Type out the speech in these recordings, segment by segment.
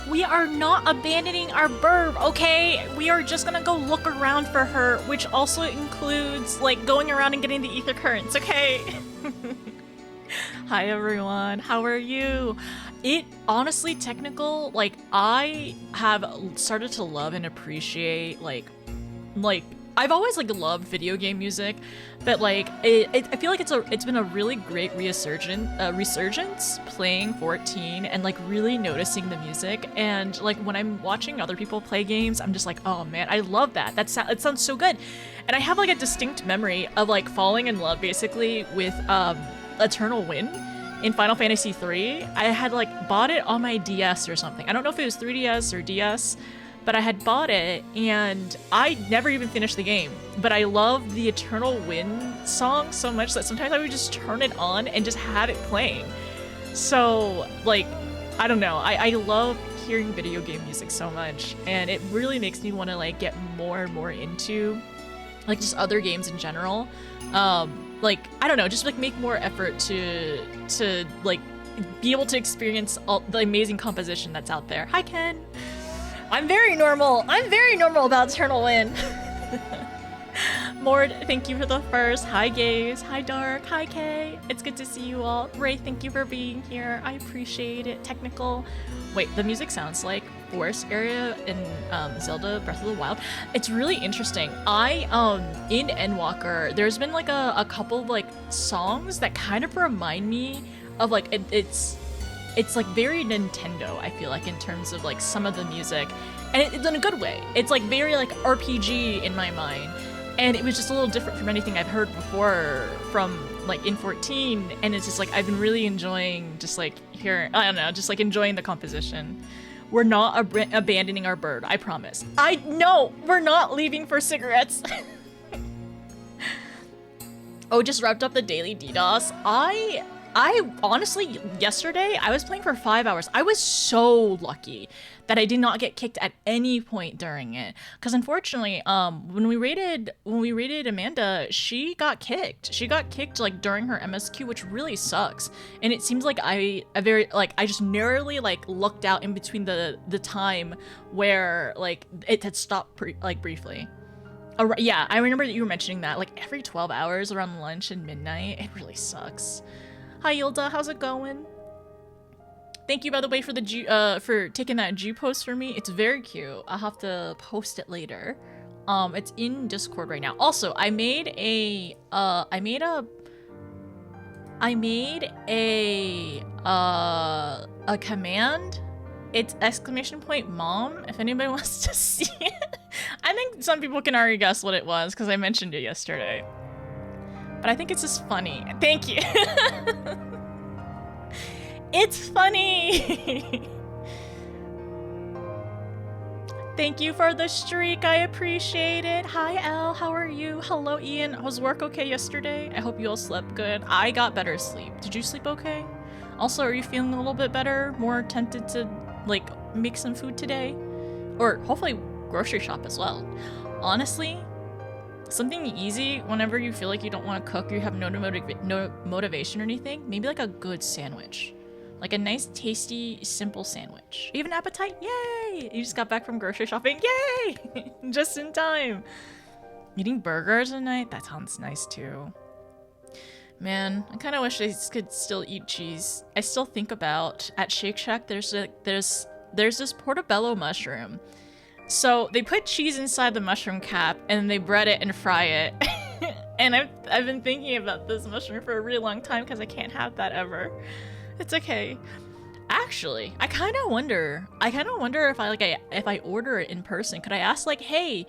We are not abandoning our burb, okay? We are just gonna go look around for her, which also includes, like, going around and getting the ether currents, okay? Hi everyone, how are you? It honestly, technical, like, I have started to love and appreciate, like I've always like loved video game music, but like I feel like it's been a really great resurgence playing 14 and like really noticing the music. And like when I'm watching other people play games, I'm just like, oh man, I love that. It sounds so good. And I have like a distinct memory of like falling in love basically with Eternal Wind in Final Fantasy III. I had like bought it on my DS or something. I don't know if it was 3DS or DS, but I had bought it and I never even finished the game. But I love the Eternal Wind song so much that sometimes I would just turn it on and just have it playing. So like, I don't know, I love hearing video game music so much, and it really makes me want to like get more and more into like just other games in general. Like, I don't know, just like make more effort to like be able to experience all the amazing composition that's out there. Hi Ken! I'm very normal about Eternal Wind. Mord, thank you for the first. Hi Gaze, hi Dark, hi Kay. It's good to see you all. Ray, thank you for being here. I appreciate it. Technical. Wait, the music sounds like forest area in Zelda Breath of the Wild. It's really interesting. In Endwalker, there's been like a couple of like songs that kind of remind me of like it's like very Nintendo, I feel like, in terms of like some of the music, and it's in a good way. It's like very like RPG in my mind, and it was just a little different from anything I've heard before from like in 14, and it's just like I've been really enjoying just like hearing, I don't know, just like enjoying the composition. We're not abandoning our bird, I promise. I know, we're not leaving for cigarettes. Oh, just wrapped up the daily DDoS. I honestly, yesterday, I was playing for 5 hours. I was so lucky that I did not get kicked at any point during it. Because unfortunately, when we raided Amanda, she got kicked. She got kicked like during her MSQ, which really sucks. And it seems like I just narrowly like looked out in between the time where like it had stopped briefly. Yeah, I remember that you were mentioning that, like every 12 hours around lunch and midnight. It really sucks. Hi Yilda, how's it going? Thank you, by the way, for the for taking that Jew post for me. It's very cute. I'll have to post it later. It's in Discord right now. Also, I made a command. It's !mom, if anybody wants to see it. I think some people can already guess what it was because I mentioned it yesterday. But I think it's just funny. Thank you. It's funny. Thank you for the streak. I appreciate it. Hi, Elle. How are you? Hello, Ian. Was work okay yesterday? I hope you all slept good. I got better sleep. Did you sleep okay? Also, are you feeling a little bit better? More tempted to, like, make some food today? Or hopefully grocery shop as well. Honestly, something easy whenever you feel like you don't want to cook, you have no motivation or anything, maybe like a good sandwich. Like a nice, tasty, simple sandwich. You have an appetite? Yay! You just got back from grocery shopping? Yay! Just in time. Eating burgers at night? That sounds nice too. Man, I kind of wish I could still eat cheese. I still think about, at Shake Shack, there's this portobello mushroom. So they put cheese inside the mushroom cap and they bread it and fry it. And I've been thinking about this mushroom for a really long time because I can't have that ever. It's okay. Actually, I kind of wonder if I order it in person, could I ask like, hey,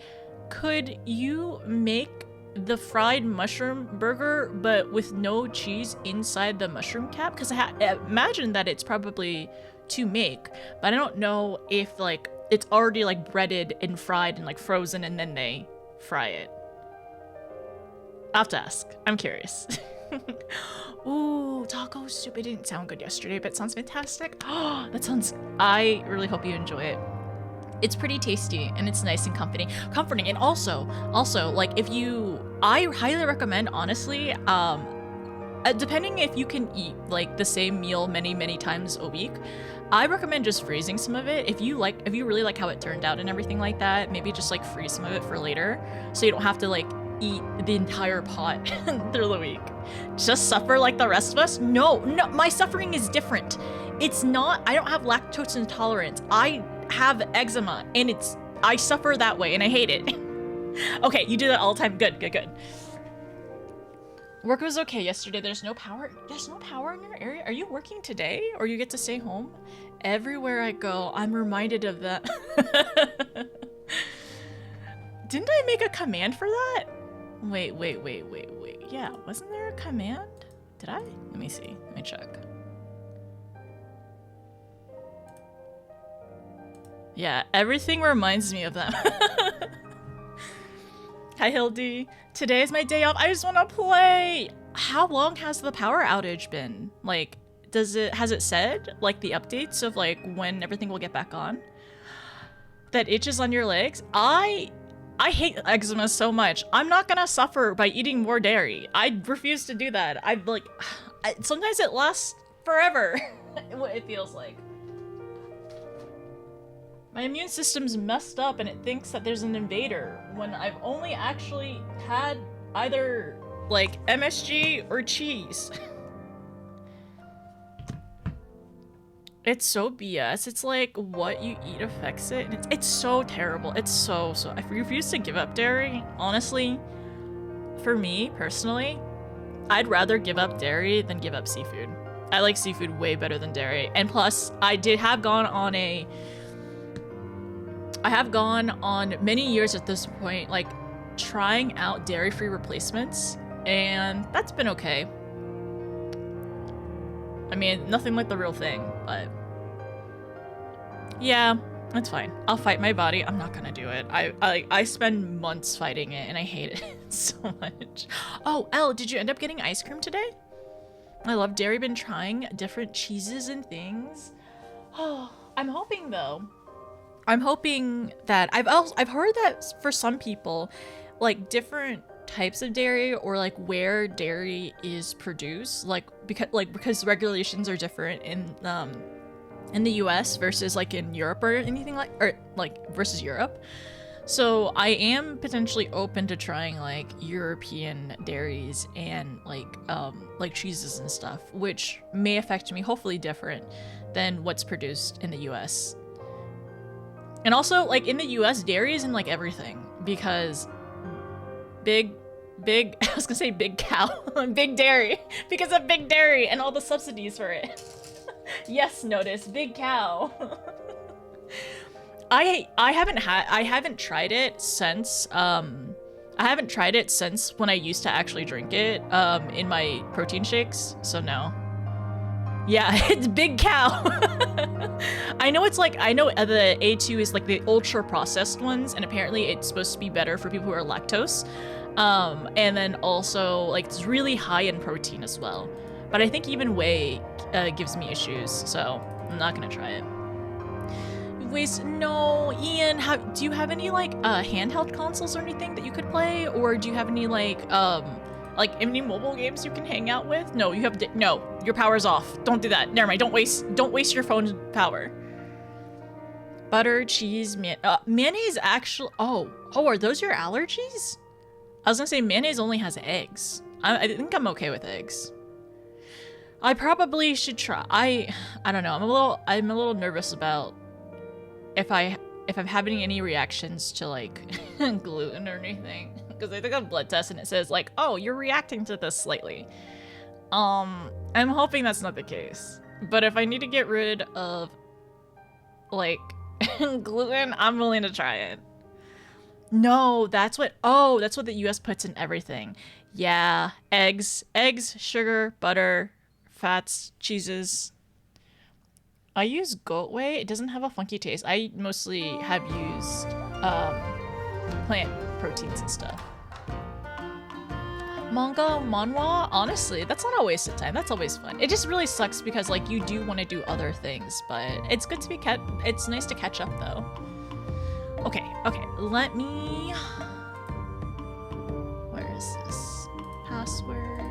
could you make the fried mushroom burger but with no cheese inside the mushroom cap? Because I imagine that it's probably to make, but I don't know if like it's already like breaded and fried and like frozen and then they fry it. I'll have to ask. I'm curious. Ooh, taco soup. It didn't sound good yesterday, but it sounds fantastic. Oh, I really hope you enjoy it. It's pretty tasty and it's nice and comforting. And also, like I highly recommend, honestly, depending if you can eat like the same meal many times a week, I recommend just freezing some of it. If you really like how it turned out and everything like that, maybe just like freeze some of it for later, so you don't have to like eat the entire pot through the week. Just suffer like the rest of us? No, my suffering is different. It's not, I don't have lactose intolerance. I have eczema, and I suffer that way, and I hate it. Okay, you do that all the time. Good. Work was okay yesterday. There's no power. There's no power in your area? Are you working today, or you get to stay home? Everywhere I go, I'm reminded of that. Didn't I make a command for that? Wait. Yeah, wasn't there a command? Did I? Let me see. Let me check. Yeah, everything reminds me of them. Hi, Hildy. Today is my day off. I just want to play. How long has the power outage been? Like, has it said, like, the updates of, like, when everything will get back on? That itches on your legs? I hate eczema so much. I'm not gonna suffer by eating more dairy. I refuse to do that. Sometimes it lasts forever. What it feels like. My immune system's messed up and it thinks that there's an invader when I've only actually had either like MSG or cheese. It's so BS. It's like what you eat affects it. And it's so terrible. It's so I refuse to give up dairy. Honestly, for me personally, I'd rather give up dairy than give up seafood. I like seafood way better than dairy. And plus, I have gone on many years at this point, like trying out dairy-free replacements, and that's been okay. I mean, nothing like the real thing, but yeah, that's fine. I'll fight my body. I'm not gonna do it. I spend months fighting it, and I hate it so much. Oh, Elle, did you end up getting ice cream today? I love dairy. Been trying different cheeses and things. Oh, I'm hoping though. I'm hoping that I've heard that for some people, like different types of dairy or like where dairy is produced, because regulations are different in the US versus like in Europe or anything versus Europe. So I am potentially open to trying like European dairies and like cheeses and stuff, which may affect me hopefully different than what's produced in the US. And also, like, in the US, dairy is in, like, everything. Because I was gonna say big cow. Big dairy. Because of big dairy and all the subsidies for it. Yes, notice. Big cow. I haven't tried it since, when I used to actually drink it, in my protein shakes. So no. Yeah, it's big cow. I know the A2 is like the ultra processed ones, and apparently it's supposed to be better for people who are lactose. And then also like it's really high in protein as well. But I think even whey gives me issues, so I'm not gonna try it. No, Ian, do you have any like handheld consoles or anything that you could play, or do you have any like any mobile games you can hang out with? No, no, your power's off. Don't do that. Never mind. Don't waste your phone's power. Butter, cheese, mayonnaise actually. Oh, are those your allergies? I was gonna say mayonnaise only has eggs. I think I'm okay with eggs. I probably should try. I don't know. I'm a little nervous about if I'm having any reactions to like gluten or anything. Because I took a blood test and it says like, oh, you're reacting to this slightly. I'm hoping that's not the case. But if I need to get rid of like gluten, I'm willing to try it. No, that's what the US puts in everything. Yeah, eggs, sugar, butter, fats, cheeses. I use goat whey. It doesn't have a funky taste. I mostly have used plant proteins and stuff. Manga, manhwa, honestly, that's not a waste of time. That's always fun. It just really sucks because like you do want to do other things, but it's good to be it's nice to catch up though. Okay, let me... Where is this? Password.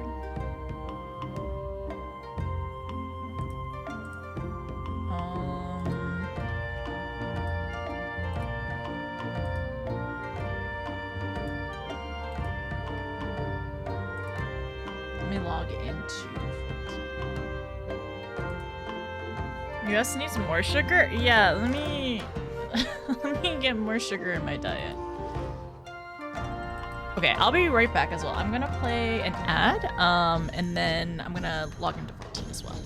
Let me log into... US needs more sugar? Yeah, let me... let me get more sugar in my diet. Okay, I'll be right back as well. I'm gonna play an ad, and then I'm gonna log into 14 as well.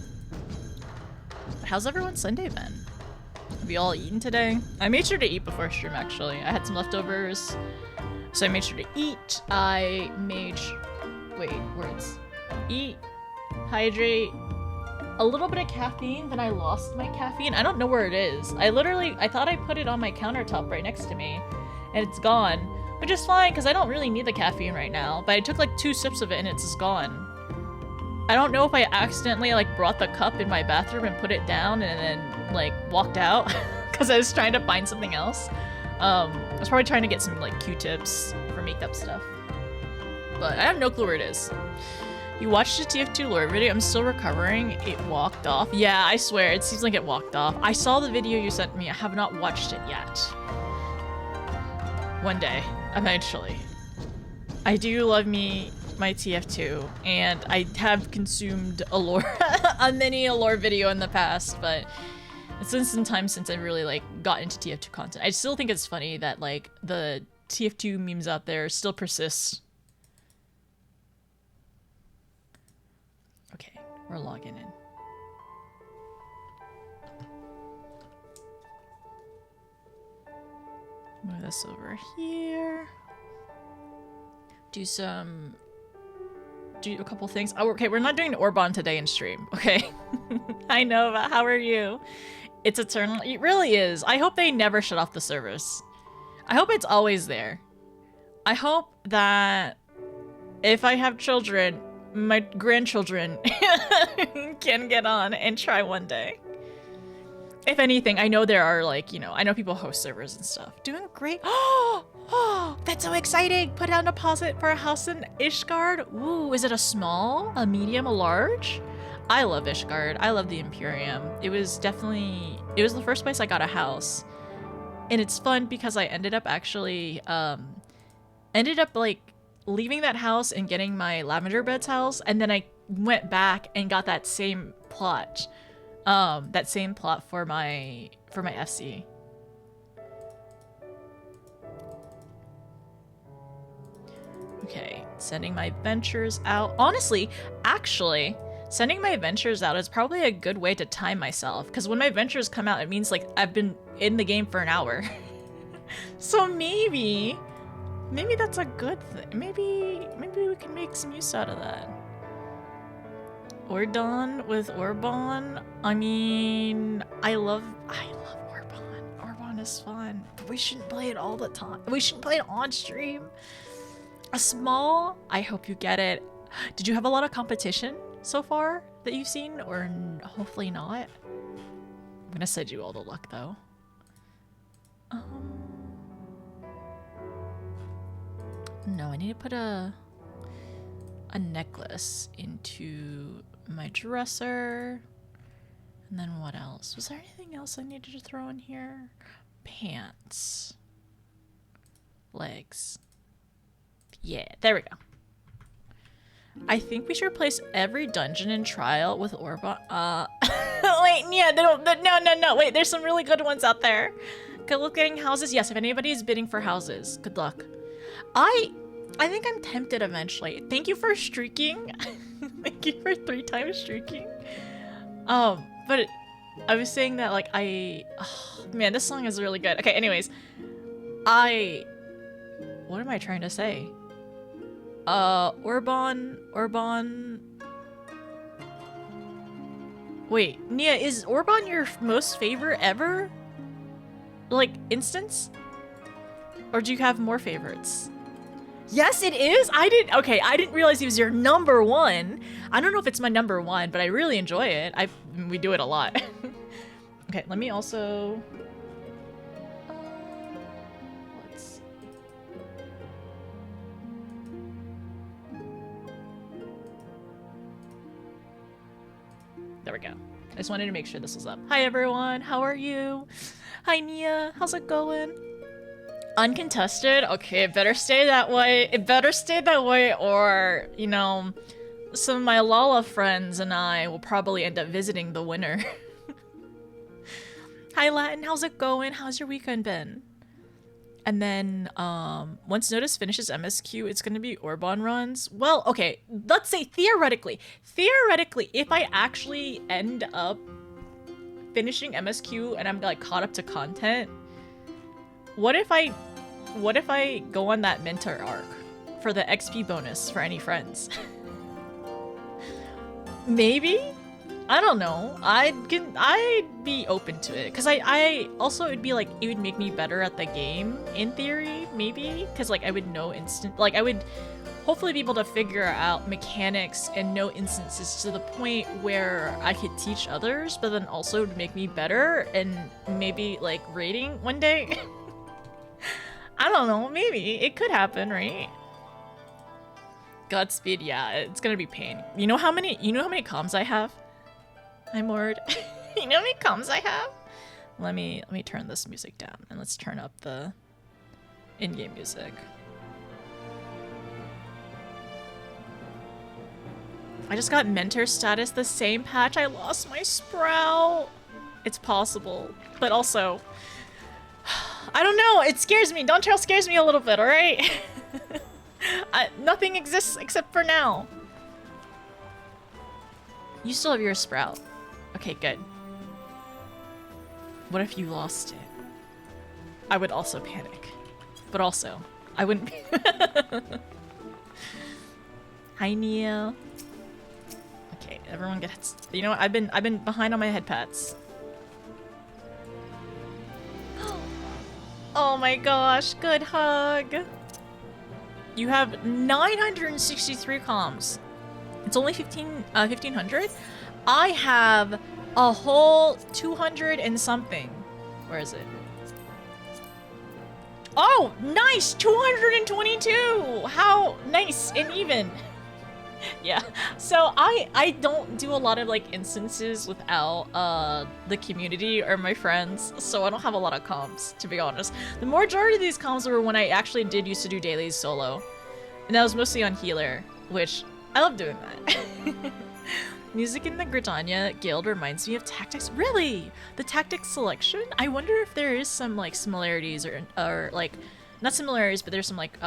How's everyone's Sunday been? Have you all eaten today? I made sure to eat before stream, actually. I had some leftovers, so I made sure to eat. I made wait, words. Eat, hydrate, a little bit of caffeine, then I lost my caffeine. I don't know where it is. I thought I put it on my countertop right next to me, and it's gone. Which is fine, because I don't really need the caffeine right now, but I took like 2 sips of it and it's just gone. I don't know if I accidentally like brought the cup in my bathroom and put it down and then like walked out because I was trying to find something else. I was probably trying to get some like Q-tips for makeup stuff. But I have no clue where it is. You watched the TF2 lore video? I'm still recovering. It walked off. Yeah, I swear, it seems like it walked off. I saw the video you sent me. I have not watched it yet. One day, eventually. I do love my TF2, and I have consumed a mini lore video in the past, but it's been some time since I really like got into TF2 content. I still think it's funny that like the TF2 memes out there still persist. Okay, we're logging in. Move this over here. Do a couple things. Oh, okay, we're not doing Orban today in stream, okay? I know, but how are you? It's eternal. It really is. I hope they never shut off the service. I hope it's always there. I hope that if I have children, my grandchildren can get on and try one day. If anything, I know there are like, you know, I know people host servers and stuff. Doing great. Oh, that's so exciting. Put down a deposit for a house in Ishgard. Ooh, is it a small, a medium, a large? I love Ishgard. I love the Imperium. It was the first place I got a house. And it's fun because I ended up actually, like leaving that house and getting my Lavender Beds house. And then I went back and got that same plot. For my FC. Okay, sending my ventures out. Honestly, actually, sending my ventures out is probably a good way to time myself, because when my ventures come out, it means like I've been in the game for an hour. So maybe that's a good thing. Maybe we can make some use out of that. Ordon with Orban. I mean, I love Orban. Orban is fun. But we shouldn't play it all the time. We shouldn't play it on stream. A small, I hope you get it. Did you have a lot of competition so far that you've seen? Or hopefully not? I'm gonna send you all the luck though. No, I need to put a necklace into my dresser. And then what else? Was there anything else I needed to throw in here? Pants. Legs. Yeah, there we go. I think we should replace every dungeon and trial with Orban. Wait, yeah, no. Wait, there's some really good ones out there. Good luck getting houses. Yes, if anybody is bidding for houses, good luck. I think I'm tempted eventually. Thank you for streaking. Thank you for 3 times streaking. But I was saying that like oh, man, this song is really good. Okay, anyways, what am I trying to say? Orban. Wait, Nia, is Orban your most favorite ever? Like, instance? Or do you have more favorites? Yes, it is? I didn't realize he was your number 1. I don't know if it's my number 1, but I really enjoy it. We do it a lot. Okay, let me also... There we go. I just wanted to make sure this was up. Hi everyone, how are you? Hi Nia, how's it going? Uncontested? Okay, it better stay that way. It better stay that way, or, you know, some of my Lala friends and I will probably end up visiting the winner. Hi Latin, how's it going? How's your weekend been? And then once Notice finishes MSQ, it's gonna be Orban runs. Well, okay, let's say theoretically, if I actually end up finishing MSQ and I'm like caught up to content, what if I go on that mentor arc for the XP bonus for any friends? Maybe? I don't know. I'd be open to it because I also it'd be like it would make me better at the game in theory, maybe, because like I would know I would hopefully be able to figure out mechanics and know instances to the point where I could teach others, but then also to make me better and maybe like rating one day. I don't know, maybe it could happen, right? Godspeed, yeah, it's gonna be pain. You know how many comms I have? I'm Mord. You know how many comms I have? Let me turn this music down and let's turn up the in-game music. I just got mentor status the same patch. I lost my Sprout. It's possible, but also I don't know. It scares me. Dawn Trail scares me a little bit. All right. Nothing exists except for now. You still have your Sprout. Okay, good. What if you lost it? I would also panic. But also, I wouldn't be Hi Neo. Okay, everyone gets, you know what? I've been behind on my head pats. Oh my gosh, good hug. You have 963 comms. It's only 1500. I have a whole 200 and something. Where is it? Oh, nice! 222! How nice and even. Yeah, so I don't do a lot of like instances without the community or my friends, so I don't have a lot of comms, to be honest. The majority of these comms were when I actually did used to do dailies solo, and that was mostly on healer, which I love doing that. Music in the Gridania Guild reminds me of Tactics. Really? The Tactics selection? I wonder if there is some like similarities or like not similarities, but there's some like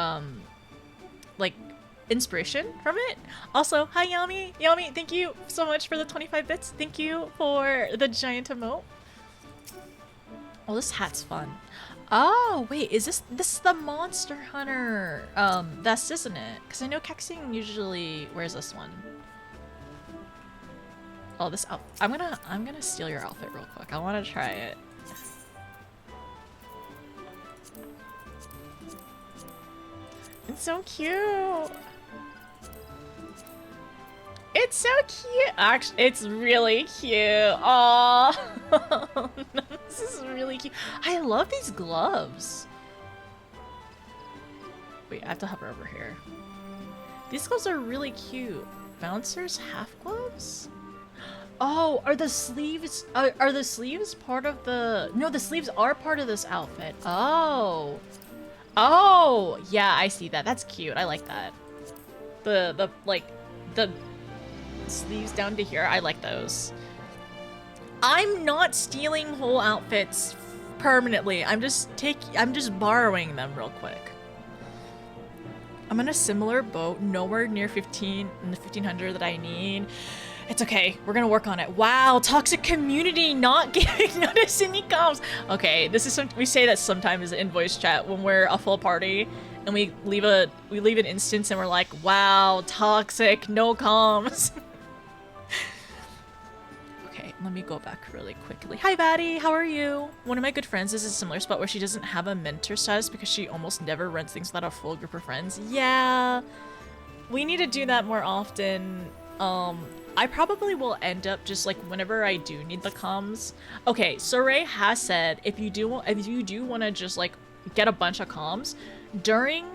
inspiration from it. Also, hi Yami. Yami, thank you so much for the 25 bits. Thank you for the giant emote. Oh, this hat's fun. Oh, wait, is this is the Monster Hunter vest, isn't it? Because I know Kexing usually wears this one. Oh, this out. I'm gonna steal your outfit real quick. I want to try it. It's so cute. It's so cute. Actually, it's really cute. Oh, this is really cute. I love these gloves. Wait, I have to hover over here. These gloves are really cute. Bouncers half gloves? Oh, are the sleeves part of the... No, the sleeves are part of this outfit. Oh. Oh, yeah, I see that. That's cute. I like that. The sleeves down to here. I like those. I'm not stealing whole outfits permanently. I'm just borrowing them real quick. I'm in a similar boat, nowhere near 1500 that I need. It's okay. We're gonna work on it. Wow, toxic community not giving notice any comms. Okay, this is we say that sometimes in voice chat when we're a full party and we leave an instance and we're like, wow, toxic, no comms. Okay, let me go back really quickly. Hi, Batty. How are you? One of my good friends is in a similar spot where she doesn't have a mentor status because she almost never runs things without a full group of friends. Yeah, we need to do that more often. I probably will end up just like whenever I do need the comms. Okay, so Ray has said if you do want to just like get a bunch of comms during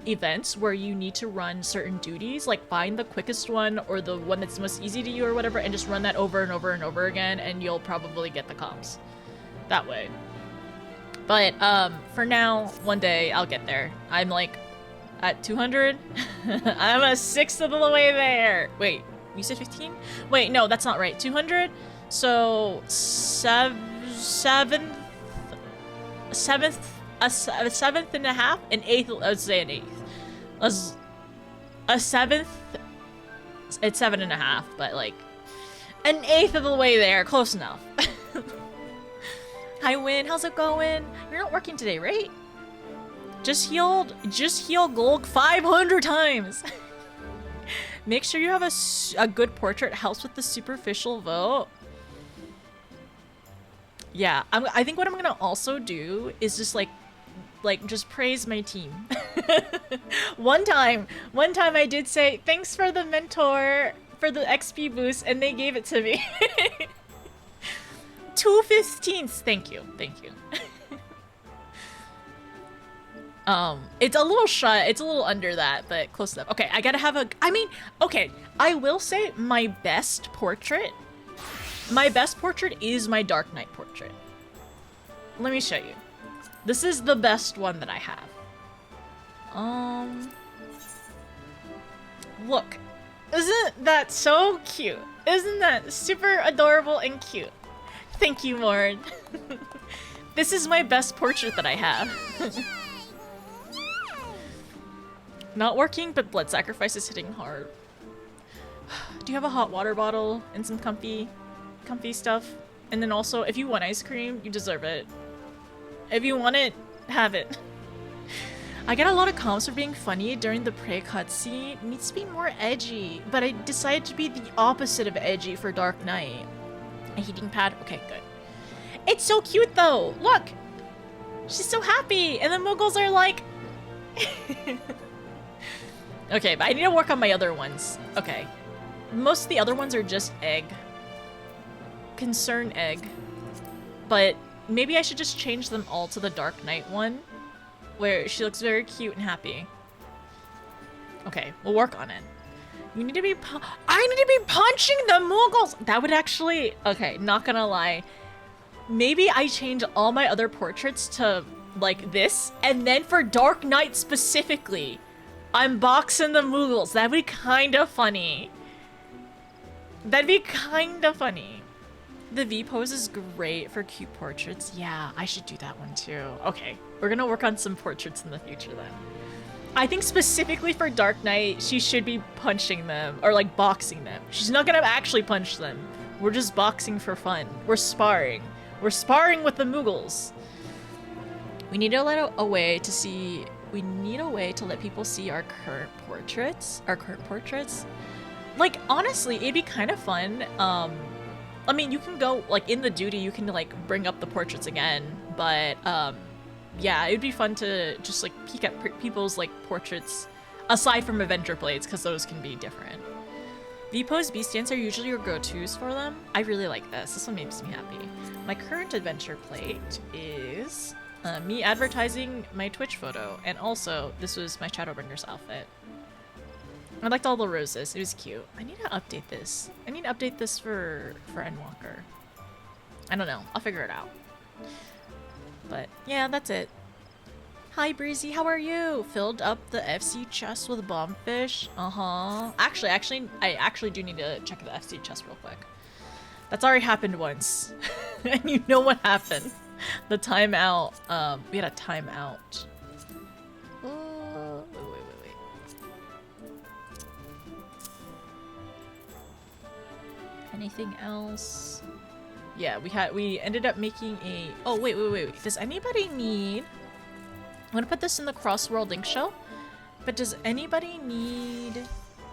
events where you need to run certain duties, like find the quickest one or the one that's most easy to you or whatever, and just run that over and over and over again, and you'll probably get the comms that way. But for now, one day I'll get there. At 200? I'm a sixth of the way there. Wait, you said 15? Wait, no, that's not right. 200? So, seventh, a seventh and a half? An eighth, let's say an eighth. A seventh, it's 7.5, but like, an eighth of the way there, close enough. Hi, Win, how's it going? You're not working today, right? Just heal Golg 500 times. Make sure you have a good portrait. Helps with the superficial vote. Yeah, I think what I'm gonna also do is just like just praise my team. One time I did say thanks for the mentor for the XP boost, and they gave it to me. 2/15. Thank you. It's a little shy. It's a little under that, but close enough. Okay, I gotta have a. I mean, okay. I will say my best portrait. My best portrait is my Dark Knight portrait. Let me show you. This is the best one that I have. Look. Isn't that so cute? Isn't that super adorable and cute? Thank you, Mord. This is my best portrait that I have. Not working, but blood sacrifice is hitting hard. Do you have a hot water bottle and some comfy stuff? And then also, if you want ice cream, you deserve it. If you want it, have it. I get a lot of comms for being funny during the Prey cutscene. Needs to be more edgy, but I decided to be the opposite of edgy for Dark Knight. A heating pad? Okay, good. It's so cute though! Look! She's so happy! And the Muggles are like... Okay, but I need to work on my other ones. Okay. Most of the other ones are just egg. Concern egg. But maybe I should just change them all to the Dark Knight one, where she looks very cute and happy. Okay, we'll work on it. You need to be I need to be punching the Muggles! That would actually... Okay, not gonna lie. Maybe I change all my other portraits to, like, this, and then for Dark Knight specifically, I'm boxing the Muggles. That'd be kind of funny. That'd be kind of funny. The V pose is great for cute portraits. Yeah, I should do that one too. Okay, we're gonna work on some portraits in the future then. I think specifically for Dark Knight, she should be punching them, or like boxing them. She's not gonna actually punch them. We're just boxing for fun. We're sparring. We're sparring with the Muggles. We need to let a way to see... We need a way to let people see our current portraits. Like, honestly, it'd be kind of fun. I mean, you can go, like, in the duty, you can, like, bring up the portraits again. But, yeah, it'd be fun to just, like, peek at people's, like, portraits aside from Avenger Blades, because those can be different. V-pose B-stance are usually your go-tos for them. I really like this. This one makes me happy. My current adventure plate is me advertising my Twitch photo, and also this was my Shadowbringer's outfit. I liked all the roses. It was cute. I need to update this. I need to update this for Endwalker. I don't know. I'll figure it out. But yeah, that's it. Hi Breezy, how are you? Filled up the FC chest with bombfish. Actually, I actually do need to check the FC chest real quick. That's already happened once. And you know what happened. The timeout. We had a timeout. Wait. Anything else? Yeah, we ended up making a... Oh, wait. Does anybody need... I'm gonna put this in the cross-world link show, but does anybody need...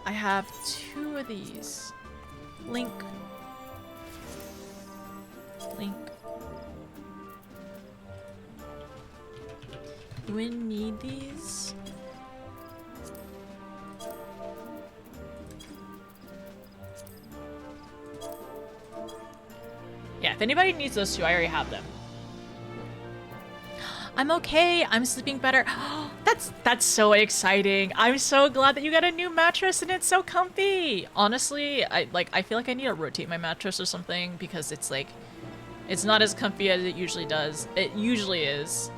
I have 2 of these. Link. Do we need these? Yeah, if anybody needs those 2, I already have them. I'm okay. I'm sleeping better. That's so exciting. I'm so glad that you got a new mattress and it's so comfy. Honestly, I feel like I need to rotate my mattress or something because it's like it's not as comfy as it usually does. It usually is.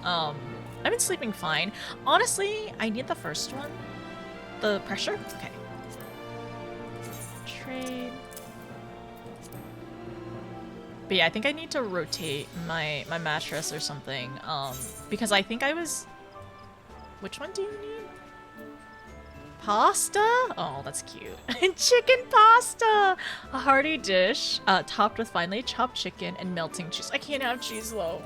I've been sleeping fine. Honestly, I need the first one. The pressure? Okay. Trade. But yeah, I think I need to rotate my mattress or something. Because I think I was... Which one do you need? Pasta? Oh, that's cute. Chicken pasta! A hearty dish, topped with finely chopped chicken and melting cheese. I can't have cheese though.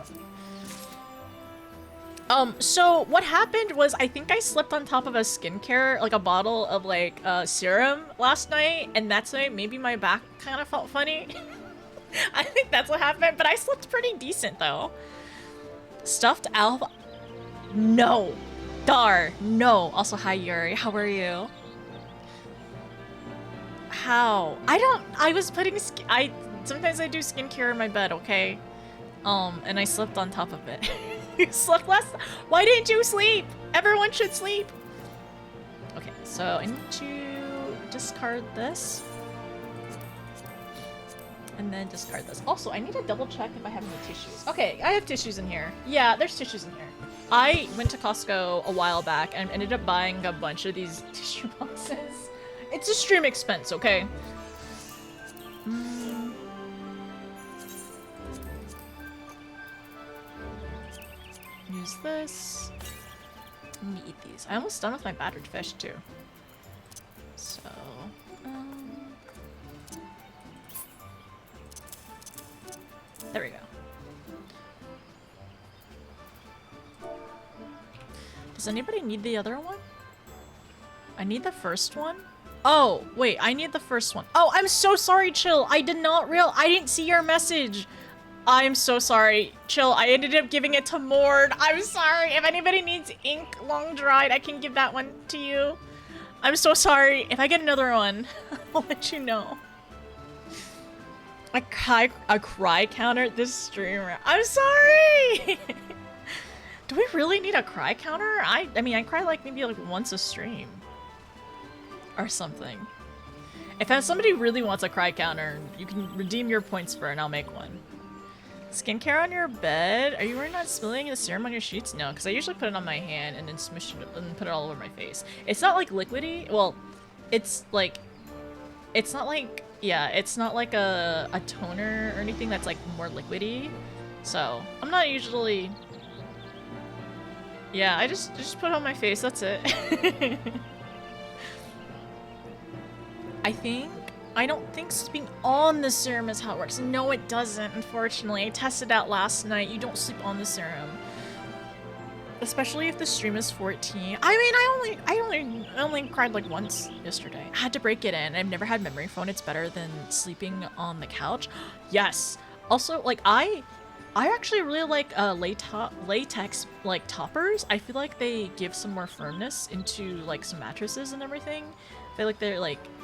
So what happened was I think I slept on top of a skincare, like a bottle of like serum last night, and that's why maybe my back kind of felt funny. I think that's what happened, but I slept pretty decent though. Stuffed alpha? No. Dar, no. Also, hi Yuri, how are you? How? I was putting, sometimes I do skincare in my bed, okay? And I slept on top of it. You slept last, why didn't you sleep? Everyone should sleep. Okay, so I need to discard this. And then discard this. Also, I need to double check if I have any tissues. Okay, I have tissues in here. Yeah, there's tissues in here. I went to Costco a while back and ended up buying a bunch of these tissue boxes. It's a stream expense, okay? Use this. Let me eat these. I'm almost done with my battered fish too. So, there we go. Does anybody need the other one? I need the first one? Oh, wait, I need the first one. Oh, I'm so sorry, Chill. I didn't see your message. I'm so sorry. Chill, I ended up giving it to Mord. I'm sorry. If anybody needs ink long dried, I can give that one to you. I'm so sorry. If I get another one, I'll let you know. A cry counter this streamer. I'm sorry! Do we really need a cry counter? I mean, I cry like maybe like once a stream. Or something. If somebody really wants a cry counter, you can redeem your points for it and I'll make one. Skincare on your bed? Are you worried about spilling the serum on your sheets? No, because I usually put it on my hand and then smush it and put it all over my face. It's not like liquidy. Well, it's like... It's not like... Yeah, it's not like a toner or anything that's like more liquidy. So, I'm not usually... Yeah, I just put it on my face, that's it. I don't think sleeping on the serum is how it works. No, it doesn't, unfortunately. I tested out last night. You don't sleep on the serum. Especially if the stream is 14. I mean, I only cried like once yesterday. I had to break it in. I've never had memory foam. It's better than sleeping on the couch. Yes. Also, like, I actually really like latex like toppers. I feel like they give some more firmness into like some mattresses and everything. I feel like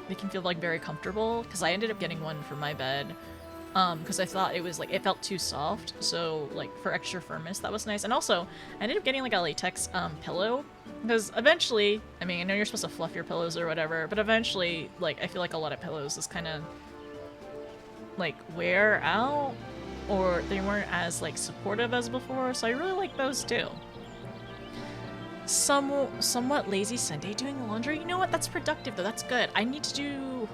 they can feel like very comfortable, because I ended up getting one for my bed because I thought it was like it felt too soft, so like for extra firmness that was nice. And also I ended up getting like a latex pillow, because eventually, I mean, I know you're supposed to fluff your pillows or whatever, but eventually like I feel like a lot of pillows just kind of like wear out, or they weren't as like supportive as before, so I really like those too. Somewhat lazy Sunday doing the laundry. You know what? That's productive though. That's good. I need to do...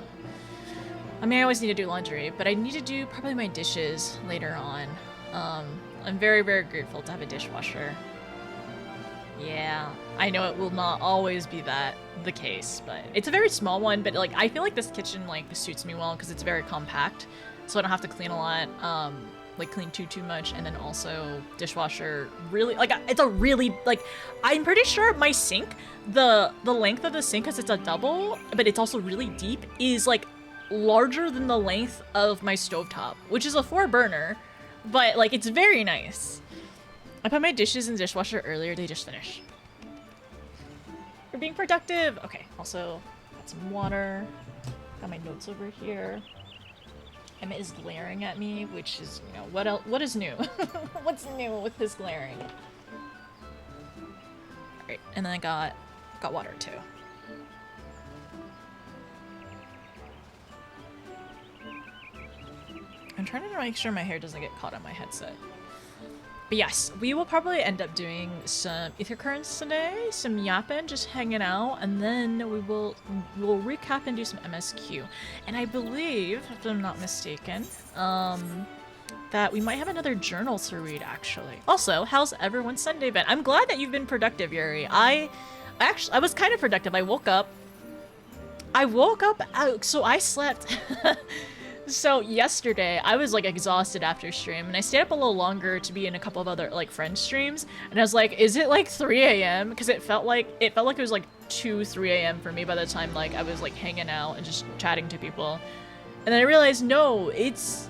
I mean, I always need to do laundry, but I need to do probably my dishes later on. I'm very, very grateful to have a dishwasher. Yeah, I know it will not always be the case, but it's a very small one, but like I feel like this kitchen like suits me well because it's very compact, so I don't have to clean a lot. Like clean too much, and then also dishwasher really like it's a really like I'm pretty sure my sink, the length of the sink, because it's a double but it's also really deep, is like larger than the length of my stovetop, which is a 4-burner, but like it's very nice. I put my dishes in the dishwasher earlier, they just finished. We're being productive. Okay, also got some water, got my notes over here. Emma is glaring at me, which is, you know, what is new? What's new with his glaring? Alright, and then I got water too. I'm trying to make sure my hair doesn't get caught on my headset. But yes, we will probably end up doing some Ether Currents today, some yapping, just hanging out, and then we'll recap and do some MSQ. And I believe, if I'm not mistaken, that we might have another journal to read, actually. Also, how's everyone's Sunday been? I'm glad that you've been productive, Yuri. I was kind of productive. I woke up, so I slept. So yesterday, I was like exhausted after stream, and I stayed up a little longer to be in a couple of other like friend streams, and I was like, is it like 3 a.m.? Because it felt like it was like 3 a.m. for me by the time like I was like hanging out and just chatting to people. And then I realized, no, it's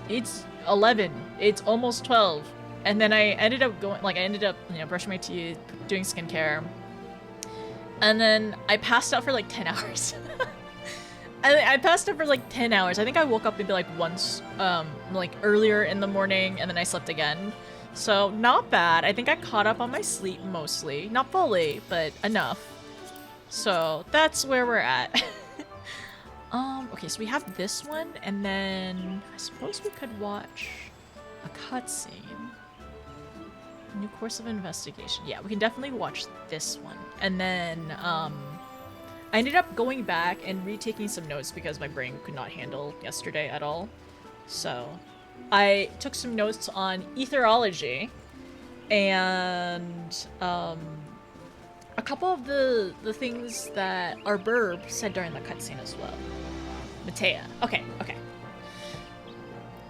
11. It's almost 12. And then I ended up you know, brushing my teeth, doing skincare. And then I passed out for like 10 hours. I passed out for like 10 hours. I think I woke up maybe like once, like earlier in the morning, and then I slept again. So not bad. I think I caught up on my sleep mostly. Not fully, but enough. So that's where we're at. Okay, so we have this one, and then I suppose we could watch a cutscene. New course of investigation. Yeah, we can definitely watch this one. And then, I ended up going back and retaking some notes because my brain could not handle yesterday at all. So I took some notes on etherology and a couple of the things that our burb said during the cutscene as well. Matea. Okay.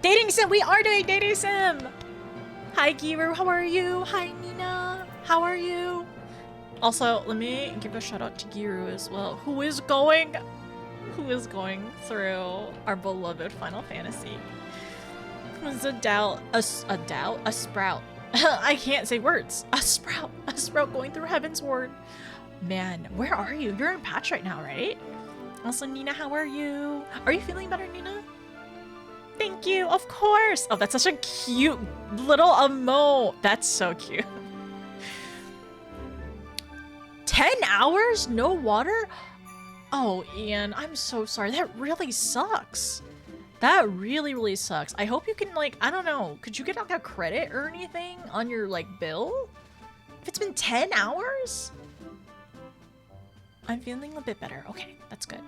Dating sim! We are doing dating sim! Hi Giru, how are you? Hi Nina, how are you? Also, let me give a shout out to Giru as well, who is going through our beloved Final Fantasy. Who's a sprout. I can't say words. A sprout going through Heaven's Ward. Man, where are you? You're in patch right now, right? Also, Nina, how are you? Are you feeling better, Nina? Thank you, of course. Oh, that's such a cute little emote. That's so cute. 10 hours? No water? Oh, Ian, I'm so sorry. That really sucks. That really, really sucks. I hope you can, like, I don't know. Could you get, like, a credit or anything on your, like, bill? If it's been 10 hours? I'm feeling a bit better. Okay, that's good.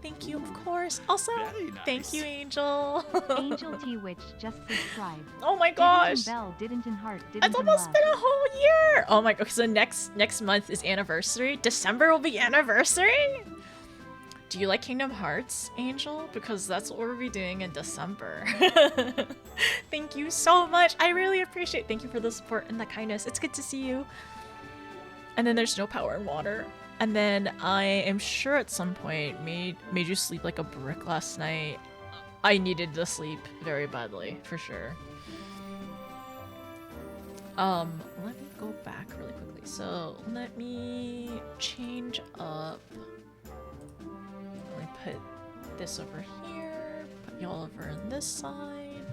Thank you, of course. Also, nice. Thank you, Angel. Angel T Witch just subscribed. Oh my gosh. Bell didn't in heart. Didn't it's almost been a whole year. Oh my god. So next month is anniversary. December will be anniversary. Do you like Kingdom Hearts, Angel? Because that's what we'll be doing in December. Thank you so much. I really appreciate it. Thank you for the support and the kindness. It's good to see you. And then there's no power and water. And then I am sure at some point made you sleep like a brick last night. I needed to sleep very badly, for sure. Let me go back really quickly. So let me change up. Let me put this over here. Put y'all over on this side.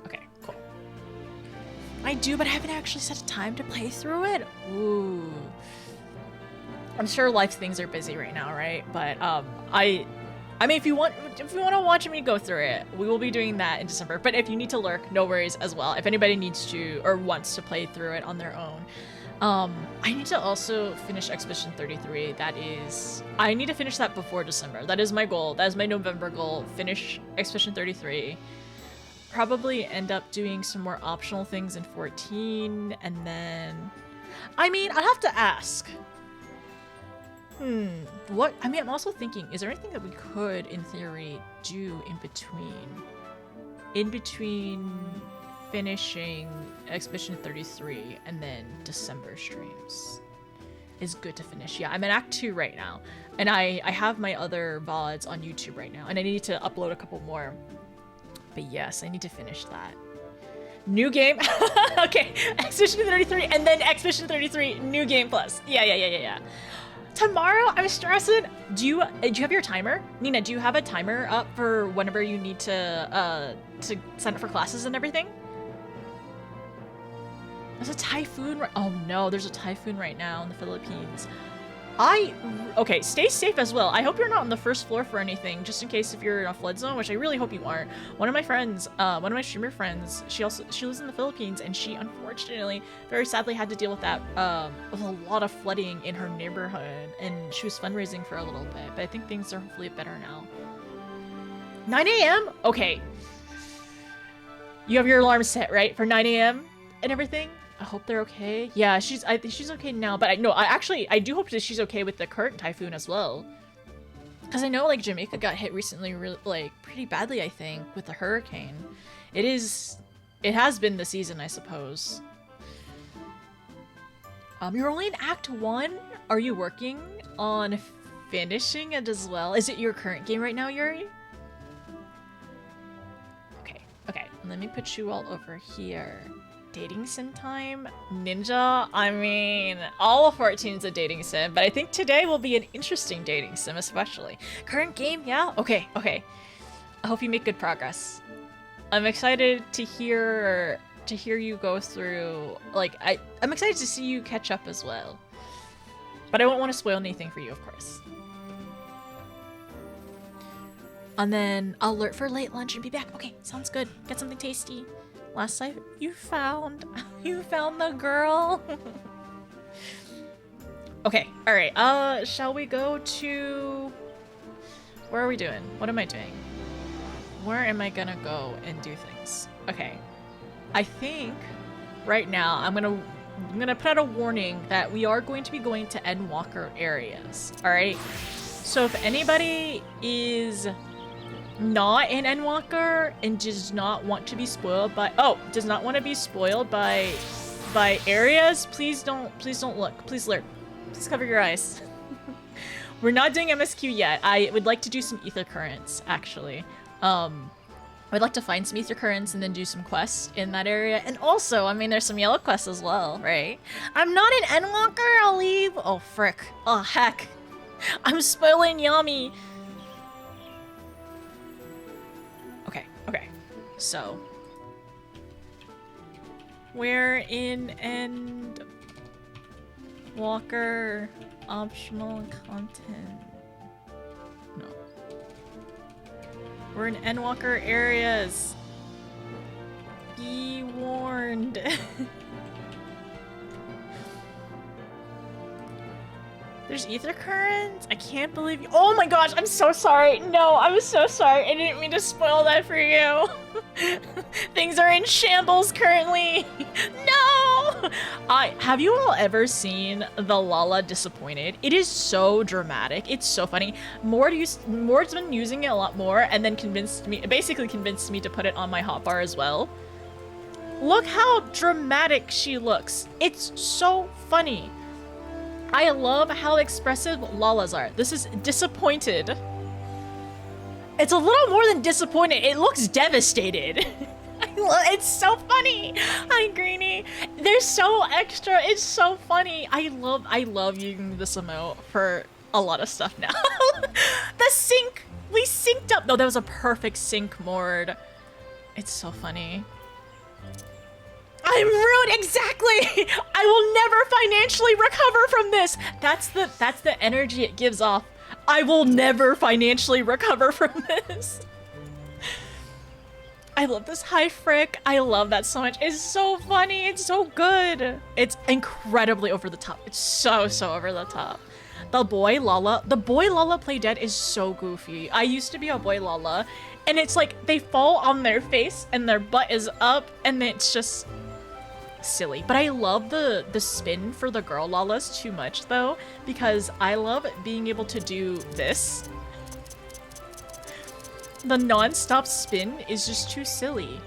Okay, cool. I do, but I haven't actually set a time to play through it. Ooh. I'm sure life things are busy right now, right? But I mean, if you want to watch me go through it, we will be doing that in December. But if you need to lurk, no worries as well. If anybody needs to or wants to play through it on their own, I need to also finish Expedition 33. I need to finish that before December. That is my goal. That is my November goal. Finish Expedition 33. Probably end up doing some more optional things in 14, and then, I mean, I'd have to ask. What? I mean, I'm also thinking, is there anything that we could, in theory, do in between finishing Expedition 33 and then December streams? Is good to finish. Yeah, I'm in Act 2 right now, and I have my other VODs on YouTube right now, and I need to upload a couple more. But yes, I need to finish that. New game? Okay, Expedition 33 and then Expedition 33 New Game Plus. Yeah. Tomorrow, I'm stressing. Do you have your timer? Nina, do you have a timer up for whenever you need to sign up for classes and everything? There's a typhoon. Oh no, there's a typhoon right now in the Philippines. Okay, stay safe as well. I hope you're not on the first floor for anything, just in case if you're in a flood zone, which I really hope you aren't. One of my friends, one of my streamer friends, she lives in the Philippines, and she unfortunately, very sadly, had to deal with that, with a lot of flooding in her neighborhood, and she was fundraising for a little bit, but I think things are hopefully better now. 9 a.m.? Okay. You have your alarm set, right? For 9 a.m. and everything? I hope they're okay. Yeah, I think she's okay now, but I do hope that she's okay with the current typhoon as well. Because I know, like, Jamaica got hit recently, really, like, pretty badly, I think, with the hurricane. It has been the season, I suppose. You're only in Act 1? Are you working on finishing it as well? Is it your current game right now, Yuri? Okay, let me put you all over here. Dating sim time? Ninja? I mean, all of 14 is a dating sim, but I think today will be an interesting dating sim, especially. Current game? Yeah? Okay. I hope you make good progress. I'm excited to hear you go through, like, I'm excited to see you catch up as well. But I won't want to spoil anything for you, of course. And then I'll alert for late lunch and be back. Okay, sounds good. Get something tasty. Last night, you found the girl. Okay, all right. Shall we go to? Where are we doing? What am I doing? Where am I gonna go and do things? Okay, I think right now I'm gonna put out a warning that we are going to be going to Endwalker areas. All right. So if anybody is not in Endwalker and does not want to be spoiled by areas, please don't look. Please lurk. Please cover your eyes. We're not doing MSQ yet. I would like to do some ether currents, actually. I'd like to find some ether currents and then do some quests in that area. And also, I mean, there's some yellow quests as well, right? I'm not in Endwalker, I'll leave. Oh, frick. Oh, heck. I'm spoiling Yami. Okay, so we're in Endwalker optional content. No. We're in Endwalker areas. Be warned. There's ether currents? I can't believe you. Oh my gosh, I'm so sorry. No, I'm so sorry. I didn't mean to spoil that for you. Things are in shambles currently. No! Have you all ever seen the Lala Disappointed? It is so dramatic. It's so funny. Mord's been using it a lot more and then basically convinced me to put it on my hotbar as well. Look how dramatic she looks. It's so funny. I love how expressive Lalas are. This is disappointed. It's a little more than disappointed. It looks devastated. It's so funny. Hi, Greenie. They're so extra. It's so funny. I love using this emote for a lot of stuff now. The sync. We synced up. No, that was a perfect sync, Mord. It's so funny. I'm rude, exactly! I will never financially recover from this! That's the energy it gives off. I will never financially recover from this. I love this. Hi, Frick. I love that so much. It's so funny. It's so good. It's incredibly over the top. It's so over the top. The boy Lala Play Dead is so goofy. I used to be a boy Lala, and it's like they fall on their face and their butt is up, and it's just silly. But I love the spin for the girl Lalas too much though, because I love being able to do this. The non-stop spin is just too silly.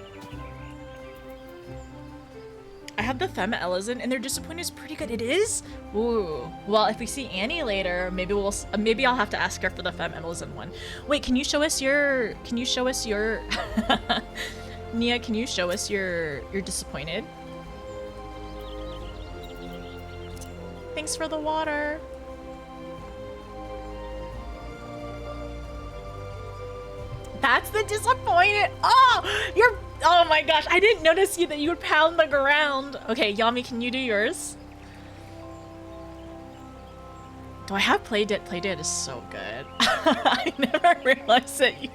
I have the Femme Ellison and their Disappointed is pretty good. It is? Ooh. Well, if we see Annie later, maybe I'll have to ask her for the Femme Ellison one. Wait, can you show us your Nia, can you show us your Disappointed? Thanks for the water. That's the Disappointed. Oh my gosh, I didn't notice that you would pound the ground. Okay, Yami, can you do yours? Do I have Playdate? Playdate is so good. I never realized that you...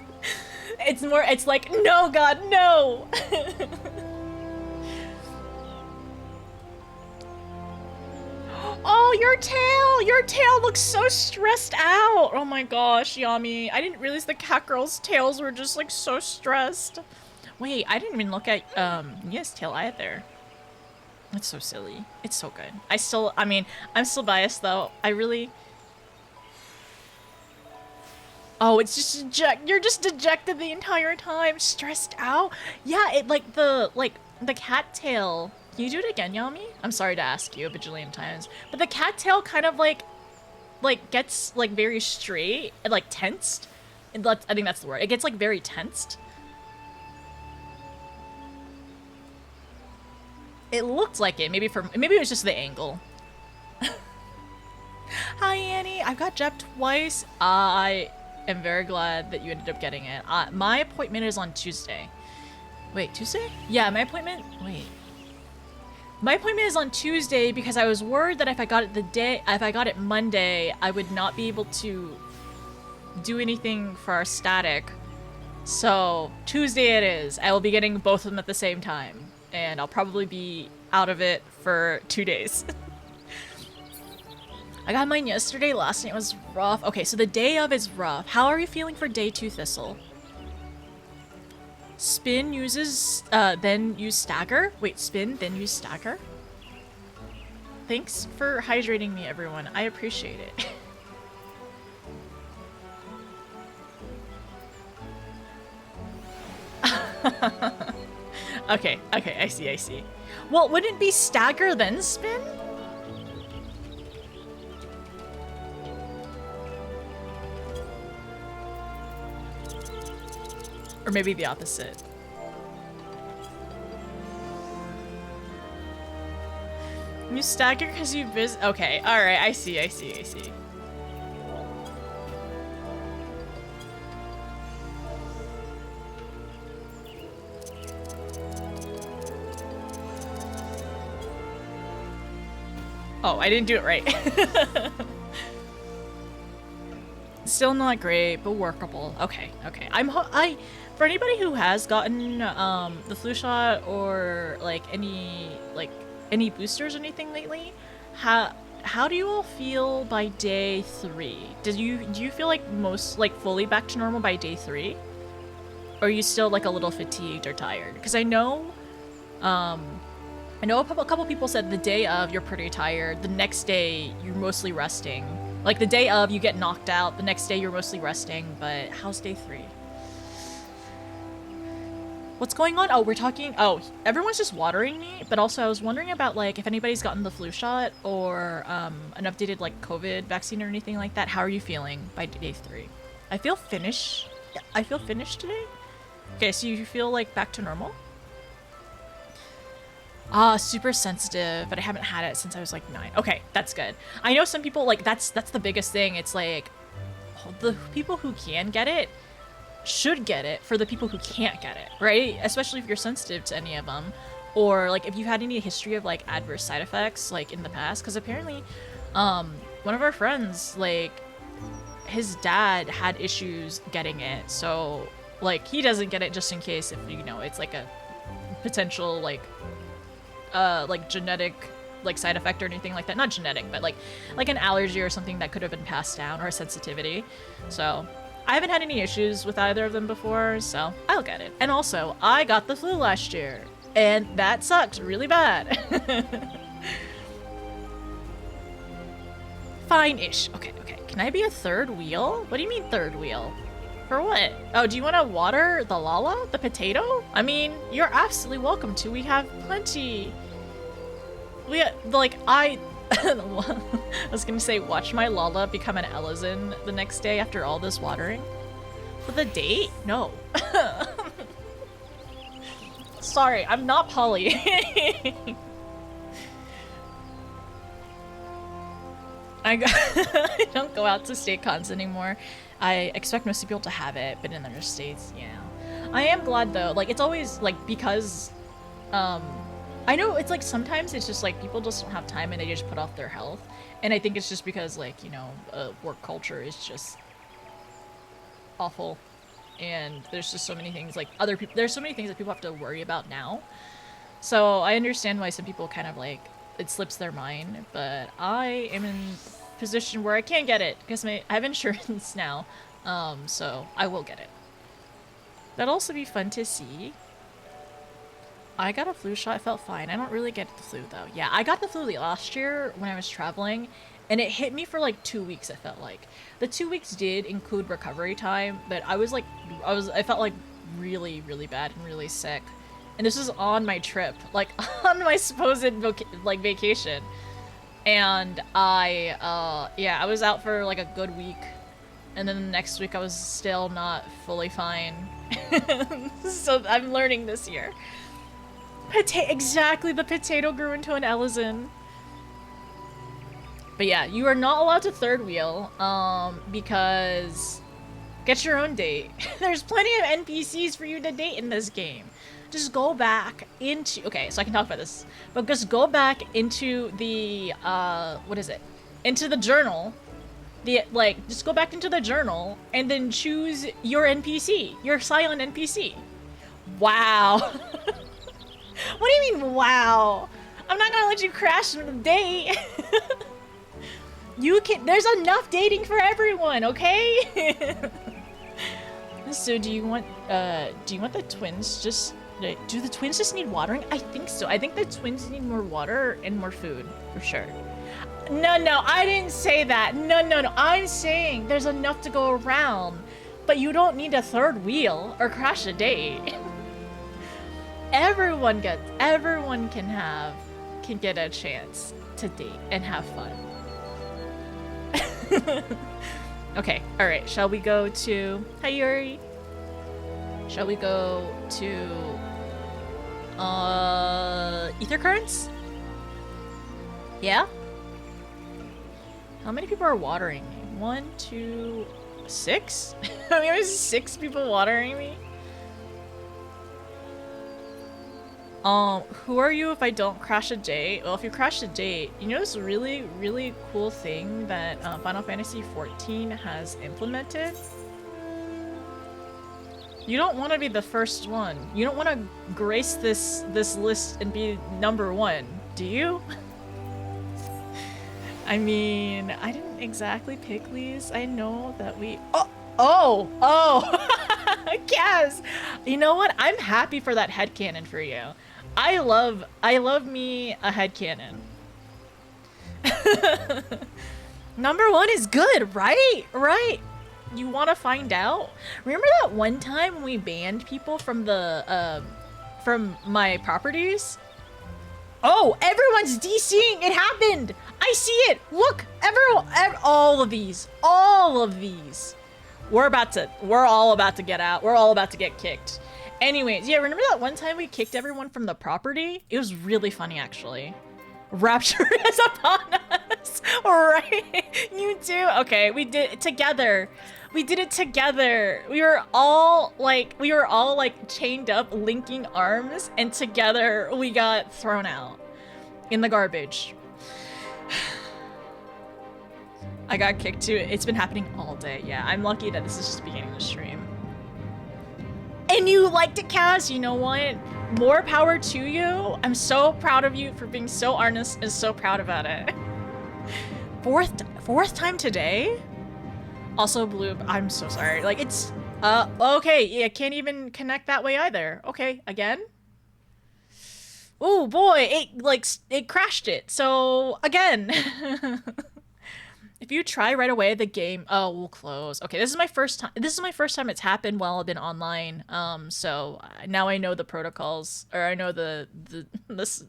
It's more, it's like, no, God, no! Oh, your tail looks so stressed out. Oh my gosh, Yami. I didn't realize the cat girl's tails were just like so stressed. Wait, I didn't even look at Nia's tail either. That's so silly. It's so good. I mean, I'm still biased though. I really... Oh, it's just you're just dejected the entire time, stressed out. Yeah, it like the cat tail. Can you do it again, Yami? I'm sorry to ask you a bajillion times, but the cat tail kind of like gets like very straight and like tensed. I think that's the word. It gets like very tensed. It looked like it. Maybe it was just the angle. Hi, Annie. I've got Jep twice. I am very glad that you ended up getting it. My appointment is on Tuesday. Wait, Tuesday? Yeah, my appointment... Wait. My appointment is on Tuesday because I was worried that if I got it Monday, I would not be able to do anything for our static. So, Tuesday it is. I will be getting both of them at the same time. And I'll probably be out of it for 2 days. I got mine yesterday. Last night was rough. Okay, so the day of is rough. How are you feeling for day 2, Thistle? Spin uses, then use stagger? Wait, spin, then use stagger? Thanks for hydrating me, everyone. I appreciate it. Okay, I see. Well, wouldn't it be stagger then spin? Or maybe the opposite. You stagger because you okay, alright, I see. Oh, I didn't do it right. Still not great, but workable. Okay. For anybody who has gotten the flu shot or like any boosters or anything lately, how do you all feel by day 3? Do you feel like fully back to normal by day 3? Or are you still like a little fatigued or tired? Because I know a couple people said the day of you're pretty tired, the next day you're mostly resting. Like the day of you get knocked out, the next day you're mostly resting, but how's day 3? What's going on? Oh, everyone's just watering me, but also I was wondering about like if anybody's gotten the flu shot or an updated like COVID vaccine or anything like that. How are you feeling by day 3? I feel finished today. Okay, so you feel like back to normal? Super sensitive, but I haven't had it since I was like 9. Okay, that's good. I know some people like that's the biggest thing. It's like the people who can get it should get it for the people who can't get it, right? Especially if you're sensitive to any of them, or like if you've had any history of like adverse side effects like in the past, because apparently one of our friends, like his dad had issues getting it, so like he doesn't get it just in case if it's like a potential like genetic like side effect or anything like that. Not genetic, but like an allergy or something that could have been passed down, or a sensitivity. So I haven't had any issues with either of them before, so I'll get it. And also, I got the flu last year, and that sucked really bad. Fine-ish. Okay. Can I be a third wheel? What do you mean third wheel? For what? Oh, do you want to water the Lala? The potato? I mean, you're absolutely welcome to. We have plenty. I was gonna say, watch my Lala become an Elizin the next day after all this watering. For the date? No. Sorry, I'm not Polly. I don't go out to state cons anymore. I expect most people to have it, but in other states, yeah. I am glad though, like it's always like because I know it's like sometimes it's just like people just don't have time and they just put off their health. And I think it's just because like, you know, work culture is just awful. And there's just so many things like other people, there's so many things that people have to worry about now. So I understand why some people kind of like, it slips their mind, but I am in a position where I can't get it because I have insurance now. So I will get it. That'll also be fun to see. I got a flu shot. I felt fine. I don't really get the flu though. Yeah, I got the flu last year when I was traveling, and it hit me for like 2 weeks. It felt like the 2 weeks did include recovery time, but I felt like really, really bad and really sick. And this was on my trip, like on my supposed vacation. And yeah, I was out for like a good week, and then the next week I was still not fully fine. So I'm learning this year. Exactly, the potato grew into an Ellison. But yeah, you are not allowed to third wheel, because get your own date. There's plenty of NPCs for you to date in this game. Just go back into, okay, so I can talk about this, but just go back into the, what is it? Into the journal. Just go back into the journal and then choose your NPC, your silent NPC. Wow. What do you mean, wow? I'm not gonna let you crash the date. There's enough dating for everyone, okay? So do you want the twins do the twins just need watering? I think so. I think the twins need more water and more food, for sure. No, I didn't say that. No. I'm saying there's enough to go around, but you don't need a third wheel or crash a date. Everyone can get a chance to date and have fun. Okay, all right. Shall we go to Hi Yuri? Shall we go to ether currents? Yeah. How many people are watering me? 1, 2, 6? I mean, there's 6 people watering me. Who are you if I don't crash a date? Well, if you crash a date, you know this really, really cool thing that Final Fantasy XIV has implemented? You don't want to be the first one. You don't want to grace this list and be number 1, do you? I mean, I didn't exactly pick these. I know that we... Oh! Kaz! You know what? I'm happy for that headcanon for you. I love me a headcanon. Number 1 is good, right? Right. You want to find out? Remember that one time when we banned people from the from my properties? Oh, everyone's DCing. It happened. I see it. Look, all of these. We're all about to get out. We're all about to get kicked. Anyways, yeah, remember that one time we kicked everyone from the property? It was really funny, actually. Rapture is upon us. Right? You too? Okay, we did it together. We did it together. We were all like chained up, linking arms, and together we got thrown out in the garbage. I got kicked too. It's been happening all day. Yeah, I'm lucky that this is just the beginning of the stream. And you liked it, Kaz. You know what? More power to you. I'm so proud of you for being so honest and so proud about it. Fourth time today? Also, Blue, I'm so sorry. Like, it's, okay, yeah, can't even connect that way either. Okay, again? Oh boy, it crashed it. So, again. If you try right away, the game, will close. Okay, this is my first time it's happened while I've been online. So now I know the protocols, or I know this,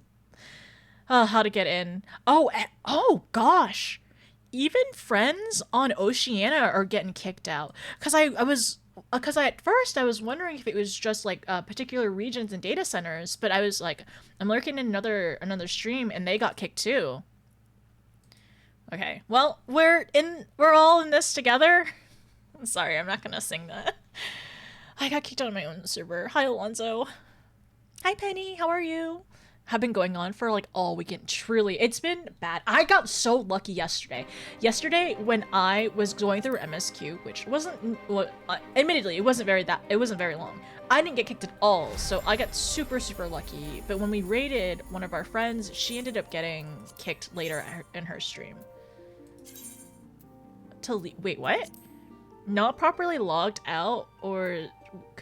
how to get in. Oh gosh. Even friends on Oceania are getting kicked out. Cause at first I was wondering if it was just like particular regions and data centers, but I was like, I'm lurking in another stream and they got kicked too. Okay, well, we're all in this together. I'm sorry, I'm not gonna sing that. I got kicked out of my own server. Hi, Alonzo. Hi, Penny, how are you? have been going on for like all weekend. Truly, it's been bad. I got so lucky yesterday. Yesterday, when I was going through MSQ, which wasn't, admittedly, it wasn't very long. I didn't get kicked at all, so I got super lucky. But when we raided one of our friends, she ended up getting kicked later in her stream. Wait, what? Not properly logged out, or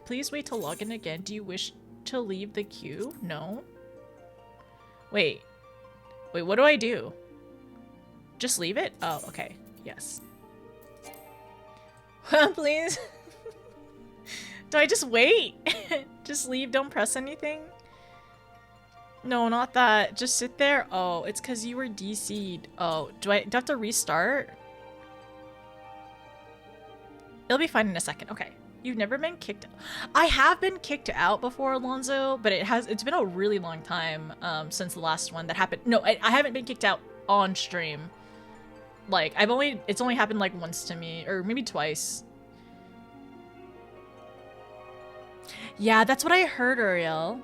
please wait to log in again. Do you wish to leave the queue? No. Wait, what do I do? Just leave it? Oh, okay. Yes. Please. Do I just wait? Just leave, don't press anything? No, not that. Just sit there? Oh, it's because you were DC'd. Oh, do I have to restart? It'll be fine in a second. Okay. You've never been kicked out. I have been kicked out before, Alonzo, but it's been a really long time since the last one that happened. No, I haven't been kicked out on stream. Like, it's only happened like once to me, or maybe twice. Yeah, that's what I heard, Uriel.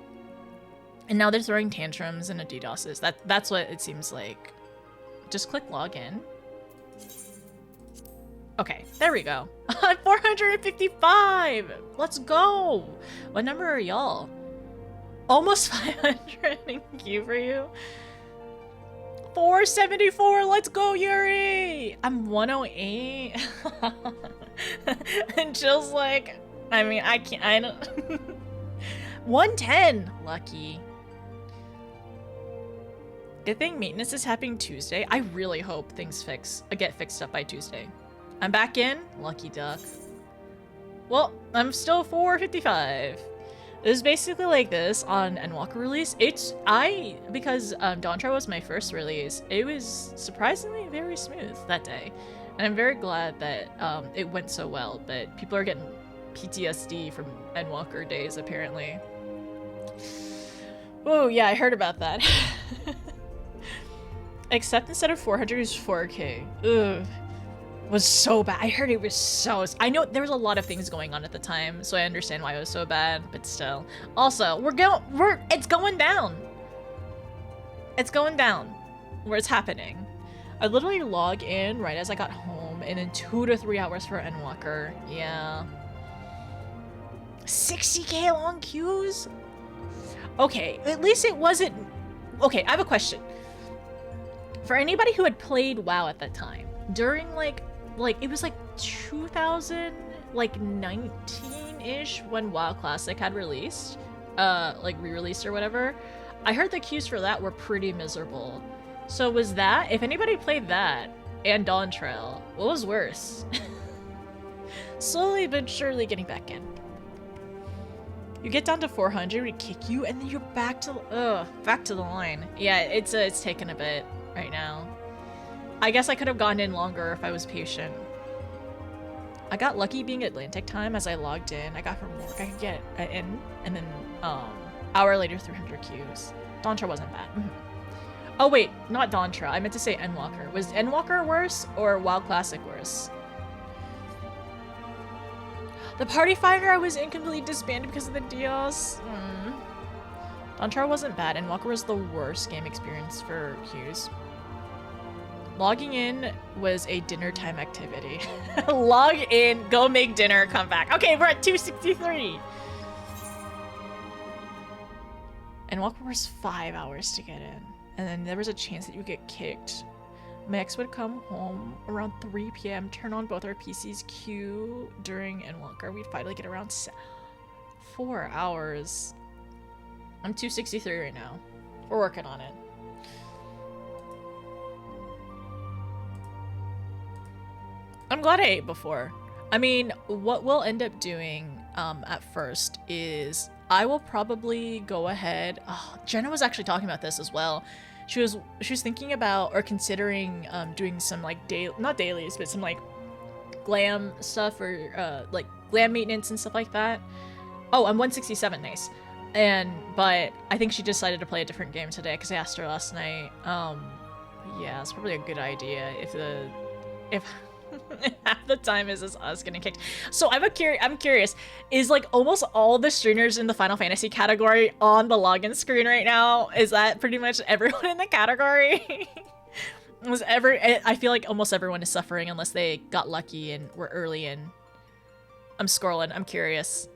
And now they're throwing tantrums and DDoSes. That's what it seems like. Just click login. Okay, there we go. 455! Let's go! What number are y'all? Almost 500 in queue for you. 474, let's go, Yuri! I'm 108. And Jill's like, I mean, I don't... 110! Lucky. Good thing maintenance is happening Tuesday. I really hope things get fixed up by Tuesday. I'm back in. Lucky duck. Well, I'm still 455. It was basically like this on Endwalker release. Because Dawntra was my first release, it was surprisingly very smooth that day. And I'm very glad that it went so well, but people are getting PTSD from Endwalker days, apparently. Oh, yeah, I heard about that. Except instead of 400, it was 4K. Ugh. Was so bad. I heard it was so... I know there was a lot of things going on at the time, so I understand why it was so bad, but still. Also, it's going down. It's going down. Where it's happening. I literally log in right as I got home, and then 2 to 3 hours for Endwalker. Yeah. 60k long queues? Okay, at least it wasn't... Okay, I have a question. For anybody who had played WoW at that time, during like it was like 2019-ish when WoW Classic had released, like re-released or whatever. I heard the queues for that were pretty miserable. So was that, if anybody played that and Dawn Trail, what was worse? Slowly but surely getting back in. You get down to 400, we kick you, and then you're back to the line. Yeah, it's taken a bit right now. I guess I could have gone in longer if I was patient. I got lucky being Atlantic time as I logged in. I got from work. I could get in, and then hour later 300 queues. Dawntra wasn't bad. Oh wait, not Dawntra. I meant to say Endwalker. Was Endwalker worse or WoW Classic worse? The party fighter I was in completely disbanded because of the DOS. Dawntra wasn't bad. Endwalker was the worst game experience for queues. Logging in was a dinner time activity. Log in, go make dinner, come back. Okay, we're at 263. Endwalker was 5 hours to get in. And then there was a chance that you get kicked. My ex would come home around 3 p.m., turn on both our PCs, queue during Endwalker. We'd finally get around 4 hours. I'm 263 right now. We're working on it. I'm glad I ate before. I mean, what we'll end up doing at first is I will probably go ahead. Oh, Jenna was actually talking about this as well. She was thinking about or considering doing some like not dailies, but some like glam stuff or like glam maintenance and stuff like that. Oh, I'm 167, nice. But I think she decided to play a different game today because I asked her last night. Yeah, it's probably a good idea if Half the time is us getting kicked. So I'm curious. Is like almost all the streamers in the Final Fantasy category on the login screen right now? Is that pretty much everyone in the category? I feel like almost everyone is suffering unless they got lucky and were early in. I'm scrolling. I'm curious.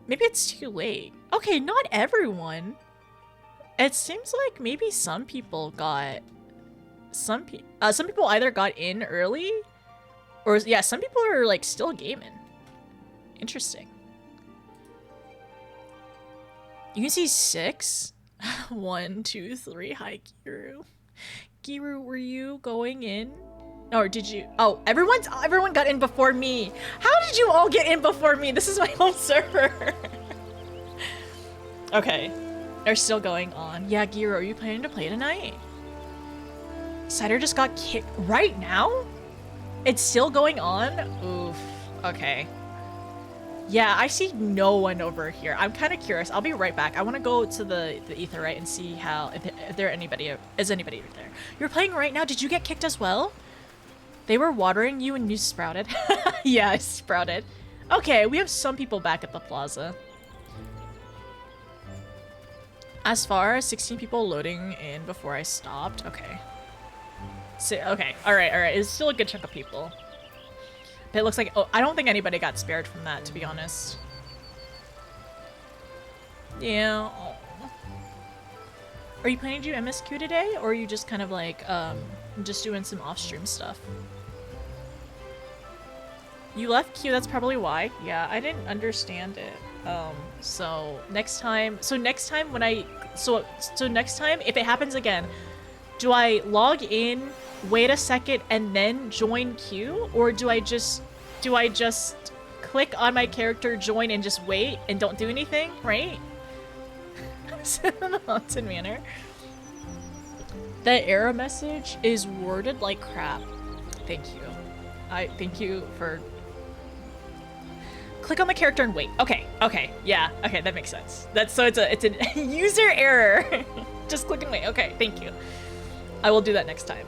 Maybe it's too late. Okay, not everyone. It seems like maybe some people got some people either got in early or yeah, some people are like still gaming. Interesting. You can see 6. 1, 2, 3. Hi, Giru. Giru, were you going in? Or did you? Oh, everyone got in before me. How did you all get in before me? This is my home server. Okay. They're still going on. Yeah, Giru, are you planning to play tonight? Cider just got kicked right now? It's still going on? Oof. Okay. Yeah, I see no one over here. I'm kind of curious. I'll be right back. I want to go to the Aetheryte and see how if there anybody is anybody there. You're playing right now. Did you get kicked as well? They were watering you and you sprouted. Yeah, I sprouted. Okay, we have some people back at the plaza. As far as 16 people loading in before I stopped. Okay. So, okay, all right. It's still a good chunk of people. But it looks like, oh, I don't think anybody got spared from that, to be honest. Yeah. Oh. Are you planning to do MSQ today, or are you just kind of like, just doing some off-stream stuff? You left Q, that's probably why. Yeah, I didn't understand it. So next time when I, so next time, if it happens again, do I log in, wait a second, and then join queue? Or do I just click on my character, join, and just wait and don't do anything, right? In the haunted manner. The error message is worded like crap. Thank you. Thank you for... Click on the character and wait. Okay, yeah, okay, that makes sense. It's a user error. Just click and wait. Okay, thank you. I will do that next time.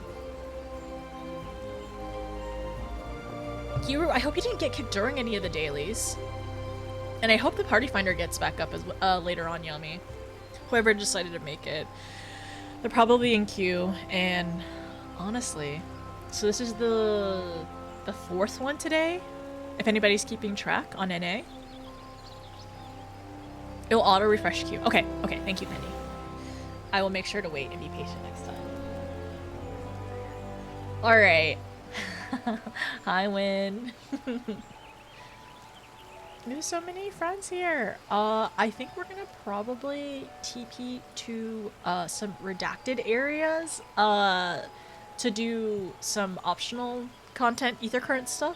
Kiru, I hope you didn't get kicked during any of the dailies. And I hope the party finder gets back up as later on, Yummy. Whoever decided to make it. They're probably in queue, and honestly, so this is the 4th one today? If anybody's keeping track on NA. It'll auto-refresh queue. Okay, thank you, Penny. I will make sure to wait and be patient next time. Alright. Hi, Win. There's so many friends here. I think we're gonna probably TP to some redacted areas to do some optional content Ethercurrent stuff.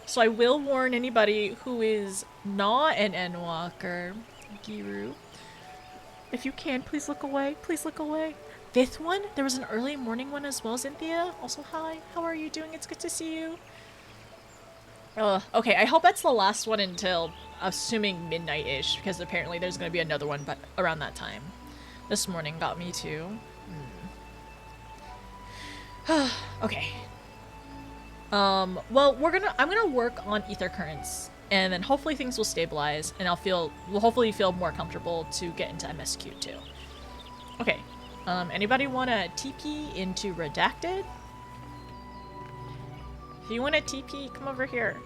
So I will warn anybody who is not an Endwalker, Giru. If you can, please look away. Please look away. 5th one? There was an early morning one as well, Cynthia. Also, hi. How are you doing? It's good to see you. Okay, I hope that's the last one until, assuming midnight-ish, because apparently there's going to be another one but around that time. This morning got me too. Okay. Well, I'm gonna work on ether currents, and then hopefully things will stabilize, and we'll hopefully feel more comfortable to get into MSQ too. Okay. Anybody want to TP into Redacted? If you want to TP, come over here.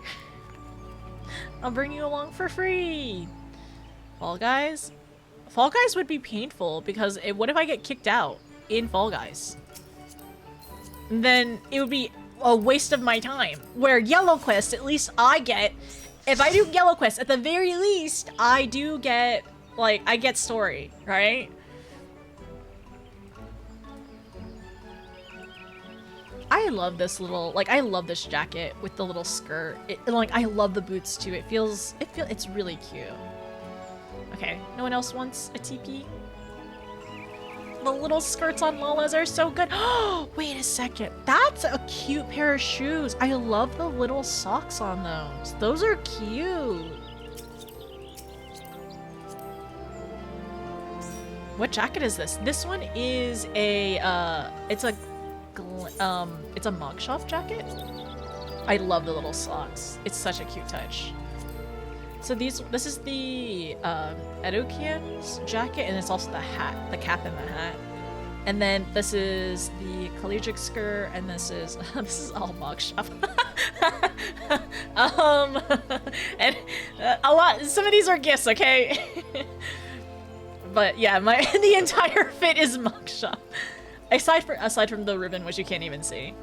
I'll bring you along for free. Fall Guys? Fall Guys would be painful because what if I get kicked out in Fall Guys? Then it would be a waste of my time. Where Yellow Quest, at least I get, if I do Yellow Quest, at the very least, I do get, like, I get story, right? I love this little, like, I love this jacket with the little skirt. Like, I love the boots too. It's really cute. Okay, no one else wants a TP? The little skirts on Lola's are so good. Oh, wait a second. That's a cute pair of shoes. I love the little socks on those. Those are cute. What jacket is this? This one is a, it's a it's a Mugshot jacket. I love the little socks. It's such a cute touch. So this is the Edukian's jacket, and it's also the hat, the cap and the hat. And then this is the collegiate skirt, and this is this is all Mugshot. And a lot. Some of these are gifts, okay? But yeah, the entire fit is Mugshot, aside from the ribbon, which you can't even see.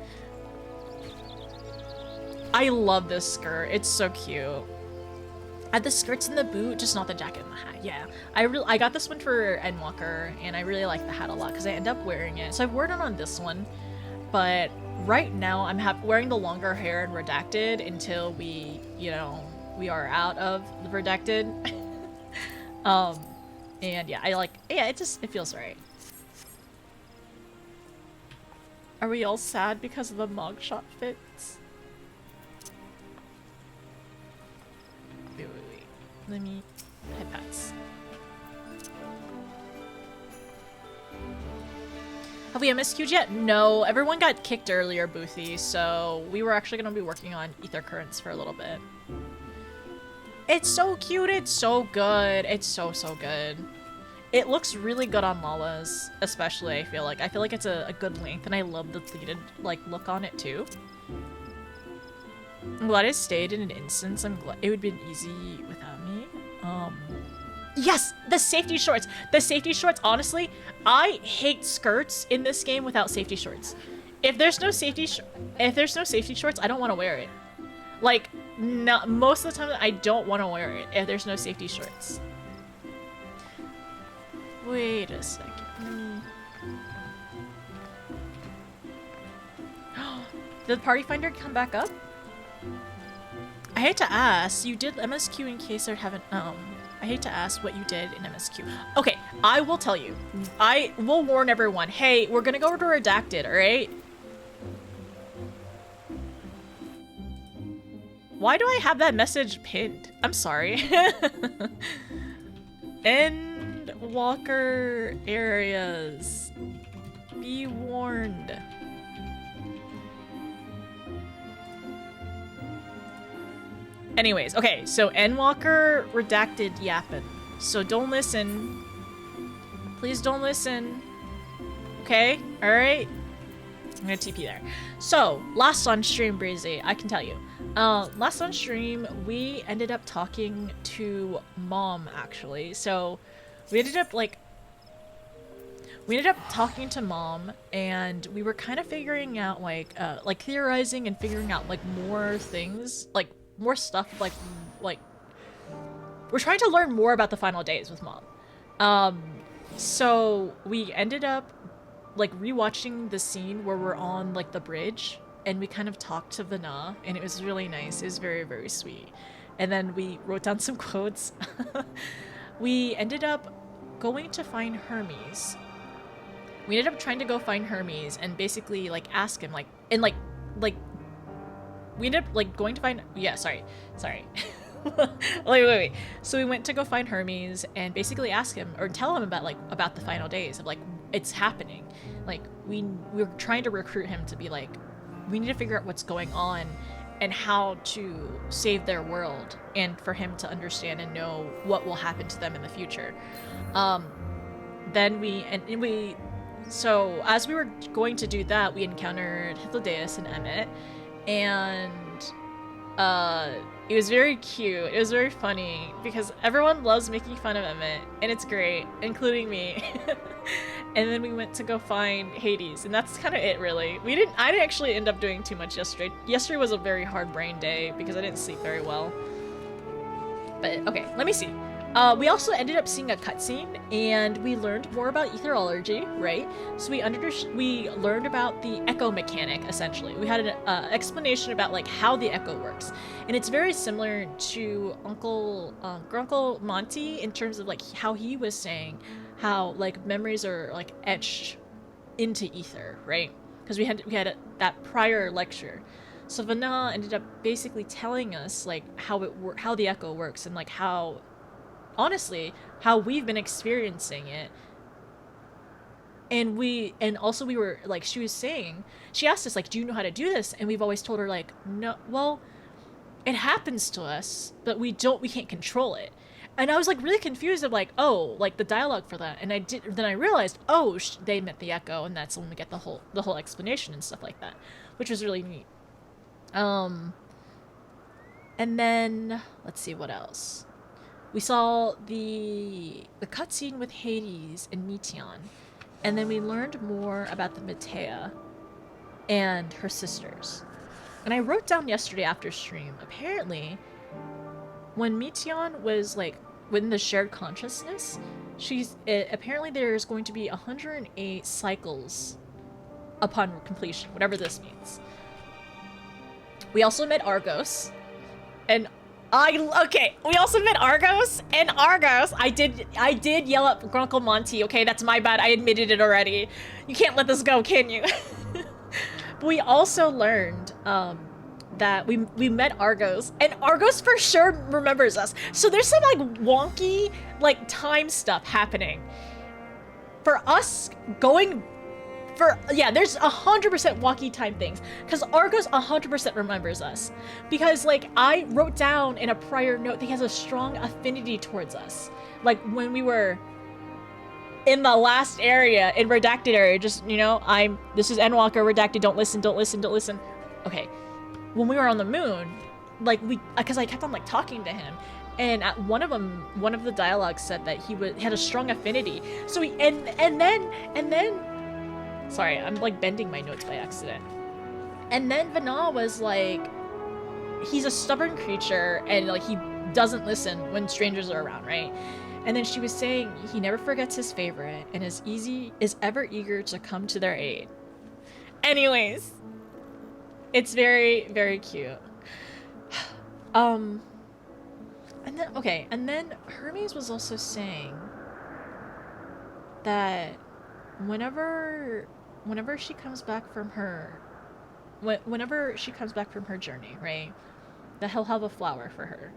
I love this skirt. It's so cute. The skirts and the boot, just not the jacket and the hat. Yeah, I got this one for Endwalker, and I really like the hat a lot because I end up wearing it. So I've worn it on this one, but right now I'm wearing the longer hair and redacted until we are out of the redacted. And yeah, it feels right. Are we all sad because of the Mugshot fits? Wait. Let me head pats. Have we MSQ'd yet? No, everyone got kicked earlier, Boothy, so we were actually going to be working on Ether Currents for a little bit. It's so cute, it's so good. It's so good. It looks really good on Lala's, especially, I feel like. I feel like it's a good length, and I love the pleated, like, look on it, too. I'm glad it stayed in an instance. I'm glad it would have been easy without me. Yes! The safety shorts! The safety shorts, honestly, I hate skirts in this game without safety shorts. If there's no safety shorts, I don't want to wear it. Like, most of the time, I don't want to wear it if there's no safety shorts. Wait a second. Did the party finder come back up? I hate to ask, you did MSQ in case I haven't, I hate to ask what you did in MSQ. Okay, I will tell you. I will warn everyone, hey, we're gonna go to Redacted, alright? Why do I have that message pinned? I'm sorry. Endwalker areas. Be warned. Anyways, okay, so Endwalker redacted yappin'. So don't listen. Please don't listen. Okay? Alright? I'm gonna TP there. So, last on stream, Breezy, I can tell you. Last on stream, we ended up talking to Mom, actually. So, we ended up talking to Mom, and we were kind of figuring out, like theorizing and figuring out, like, more things, like, more stuff, like we're trying to learn more about the final days with Mom. So we ended up like rewatching the scene where we're on like the bridge, and we kind of talked to Vana, and it was really nice. It was very, very sweet. And then we wrote down some quotes. We ended up going to find Hermes. We ended up trying to go find Hermes and basically like ask him like we ended up like going to find sorry wait. So we went to go find Hermes and basically ask him or tell him about the final days of like it's happening. Like we're trying to recruit him to be like, we need to figure out what's going on and how to save their world, and for him to understand and know what will happen to them in the future. Then so as we were going to do that, we encountered Hythlodeus and Emmett, and it was very cute. It was very funny because everyone loves making fun of Emmett, and it's great, including me. And then we went to go find Hades, and that's kind of it, really. I didn't actually end up doing too much yesterday. Yesterday was a very hard brain day because I didn't sleep very well. But okay, let me see. We also ended up seeing a cutscene, and we learned more about etherology, right? So we learned about the echo mechanic, essentially. We had an explanation about like how the echo works, and it's very similar to Uncle Monty in terms of like how he was saying how like memories are like etched into ether, right? Because we had that prior lecture. So Vana ended up basically telling us like how the echo works, and like how, honestly, how we've been experiencing it. And also we were like, she was saying, she asked us like, do you know how to do this? And we've always told her like, no, well, it happens to us, but we can't control it. And I was like really confused of like, oh, like the dialogue for that. And then I realized, oh, they meant the echo, and that's when we get the whole explanation and stuff like that, which was really neat. And then let's see what else. We saw the cutscene with Hades and Meteon, and then we learned more about the Metea and her sisters. And I wrote down yesterday after stream, apparently, when Meteon was like within the shared consciousness, apparently there's going to be 108 cycles upon completion, whatever this means. We also met Argos, and we also met Argos, and Argos, I did yell at Grunkle Monty, okay, that's my bad, I admitted it already. You can't let this go, can you? But we also learned, that we met Argos, and Argos for sure remembers us. So there's some like wonky, like time stuff happening. For us going there's 100% wonky time things, because Argos 100% remembers us, because like I wrote down in a prior note that he has a strong affinity towards us, like when we were in the last area, in redacted area, just, you know, this is Endwalker, redacted, don't listen. Okay, when we were on the moon, like because I kept on like talking to him, and at one of the dialogues said that he had a strong affinity. So and then sorry, I'm like bending my notes by accident. And then Vana was like, he's a stubborn creature, and like he doesn't listen when strangers are around, right? And then she was saying he never forgets his favorite and is ever eager to come to their aid. Anyways, it's very, very cute. And then Hermes was also saying that whenever she comes back from her journey, right, that he'll have a flower for her.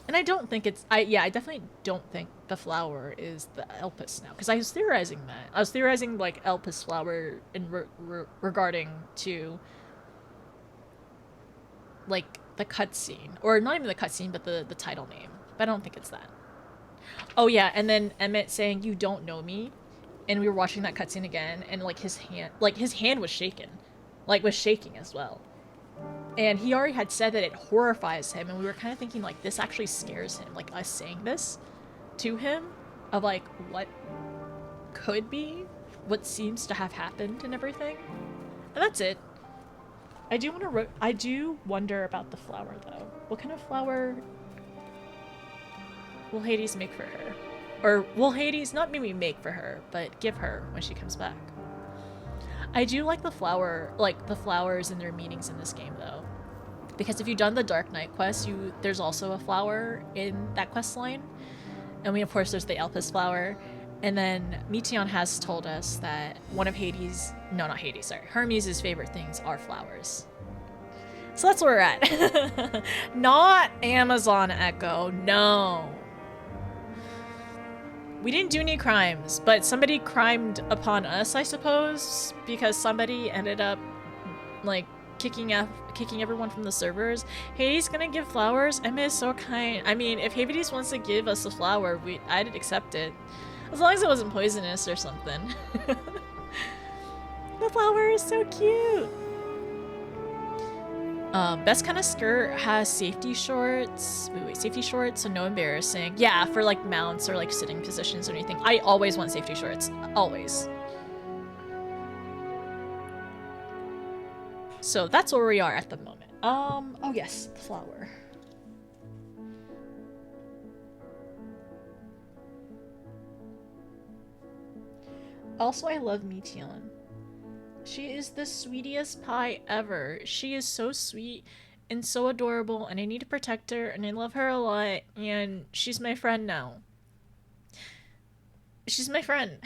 And I definitely don't think the flower is the Elpis now, because I was theorizing like Elpis flower in regarding to like the cutscene, or not even the cutscene, but the title name. But I don't think it's that. Oh yeah, and then Emmett saying you don't know me, and we were watching that cutscene again, and like his hand was shaking, was shaking as well. And he already had said that it horrifies him, and we were kind of thinking like this actually scares him, like us saying this to him, of like what could be, what seems to have happened and everything. And that's it. I do wonder about the flower though. What kind of flower will Hades make for her? Or will Hades not maybe make for her, but give her when she comes back? I do like the flowers and their meanings in this game though. Because if you've done the Dark Knight quest, there's also a flower in that quest line. And of course there's the Elpis flower. And then Meteon has told us that one of Hermes' favorite things are flowers. So that's where we're at. Not Amazon Echo, no. We didn't do any crimes, but somebody crimed upon us, I suppose, because somebody ended up like kicking everyone from the servers. Hades gonna give flowers. Emma is so kind. I mean, if Hades wants to give us a flower, I'd accept it, as long as it wasn't poisonous or something. The flower is so cute. Best kind of skirt has safety shorts. Safety shorts, so no embarrassing. Yeah, for like mounts or like sitting positions or anything. I always want safety shorts. Always. So that's where we are at the moment. Oh yes, the flower. Also, I love Meteon. She is the sweetest pie ever. She is so sweet and so adorable, and I need to protect her, and I love her a lot, and she's my friend now. She's my friend.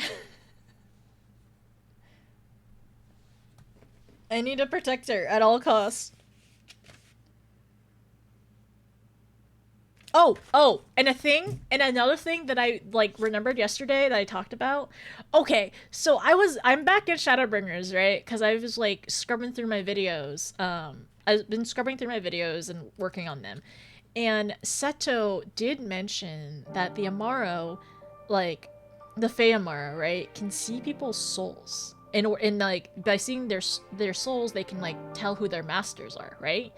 I need to protect her at all costs. And another thing that I like remembered yesterday that I talked about. Okay, so I'm back in Shadowbringers, right? Because I was like scrubbing through my videos. I've been scrubbing through my videos and working on them, and Seto did mention that the Amaro, like the Fey Amaro, right, can see people's souls, and like by seeing their souls, they can like tell who their masters are, right?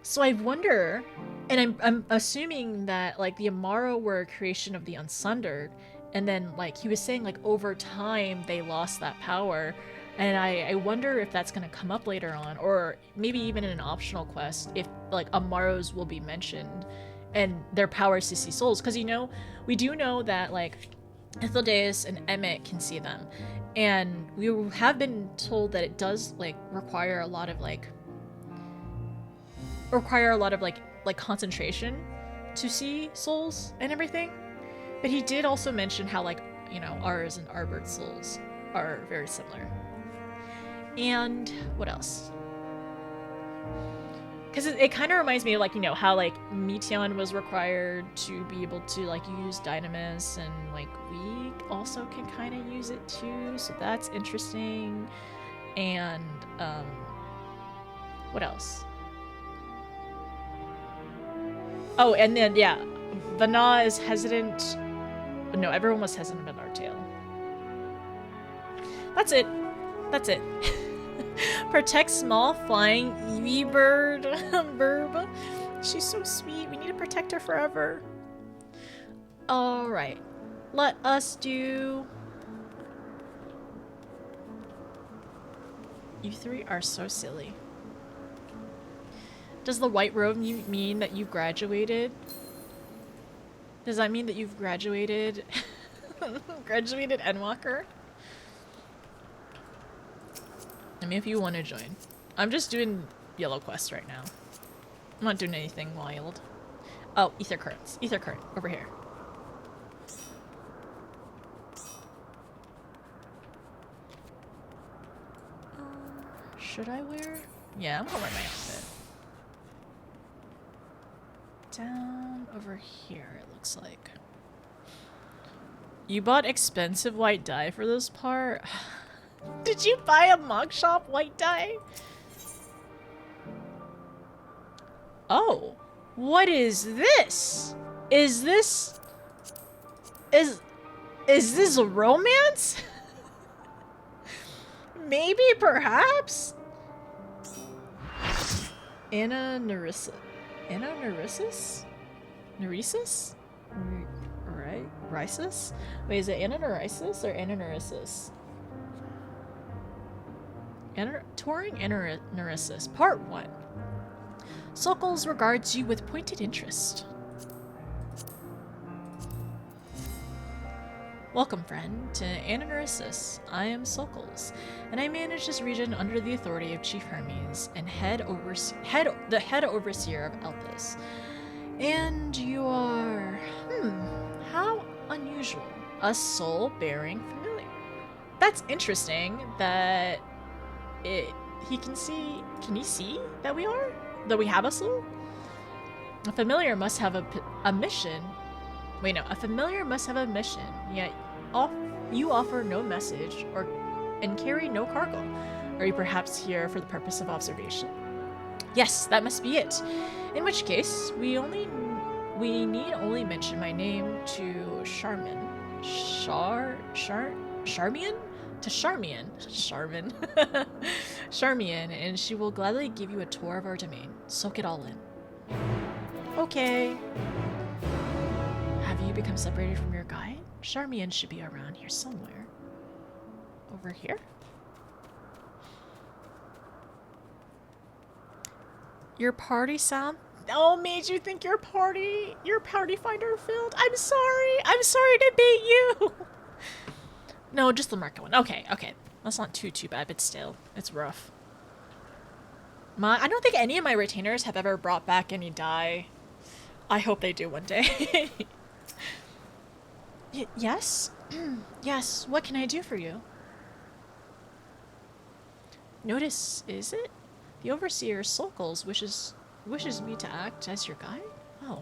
So I wonder, and I'm assuming that like the Amaro were a creation of the Unsundered, and then like he was saying like over time they lost that power, and I wonder if that's gonna come up later on, or maybe even in an optional quest if like Amaros will be mentioned, and their powers to see souls, because we do know that like Ithildeus and Emmet can see them, and we have been told that it does like require a lot of like concentration to see souls and everything. But he did also mention how like ours and Arbert's souls are very similar. And what else? Because it kind of reminds me of like how like Meteon was required to be able to like use Dynamis, and like we also can kind of use it too, so that's interesting. And what else? Oh, and then, yeah, Vana is hesitant. No, everyone was hesitant about Artail. That's it. That's it. Protect small flying Eevee bird. Burb. She's so sweet. We need to protect her forever. Alright. Let us do... You three are so silly. Does the white robe mean that you've graduated? Does that mean that you've graduated? Graduated Endwalker? I mean, if you want to join. I'm just doing yellow quests right now. I'm not doing anything wild. Oh, ether currents. Ether current, over here. Should I wear? Yeah, I'm gonna wear my outfit. Down over here, it looks like. You bought expensive white dye for this part? Did you buy a mug shop white dye? Oh, what is this? Is this a romance? Maybe, perhaps? Anna Nerissa. Anna Nerissus? Neresis? Right? Risus? Wait, is it Anna Nerissus or Anna Nerissus? Touring Anna Nerissus, Part 1. Sokols regards you with pointed interest. Welcome, friend, to Anna Nerissus. I am Sokols, and I manage this region under the authority of Chief Hermes and the head overseer of Elpis. And you are... how unusual. A soul-bearing familiar. That's interesting that he can see... Can he see that we are? That we have a soul? A familiar must have a mission. Wait, no. A familiar must have a mission, yet you offer no message and carry no cargo. Are you perhaps here for the purpose of observation? Yes, that must be it. In which case, we need only mention my name to Charmin. Charmian? To Charmian. Charmin. Charmian, and she will gladly give you a tour of our domain. Soak it all in. Okay. Have you become separated from your guide? Charmian should be around here somewhere. Over here? Your party sound? Oh, made you think your party finder failed? I'm sorry to bait you. No, just the Marco one. Okay. That's not too bad, but still, it's rough. I don't think any of my retainers have ever brought back any dye. I hope they do one day. Yes? Yes, what can I do for you? Notice, is it? The Overseer Sokols wishes me to act as your guide? Oh.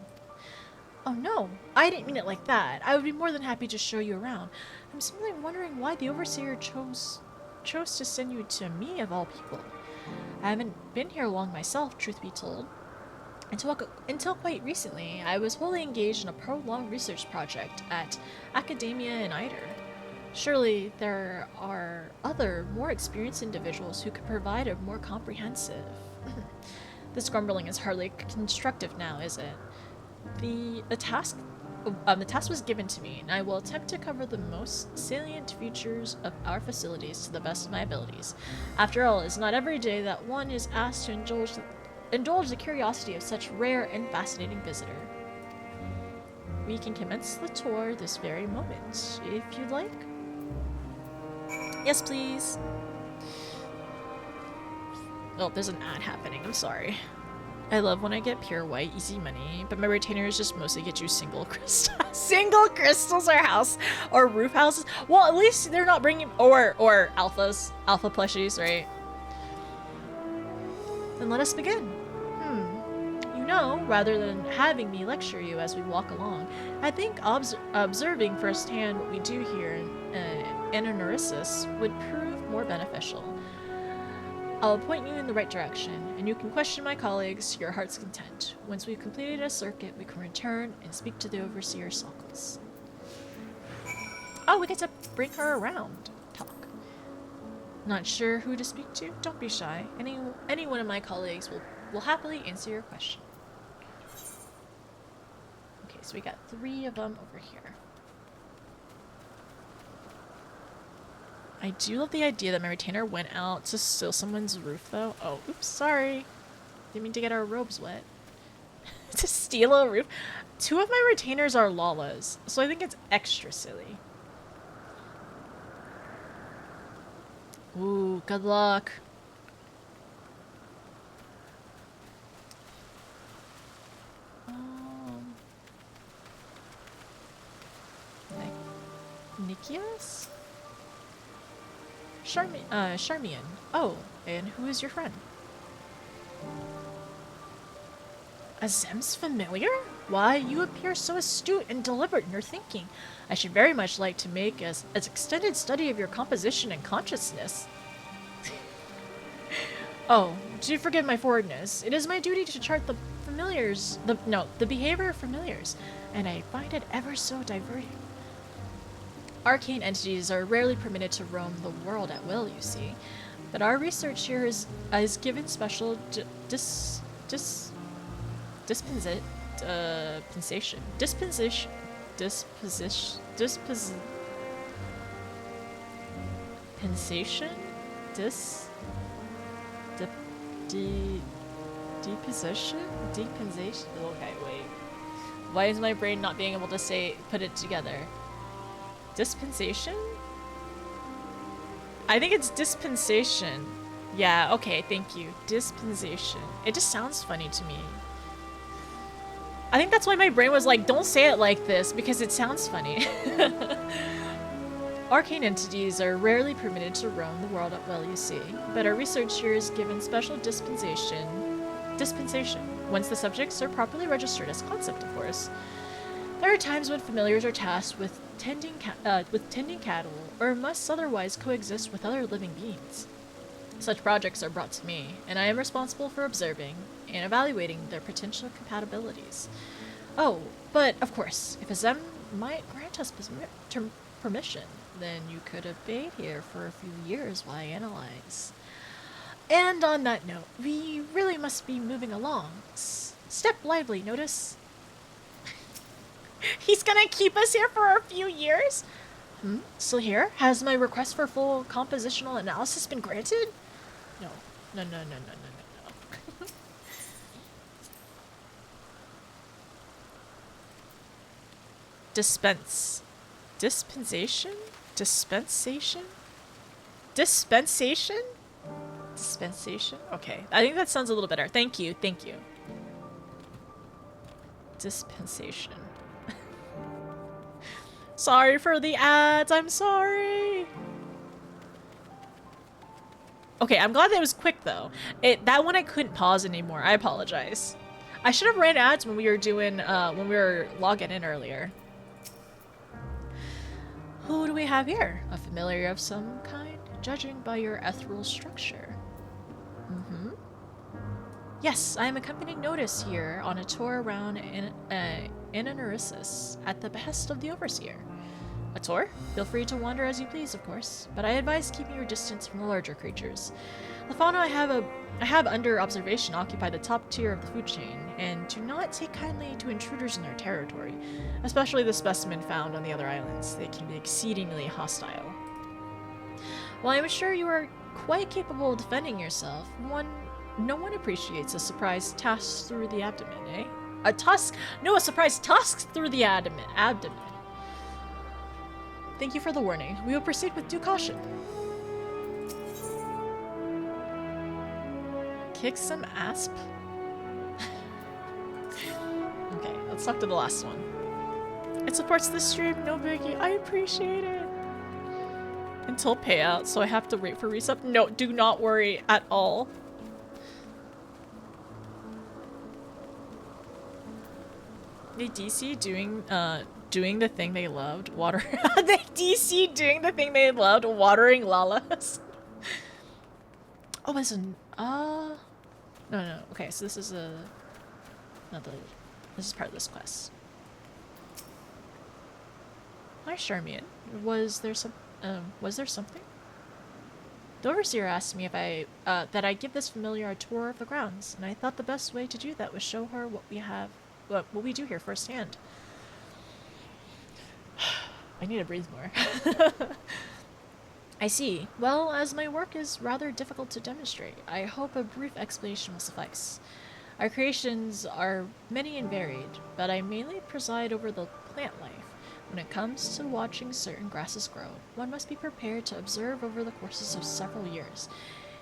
Oh no, I didn't mean it like that. I would be more than happy to show you around. I'm simply wondering why the Overseer chose to send you to me of all people. I haven't been here long myself, truth be told. Until quite recently, I was wholly engaged in a prolonged research project at Academia in Eider. Surely there are other, more experienced individuals who could provide a more comprehensive. This grumbling is hardly constructive now, is it? The task was given to me, and I will attempt to cover the most salient features of our facilities to the best of my abilities. After all, it's not every day that one is asked to indulge the curiosity of such rare and fascinating visitor. We can commence the tour this very moment, if you'd like. Yes, please. Oh, there's an ad happening. I'm sorry. I love when I get pure white, easy money, but my retainers just mostly get you single crystals. Single crystals or house or roof houses. Well, at least they're not bringing or alphas, alpha plushies, right? Then let us begin. You know, rather than having me lecture you as we walk along, I think observing firsthand what we do here in Anaryssus would prove more beneficial. I'll point you in the right direction, and you can question my colleagues to your heart's content. Once we've completed a circuit, we can return and speak to the Overseer Sockles. Oh, we get to bring her around. Talk. Not sure who to speak to? Don't be shy. Any one of my colleagues will happily answer your question. Okay, so we got 3 of them over here. I do love the idea that my retainer went out to steal someone's roof, though. Oh, oops, sorry. Didn't mean to get our robes wet. To steal a roof? 2 of my retainers are Lalas, so I think it's extra silly. Ooh, good luck. Nikias? Charmian. Oh, and who is your friend? A Zem's familiar? Why, you appear so astute and deliberate in your thinking. I should very much like to make as extended study of your composition and consciousness. Oh, do forgive my forwardness. It is my duty to chart the behavior of familiars, and I find it ever so diverting. Arcane entities are rarely permitted to roam the world at will, you see. But our research here is given special dispensation. Deposition? Okay, wait. Why is my brain not being able to put it together? Dispensation? I think it's dispensation. Yeah, okay, thank you. Dispensation. It just sounds funny to me. I think that's why my brain was like, don't say it like this, because it sounds funny. Arcane entities are rarely permitted to roam the world at will, you see. But our research here is given special dispensation. Once the subjects are properly registered as concept, of course. There are times when familiars are tasked with tending cattle, or must otherwise coexist with other living beings. Such projects are brought to me, and I am responsible for observing and evaluating their potential compatibilities. Oh, but of course, if a Zem might grant us permission, then you could abide here for a few years while I analyze. And on that note, we really must be moving along. Step lively, notice? He's gonna keep us here for a few years? Still here? Has my request for full compositional analysis been granted? No. No. Dispense. Dispensation? Dispensation? Dispensation? Dispensation? Okay. I think that sounds a little better. Thank you. Dispensation. Sorry for the ads. I'm sorry. Okay, I'm glad that it was quick though. That one I couldn't pause anymore. I apologize. I should have ran ads when we were doing, when we were logging in earlier. Who do we have here? A familiar of some kind, judging by your ethereal structure. Mm-hmm. Yes, I am accompanying Notice here on a tour around Inanerissus at the behest of the Overseer. A tour? Feel free to wander as you please, of course, but I advise keeping your distance from the larger creatures. The fauna I have under observation occupy the top tier of the food chain, and do not take kindly to intruders in their territory, especially the specimen found on the other islands. They can be exceedingly hostile. While I am sure you are quite capable of defending yourself, no one appreciates a surprise tusk through the abdomen, eh? A tusk? No, a surprise tusk through the abdomen. Thank you for the warning. We will proceed with due caution. Kick some asp? Okay, let's talk to the last one. It supports the stream, no biggie. I appreciate it. Until payout, so I have to wait for resub. No, do not worry at all. They DC doing the thing they loved, they DC doing the thing they loved, watering lalas. Oh, it's an no. Okay, so this is this is part of this quest. Hi, Charmian. Was there something? The Overseer asked me if that I give this familiar a tour of the grounds, and I thought the best way to do that was show her what we do here firsthand. I need to breathe more. I see. Well, as my work is rather difficult to demonstrate, I hope a brief explanation will suffice. Our creations are many and varied, but I mainly preside over the plant life. When it comes to watching certain grasses grow, one must be prepared to observe over the courses of several years.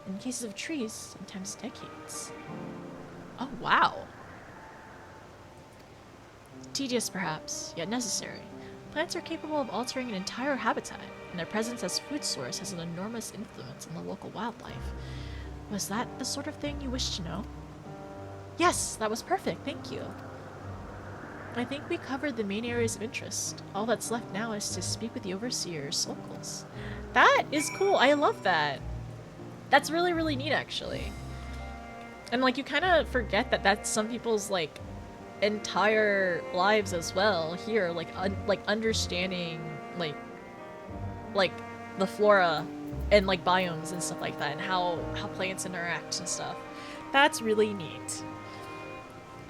In cases of trees, sometimes decades. Oh, wow. Tedious perhaps, yet necessary. Plants are capable of altering an entire habitat, and their presence as food source has an enormous influence on the local wildlife. Was that the sort of thing you wished to know? Yes, that was perfect, thank you. I think we covered the main areas of interest. All that's left now is to speak with the Overseer's locals. That is cool, I love that. That's really, really neat, actually. And, like, you kind of forget that that's some people's, like, entire lives as well here, like understanding like the flora and like biomes and stuff like that, and how plants interact and stuff. That's really neat.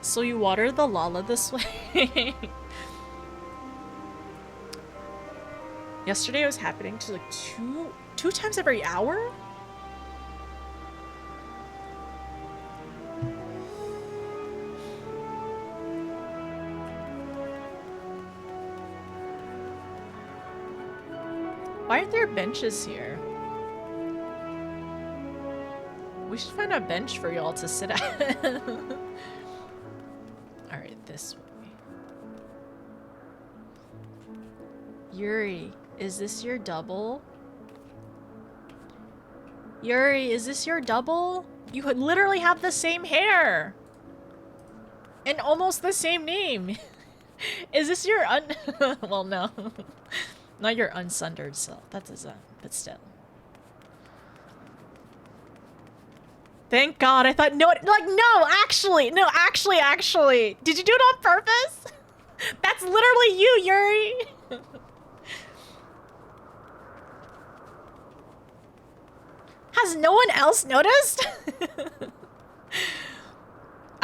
So you water the Lala this way? Yesterday it was happening to like two times every hour? Why aren't there benches here? We should find a bench for y'all to sit at. Alright, this way. Yuri, is this your double? Yuri, is this your double? You literally have the same hair! And almost the same name! Is this your well, no. Not your unsundered self. That doesn't, but still. Thank God. I thought, no, like, no, actually. Did you do it on purpose? That's literally you, Yuri. Has no one else noticed?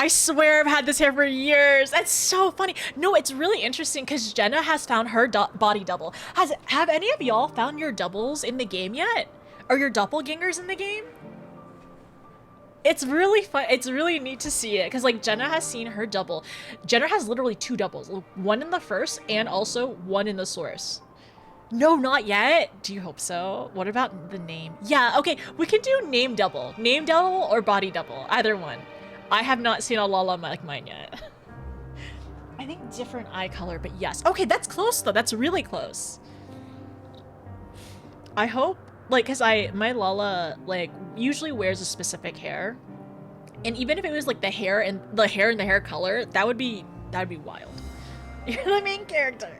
I swear I've had this hair for years. That's so funny. No, it's really interesting because Jenna has found her body double. Have any of y'all found your doubles in the game yet? Or your doppelgangers in the game? It's really fun. It's really neat to see it because like Jenna has seen her double. Jenna has literally two doubles. One in the first and also one in the source. No, not yet. Do you hope so? What about the name? Yeah, okay. We can do name double. Name double or body double. Either one. I have not seen a Lala like mine yet. I think different eye color, but yes. Okay, that's close though. That's really close. I hope, like, cause my Lala like usually wears a specific hair, And even if it was like the hair and the hair color, that'd be wild. You're the main character.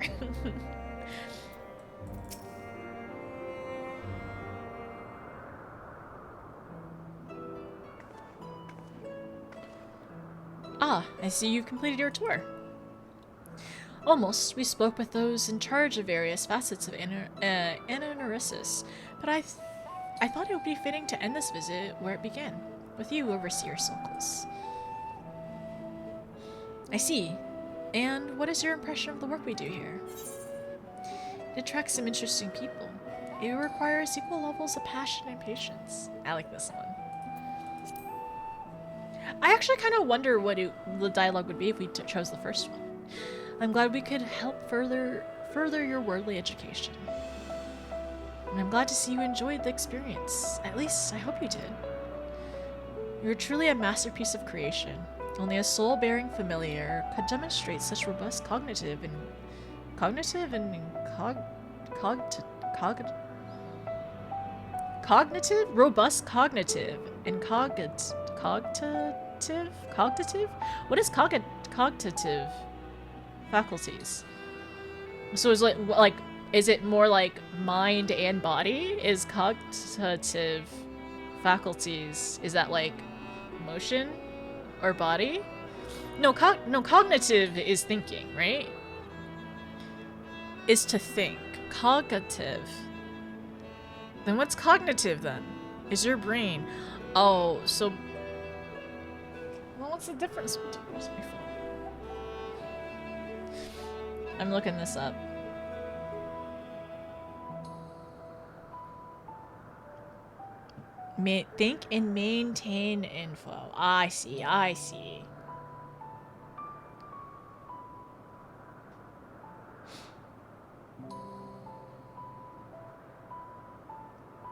Ah, I see you've completed your tour. Almost. We spoke with those in charge of various facets of Ananorisis, but I thought it would be fitting to end this visit where it began, with you, Overseer Sulcles. I see. And what is your impression of the work we do here? It attracts some interesting people. It requires equal levels of passion and patience. I like this one. I actually kind of wonder what the dialogue would be if we chose the first one. I'm glad we could help further your worldly education. And I'm glad to see you enjoyed the experience. At least, I hope you did. You're truly a masterpiece of creation. Only a soul-bearing familiar could demonstrate such robust cognitive robust cognitive and cognitive? What is cognitive faculties? So is like is it more like mind and body? Is cognitive faculties, is that like motion or body? No, cognitive is thinking, right? Is to think. Cognitive. Then what's cognitive then? Is your brain. Oh, so well, what's the difference between my phone? I'm looking this up. Think and maintain info. I see, I see.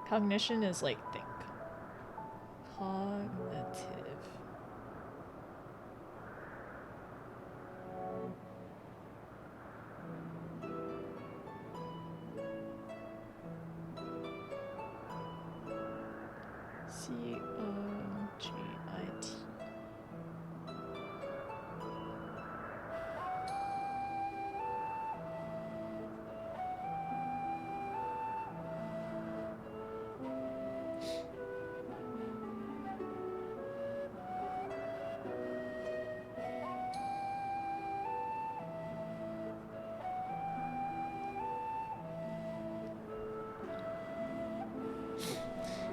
Cognition is like think. Cognitive. C-O-G-I-T.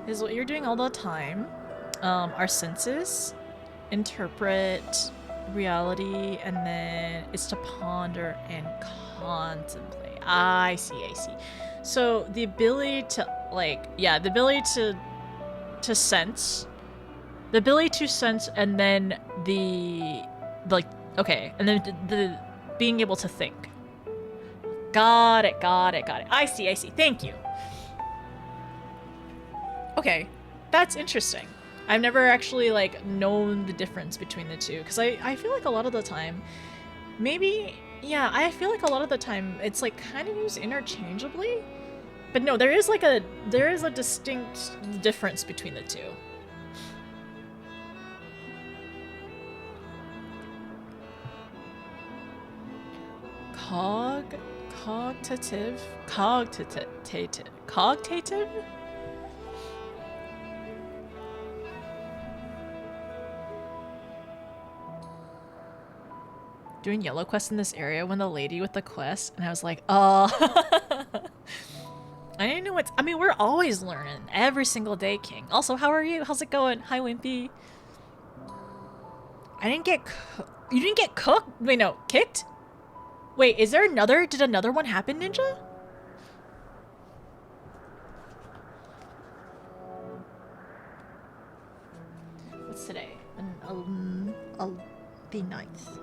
Is what you're doing all the time. Our senses interpret reality, and then it's to ponder and contemplate. I see, I see. So the ability to like, yeah, the ability to sense, the ability to sense, and then the like, okay, and then the being able to think. Got it, got it, got it. I see, I see. Thank you. Okay, that's interesting. I've never actually like known the difference between the two, because I feel like a lot of the time, maybe, yeah, I feel like a lot of the time it's like kind of used interchangeably, but no, there is a distinct difference between the two. Cognitive? Doing yellow quests in this area when the lady with the quest, and I was like, oh. I didn't know I mean, we're always learning every single day, King. Also, how are you? How's it going? Hi, Wimpy. I didn't get you didn't get cooked? Wait, no, kicked? Wait, is there another? Did another one happen, Ninja? What's today? The 9th.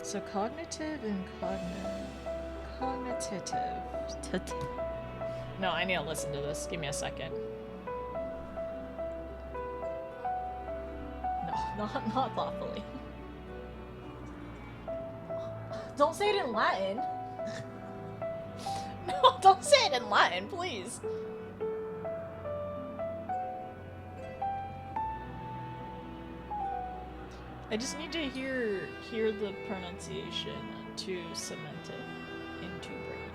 So cognitive and cognitive. No, I need to listen to this. Give me a second. No, not thoughtfully. Don't say it in Latin. No, don't say it in Latin, please. I just need to hear the pronunciation to cement it into brain.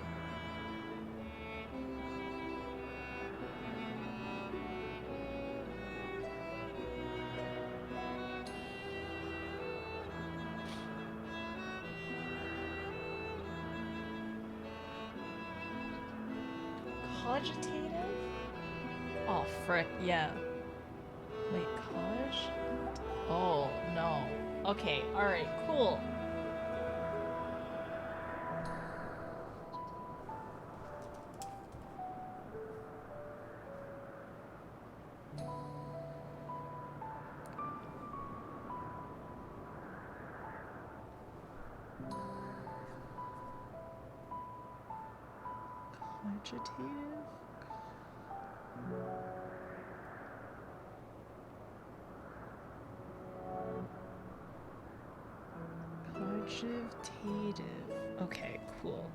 Cogitative? Oh, frick, yeah. Wait, cog? Oh, no. Okay, alright, cool. Cogitative? Cogitative. Okay, cool.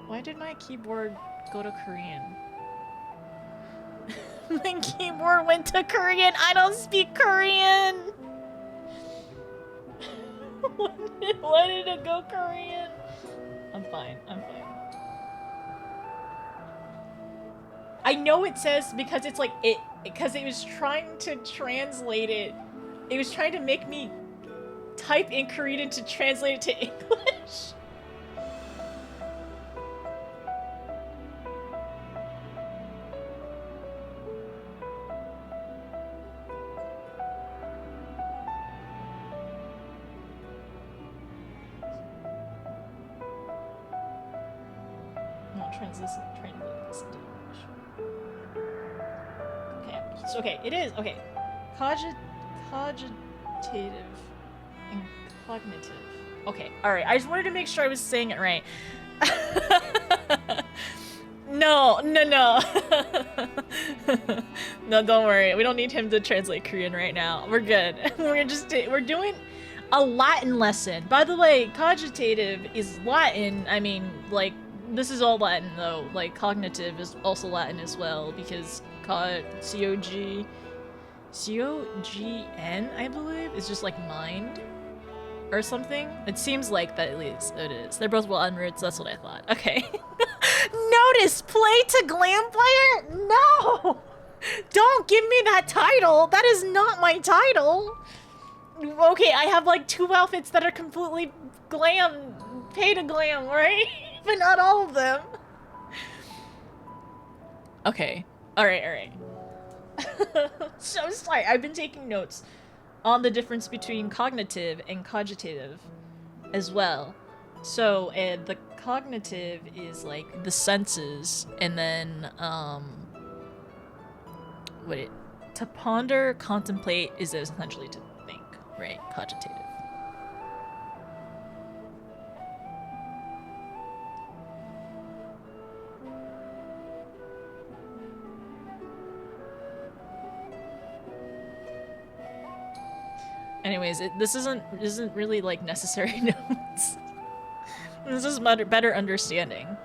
Why did my keyboard go to Korean? My keyboard went to Korean! I don't speak Korean! Why did it go Korean? I'm fine, I'm fine. I know it says because it's like because it was trying to translate it. It was trying to make me type in Korean to translate it to English. No, translate this into English. Okay, it is. Okay. Cogitative and cognitive. Okay, alright. I just wanted to make sure I was saying it right. No. No, don't worry. We don't need him to translate Korean right now. We're good. We're doing a Latin lesson. By the way, cogitative is Latin. I mean, like, this is all Latin though. Like, cognitive is also Latin as well because C-O-G-N, I believe, is just like mind or something. It seems like that at least it is. They're both Latin roots, that's what I thought. Okay. Notice, play to glam player? No! Don't give me that title! That is not my title! Okay, I have like 2 outfits that are completely glam, pay to glam, right? But not all of them. Okay. Alright. So sorry, I've been taking notes on the difference between cognitive and cogitative as well. So, the cognitive is like the senses, and then, to ponder, contemplate is essentially to think, right? Cogitative. Anyways, this isn't really like necessary notes. This is better understanding.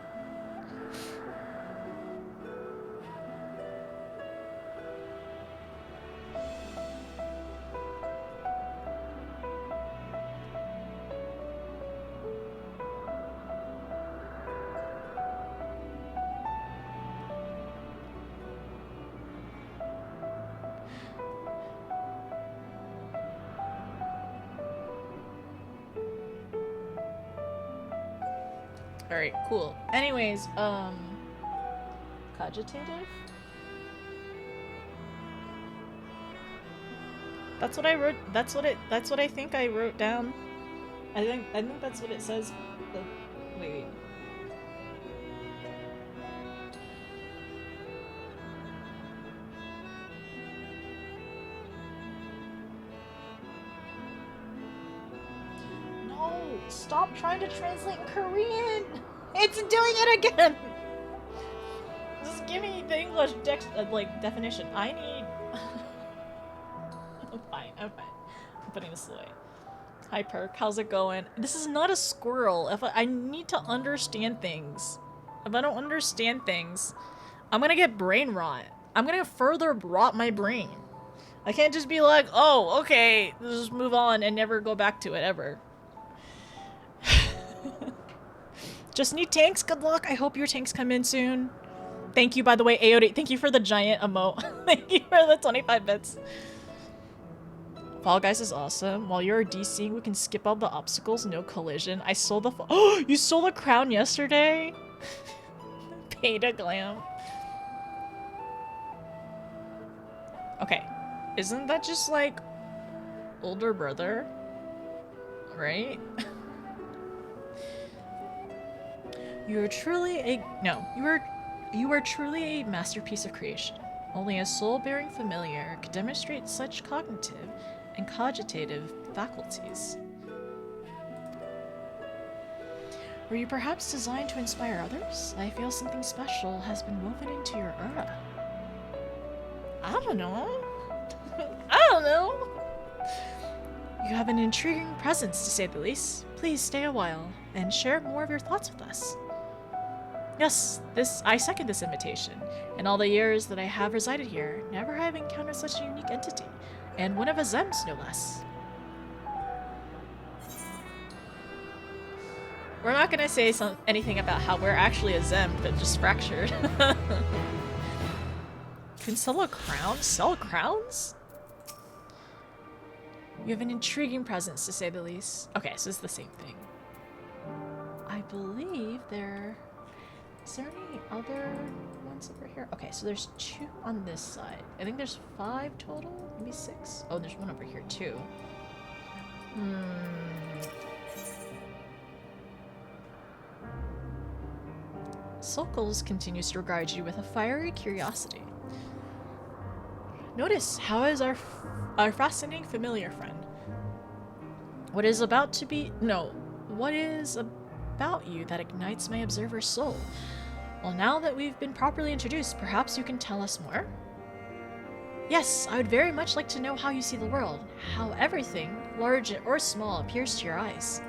Alright, cool. Anyways, cogitative? That's what I wrote. That's what I think I wrote down. I think that's what it says. Wait. Stop trying to translate in Korean! It's doing it again! Just give me the English definition. I need... I'm fine. I'm putting this away. Hi Perk, how's it going? This is not a squirrel. If I need to understand things. If I don't understand things, I'm gonna get brain rot. I'm gonna further rot my brain. I can't just be like, oh, okay, let's just move on and never go back to it ever. Just need tanks. Good luck. I hope your tanks come in soon. Thank you, by the way, AOD. Thank you for the giant emote. Thank you for the 25 bits. Fall Guys is awesome. While you're DCing, we can skip all the obstacles, no collision. I stole the oh, you stole the crown yesterday? Pay to glam. Okay. Isn't that just like older brother? Right? You are truly a you are truly a masterpiece of creation. Only a soul-bearing familiar could demonstrate such cognitive and cogitative faculties. Were you perhaps designed to inspire others? I feel something special has been woven into your aura. I don't know. I don't know. You have an intriguing presence, to say the least. Please stay a while and share more of your thoughts with us. Yes, I second this invitation. In all the years that I have resided here, never have I encountered such a unique entity, and one of a Zems, no less. We're not gonna say anything about how we're actually a Zem, but just fractured. Can sell a crown? Sell crowns? You have an intriguing presence, to say the least. Okay, so it's the same thing. I believe there... Is there any other ones over here? Okay, so there's 2 on this side. I think there's 5 total, maybe 6. Oh, there's one over here too. Sulkles continues to regard you with a fiery curiosity. Notice, how is our fascinating familiar friend? What is about you that ignites my observer's soul? Well, now that we've been properly introduced, perhaps you can tell us more? Yes, I would very much like to know how you see the world, how everything, large or small, appears to your eyes.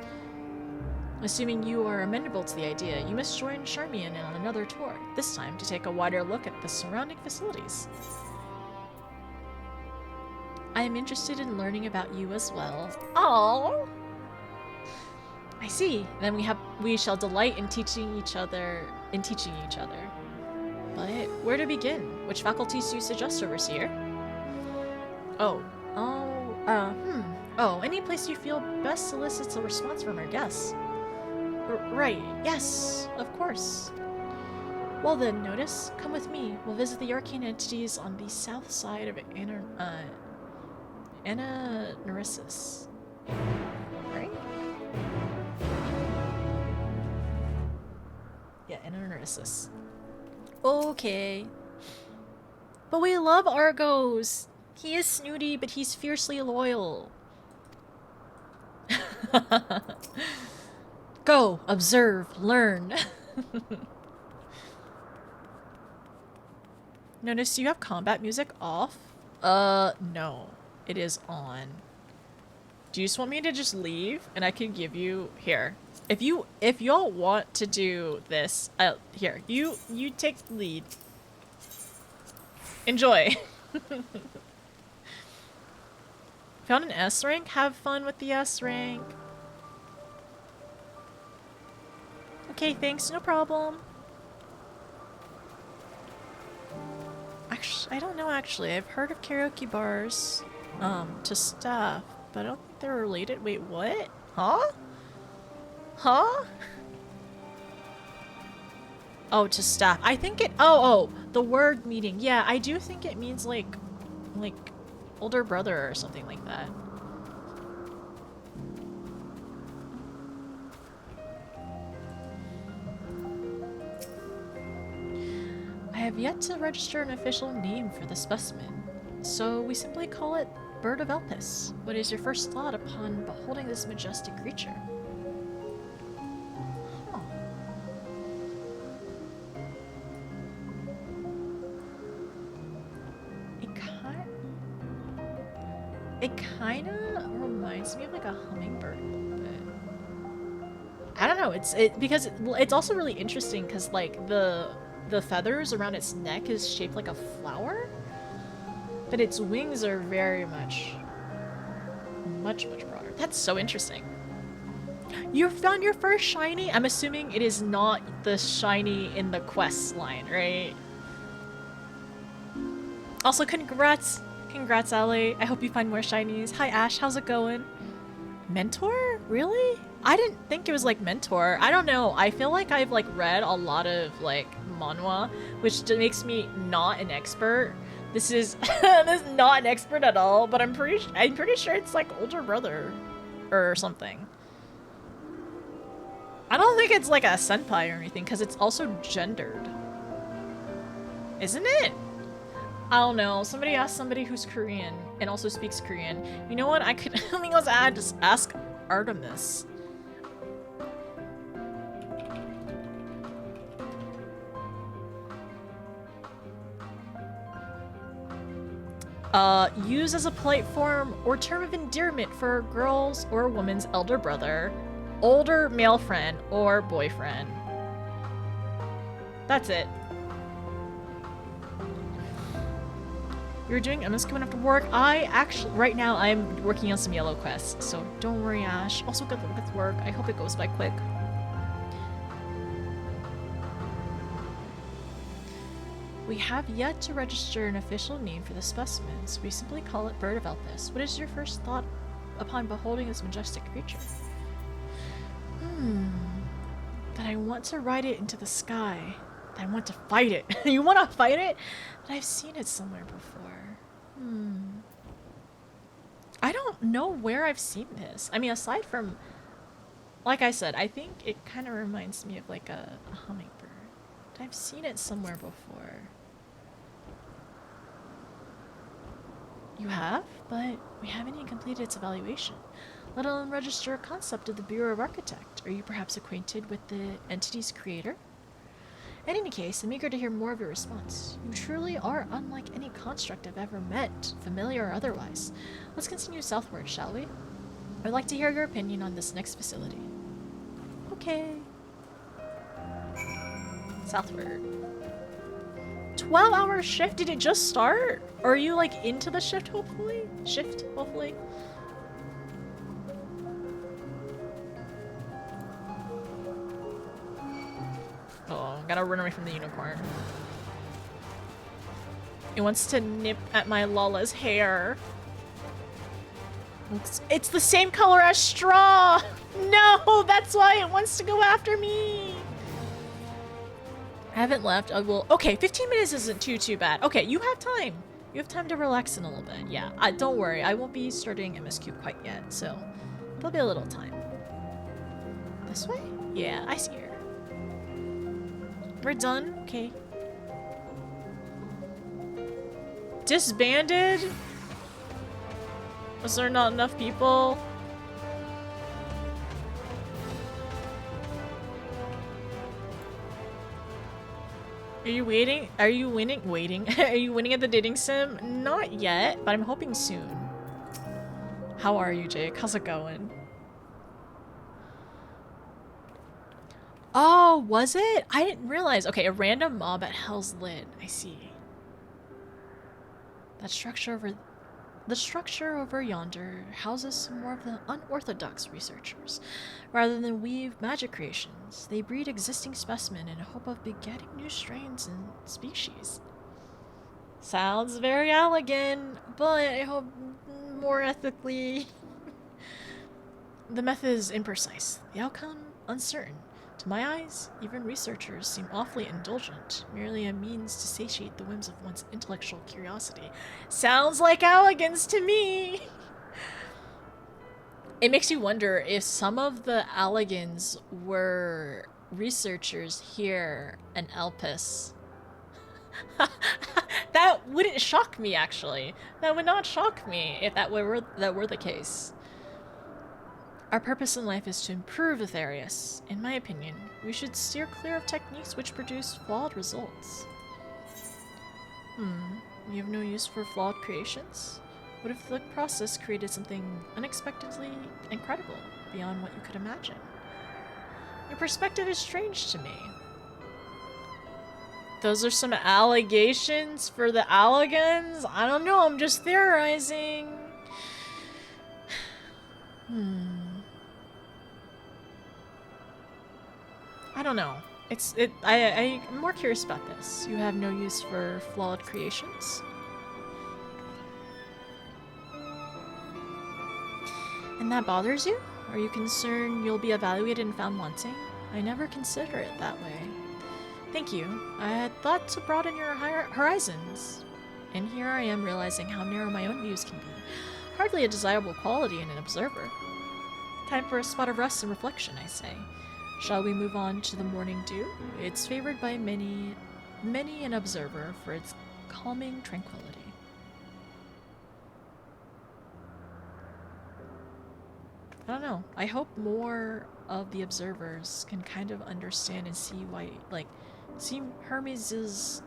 Assuming you are amenable to the idea, you must join Charmian on another tour, this time to take a wider look at the surrounding facilities. I am interested in learning about you as well. Aww! I see. Then we shall delight in teaching each other. But where to begin? Which faculties do you suggest, Overseer? Oh, any place you feel best solicits a response from our guests. Right, yes, of course. Well then, Notice, come with me. We'll visit the arcane entities on the south side of Ananarisis. Right? Yeah, Ananarisis. Okay. But we love Argos! He is snooty, but he's fiercely loyal. Go, observe, learn. Notice you have combat music off? No. It is on. Do you just want me to just leave? And I can give you... Here. If y'all want to do this, here. You take the lead. Enjoy. Found an S rank? Have fun with the S rank. Okay, thanks, no problem. Actually, I don't know actually. I've heard of karaoke bars, to staff, but I don't think they're related. Wait, what? Huh? Huh? Oh, to staff. I think it, oh, the word meeting. Yeah, I do think it means like older brother or something like that. I have yet to register an official name for the specimen, so we simply call it Bird of Elpis. What is your first thought upon beholding this majestic creature? It kind of reminds me of like a hummingbird a little bit. I don't know. Because it's also really interesting because like the feathers around its neck is shaped like a flower, but its wings are very much broader. That's so interesting. You found your first shiny? I'm assuming it is not the shiny in the quest line, right? Also, congrats! Congrats, Allie. I hope you find more shinies. Hi, Ash. How's it going? Mentor? Really? I didn't think it was like Mentor. I don't know. I feel like I've like read a lot of like manhwa, which makes me not an expert. This is this is not an expert at all, but I'm pretty sure it's like older brother or something. I don't think it's like a senpai or anything because it's also gendered. Isn't it? I don't know. Somebody asked somebody who's Korean and also speaks Korean. You know what? I think I was just ask Artemis. Use as a polite form or term of endearment for a girl's or a woman's elder brother, older male friend, or boyfriend. That's it. You're doing MSQ after work? Right now I'm working on some yellow quests, so don't worry, Ash. Also, good luck with work. I hope it goes by quick. We have yet to register an official name for the specimens. We simply call it Bird of Elpis. What is your first thought upon beholding this majestic creature? That I want to ride it into the sky. That I want to fight it. You want to fight it? But I've seen it somewhere before. I don't know where I've seen this. I mean, aside from, like I said, I think it kind of reminds me of like a hummingbird. But I've seen it somewhere before. You have? But we haven't even completed its evaluation, let alone register a concept of the Bureau of Architect. Are you perhaps acquainted with the entity's creator? In any case, I'm eager to hear more of your response. You truly are unlike any construct I've ever met, familiar or otherwise. Let's continue southward, shall we? I'd like to hear your opinion on this next facility. Okay. Southward. 12-hour shift? Did it just start? Or are you like into the shift, hopefully? Hopefully? Oh, gotta run away from the unicorn. It wants to nip at my Lala's hair. It's the same color as straw! No, that's why it wants to go after me! I haven't left. I will. Okay, 15 minutes isn't too bad. Okay, you have time. You have time to relax in a little bit. Yeah, don't worry. I won't be starting MSQ quite yet, so there'll be a little time. This way? Yeah, I see her. We're done? Okay. Disbanded? Was there not enough people? Are you waiting? Are you winning? Waiting? Are you winning at the dating sim? Not yet, but I'm hoping soon. How are you, Jake? How's it going? Oh, was it? I didn't realize. Okay, a random mob at Hell's Lid. I see. The structure over yonder houses some more of the unorthodox researchers. Rather than weave magic creations, they breed existing specimen in hope of begetting new strains and species. Sounds very elegant, but I hope more ethically. The method is imprecise, the outcome uncertain. To my eyes, even researchers seem awfully indulgent, merely a means to satiate the whims of one's intellectual curiosity. Sounds like elegance to me! It makes you wonder if some of the Allegans were researchers here in Elpis. That wouldn't shock me, actually. That would not shock me if that were the case. Our purpose in life is to improve Aetherius. In my opinion, we should steer clear of techniques which produce flawed results. We have no use for flawed creations? What if the process created something unexpectedly incredible, beyond what you could imagine? Your perspective is strange to me. Those are some allegations for the Allegans? I don't know, I'm just theorizing. I don't know. I'm more curious about this. You have no use for flawed creations? And that bothers you? Are you concerned you'll be evaluated and found wanting? I never consider it that way. Thank you. I had thought to broaden your horizons. And here I am realizing how narrow my own views can be. Hardly a desirable quality in an observer. Time for a spot of rest and reflection, I say. Shall we move on to the morning dew? It's favored by many an observer for its calming tranquility. I don't know. I hope more of the observers can kind of understand and see why, like, see Hermes'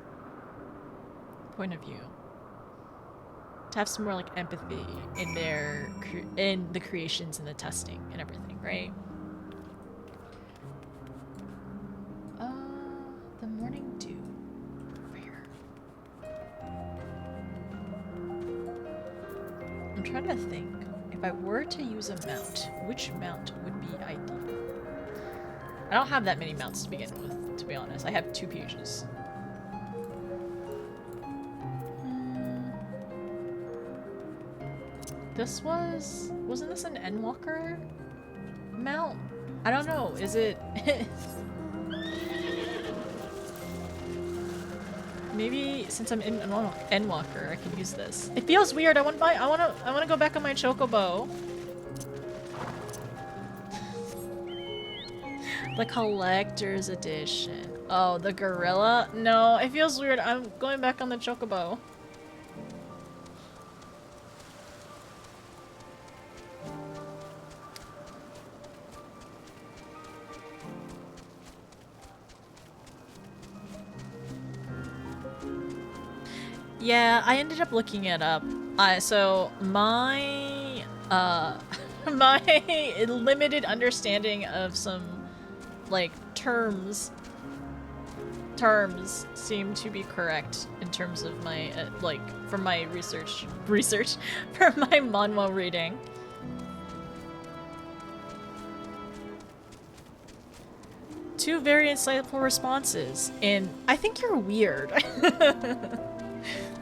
point of view. To have some more, like, empathy in in the creations and the testing and everything, right? The morning dew. Over here. I'm trying to think. If I were to use a mount, which mount would be ideal? I don't have that many mounts to begin with, to be honest. I have 2 pages. Wasn't this an Endwalker mount? I don't know, is it? Maybe since I'm in Endwalker, I can use this. It feels weird. I wanna go back on my chocobo. The collector's edition. Oh, the gorilla? No, it feels weird. I'm going back on the chocobo. Yeah, I ended up looking it up. So my my limited understanding of some like terms seem to be correct in terms of my like from my research from my manhwa reading. Two very insightful responses, and I think you're weird.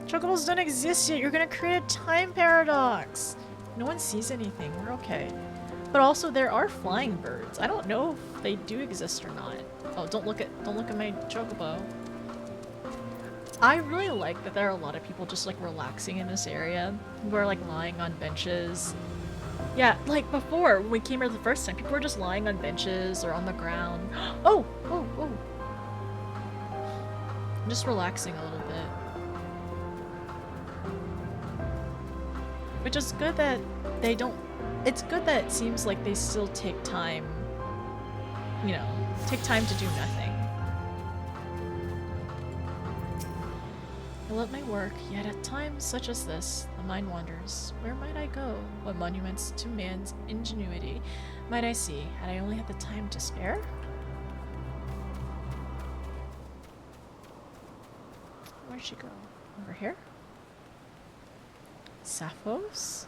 Chocobos don't exist yet. You're gonna create a time paradox. No one sees anything. We're okay. But also, there are flying birds. I don't know if they do exist or not. Oh, don't look at my chocobo. I really like that there are a lot of people just like relaxing in this area, who are like lying on benches. Yeah, like before when we came here the first time, people were just lying on benches or on the ground. Oh. I'm just relaxing a little bit. Which is good that they don't... It's good that it seems like they still take time, you know, take time to do nothing. I love my work, yet at times such as this, the mind wanders. Where might I go? What monuments to man's ingenuity might I see, had I only had the time to spare? Where'd she go? Over here? Sapphos?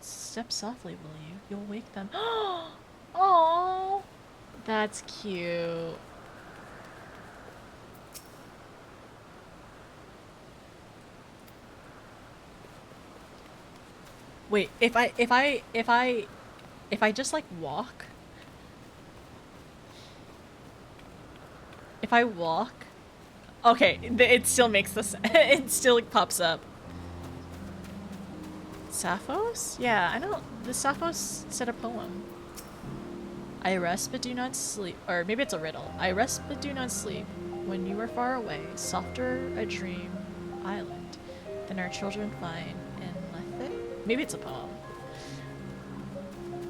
Step softly, will you? You'll wake them. Oh, that's cute. Wait, if I just like walk, if I walk, okay, it still makes this, it still like, pops up. Sapphos? Yeah, I know. The Sapphos said a poem. I rest but do not sleep. Or maybe it's a riddle. I rest but do not sleep. When you are far away, softer a dream island than our children find in Lethe. Maybe it's a poem.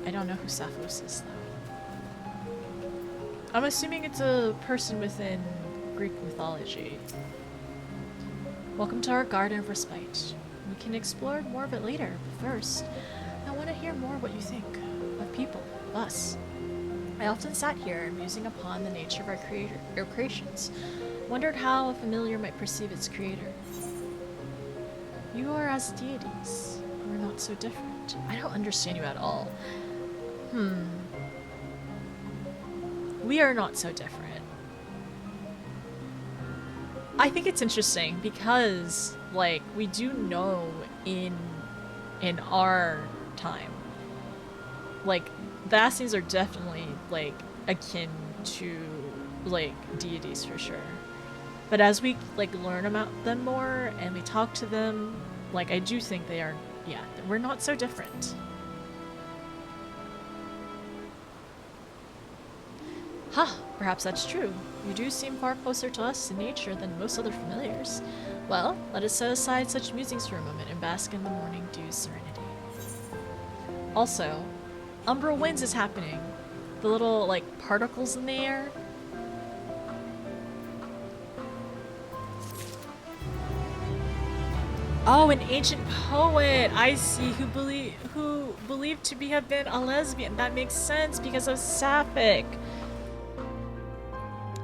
I don't know who Sapphos is though. I'm assuming it's a person within Greek mythology. Welcome to our garden of respite. We can explore more of it later, but first, I want to hear more what you think of people, us. I often sat here musing upon the nature of our creations, wondered how a familiar might perceive its creator. You are as deities. We're not so different. I don't understand you at all. We are not so different. I think it's interesting because, like, we do know in our time, like, the Assassins are definitely, like, akin to, like, deities for sure. But as we, like, learn about them more and we talk to them, like, I do think they are, yeah, we're not so different. Huh, perhaps that's true. You do seem far closer to us in nature than most other familiars. Well, let us set aside such musings for a moment and bask in the morning dew's serenity. Also, umbral winds is happening. The little, like, particles in the air. Oh, an ancient poet! I see, who believed to have been a lesbian. That makes sense because of Sapphic.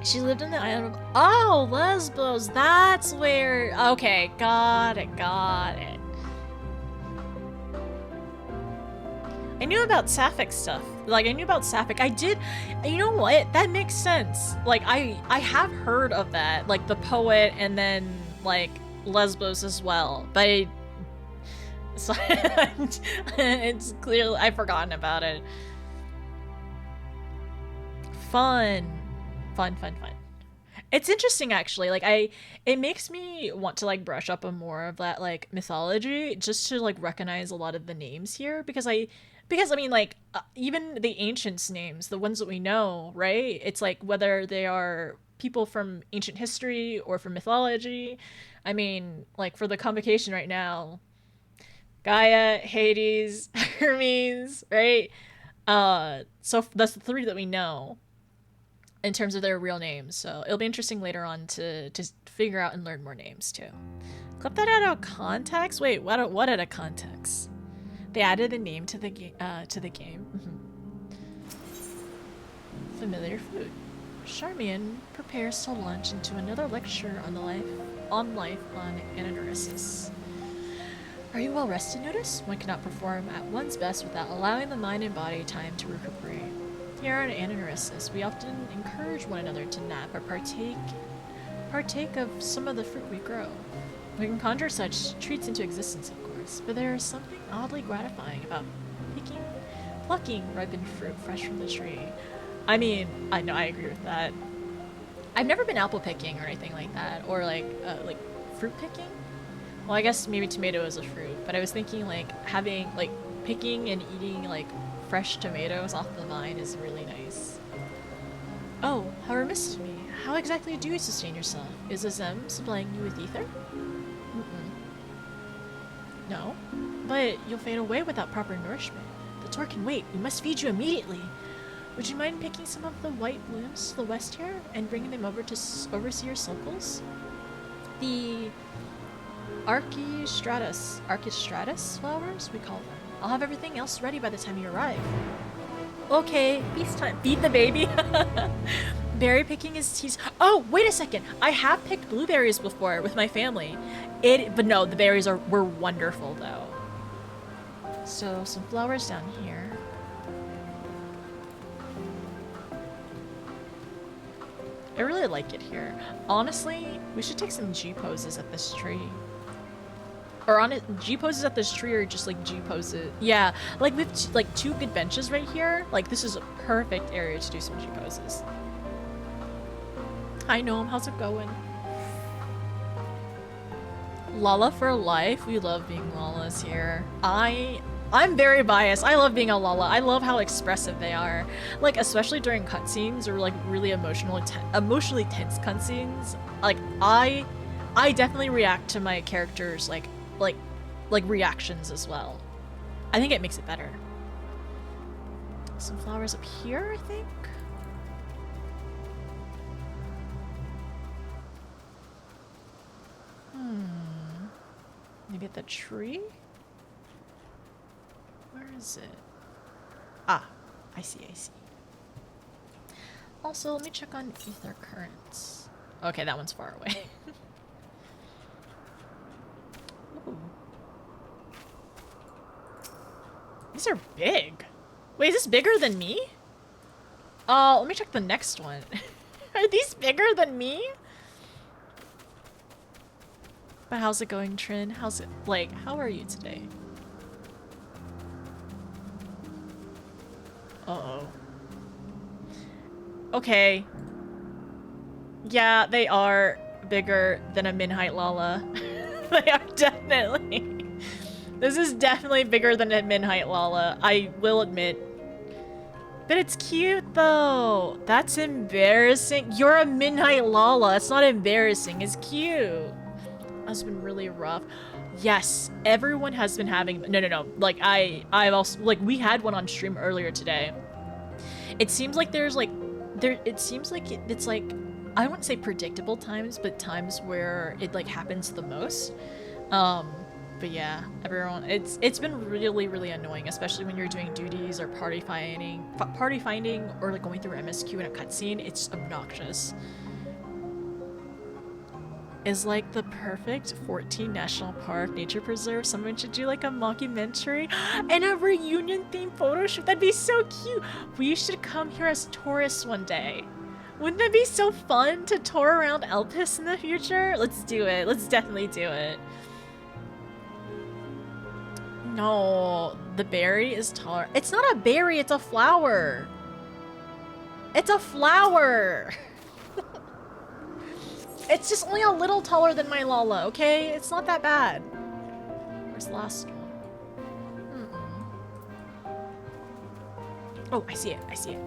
She lived in the island of... Oh, Lesbos! That's where... Okay, got it. I knew about Sapphic stuff. Like, I knew about Sapphic. I did... You know what? That makes sense. Like, I have heard of that. Like, the poet and then, like, Lesbos as well. But so, it's clearly... I've forgotten about it. Fun. It's interesting, actually. Like, it makes me want to, like, brush up on more of that, like, mythology, just to, like, recognize a lot of the names here, because I mean, like, even the ancients' names, the ones that we know, right? It's like whether they are people from ancient history or from mythology. I mean, like, for the convocation right now, Gaia, Hades, Hermes, right? So that's the three that we know in terms of their real names. So it'll be interesting later on to figure out and learn more names too. Clip that out of context? Wait, what out of context? They added a name to the game. Familiar food. Charmian prepares to launch into another lecture on life on Ananuresis. Are you well rested, Notice? One cannot perform at one's best without allowing the mind and body time to recuperate. Here on Ananuresis, we often encourage one another to nap or partake of some of the fruit we grow. We can conjure such treats into existence, of course, but there is something oddly gratifying about plucking ripened fruit fresh from the tree. I mean, I know, I agree with that. I've never been apple picking or anything like that, or like fruit picking. Well, I guess maybe tomato is a fruit, but I was thinking like having like picking and eating like fresh tomatoes off the vine is really nice. Oh, how remiss of me. How exactly do you sustain yourself? Is Azem supplying you with ether? No, but you'll fade away without proper nourishment. The tour can wait. We must feed you immediately. Would you mind picking some of the white blooms to the west here and bringing them over to Overseer Sulcles? The Archistratus flowers, we call them. I'll have everything else ready by the time you arrive. Okay, feast time. Feed the baby. Berry picking is teased. Oh, wait a second. I have picked blueberries before with my family. But no, the berries were wonderful though. So some flowers down here. I really like it here. Honestly, we should take some G poses at this tree. Or on it, G poses at this tree, or just like G poses. Yeah, like we have like two good benches right here. Like this is a perfect area to do some G poses. Hi Gnome, how's it going? Lala for life. We love being Lalas here. I'm very biased. I love being a Lala. I love how expressive they are. Like, especially during cutscenes or like really emotionally tense cutscenes. Like, I definitely react to my characters like reactions as well. I think it makes it better. Some flowers up here, I think. get the tree? Where is it? Ah, I see, I see. Also, let me check on ether currents. Okay, that one's far away. Ooh. These are big. Wait, is this bigger than me? Let me check the next one. Are these bigger than me? But how's it going, Trin? How's it, like, how are you today? Uh-oh. Okay. Yeah, they are bigger than a min-height Lala. They are definitely. This is definitely bigger than a min-height Lala, I will admit. But it's cute though. That's embarrassing. You're a min-height Lala. It's not embarrassing. It's cute. That's been really rough. Yes, everyone has been having. No. Like I've also, like, we had one on stream earlier today. It seems like there's like It seems like it's like, I wouldn't say predictable times, but times where it like happens the most. But yeah, everyone, it's been really annoying, especially when you're doing duties or party finding, or like going through MSQ in a cutscene. It's obnoxious. Is like the perfect 14 National Park Nature Preserve. Someone should do like a mockumentary and a reunion themed photo shoot. That'd be so cute. We should come here as tourists one day. Wouldn't that be so fun to tour around Elpis in the future? Let's do it. Let's definitely do it. No, the berry is taller. It's not a berry, it's a flower. It's a flower. It's just only a little taller than my Lala, okay? It's not that bad. Where's the last one? Oh, I see it. I see it.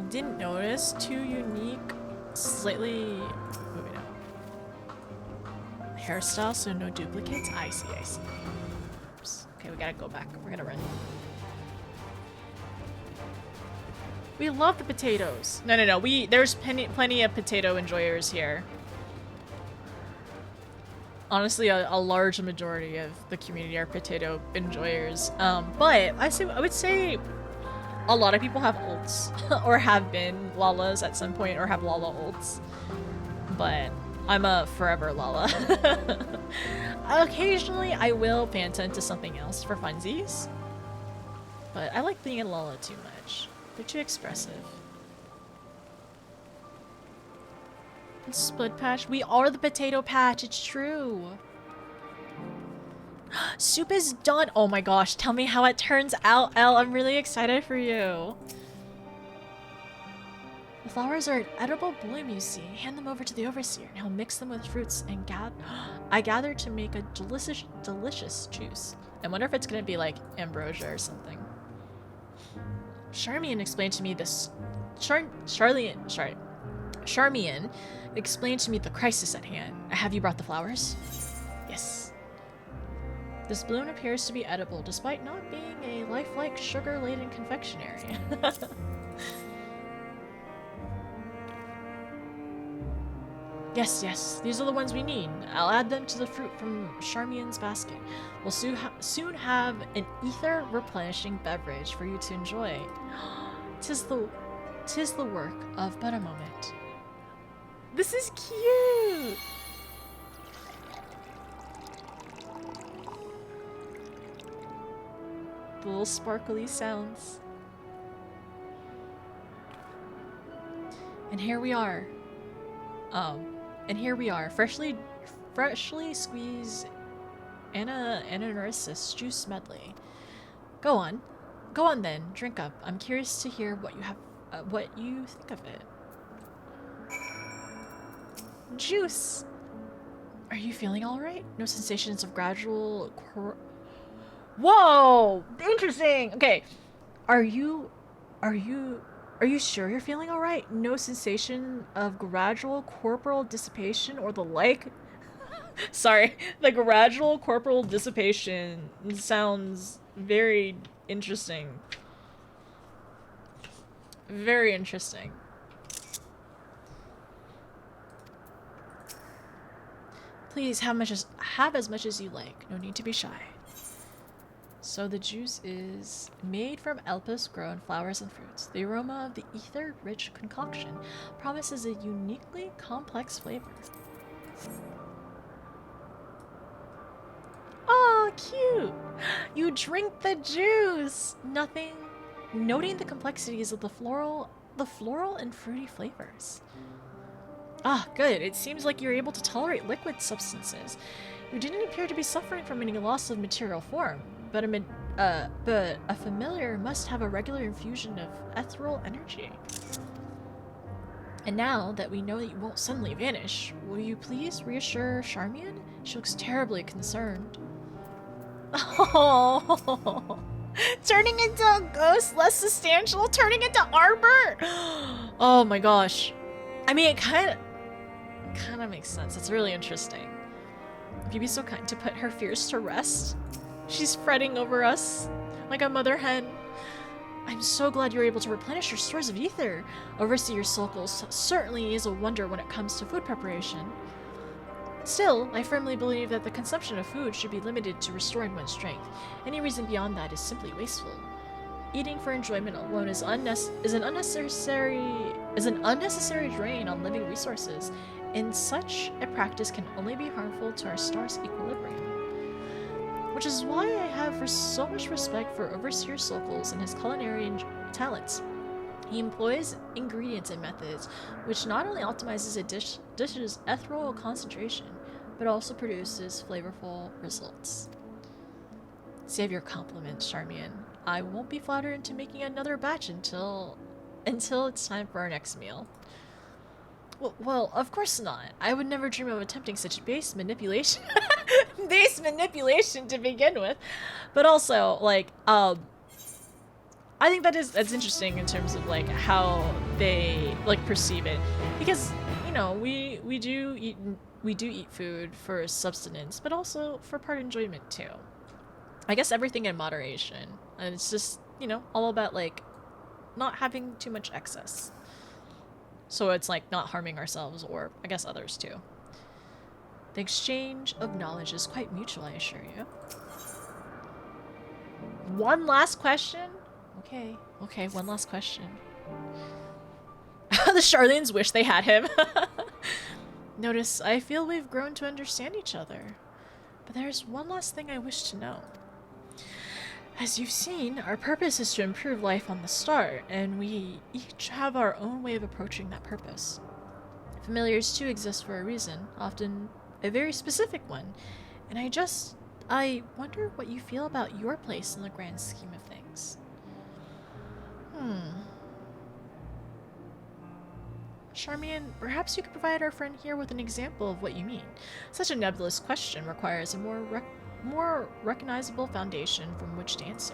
Didn't notice. Two unique, slightly... Wait, no. Hairstyle, so no duplicates. I see, I see. Oops. Okay, we gotta go back. We're gonna run. We love the potatoes. No. There's plenty of potato enjoyers here. Honestly, a large majority of the community are potato enjoyers. But I would say a lot of people have ults or have been Lalas at some point or have Lala ults. But I'm a forever Lala. Occasionally, I will Panta into something else for funsies. But I like being a Lala too much. They're too expressive. Split patch. We are the potato patch. It's true. Soup is done. Oh my gosh. Tell me how it turns out, Elle. I'm really excited for you. The flowers are an edible bloom, you see. Hand them over to the overseer, and he'll mix them with fruits and I gather to make a delicious juice. I wonder if it's gonna be like ambrosia or something. Charmian explained to me this. Charmian explained to me the crisis at hand. Have you brought the flowers? Yes. This balloon appears to be edible, despite not being a lifelike sugar-laden confectionery. Yes, these are the ones we need. I'll add them to the fruit from Charmian's basket. We'll soon have an ether replenishing beverage for you to enjoy. Tis the work of but a moment. This is cute! The little sparkly sounds. And here we are. Freshly squeezed ananas juice medley. Go on then, drink up. I'm curious to hear what you think of it. Juice! Are you feeling alright? No sensations of gradual Whoa! Interesting! Okay. Are you sure you're feeling alright? No sensation of gradual corporal dissipation or the like? Sorry, the gradual corporal dissipation sounds very interesting. Very interesting. Please have as much as you like. No need to be shy. So the juice is made from Elpis-grown flowers and fruits. The aroma of the ether-rich concoction promises a uniquely complex flavor. Oh, cute! You drink the juice! Noting the complexities of the floral and fruity flavors. Ah, good. It seems like you're able to tolerate liquid substances. You didn't appear to be suffering from any loss of material form, but a familiar must have a regular infusion of ethereal energy. And now that we know that you won't suddenly vanish, will you please reassure Charmian? She looks terribly concerned. Oh, turning into a ghost, less substantial, turning into Arbor. Oh my gosh. I mean, it kind of makes sense. It's really interesting. If you'd be so kind to put her fears to rest. She's fretting over us like a mother hen. I'm so glad you're able to replenish your stores of ether. Overseer Sulcles certainly is a wonder when it comes to food preparation. Still, I firmly believe that the consumption of food should be limited to restoring one's strength. Any reason beyond that is simply wasteful. Eating for enjoyment alone is an unnecessary drain on living resources, and such a practice can only be harmful to our star's equilibrium. Which is why I have so much respect for Overseer Sulcles and his culinary talents. He employs ingredients and methods which not only optimizes a dish's ethereal concentration, but also produces flavorful results. Save your compliments, Charmian. I won't be flattered into making another batch until it's time for our next meal. Well, of course not. I would never dream of attempting such base manipulation. Base manipulation to begin with. But also, like, I think that's interesting in terms of like how they like perceive it, because you know we do eat food for sustenance, but also for part enjoyment too. I guess everything in moderation, and it's just, you know, all about like not having too much excess. So it's like not harming ourselves or I guess others too. The exchange of knowledge is quite mutual, I assure you. One last question? Okay, one last question. The Charlines wish they had him. Notice, I feel we've grown to understand each other. But there's one last thing I wish to know. As you've seen, our purpose is to improve life on the star, and we each have our own way of approaching that purpose. Familiars too exist for a reason, often a very specific one, and I wonder what you feel about your place in the grand scheme of things. Charmian, perhaps you could provide our friend here with an example of what you mean. Such a nebulous question requires a more recognizable foundation from which to answer.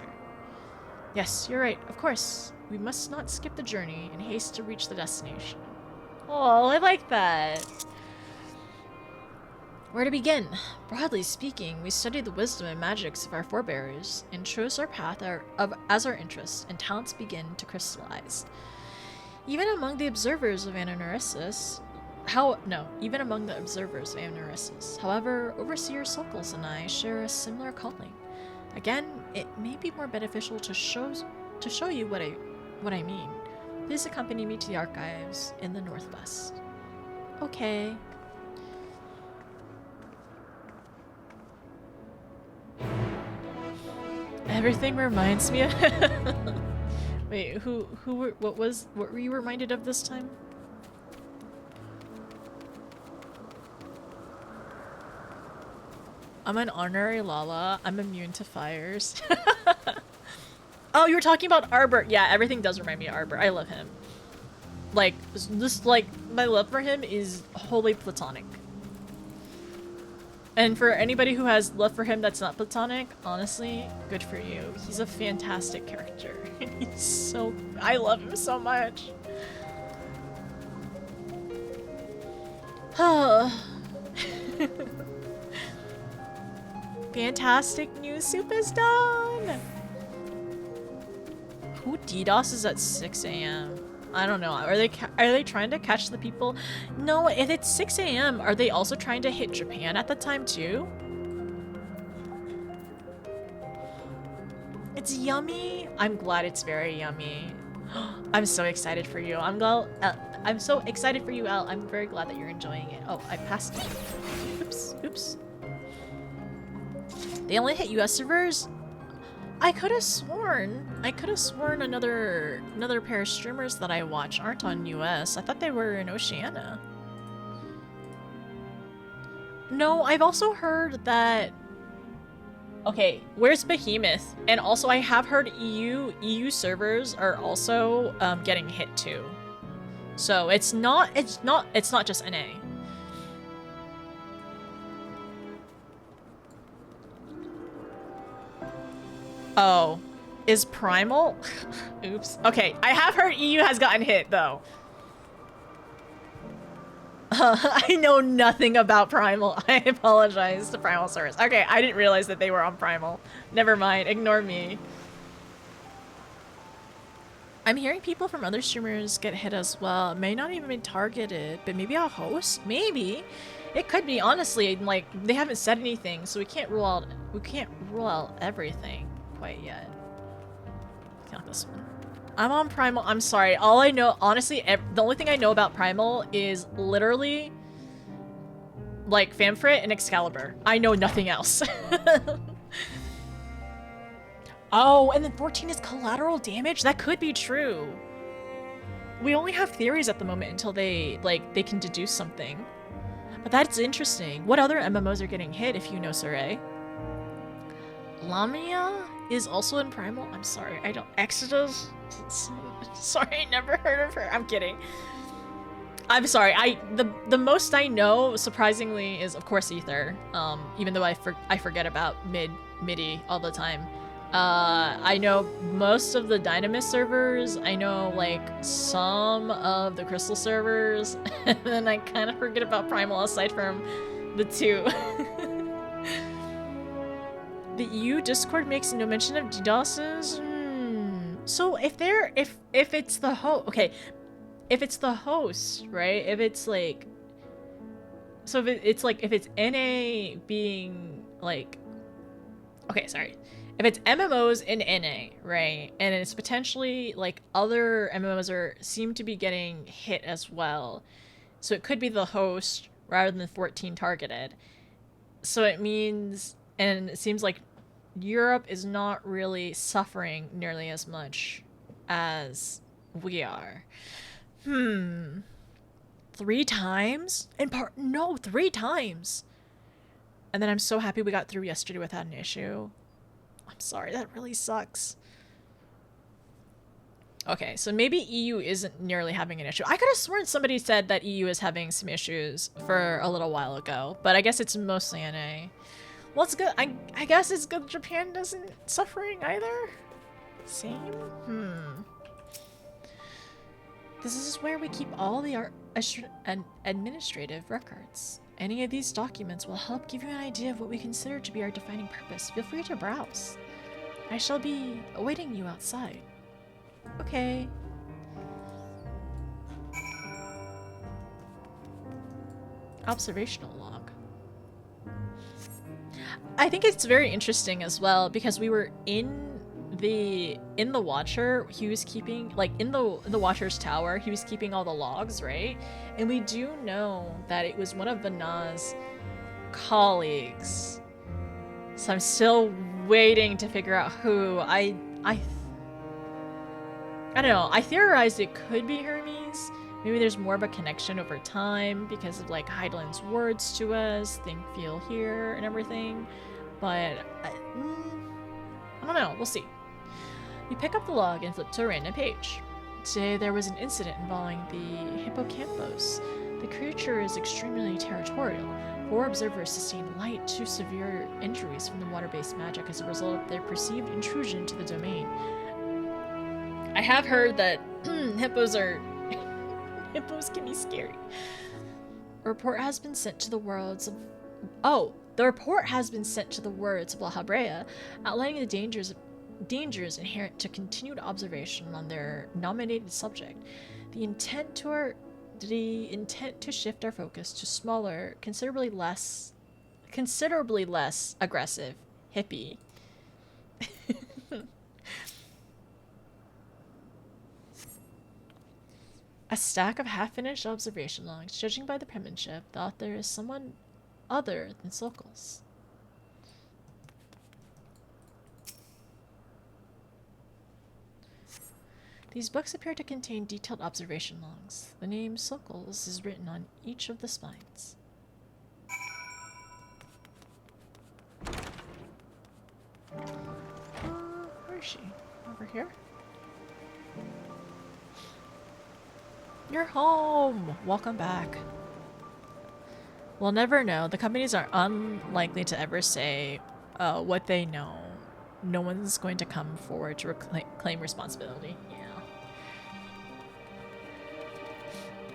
Yes, you're right, of course. We must not skip the journey in haste to reach the destination. Oh, I like that. Where to begin? Broadly speaking, we studied the wisdom and magics of our forebears and chose our path as our interests and talents begin to crystallize. Even among the observers of Ananuresis, however, Overseer Sulcles and I share a similar calling. Again, it may be more beneficial to show you what I mean. Please accompany me to the archives in the northwest. Okay. Everything reminds me of Wait, what were you reminded of this time? I'm an honorary Lala. I'm immune to fires. Oh, you were talking about Arbor. Yeah, everything does remind me of Arbor. I love him. Like, my love for him is wholly platonic. And for anybody who has love for him that's not platonic, honestly, good for you. He's a fantastic character. I love him so much. Fantastic new soup is done! Who DDoS is at 6 AM? I don't know. Are they trying to catch the people? No, if it's 6 a.m., are they also trying to hit Japan at the time too? It's yummy. I'm glad it's very yummy. I'm so excited for you. I'm so excited for you, Elle. I'm very glad that you're enjoying it. Oh, I passed it. Oops, oops. They only hit US servers? I could have sworn another pair of streamers that I watch aren't on US. I thought they were in Oceania. No, I've also heard that. Okay, where's Behemoth? And also, I have heard EU servers are also getting hit too. So it's not just NA. Oh, is Primal? Oops. Okay, I have heard EU has gotten hit though. I know nothing about Primal. I apologize to Primal servers. Okay, I didn't realize that they were on Primal. Never mind, ignore me. I'm hearing people from other streamers get hit as well. It may not even be targeted, but maybe a host? Maybe. It could be, honestly, like, they haven't said anything, so we can't rule out everything quite yet. Not this one. I'm on Primal. I'm sorry. All I know, honestly, the only thing I know about Primal is literally like Famfrit and Excalibur. I know nothing else. Oh, and then 14 is collateral damage? That could be true. We only have theories at the moment until they can deduce something. But that's interesting. What other MMOs are getting hit if you know, Saray? Lamia is also in Primal? I'm sorry, I don't. Exodus? Sorry, never heard of her. I'm kidding. I'm sorry. The most I know, surprisingly, is of course Ether. Even though I forget about MIDI all the time. I know most of the Dynamis servers. I know like some of the Crystal servers, and then I kind of forget about Primal aside from the two. The EU Discord makes no mention of DDoSes. So if it's the host, okay, if it's the host, right? If it's like, so if it's NA being like, okay, sorry. If it's MMOs in NA, right? And it's potentially like other MMOs seem to be getting hit as well. So it could be the host rather than the 14 targeted. So it means, and it seems like Europe is not really suffering nearly as much as we are. 3 times? No, 3 times. And then I'm so happy we got through yesterday without an issue. I'm sorry, that really sucks. Okay, so maybe EU isn't nearly having an issue. I could have sworn somebody said that EU is having some issues for a little while ago, but I guess it's mostly NA. Well, it's good. I guess it's good Japan doesn't suffering either. Same? This is where we keep all the administrative records. Any of these documents will help give you an idea of what we consider to be our defining purpose. Feel free to browse. I shall be awaiting you outside. Okay. Observational log. I think it's very interesting as well because we were in the Watcher. He was keeping, like, in the Watcher's tower, he was keeping all the logs, right? And we do know that it was one of Vanna's colleagues. So I'm still waiting to figure out who. I don't know. I theorized it could be Hermes. Maybe there's more of a connection over time because of like Heidelin's words to us, think, feel, hear, and everything. But I don't know. We'll see. You pick up the log and flip to a random page. Today there was an incident involving the hippocampus. The creature is extremely territorial. 4 observers sustained light to severe injuries from the water-based magic as a result of their perceived intrusion into the domain. I have heard that hippos can be scary. A report has been sent to the worlds of... Oh, the report has been sent to the words of La Habrea, outlining the dangers dangers inherent to continued observation on their nominated subject. The intent to shift our focus to smaller, considerably less aggressive hippie. A stack of half-finished observation logs. Judging by the penmanship, the author is someone other than Sokals. These books appear to contain detailed observation logs. The name Sokals is written on each of the spines. Where is she? Over here? You're home! Welcome back. We'll never know. The companies are unlikely to ever say what they know. No one's going to come forward to claim responsibility. Yeah.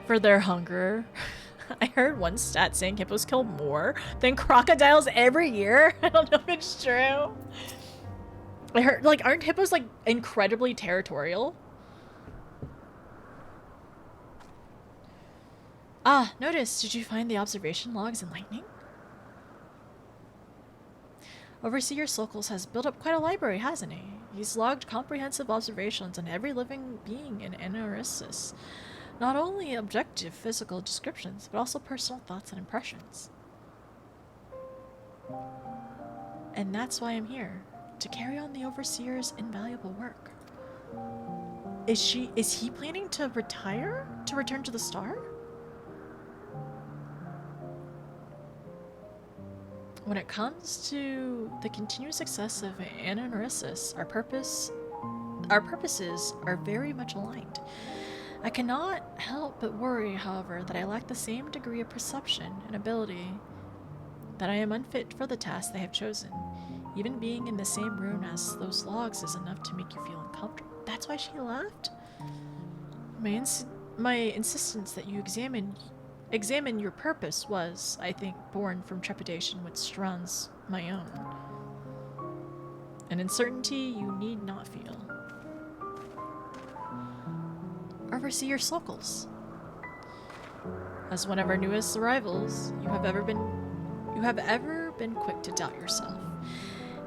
For their hunger. I heard one stat saying hippos kill more than crocodiles every year. I don't know if it's true. I heard, like, aren't hippos, like, incredibly territorial? Ah, notice. Did you find the observation logs enlightening? Overseer Sokals has built up quite a library, hasn't he? He's logged comprehensive observations on every living being in Anarissus. Not only objective physical descriptions, but also personal thoughts and impressions. And that's why I'm here, to carry on the Overseer's invaluable work. Is he planning to retire? To return to the star? When it comes to the continued success of Anarissus, our purposes are very much aligned. I cannot help but worry, however, that I lack the same degree of perception and ability, that I am unfit for the task they have chosen. Even being in the same room as those logs is enough to make you feel uncomfortable. That's why she left? My insistence that you examine your purpose was, I think, born from trepidation which surrounds my own. An uncertainty you need not feel. Overseer Sokals. As one of our newest arrivals, you have ever been quick to doubt yourself.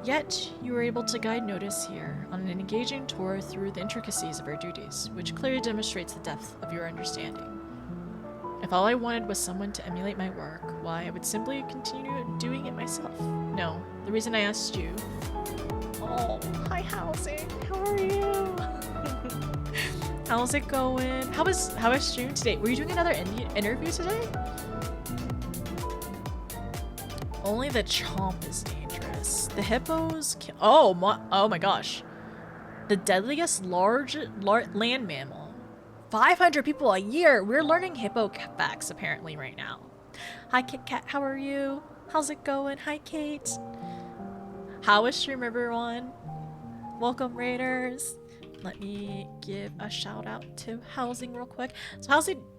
Yet, you were able to guide notice here on an engaging tour through the intricacies of our duties, which clearly demonstrates the depth of your understanding. If all I wanted was someone to emulate my work, why, I would simply continue doing it myself. No, the reason I asked you... Oh, hi Housing, how are you? How's it going? How was stream today? Were you doing another interview today? Only the chomp is dangerous. The hippos oh my gosh. The deadliest land mammal. 500 people a year. We're learning hippo facts apparently right now. Hi Kit Kat, how are you? How's it going? Hi Kate. How was stream, everyone? Welcome Raiders. Let me give a shout out to Housing real quick. So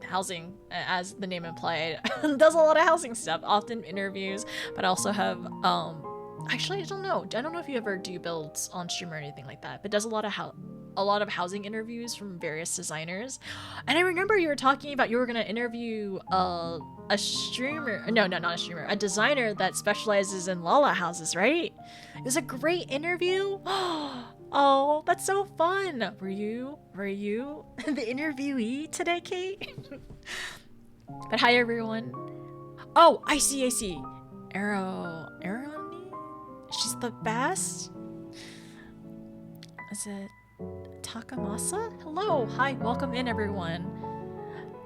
Housing, as the name implied, does a lot of housing stuff, often interviews, but also have, actually, I don't know if you ever do builds on stream or anything like that, but does a lot of housing interviews from various designers. And I remember you were talking about you were gonna interview a streamer, no, not a streamer, a designer that specializes in Lala houses, right? It was a great interview. Oh, that's so fun. Were you the interviewee today, Kate? But hi everyone. Oh, I see. Aroni? She's the best? Is it Takamasa? Hello, hi, welcome in everyone.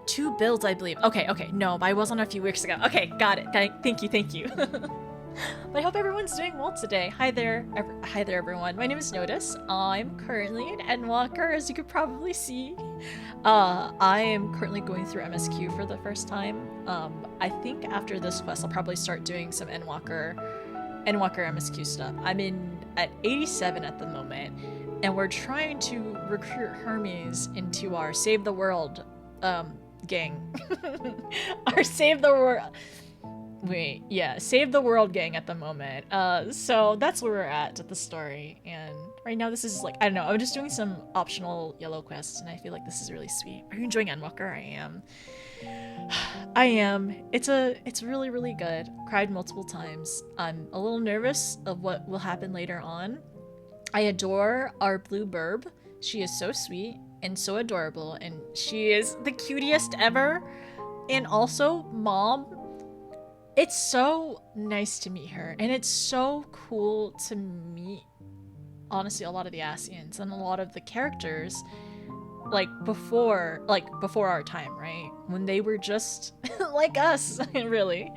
2 builds, I believe. Okay, no, but I was on a few weeks ago. Okay, got it. Thank you. But I hope everyone's doing well today. Hi there everyone. My name is Notice. I'm currently an Endwalker, as you could probably see. I am currently going through MSQ for the first time. I think after this quest I'll probably start doing some Endwalker MSQ stuff. I'm at 87 at the moment, and we're trying to recruit Hermes into our Save the World gang. Our Save the World... Save the World gang at the moment. So that's where we're at the story, and Right now, this is like, I don't know, I'm just doing some optional yellow quests, and I feel like this is really sweet. Are you enjoying Endwalker? I am. I am. It's really, really good. Cried multiple times. I'm a little nervous of what will happen later on. I adore our blue burb. She is so sweet and so adorable, and she is the cutest ever. And also, Mom, it's so nice to meet her, and it's so cool to meet, honestly, a lot of the Asians and a lot of the characters like before our time, right? When they were just like us, really.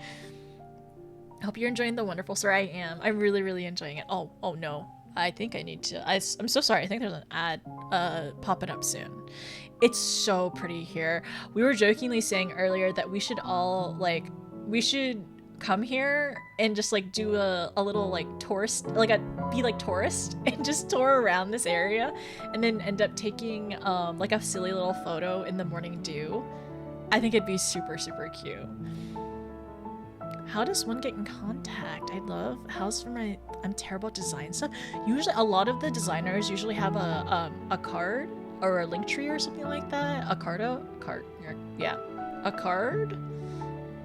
I hope you're enjoying the wonderful story. I am. I'm really, really enjoying it. Oh no. I think I need to. I'm so sorry. I think there's an ad popping up soon. It's so pretty here. We were jokingly saying earlier that we should all we should come here and just like do a little like tourist, be like tourist and just tour around this area, and then end up taking like a silly little photo in the morning dew. I think it'd be super, super cute. How does one get in contact? I love how's for my. I'm terrible at design stuff. Usually, a lot of the designers usually have a card or a link tree or something like that. A card, yeah, a card.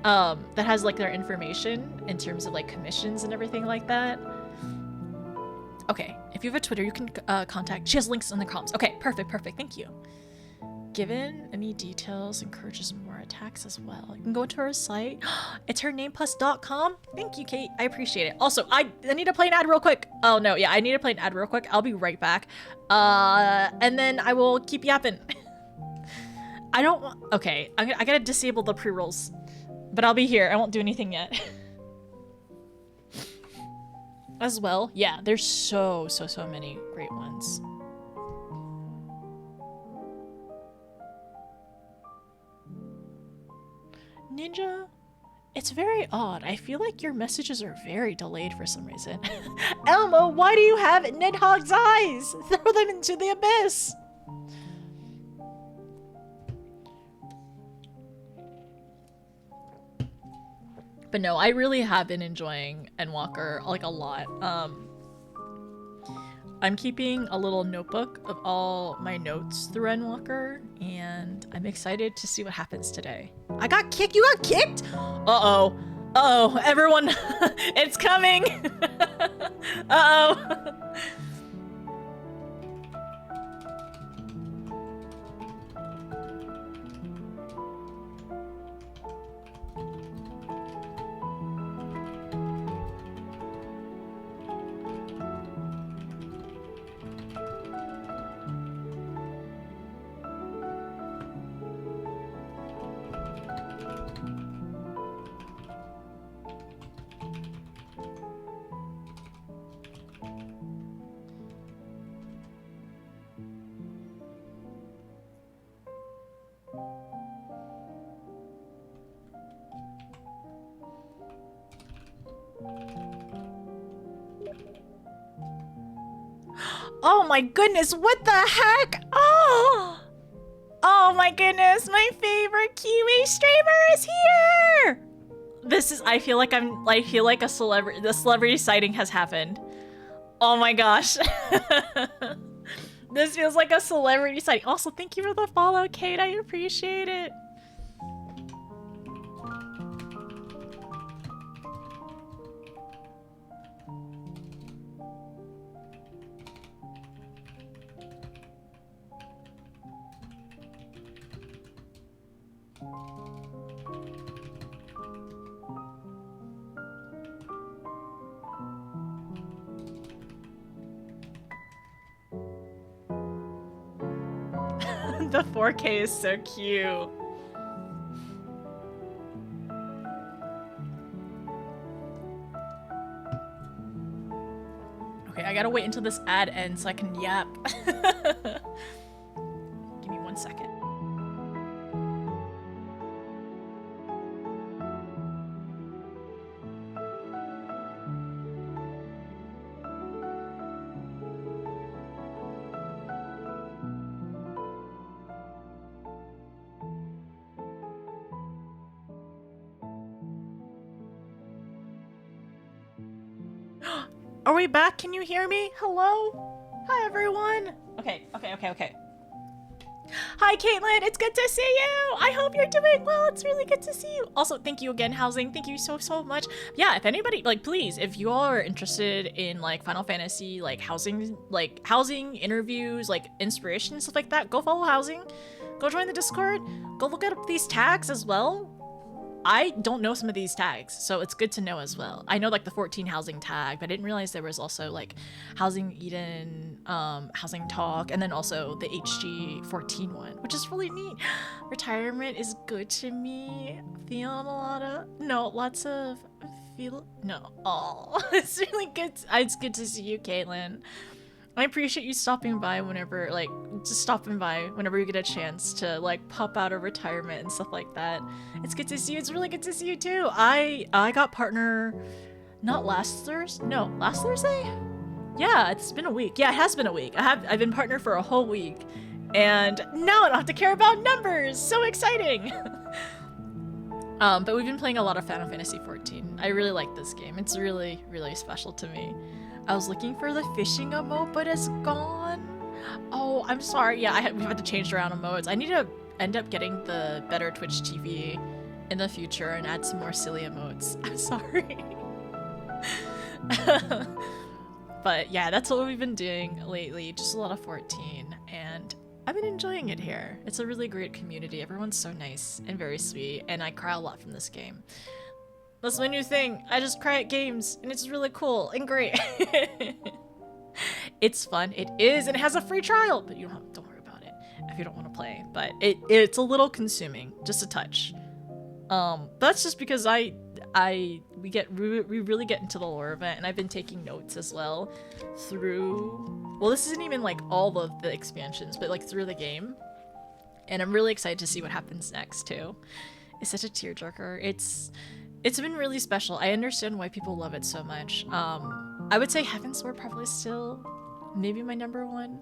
That has like their information in terms of like commissions and everything like that. Okay, if you have a Twitter, you can contact. She has links in the comments. Okay, perfect, thank you. Given any details encourages more attacks as well. You can go to her site. It's hernameplus.com. Thank you, Kate. I appreciate it. Also, I need to play an ad real quick. Oh no, yeah, I need to play an ad real quick. I'll be right back. And then I will keep yapping. I don't want. Okay, I gotta disable the pre-rolls, but I'll be here. I won't do anything yet. As well, yeah. There's so many great ones. Ninja, it's very odd. I feel like your messages are very delayed for some reason. Elmo, why do you have Nidhogg's eyes? Throw them into the abyss! But no, I really have been enjoying Endwalker like a lot. I'm keeping a little notebook of all my notes through Endwalker, and I'm excited to see what happens today. I got kicked? You got kicked? Uh-oh. Uh-oh, everyone, it's coming! Uh-oh. Oh my goodness, what the heck? Oh! Oh my goodness, my favorite Kiwi streamer is here! This is, I feel like a celebrity, the celebrity sighting has happened. Oh my gosh. This feels like a celebrity sighting. Also, thank you for the follow, Kate, I appreciate it. The 4K is so cute. Okay, I gotta wait until this ad ends so I can yap. Give me 1 second. Are we back? Can you hear me? Hello? Hi, everyone. Okay. Hi, Caitlin. It's good to see you. I hope you're doing well. It's really good to see you. Also, thank you again, Housing. Thank you so much. Yeah, if anybody, like, please, if you all are interested in, like, Final Fantasy, like, housing interviews, like, inspiration and stuff like that, go follow Housing. Go join the Discord. Go look up these tags as well. I don't know some of these tags, so it's good to know as well. I know like the 14 housing tag, but I didn't realize there was also like Housing Eden, Housing Talk, and then also the HG 14 one, which is really neat. Retirement is good to me. Feeling lots of oh, it's really good. It's good to see you, Caitlin. I appreciate you stopping by whenever, like, just stopping by whenever you get a chance to, like, pop out of retirement and stuff like that. It's good to see you. It's really good to see you, too. I got partner, not last Thursday? No, last Thursday? Yeah, it's been a week. Yeah, it has been a week. I've been partner for a whole week. And now I don't have to care about numbers. So exciting. But we've been playing a lot of Final Fantasy XIV. I really like this game. It's really, really special to me. I was looking for the fishing emote, but it's gone. Oh, I'm sorry. Yeah, we had to change around emotes. I need to end up getting the better Twitch TV in the future and add some more silly emotes. I'm sorry. But yeah, that's what we've been doing lately. Just a lot of 14, and I've been enjoying it here. It's a really great community. Everyone's so nice and very sweet, and I cry a lot from this game. That's my new thing. I just cry at games, and it's really cool and great. It's fun. It is, and it has a free trial, but don't worry about it if you don't want to play. But it's a little consuming, just a touch. That's just because we really get into the lore of it, and I've been taking notes as well through. Well, this isn't even like all of the expansions, but like through the game, and I'm really excited to see what happens next too. It's such a tearjerker. It's been really special. I understand why people love it so much. I would say Heaven's Sword probably still maybe my number one.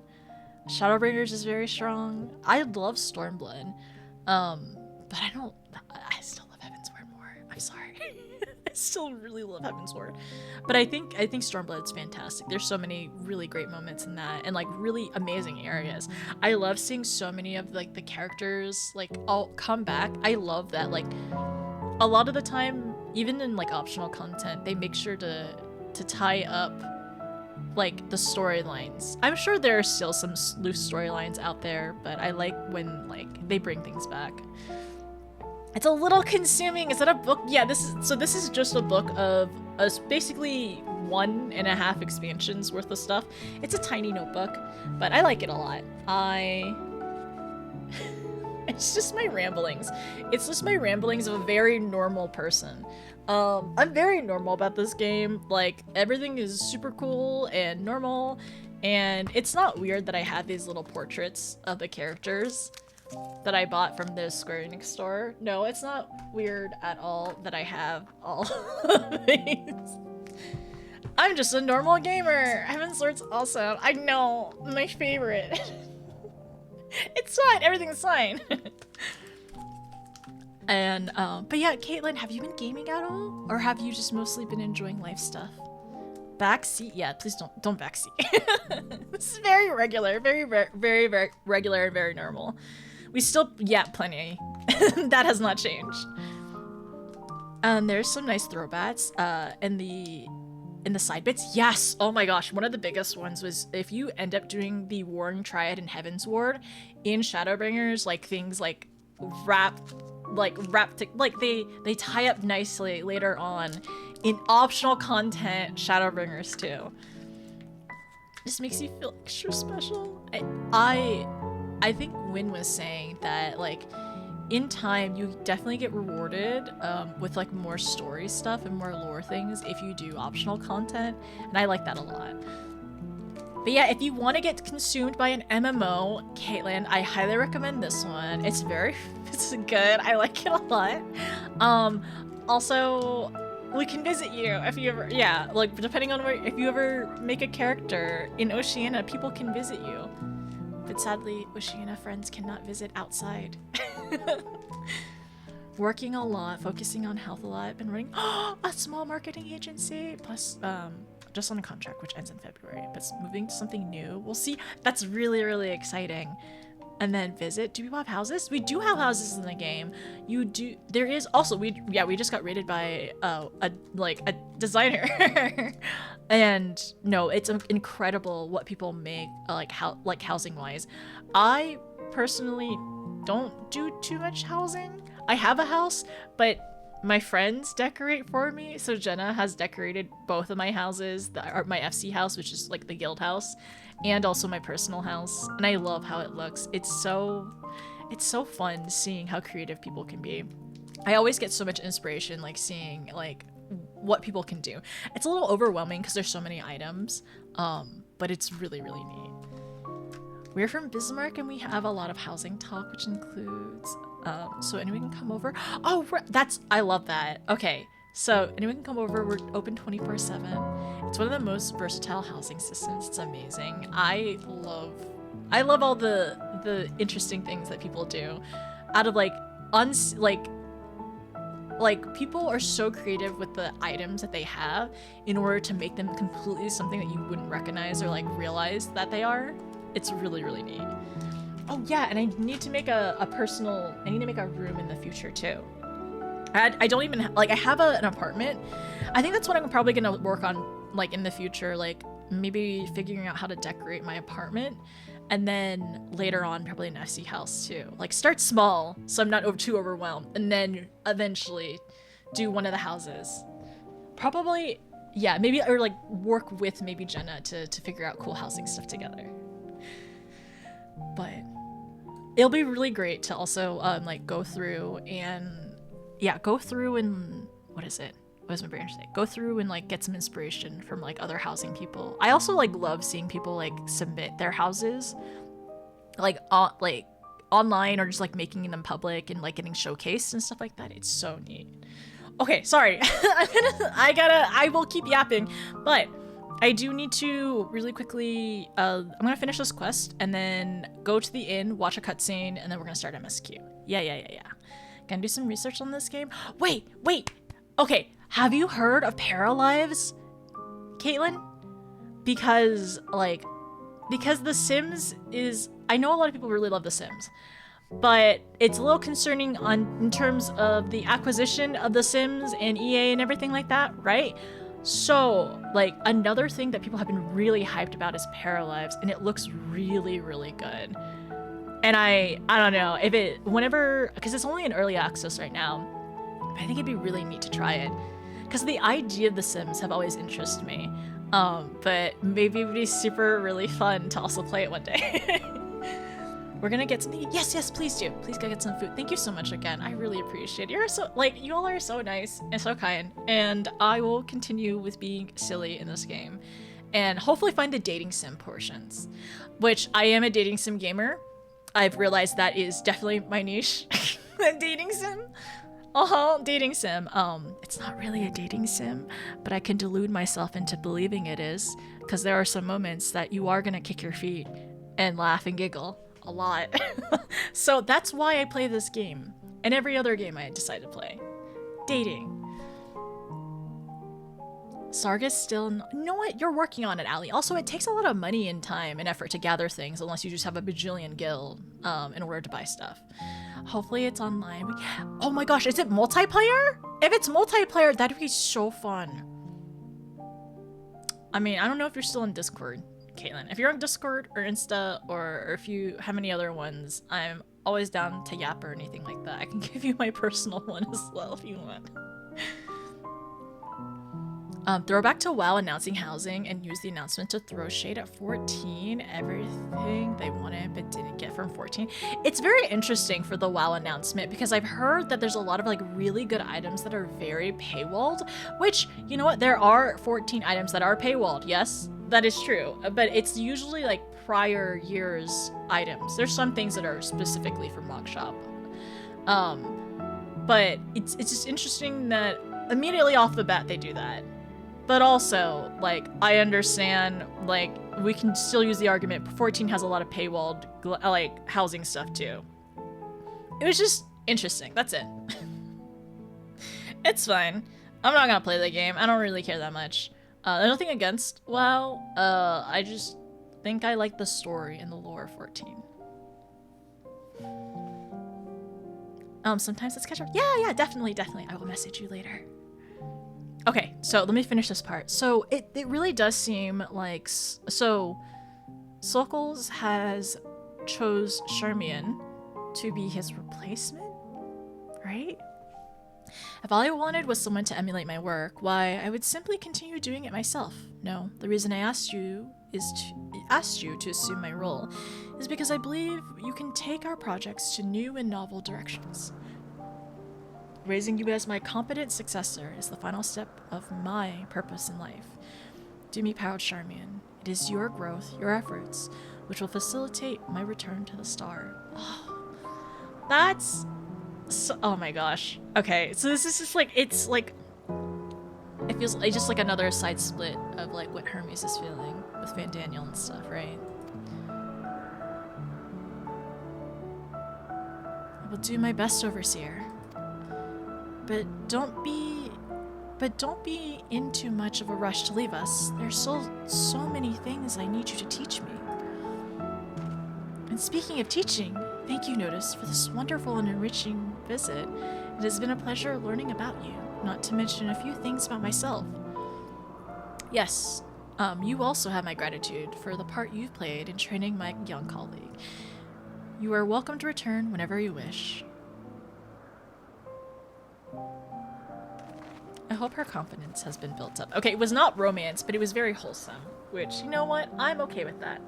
Shadowbringers is very strong. I love Stormblood. But I still love Heaven's Sword more. I'm sorry. I still really love Heaven's Sword. But I think Stormblood's fantastic. There's so many really great moments in that, and like really amazing areas. I love seeing so many of like the characters like all come back. I love that, like a lot of the time, even in like optional content, they make sure to tie up like the storylines. I'm sure there are still some loose storylines out there, but I like when like they bring things back. It's a little consuming. Is that a book? Yeah, this is just a book of basically 1.5 expansions worth of stuff. It's a tiny notebook, but I like it a lot. It's just my ramblings. It's just my ramblings of a very normal person. I'm very normal about this game. Like, everything is super cool and normal, and it's not weird that I have these little portraits of the characters that I bought from the Square Enix store. No, it's not weird at all that I have all of these. I'm just a normal gamer. Heaven's Sword's awesome. I know, my favorite. It's fine. Everything's fine. And but yeah, Caitlin, have you been gaming at all, or have you just mostly been enjoying life stuff? Backseat? Yeah, please don't backseat. This is very regular, very regular and very normal. We still plenty. That has not changed. There's some nice throwbacks in the side bits. Yes. Oh my gosh, one of the biggest ones was if you end up doing the Warring Triad in Heaven's Ward in Shadowbringers, like things like they tie up nicely later on in optional content Shadowbringers too. Just makes you feel extra special. I think Win was saying that like in time you definitely get rewarded with like more story stuff and more lore things if you do optional content, and I like that a lot. But yeah, if you want to get consumed by an MMO, Caitlin, I highly recommend this one. It's good. I like it a lot. Also, we can visit you if you ever, like depending on if you ever make a character in Oceania, people can visit you. But sadly, Oceania friends cannot visit outside. Working a lot, focusing on health a lot. Been running a small marketing agency, plus just on a contract, which ends in February, but it's moving to something new. We'll see. That's really, really exciting. And then visit. Do we have houses? We do have houses in the game. You do. There is also we just got rated by a designer, and no, it's incredible what people make like housing wise. I personally don't do too much housing. I have a house, but my friends decorate for me. So Jenna has decorated both of my houses, my FC house, which is like the guild house, and also my personal house, and I love how it looks. It's so fun seeing how creative people can be. I always get so much inspiration like seeing like what people can do. It's a little overwhelming because there's so many items, but it's really, really neat. We're from Bismarck and we have a lot of housing talk, which includes so anyone can come over. Oh, I love that. Okay, so anyone can come over. We're open 24/7. It's one of the most versatile housing systems. It's amazing. I love all the interesting things that people do. Out of like people are so creative with the items that they have in order to make them completely something that you wouldn't recognize or like realize that they are. It's really, really neat. Oh yeah, and I need to make I need to make a room in the future too. I don't even I have an apartment. I think that's what I'm probably gonna work on like in the future, like maybe figuring out how to decorate my apartment, and then later on probably an FC house too. Like start small so I'm not too overwhelmed, and then eventually do one of the houses. Probably, yeah, maybe, or like work with maybe Jenna to figure out cool housing stuff together. But it'll be really great to also like go through and what is it? What does my brain say? Go through and like get some inspiration from like other housing people. I also like love seeing people like submit their houses like online, or just like making them public and like getting showcased and stuff like that. It's so neat. Okay, sorry. I will keep yapping, but I do need to really quickly, I'm gonna finish this quest and then go to the inn, watch a cutscene, and then we're gonna start MSQ. Yeah. Gonna do some research on this game. Wait. Okay, have you heard of Paralives, Caitlin? Because The Sims is, I know a lot of people really love The Sims, but it's a little concerning in terms of the acquisition of The Sims and EA and everything like that, right? So, like, another thing that people have been really hyped about is Paralives, and it looks really, really good. And I don't know, because it's only in early access right now, but I think it'd be really neat to try it. Because the idea of The Sims have always interested me, but maybe it would be super really fun to also play it one day. We're gonna get something. Yes, please do. Please go get some food. Thank you so much again. I really appreciate it. You all are so nice and so kind. And I will continue with being silly in this game and hopefully find the dating sim portions, which I am a dating sim gamer. I've realized that is definitely my niche. Dating sim. Dating sim. It's not really a dating sim, but I can delude myself into believing it is, because there are some moments that you are gonna kick your feet and laugh and giggle a lot. So that's why I play this game and every other game I decide to play. Dating. Sargus still, you know what? You're working on it, Ali. Also, it takes a lot of money and time and effort to gather things unless you just have a bajillion guild in order to buy stuff. Hopefully it's online. Oh my gosh, is it multiplayer? If it's multiplayer, that'd be so fun. I mean, I don't know if you're still in Discord, Caitlin. If you're on Discord or Insta, or if you have any other ones, I'm always down to yap or anything like that. I can give you my personal one as well if you want. Throwback to WoW announcing housing and use the announcement to throw shade at 14. Everything they wanted but didn't get from 14. It's very interesting for the WoW announcement because I've heard that there's a lot of like really good items that are very paywalled, which, you know what, there are 14 items that are paywalled. Yes, that is true, but it's usually like prior years items. There's some things that are specifically for Mock Shop. But it's just interesting that immediately off the bat they do that. But also, like, I understand, like, we can still use the argument 14 has a lot of paywalled, like, housing stuff, too. It was just interesting. That's it. It's fine. I'm not gonna play the game. I don't really care that much. Nothing against WoW. I just think I like the story and the lore of 14. Sometimes let's catch up. Yeah, definitely. I will message you later. Okay, so let me finish this part. So it really does seem like so Sokals has chose Charmian to be his replacement, right? If all I wanted was someone to emulate my work, why, I would simply continue doing it myself. No, the reason I asked you to assume my role is because I believe you can take our projects to new and novel directions. Raising you as my competent successor is the final step of my purpose in life. Do me proud, Charmian. It is your growth, your efforts, which will facilitate my return to the star. Oh, that's so, oh my gosh. Okay, so this is just like, it's like, it feels like just like another side split of like what Hermes is feeling with Van Daniel and stuff, right? I will do my best, Overseer. But don't be in too much of a rush to leave us. There's so many things I need you to teach me. And speaking of teaching, thank you, Notice, for this wonderful and enriching visit. It has been a pleasure learning about you, not to mention a few things about myself. Yes, you also have my gratitude for the part you've played in training my young colleague. You are welcome to return whenever you wish. I hope her confidence has been built up. Okay, it was not romance, but it was very wholesome, which, you know what? I'm okay with that.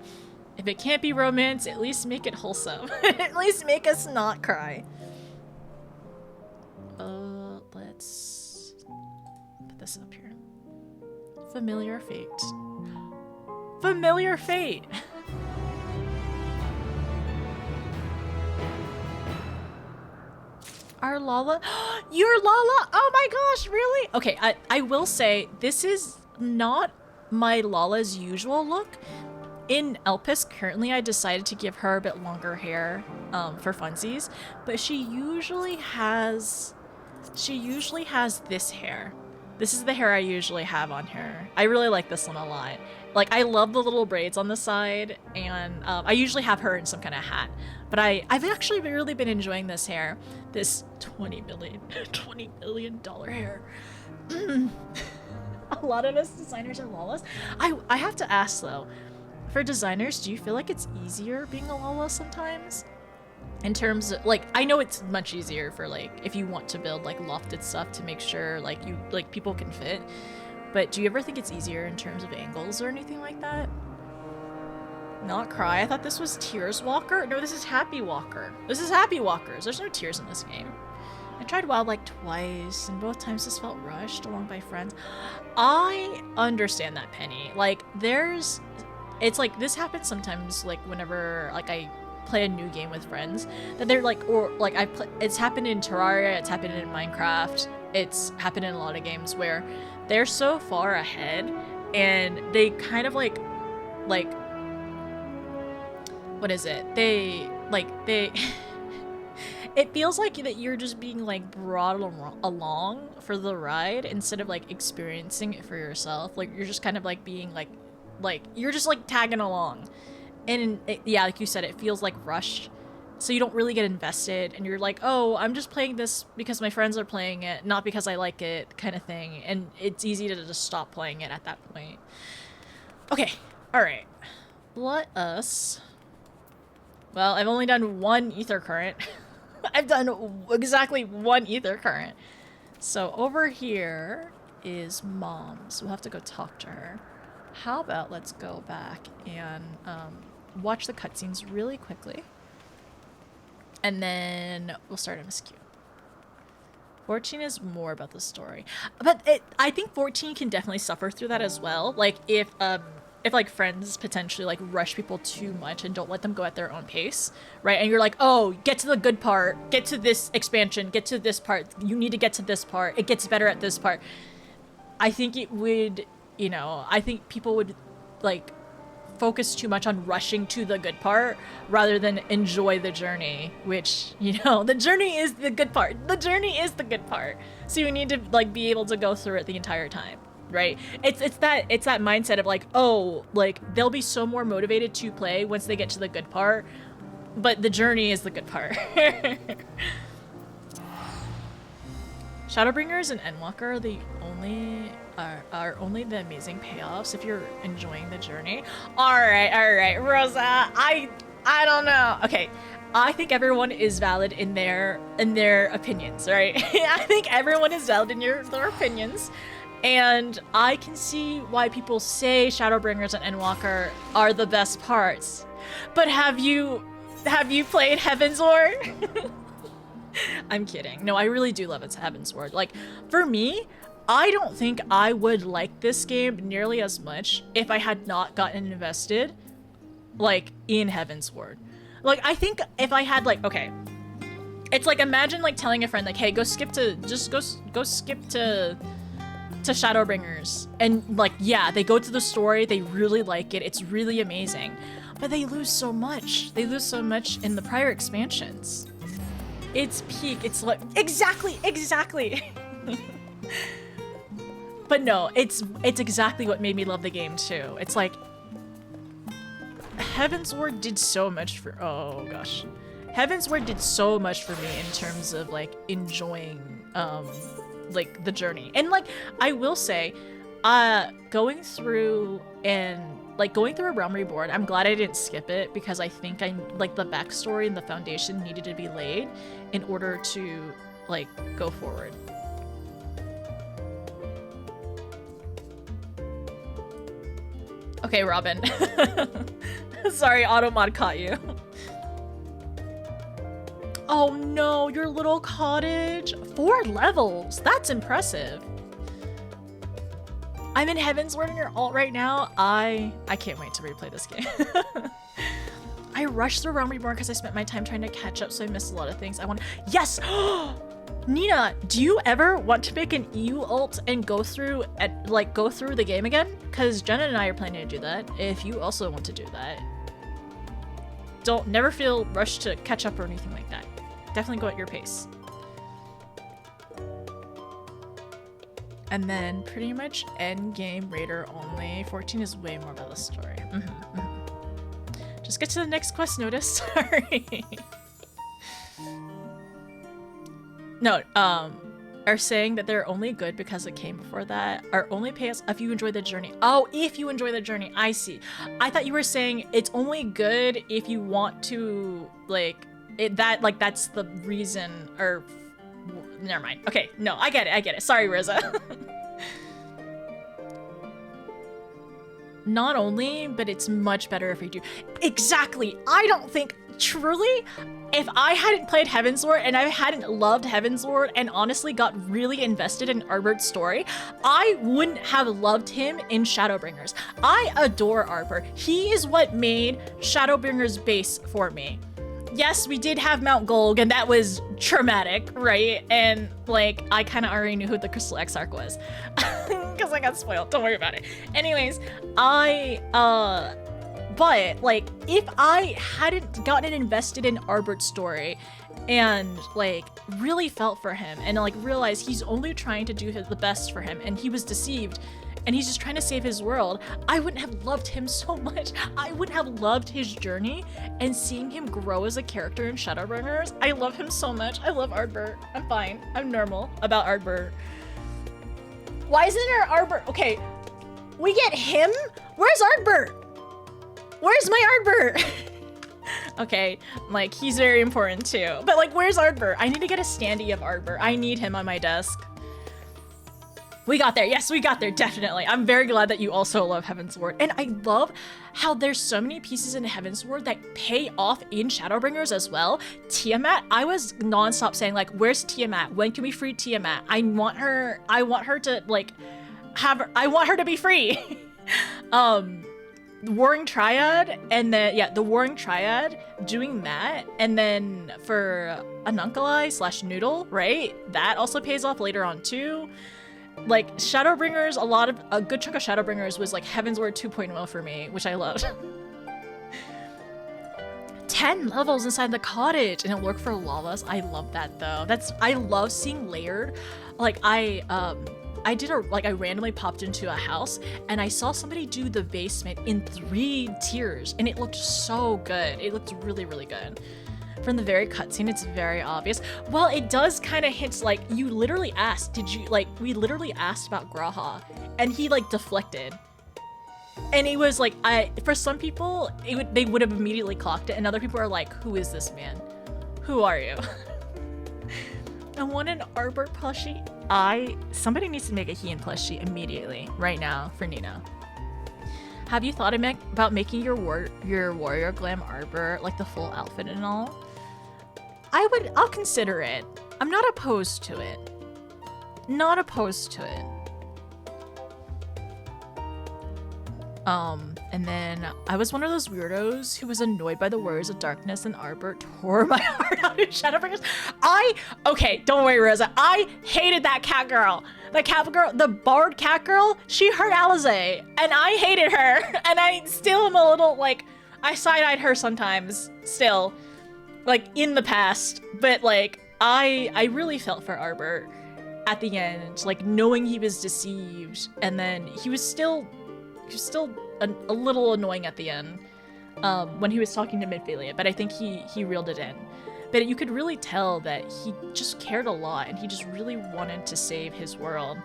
If it can't be romance, at least make it wholesome. At least make us not cry. Let's put this up here. Familiar fate. Familiar fate! Our Lala? Your Lala? Oh my gosh, really? Okay, I will say, this is not my Lala's usual look. In Elpis, currently, I decided to give her a bit longer hair for funsies, but she usually has this hair. This is the hair I usually have on her. I really like this one a lot. Like, I love the little braids on the side, and I usually have her in some kind of hat. But I've actually really been enjoying this hair. This $20 billion hair. A lot of us designers are Lalas. I have to ask, though, for designers, do you feel like it's easier being a Lala sometimes? In terms of, like, I know it's much easier for, like, if you want to build, like, lofted stuff to make sure, like, people can fit. But do you ever think it's easier in terms of angles or anything like that? Not cry. I thought this was Tears Walker. No, this is Happy Walker. This is Happy Walkers. There's no tears in this game. I tried WoW like twice, and both times this felt rushed along by friends. I understand that, Penny. Like, it's like, this happens sometimes, like, whenever, like, I play a new game with friends, that they're like, or like, it's happened in Terraria, it's happened in Minecraft, it's happened in a lot of games where they're so far ahead, and they kind of like, what is it? It feels like that you're just being like brought along for the ride instead of like experiencing it for yourself. Like, you're just kind of like being like you're just like tagging along. And yeah, like you said, it feels like rushed. So you don't really get invested, and you're like, oh, I'm just playing this because my friends are playing it, not because I like it, kind of thing. And it's easy to just stop playing it at that point. Okay, alright. Let us... Well, I've only done one ether current. I've done exactly one ether current. So over here is Mom, so we'll have to go talk to her. How about let's go back and watch the cutscenes really quickly. And then we'll start MSQ. 14 is more about the story. But I think 14 can definitely suffer through that as well. Like, if like friends potentially like rush people too much and don't let them go at their own pace, right? And you're like, oh, get to the good part, get to this expansion, get to this part, you need to get to this part, it gets better at this part. I think it would, you know, I think people would like focus too much on rushing to the good part rather than enjoy the journey, which, you know, the journey is the good part. The journey is the good part. So you need to like be able to go through it the entire time. right? It's that mindset of like, oh, like they'll be so more motivated to play once they get to the good part, but the journey is the good part. Shadowbringers and Endwalker are the only are only the amazing payoffs if you're enjoying the journey. All right, Rosa. I don't know. Okay, I think everyone is valid in their opinions, right? I think everyone is valid in their opinions, and I can see why people say Shadowbringers and Endwalker are the best parts. But have you played Heavensward? I'm kidding. No, I really do love Heavensward. Like, for me, I don't think I would like this game nearly as much if I had not gotten invested, like, in Heavensward. Like, I think if I had, like, okay, it's like, imagine, like, telling a friend, like, hey, go skip to Shadowbringers. And, like, yeah, they go to the story, they really like it, it's really amazing. But they lose so much. They lose so much in the prior expansions. It's peak. It's like exactly. But no, it's exactly what made me love the game too. It's like Heavensward did so much for Heavensward did so much for me in terms of like enjoying like the journey. And like I will say, going through a Realm Reborn, I'm glad I didn't skip it because I think like the backstory and the foundation needed to be laid in order to like go forward. Okay, Robin. Sorry, Automod caught you. Oh no, your little cottage. 4 levels. That's impressive. I'm in Heavensward in your alt right now. I can't wait to replay this game. I rushed through Realm Reborn because I spent my time trying to catch up, so I missed a lot of things. Yes! Nina, do you ever want to make an EU alt and go through the game again? Because Jenna and I are planning to do that. If you also want to do that, never feel rushed to catch up or anything like that. Definitely go at your pace. And then pretty much end game raider only. 14 is way more about the story. Just get to the next quest notice. Sorry. No, are saying that they're only good because it came before that. Are only pay us if you enjoy the journey. Oh, if you enjoy the journey. I see. I thought you were saying it's only good if you want to like it. That's the reason. Or never mind. Okay, no, I get it. Sorry, Rosa. Not only, but it's much better if you do. Exactly. I don't think, truly, if I hadn't played Heavensward and I hadn't loved Heavensward and honestly got really invested in Arbert's story, I wouldn't have loved him in Shadowbringers. I adore Arbor. He is what made Shadowbringers base for me. Yes, we did have Mount Golg, and that was traumatic, right? And, like, I kind of already knew who the Crystal Exarch was. Because I got spoiled. Don't worry about it. Anyways, but, like, if I hadn't gotten invested in Arbert's story and, like, really felt for him and, like, realized he's only trying to do the best for him and he was deceived and he's just trying to save his world, I wouldn't have loved him so much. I would have loved his journey and seeing him grow as a character in Shadowbringers. I love him so much. I love Ardbert. I'm fine. I'm normal about Ardbert. Why isn't there Ardbert? Okay, we get him? Where's Ardbert? Where's my Ardbert? Okay, like, he's very important too. But, like, where's Ardbert? I need to get a standee of Ardbert. I need him on my desk. We got there. Yes, we got there, definitely. I'm very glad that you also love Heavensward. And I love how there's so many pieces in Heavensward that pay off in Shadowbringers as well. Tiamat, I was nonstop saying, like, where's Tiamat? When can we free Tiamat? I want her to, like, I want her to be free. Warring Triad, and then, yeah, the Warring Triad, doing that, and then for Anunculi / Noodle, right? That also pays off later on too. Like, Shadowbringers, a good chunk of Shadowbringers was like Heavensward 2.0 for me, which I loved. 10 levels inside the cottage, and it worked for lavas. I love that though. I love seeing layered. Like, I randomly popped into a house and I saw somebody do the basement in 3 tiers and it looked so good. It looked really, really good. From the very cutscene, it's very obvious. Well, it does kind of hint, like, you literally asked, we literally asked about Graha and he like deflected. And it was like, for some people, they would have immediately clocked it, and other people are like, who is this man? Who are you? I want an Arbor plushie. Somebody needs to make a Heian plushie immediately, right now, for Nina. Have you thought about making your warrior glam Arbor, like the full outfit and all? I'll consider it. I'm not opposed to it. Not opposed to it. And then I was one of those weirdos who was annoyed by the words of darkness and Arbor tore my heart out in Shadowbringers. Okay, don't worry, Rosa. I hated that cat girl. The cat girl, the bard cat girl, she hurt Alize, and I hated her. And I still am a little, like, I side-eyed her sometimes, still. Like, in the past. But, like, I really felt for Arbor at the end, like, knowing he was deceived, and then he was still a little annoying at the end when he was talking to Midphalia, but I think he reeled it in. But you could really tell that he just cared a lot and he just really wanted to save his world.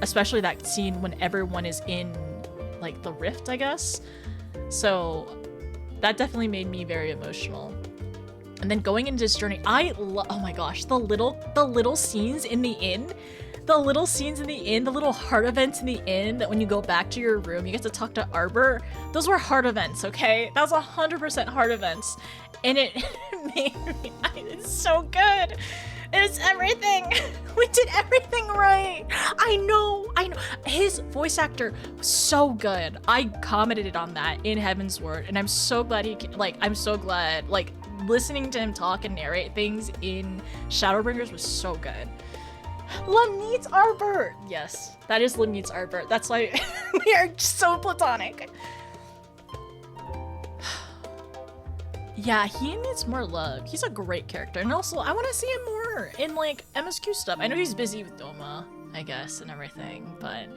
Especially that scene when everyone is in like the rift, I guess. So that definitely made me very emotional. And then going into this journey, oh my gosh, the little scenes in the inn. The little scenes in the inn, the little heart events in the inn, that when you go back to your room, you get to talk to Arbor. Those were heart events, okay? That was 100% heart events. And it made me, it's so good. It's everything. We did everything right. I know. His voice actor was so good. I commented on that in Heaven's Word, and I'm so glad listening to him talk and narrate things in Shadowbringers was so good. Lum needs Arbor! Yes, that is Lum needs Arbor. That's why we are so platonic. Yeah, he needs more love. He's a great character. And also, I want to see him more in, like, MSQ stuff. I know he's busy with Doma, I guess, and everything, but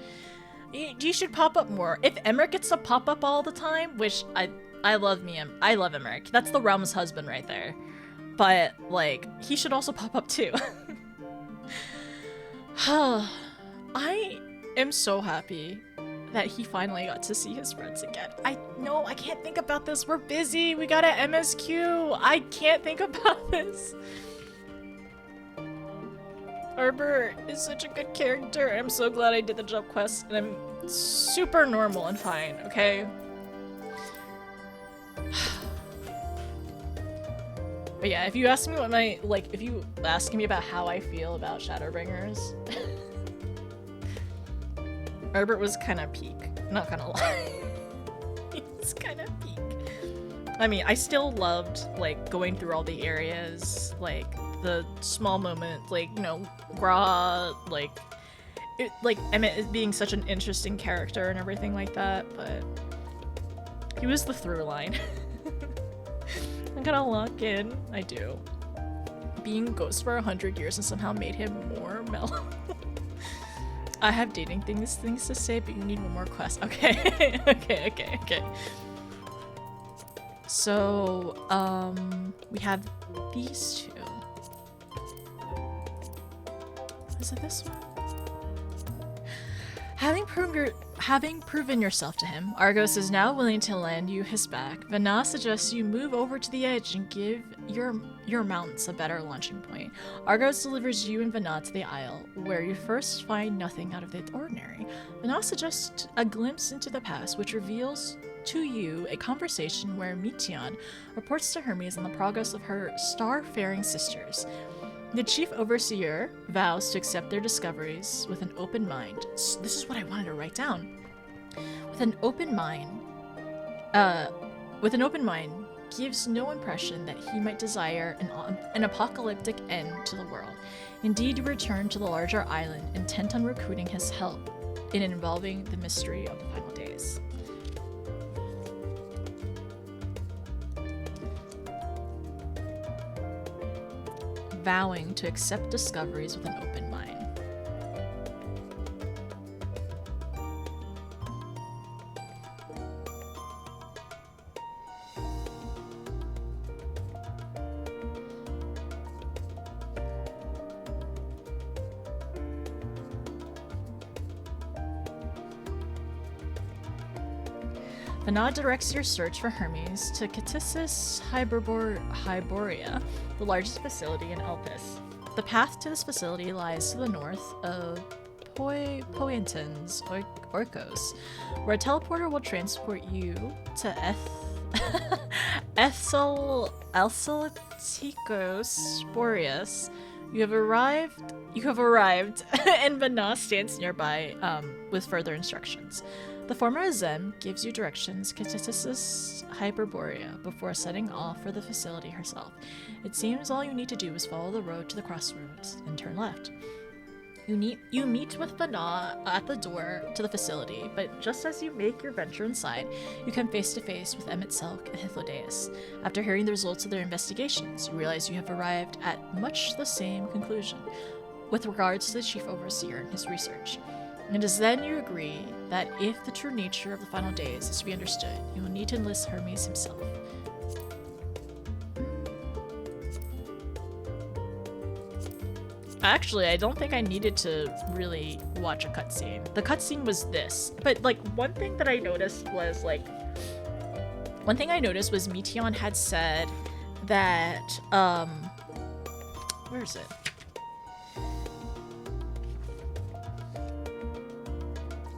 he should pop up more. If Emmerich gets to pop up all the time, which I love Emmerich. That's the Realm's husband right there. But, like, he should also pop up too. I am so happy that he finally got to see his friends again. I can't think about this. We're busy. We got an MSQ. I can't think about this. Arbor is such a good character. I'm so glad I did the jump quest, and I'm super normal and fine, okay? But yeah, if you ask me if you ask me about how I feel about Shadowbringers, Arbor was kind of peak, not gonna lie. He was kind of peak. I mean, I still loved, like, going through all the areas, like, the small moments, like, you know, Gra, like, Emmett being such an interesting character and everything like that, but he was the through line. I'm gonna lock in. I do. Being Ghost for 100 years and somehow made him more mellow. I have dating things to say, but you need one more quest. Okay. okay. So, we have these two. Is it this one? Having proven yourself to him, Argos is now willing to lend you his back. Vana suggests you move over to the edge and give your mounts a better launching point. Argos delivers you and Vana to the Isle, where you first find nothing out of the ordinary. Vana suggests a glimpse into the past, which reveals to you a conversation where Meteon reports to Hermes on the progress of her star-faring sisters. The chief overseer vows to accept their discoveries with an open mind. This is what I wanted to write down. With an open mind, gives no impression that he might desire an apocalyptic end to the world. Indeed, you return to the larger island, intent on recruiting his help in involving the mystery of the final days. Vowing to accept discoveries with an open mind. Vanad directs your search for Hermes to Catissus Hyborea, the largest facility in Elpis. The path to this facility lies to the north of Poyentons Orcos, where a teleporter will transport you to Elsalicos Boreas. You have arrived and Vanad stands nearby with further instructions. The former Zem gives you directions to Catissus Hyperborea before setting off for the facility herself. It seems all you need to do is follow the road to the crossroads and turn left. You meet with Vanad at the door to the facility, but just as you make your venture inside, you come face to face with Emmett Selk and Hythlodaeus. After hearing the results of their investigations, you realize you have arrived at much the same conclusion with regards to the Chief Overseer and his research. It is then you agree that if the true nature of the final days is to be understood, you will need to enlist Hermes himself. Actually, I don't think I needed to really watch a cutscene. The cutscene was this. But, like, one thing I noticed was Meteion had said that, where is it?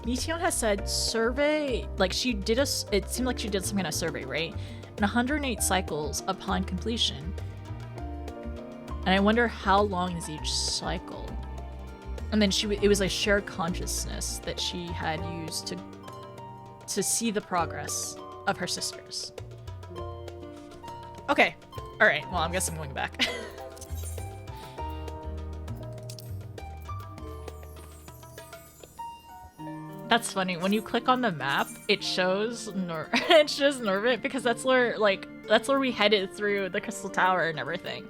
Meteion has said survey, like, it seemed like she did some kind of survey, right? And 108 cycles upon completion. And I wonder how long is each cycle. And then it was a shared consciousness that she had used to see the progress of her sisters. Okay. All right. Well, I guess I'm going back. That's funny. When you click on the map, it shows Norvit because that's where we headed through the Crystal Tower and everything.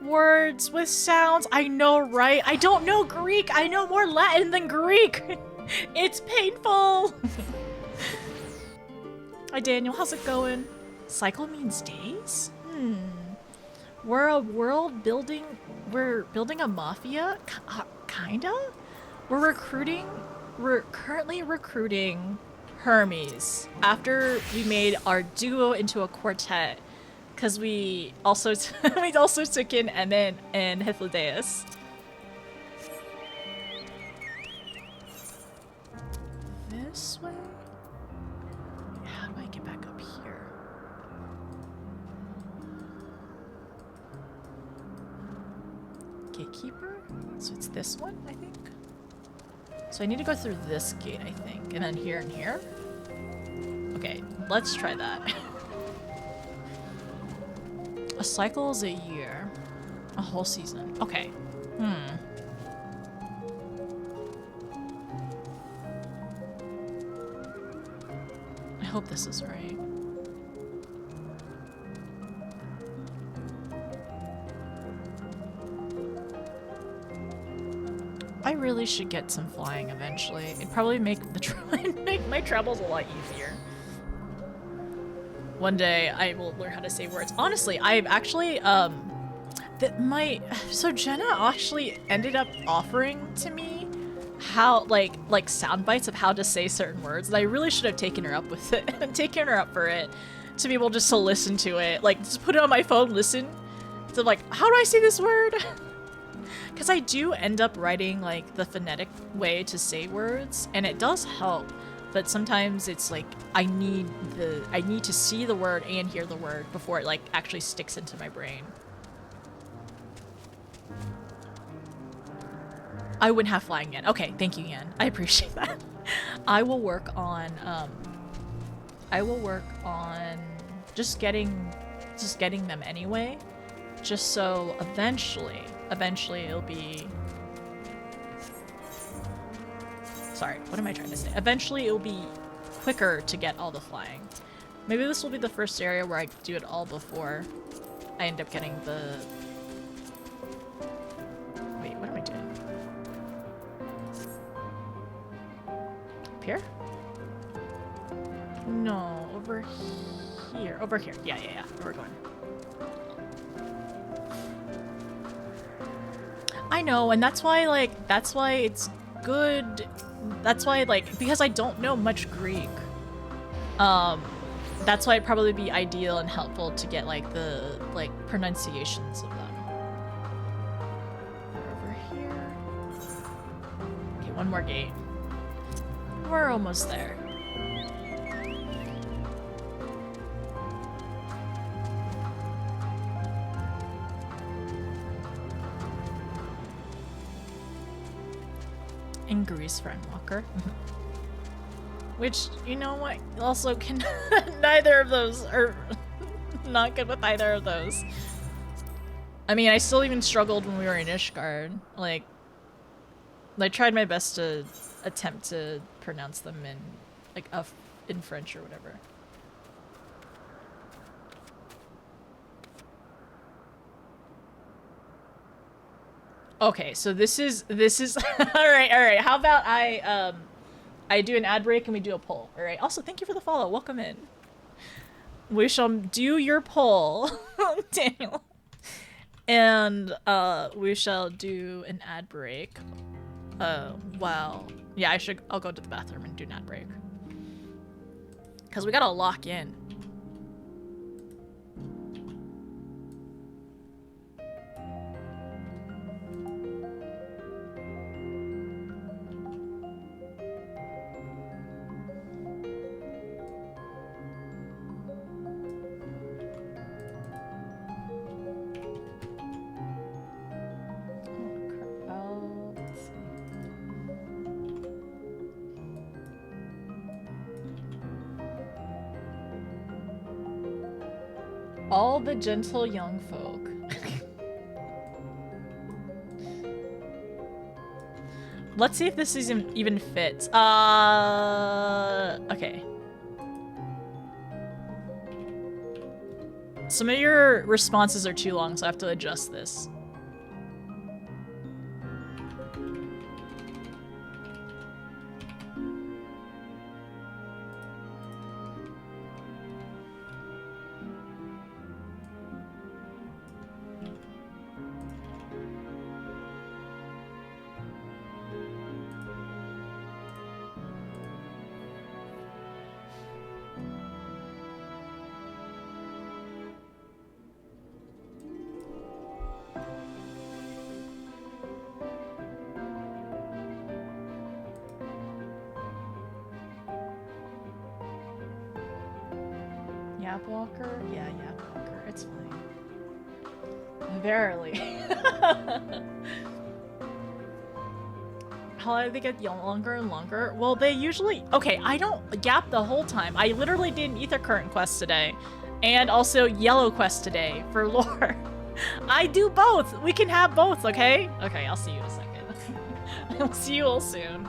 Words with sounds. I know, right? I don't know Greek. I know more Latin than Greek. It's painful. Hi, Daniel. How's it going? Cycle means days? We're building a mafia? Kinda? We're currently recruiting Hermes after we made our duo into a quartet. Because we also took in Emmett and Hythlodaeus. This way? How do I get back up here? Gatekeeper? So it's this one, I think? So I need to go through this gate, I think. And then here and here? Okay, let's try that. A cycle is a year. A whole season. Okay. I hope this is right. I really should get some flying eventually. It'd probably make my travels a lot easier. One day I will learn how to say words. Honestly, I've actually so Jenna actually ended up offering to me how like sound bites of how to say certain words, and I really should have taken her up with it and taken her up for it to be able just to listen to it, like just put it on my phone, listen to like how do I say this word? Because I do end up writing like the phonetic way to say words, and it does help. But sometimes it's like I need to see the word and hear the word before it like actually sticks into my brain. I wouldn't have flying yet. Okay, thank you, Yan. I appreciate that. I will work on just getting them anyway, just so eventually it'll be. Sorry, what am I trying to say? Eventually it'll be quicker to get all the flying. Maybe this will be the first area where I do it all before I end up getting the... Wait, what am I doing? Up here? No, over here. Over here. Yeah. Where we're going. I know, and that's why, like, that's why it's good. That's why, like, because I don't know much Greek. That's why it'd probably be ideal and helpful to get, like, the, like, pronunciations of them. They're over here. Okay, one more gate. We're almost there. In Greece for Endwalker. Which, you know what, also can neither of those are not good with either of those. I mean, I still even struggled when we were in Ishgard. Like, I tried my best to attempt to pronounce them in, like, in French or whatever. Okay, so this is all right. How about I do an ad break and we do a poll. All right. Also, thank you for the follow. Welcome in. We shall do your poll, Daniel, and we shall do an ad break. Well, yeah, I'll go to the bathroom and do an ad break because we gotta lock in. Let's see. All the gentle young folk. Let's see if this even fits. Okay. Some of your responses are too long, so I have to adjust this. Endwalker? Yeah, Endwalker. It's fine. Verily. How do they get longer and longer? Well, they usually... Okay, I don't gap the whole time. I literally did an Ether Current quest today. And also Yellow quest today for lore. I do both. We can have both, okay? Okay, I'll see you in a second. I'll see you all soon.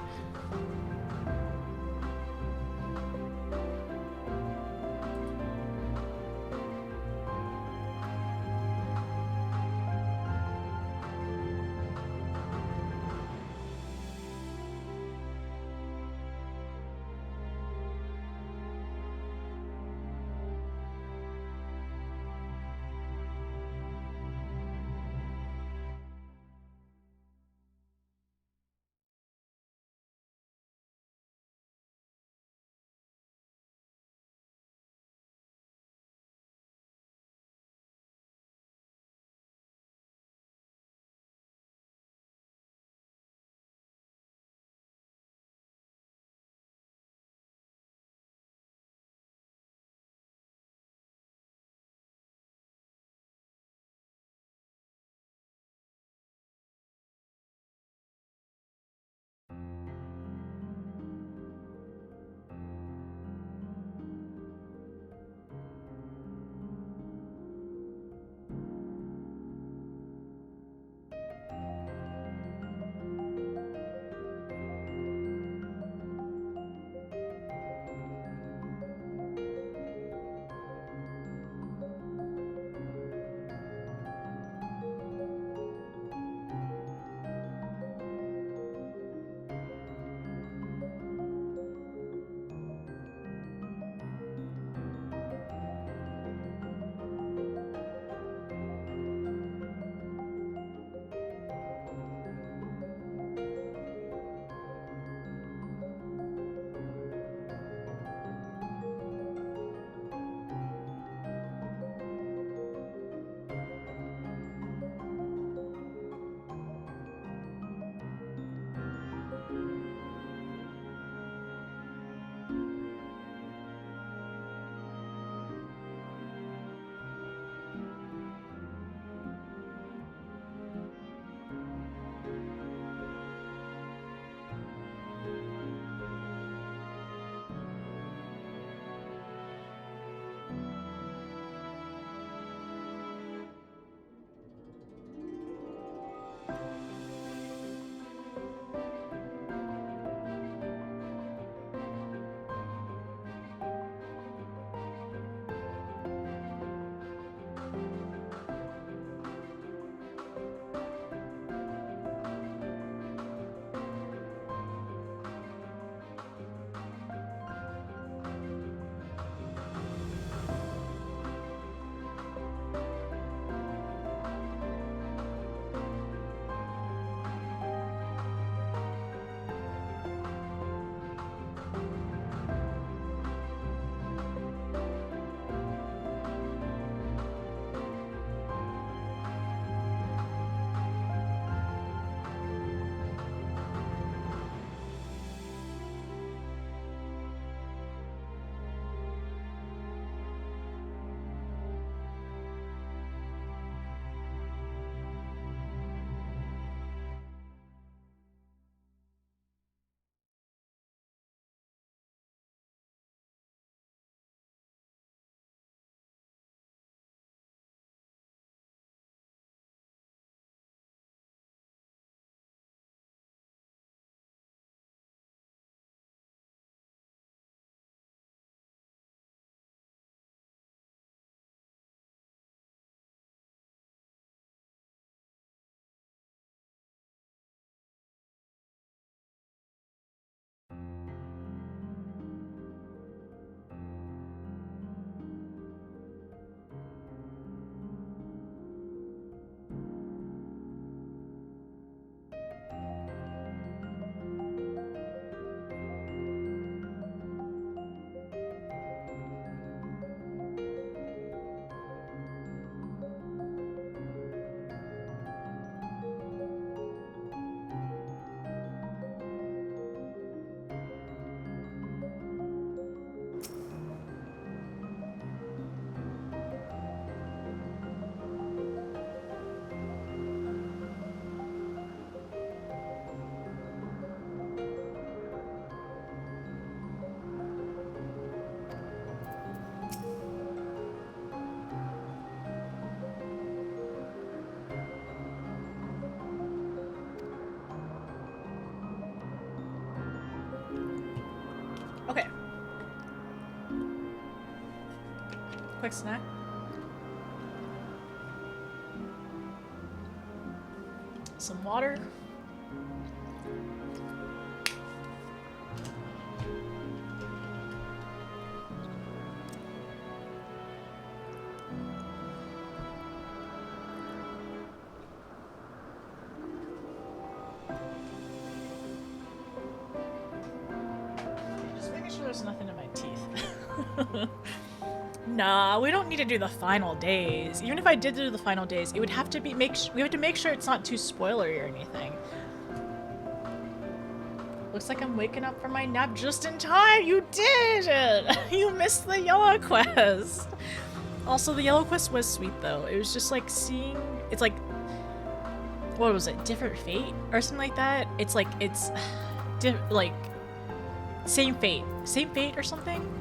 Quick snack. Some water. Just making sure there's nothing in my teeth. Nah, we don't need to do the final days. Even if I did do the final days, it would have to be we have to make sure it's not too spoilery or anything. Looks like I'm waking up from my nap just in time. You did it. You missed the yellow quest. Also, the yellow quest was sweet though. It was just like seeing. It's like, what was it? Different fate or something like that. It's like like same fate or something.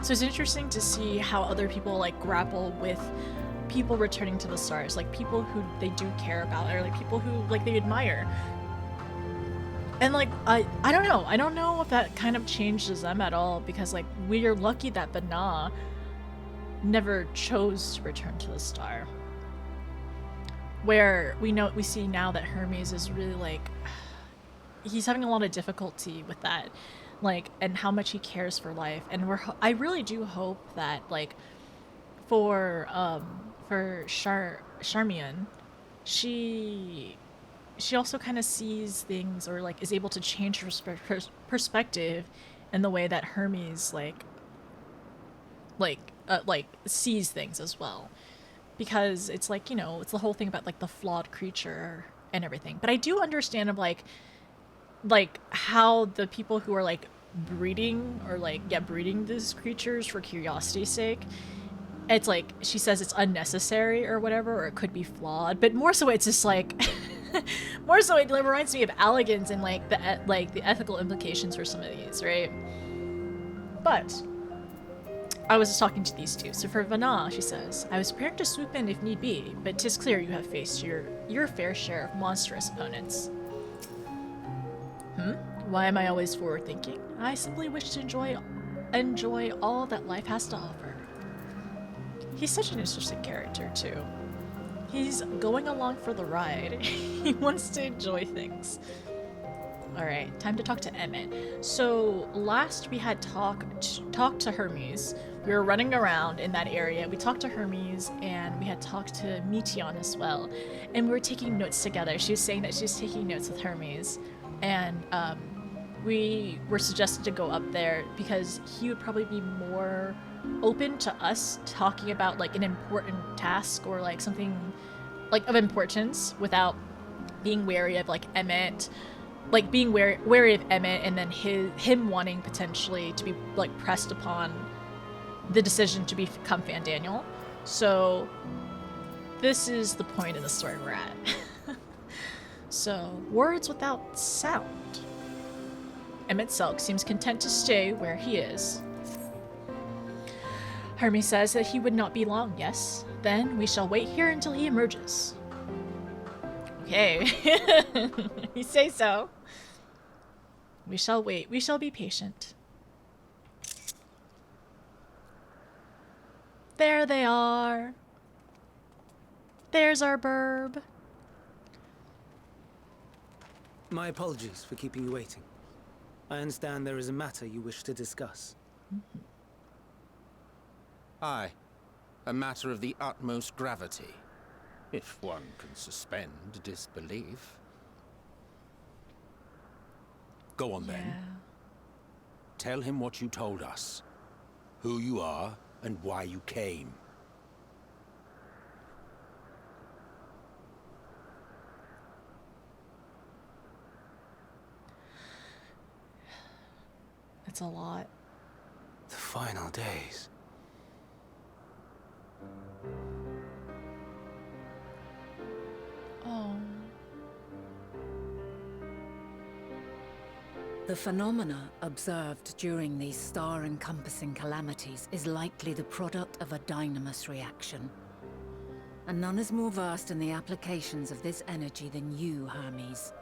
So it's interesting to see how other people like grapple with people returning to the stars, like people who they do care about, or like people who like they admire. And like I don't know if that kind of changes them at all, because like we are lucky that Bana never chose to return to the star. Where we see now that Hermes is really like he's having a lot of difficulty with that. Like, and how much he cares for life, and I really do hope that like for Charmian, she also kind of sees things, or like is able to change her perspective in the way that Hermes like sees things as well, because it's like, you know, it's the whole thing about like the flawed creature and everything. But I do understand of like how the people who are like breeding these creatures for curiosity's sake, it's like she says it's unnecessary or whatever, or it could be flawed, but more so it's just like more so it reminds me of Alligans and like the ethical implications for some of these, right? But I was just talking to these two. So for Vana, she says, I was prepared to swoop in if need be, but 'tis clear you have faced your fair share of monstrous opponents. Why am I always forward thinking? I simply wish to enjoy all that life has to offer. He's such an interesting character too. He's going along for the ride. He wants to enjoy things. Alright, time to talk to Emmett. So last we had talked to Hermes. We were running around in that area. We talked to Hermes and we had talked to Meteon as well. And we were taking notes together. She was saying that she was taking notes with Hermes. And we were suggested to go up there because he would probably be more open to us talking about like an important task or like something like of importance without being wary of like Emmett, like being wary of Emmett, and then him wanting potentially to be like pressed upon the decision to become Fandaniel. So this is the point in the story we're at. So, words without sound. Emmett Selk seems content to stay where he is. Hermes says that he would not be long, yes? Then we shall wait here until he emerges. Okay. You say so. We shall wait. We shall be patient. There they are. There's our burb. My apologies for keeping you waiting. I understand there is a matter you wish to discuss. Aye, a matter of the utmost gravity, if one can suspend disbelief. Go on then. Tell him what you told us, who you are, and why you came. It's a lot. The final days. Oh. The phenomena observed during these star-encompassing calamities is likely the product of a dynamis reaction. And none is more versed in the applications of this energy than you, Hermes.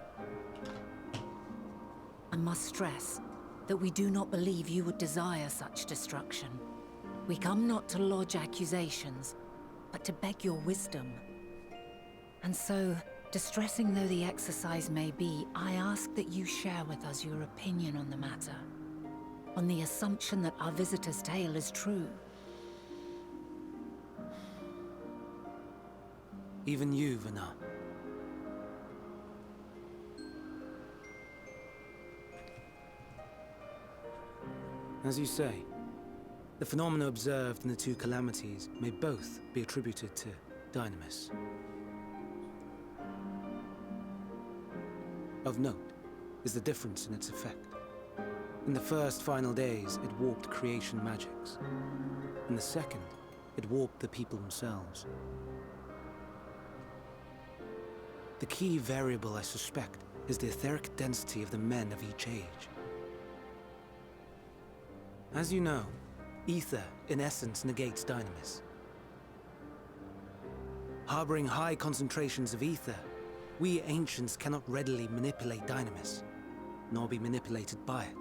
I must stress that we do not believe you would desire such destruction. We come not to lodge accusations, but to beg your wisdom. And so, distressing though the exercise may be, I ask that you share with us your opinion on the matter, on the assumption that our visitor's tale is true. Even you, Vana. As you say, the phenomena observed in the two calamities may both be attributed to Dynamis. Of note is the difference in its effect. In the first final days, it warped creation magics. In the second, it warped the people themselves. The key variable, I suspect, is the etheric density of the men of each age. As you know, ether, in essence, negates Dynamis. Harboring high concentrations of ether, we ancients cannot readily manipulate Dynamis, nor be manipulated by it.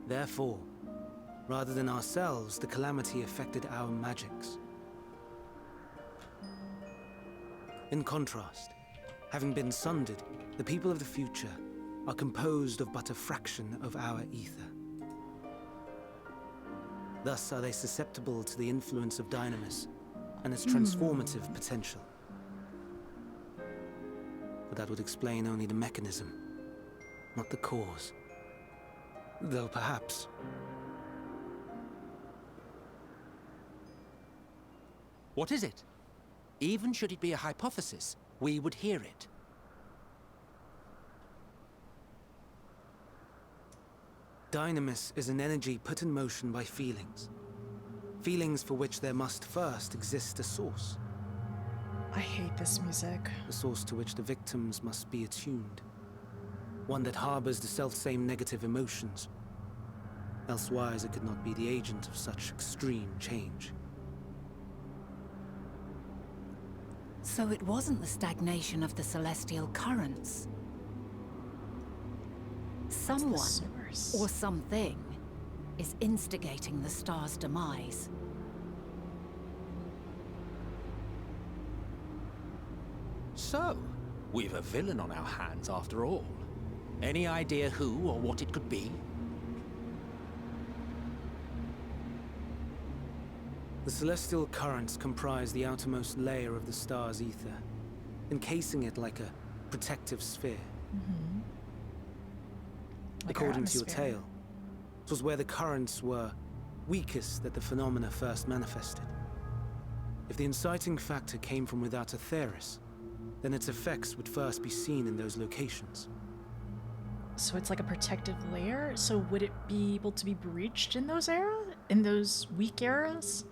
Therefore, rather than ourselves, the calamity affected our magics. In contrast, having been sundered, the people of the future are composed of but a fraction of our ether. Thus are they susceptible to the influence of Dynamis and its transformative potential. But that would explain only the mechanism, not the cause. Though perhaps... What is it? Even should it be a hypothesis, we would hear it. Dynamis is an energy put in motion by feelings. Feelings for which there must first exist a source. I hate this music. A source to which the victims must be attuned. One that harbors the self-same negative emotions. Elsewise, it could not be the agent of such extreme change. So it wasn't the stagnation of the celestial currents. Someone, source? or something, is instigating the star's demise. So, we've a villain on our hands after all. Any idea who or what it could be? The celestial currents comprise the outermost layer of the star's ether, encasing it like a protective sphere. Like our According to your atmosphere. tale, it was where the currents were weakest that the phenomena first manifested. If the inciting factor came from without Aetheris, then its effects would first be seen in those locations. So it's like a protective layer? So would it be able to be breached in those in those weak eras?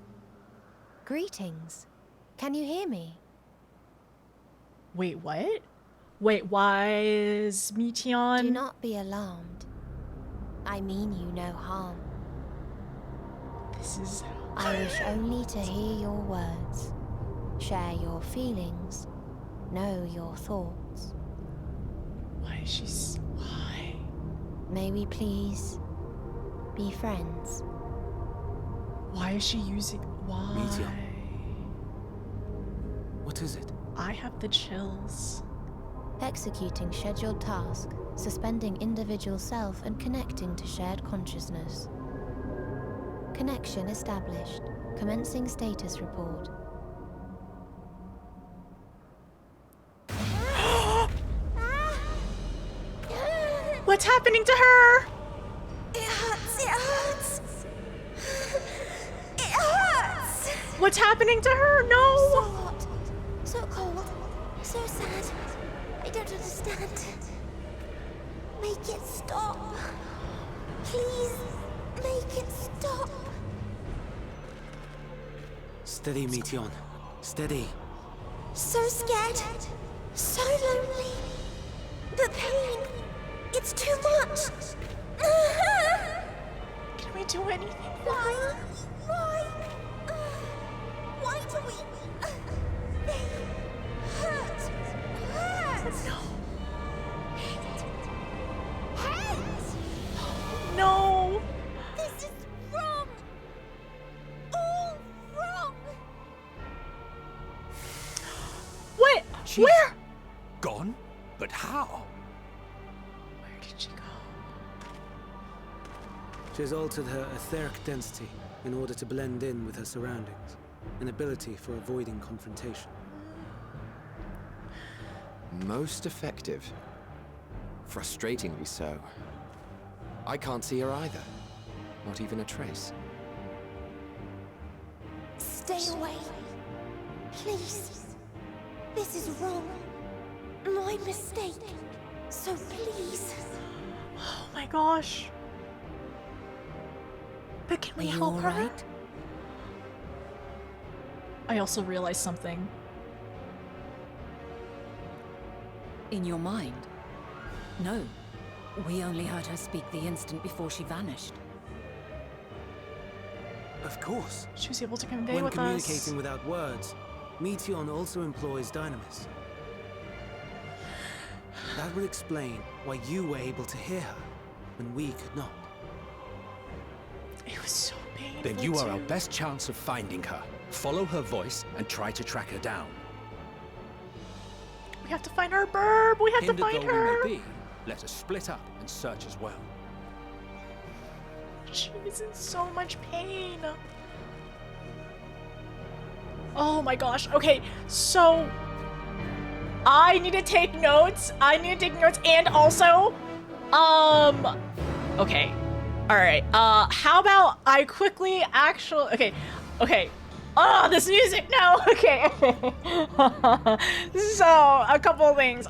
Greetings. Can you hear me? Wait, what? Wait, why is Meteon... Do not be alarmed. I mean you no harm. This is... I wish only to hear your words, share your feelings, know your thoughts. Why is she... Why? May we please be friends? Why is she using... Why? Meteon. What is it? I have the chills. Executing scheduled task, suspending individual self and connecting to shared consciousness. Connection established. Commencing status report. What's happening to her? It hurts, it hurts. It hurts. What's happening to her? So No! hot, so cold, so sad. I don't understand. Make it stop. Please, make it stop. Steady, Meteon. Steady. So scared, so lonely. The pain, it's too much. Can we do anything? Why? Why? Why do we? They hurt. Hurt. No. Hurt. No! This is wrong. She's Where? gone? But how? Where did she go? She has altered her etheric density in order to blend in with her surroundings, an ability for avoiding confrontation. Most effective. Frustratingly so. I can't see her either. Not even a trace. Stay away. Please. This is wrong. My mistake. So please. Oh my gosh. But can we Are you help all her? right? I also realized something. In your mind? No. We only heard her speak the instant before she vanished. Of course. She was able to convey When with communicating us. without words, Meteon also employs dynamis. That would explain why you were able to hear her when we could not. It was so painful. Then you are our too. best chance of finding her. Follow her voice and try to track her down. We have to find our burb. We have to Hindered find though her. we may be, let us split up and search as well. She was in so much pain. Oh my gosh. Okay, so I need to take notes. And also, okay. All right. How about I quickly okay. Oh, this music. No. Okay. So, a couple of things.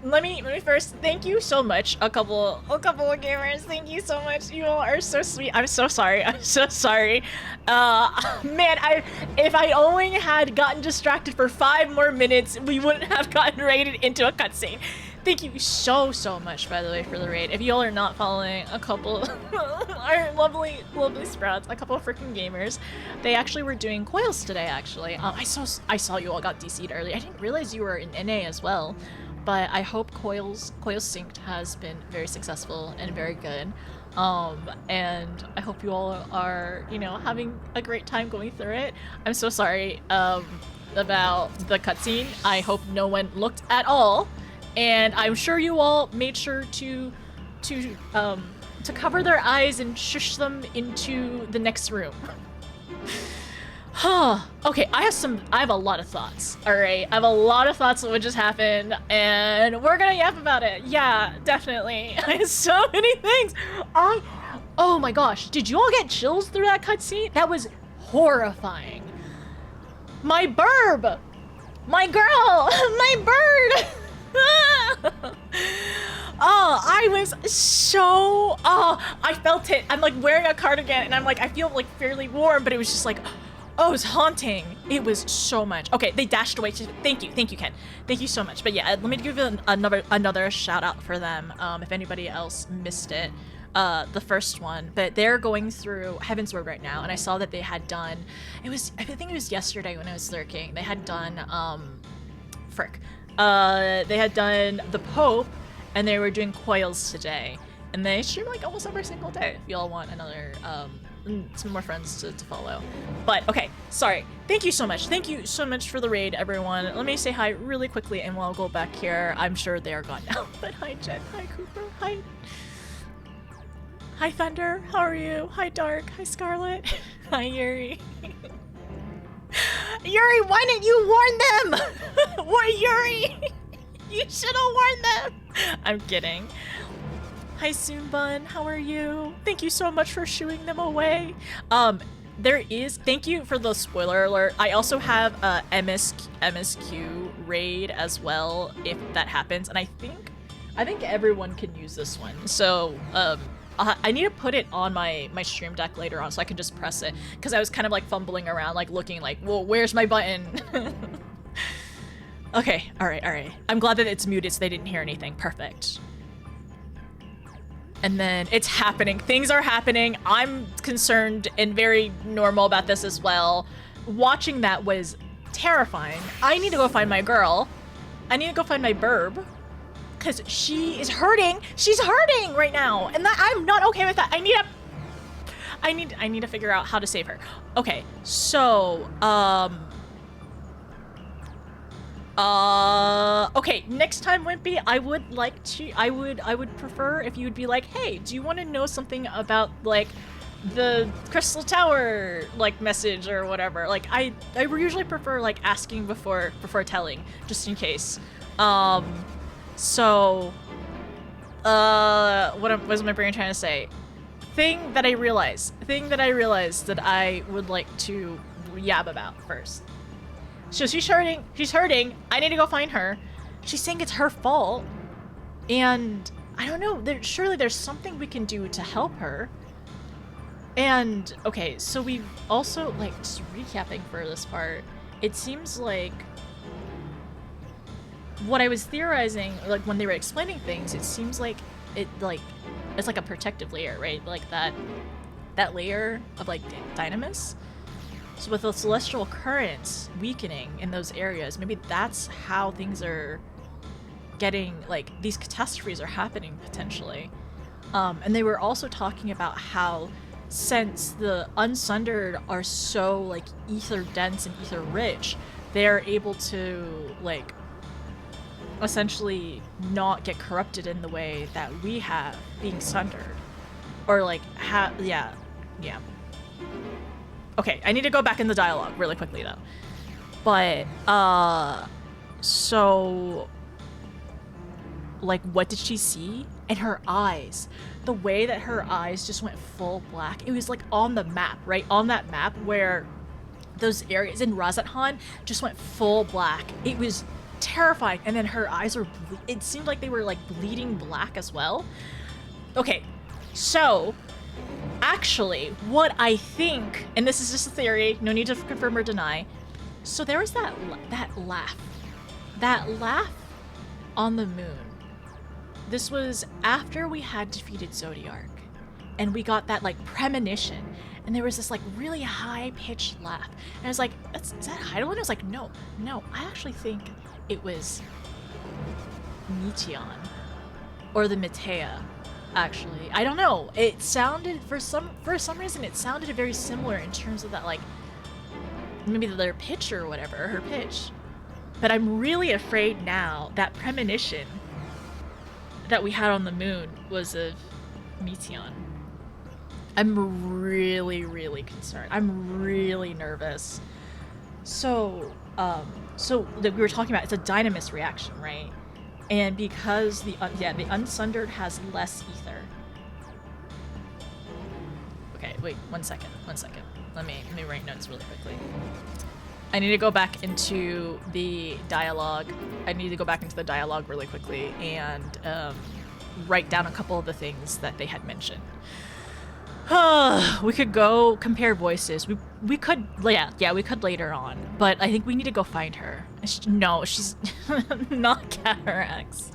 Let me first thank you so much. A couple of gamers. Thank you so much. You all are so sweet. I'm so sorry. Man, if I only had gotten distracted for 5 more minutes, we wouldn't have gotten raided into a cutscene. Thank you so much, by the way, for the raid. If y'all are not following a couple our lovely sprouts, a couple of freaking gamers, they actually were doing coils today, actually. I saw you all got DC'd earlier. I didn't realize you were in NA as well, but I hope Coils Synced has been very successful and very good. And I hope you all are, having a great time going through it. I'm so sorry, about the cutscene. I hope no one looked at all. And I'm sure you all made sure to cover their eyes and shush them into the next room. Okay, I have a lot of thoughts. All right, I have a lot of thoughts of what just happened, and we're gonna yap about it. Yeah, definitely. I have so many things. Oh my gosh, did you all get chills through that cutscene? That was horrifying. My burb, my girl, my bird. I was so, I felt it. I'm like wearing a cardigan and I'm like, I feel like fairly warm, but it was just like, oh, it was haunting. It was so much. Okay, they dashed away. Thank you, Ken. Thank you so much. But yeah, let me give you another shout out for them. If anybody else missed it, the first one, but they're going through Heaven's Word right now, and I saw that they had done, I think it was yesterday when I was lurking, they had done, they had done the Pope, and they were doing Coils today, and they stream like almost every single day if y'all want another, some more friends to follow. But okay, sorry. Thank you so much for the raid, everyone. Let me say hi really quickly, and we'll go back here. I'm sure they are gone now. But hi, Jen. Hi, Cooper. Hi, Thunder. How are you? Hi, Dark. Hi, Scarlet. Hi, Yuri. Yuri, why didn't you warn them? What, Yuri? You should have warned them. I'm kidding. Hi, Soonbun. How are you? Thank you so much for shooing them away. Thank you for the spoiler alert. I also have a MSQ raid as well if that happens, and I think everyone can use this one. So, I need to put it on my stream deck later on so I can just press it, because I was kind of like fumbling around, like looking like, well, where's my button? Okay, all right. I'm glad that it's muted so they didn't hear anything. Perfect. And then it's happening. Things are happening. I'm concerned and very normal about this as well. Watching that was terrifying. I need to go find my girl. I need to go find my burb, because she is hurting. She's hurting right now, and I'm not okay with that. I need to figure out how to save her. Okay, so Okay, next time, Wimpy, I would prefer if you would be like, hey, do you want to know something about, like, the Crystal Tower, like, message or whatever? Like, I usually prefer, like, asking before telling, just in case. So, what was my brain trying to say? Thing that I realized that I would like to yab about first. So she's hurting, I need to go find her. She's saying it's her fault. And I don't know, surely there's something we can do to help her. And, okay, so we've also, like, just recapping for this part, it seems like what I was theorizing, like, when they were explaining things, it seems like it's like a protective layer, right? Like, that layer of, like, dynamis. So with the celestial currents weakening in those areas, maybe that's how things are getting, like, these catastrophes are happening potentially. And they were also talking about how, since the Unsundered are so, like, ether dense and ether rich, they're able to, like, essentially not get corrupted in the way that we have being sundered. Or, like, yeah. Okay, I need to go back in the dialogue really quickly, though. But, so, like, what did she see? And her eyes. The way that her eyes just went full black. It was, like, on the map, right? On that map where those areas in Razathan just went full black. It was terrifying. And then her eyes were, it seemed like they were, like, bleeding black as well. Okay, so actually, what I think, and this is just a theory, no need to confirm or deny. So there was that laugh on the moon. This was after we had defeated Zodiark, and we got that, like, premonition, and there was this, like, really high-pitched laugh. And I was like, is that Heidelin? I was like, no, I actually think it was Meteon, or the Metea. Actually, I don't know. It sounded, for some reason, it sounded very similar in terms of that, like, maybe their pitch or whatever, her pitch. But I'm really afraid now that premonition that we had on the moon was of Meteon. I'm really, really concerned. I'm really nervous. So, that we were talking about, it's a dynamis reaction, right? And because the Unsundered has less ether. Okay, wait, one second. Let me write notes really quickly. I need to go back into the dialogue. Really quickly and write down a couple of the things that they had mentioned. We could go compare voices. We could, yeah, we could later on. But I think we need to go find her. No, she's not Cataracts.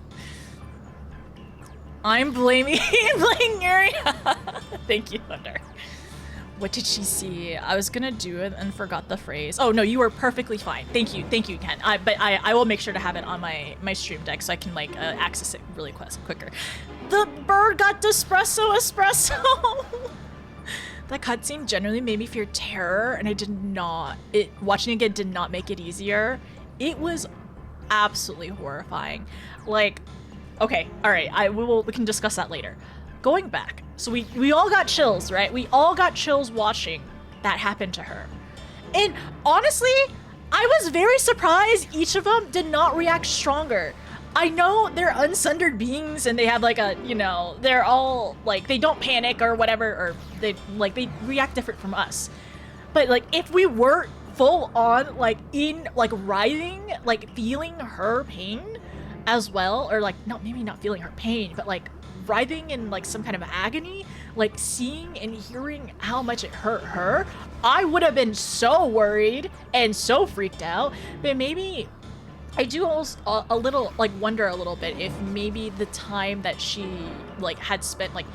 I'm blaming Yuria. Thank you, Thunder. What did she see? I was gonna do it and forgot the phrase. Oh no, you were perfectly fine. Thank you, Ken. But I will make sure to have it on my stream deck so I can, like, access it really quicker. The bird got espresso. That cutscene generally made me fear terror, and watching it again did not make it easier. It was absolutely horrifying. Like, okay, all right, we can discuss that later. Going back, so we all got chills, right? We all got chills watching that happen to her. And honestly, I was very surprised each of them did not react stronger. I know they're unsundered beings and they have, like, a, you know, they're all, like, they don't panic or whatever, or they react different from us. But, like, if we were full on, like, in, like, writhing, like, feeling her pain as well, or, like, maybe not feeling her pain, but, like, writhing in, like, some kind of agony, like, seeing and hearing how much it hurt her, I would have been so worried and so freaked out. But maybe I do also a little, like, wonder a little bit if maybe the time that she, like, had spent, like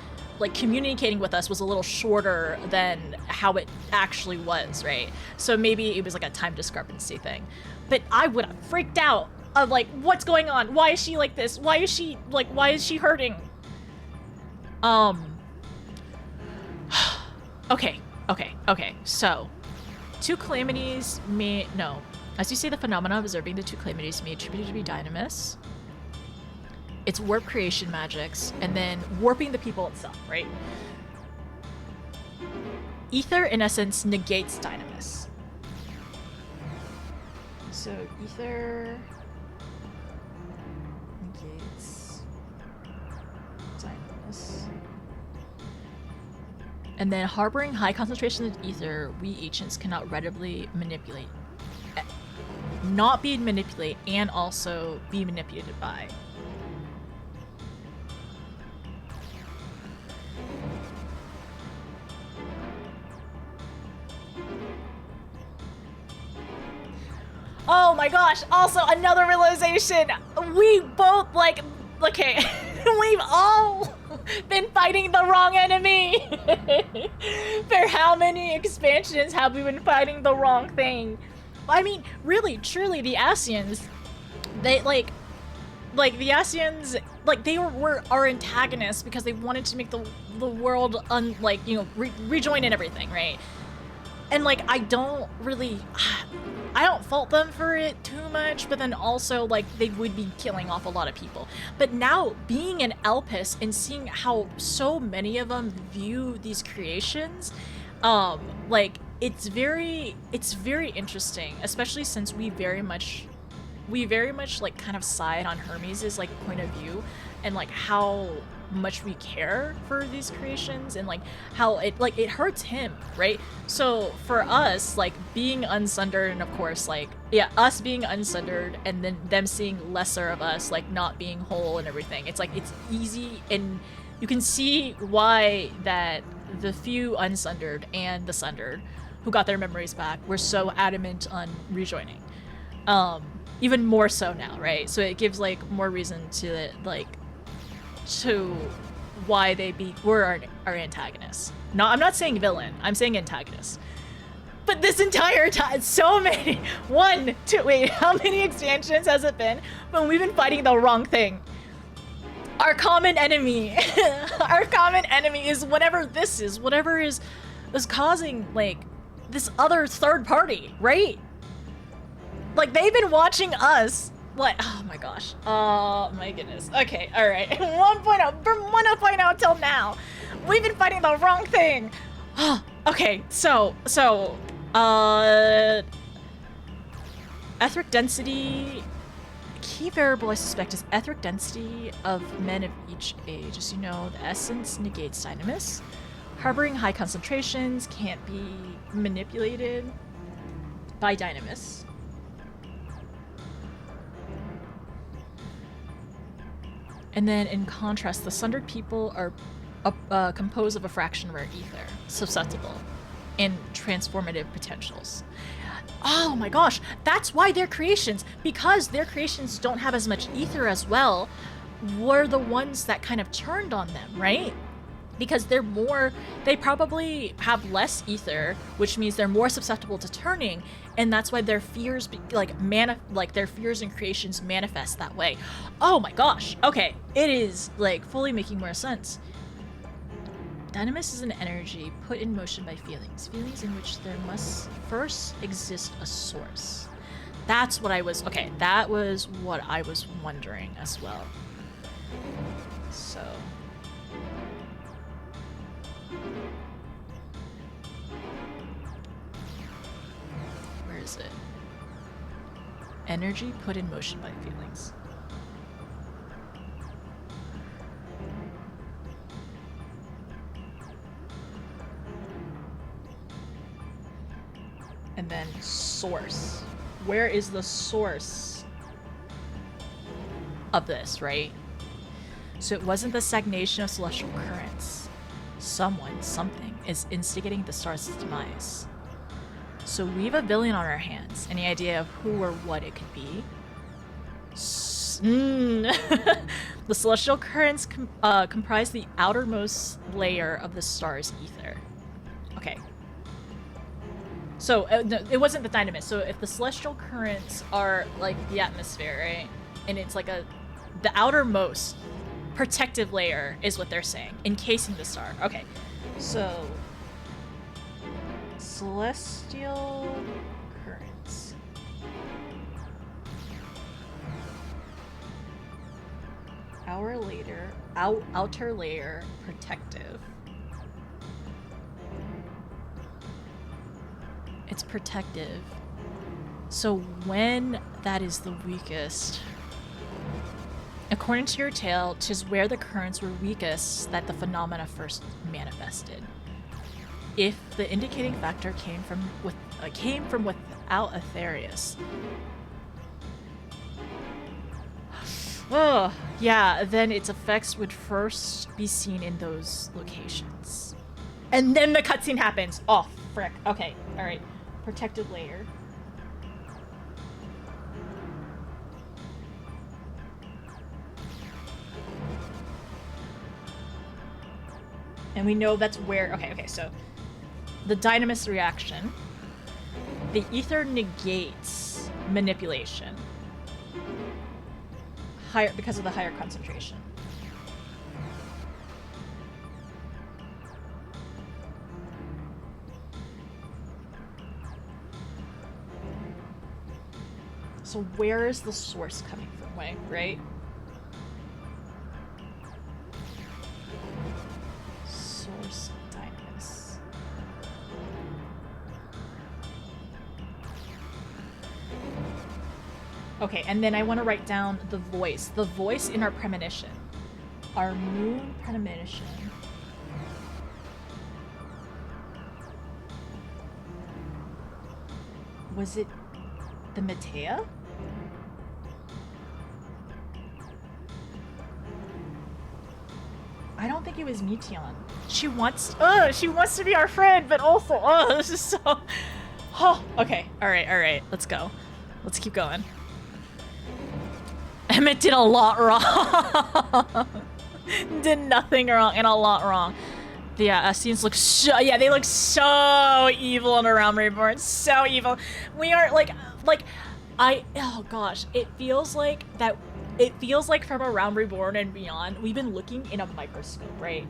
communicating with us was a little shorter than how it actually was, right? So maybe it was, like, a time discrepancy thing. But I would have freaked out of, like, what's going on? Why is she like this? Why is she hurting? Okay. So, two calamities As you see the phenomena observing the two calamities may be attributed to be dynamis. It's warp creation magics, and then warping the people itself, right? Ether, in essence, negates dynamis. So ether negates dynamis. And then harboring high concentrations of ether, we ancients cannot readily manipulate. Not be manipulated and also be manipulated by. Oh my gosh, also another realization. We both like, okay, we've all been fighting the wrong enemy. For how many expansions have we been fighting the wrong thing? I mean, really, truly, the Asians, they like the Asians, like they were our antagonists because they wanted to make the world rejoin and everything, right? And like I don't fault them for it too much, but then also like they would be killing off a lot of people. But now being an Elpis and seeing how so many of them view these creations, like it's very interesting, especially since we very much like kind of side on Hermes' like point of view and like how much we care for these creations and like how it hurts him, right? So for us, like being unsundered, and of course like us being unsundered and then them seeing lesser of us, like not being whole and everything, it's like it's easy, and you can see why that the few unsundered and the sundered who got their memories back were so adamant on rejoining, even more so now, right? So it gives like more reason to like to why they were our antagonists. No, I'm not saying villain, I'm saying antagonist. But this entire time, so many, how many expansions has it been when we've been fighting the wrong thing? Our common enemy, our common enemy is whatever is causing like this other third party, right? Like they've been watching us. What? Oh my gosh. Oh my goodness. Okay, alright. 1.0. From 1.0 till now, we've been fighting the wrong thing. Okay, so, etheric density. Key variable I suspect is etheric density of men of each age. As you know, the essence negates dynamis. Harboring high concentrations can't be manipulated by dynamis. And then in contrast, the sundered people are composed of a fraction rare ether, susceptible, and transformative potentials. Oh my gosh, that's why their creations, because their creations don't have as much ether as well, were the ones that kind of turned on them, right? Because they probably have less ether, which means they're more susceptible to turning, and that's why their fears, their fears and creations manifest that way. Oh my gosh, okay, it is like fully making more sense. Dynamis is an energy put in motion by feelings in which there must first exist a source. That was what I was wondering as well. So. Where is it? Energy put in motion by feelings. And then source. Where is the source of this, right? So it wasn't the stagnation of celestial currents. Something is instigating the star's demise. So we have a villain on our hands. Any idea of who or what it could be? The celestial currents comprise the outermost layer of the star's ether. Okay. So no, it wasn't the dynamis. So if the celestial currents are like the atmosphere, right? And it's like the outermost protective layer is what they're saying, encasing the star. Okay, so celestial currents. Outer layer, protective. It's protective. So when that is the weakest, according to your tale, 'tis where the currents were weakest that the phenomena first manifested. If the indicating factor came from without Aetherius. Oh, yeah, then its effects would first be seen in those locations. And then the cutscene happens. Oh, frick. Okay, alright. Protected layer. And we know that's where... Okay, so... The Dynamis reaction. The ether negates manipulation. Higher, because of the higher concentration. So where is the source coming from, right? Source Dynamis. Okay, and then I want to write down the voice. The voice in our premonition. Our moon premonition. Was it the Metea? I don't think it was Meteon. She wants to be our friend, but also, this is so... Oh, okay, alright, let's go. Let's keep going. Emmett did a lot wrong. Did nothing wrong and a lot wrong. Yeah, scenes look so... Yeah, they look so evil in A Realm Reborn. So evil. We are, oh gosh, it feels like that... It feels like from A Realm Reborn and beyond, we've been looking in a microscope, right?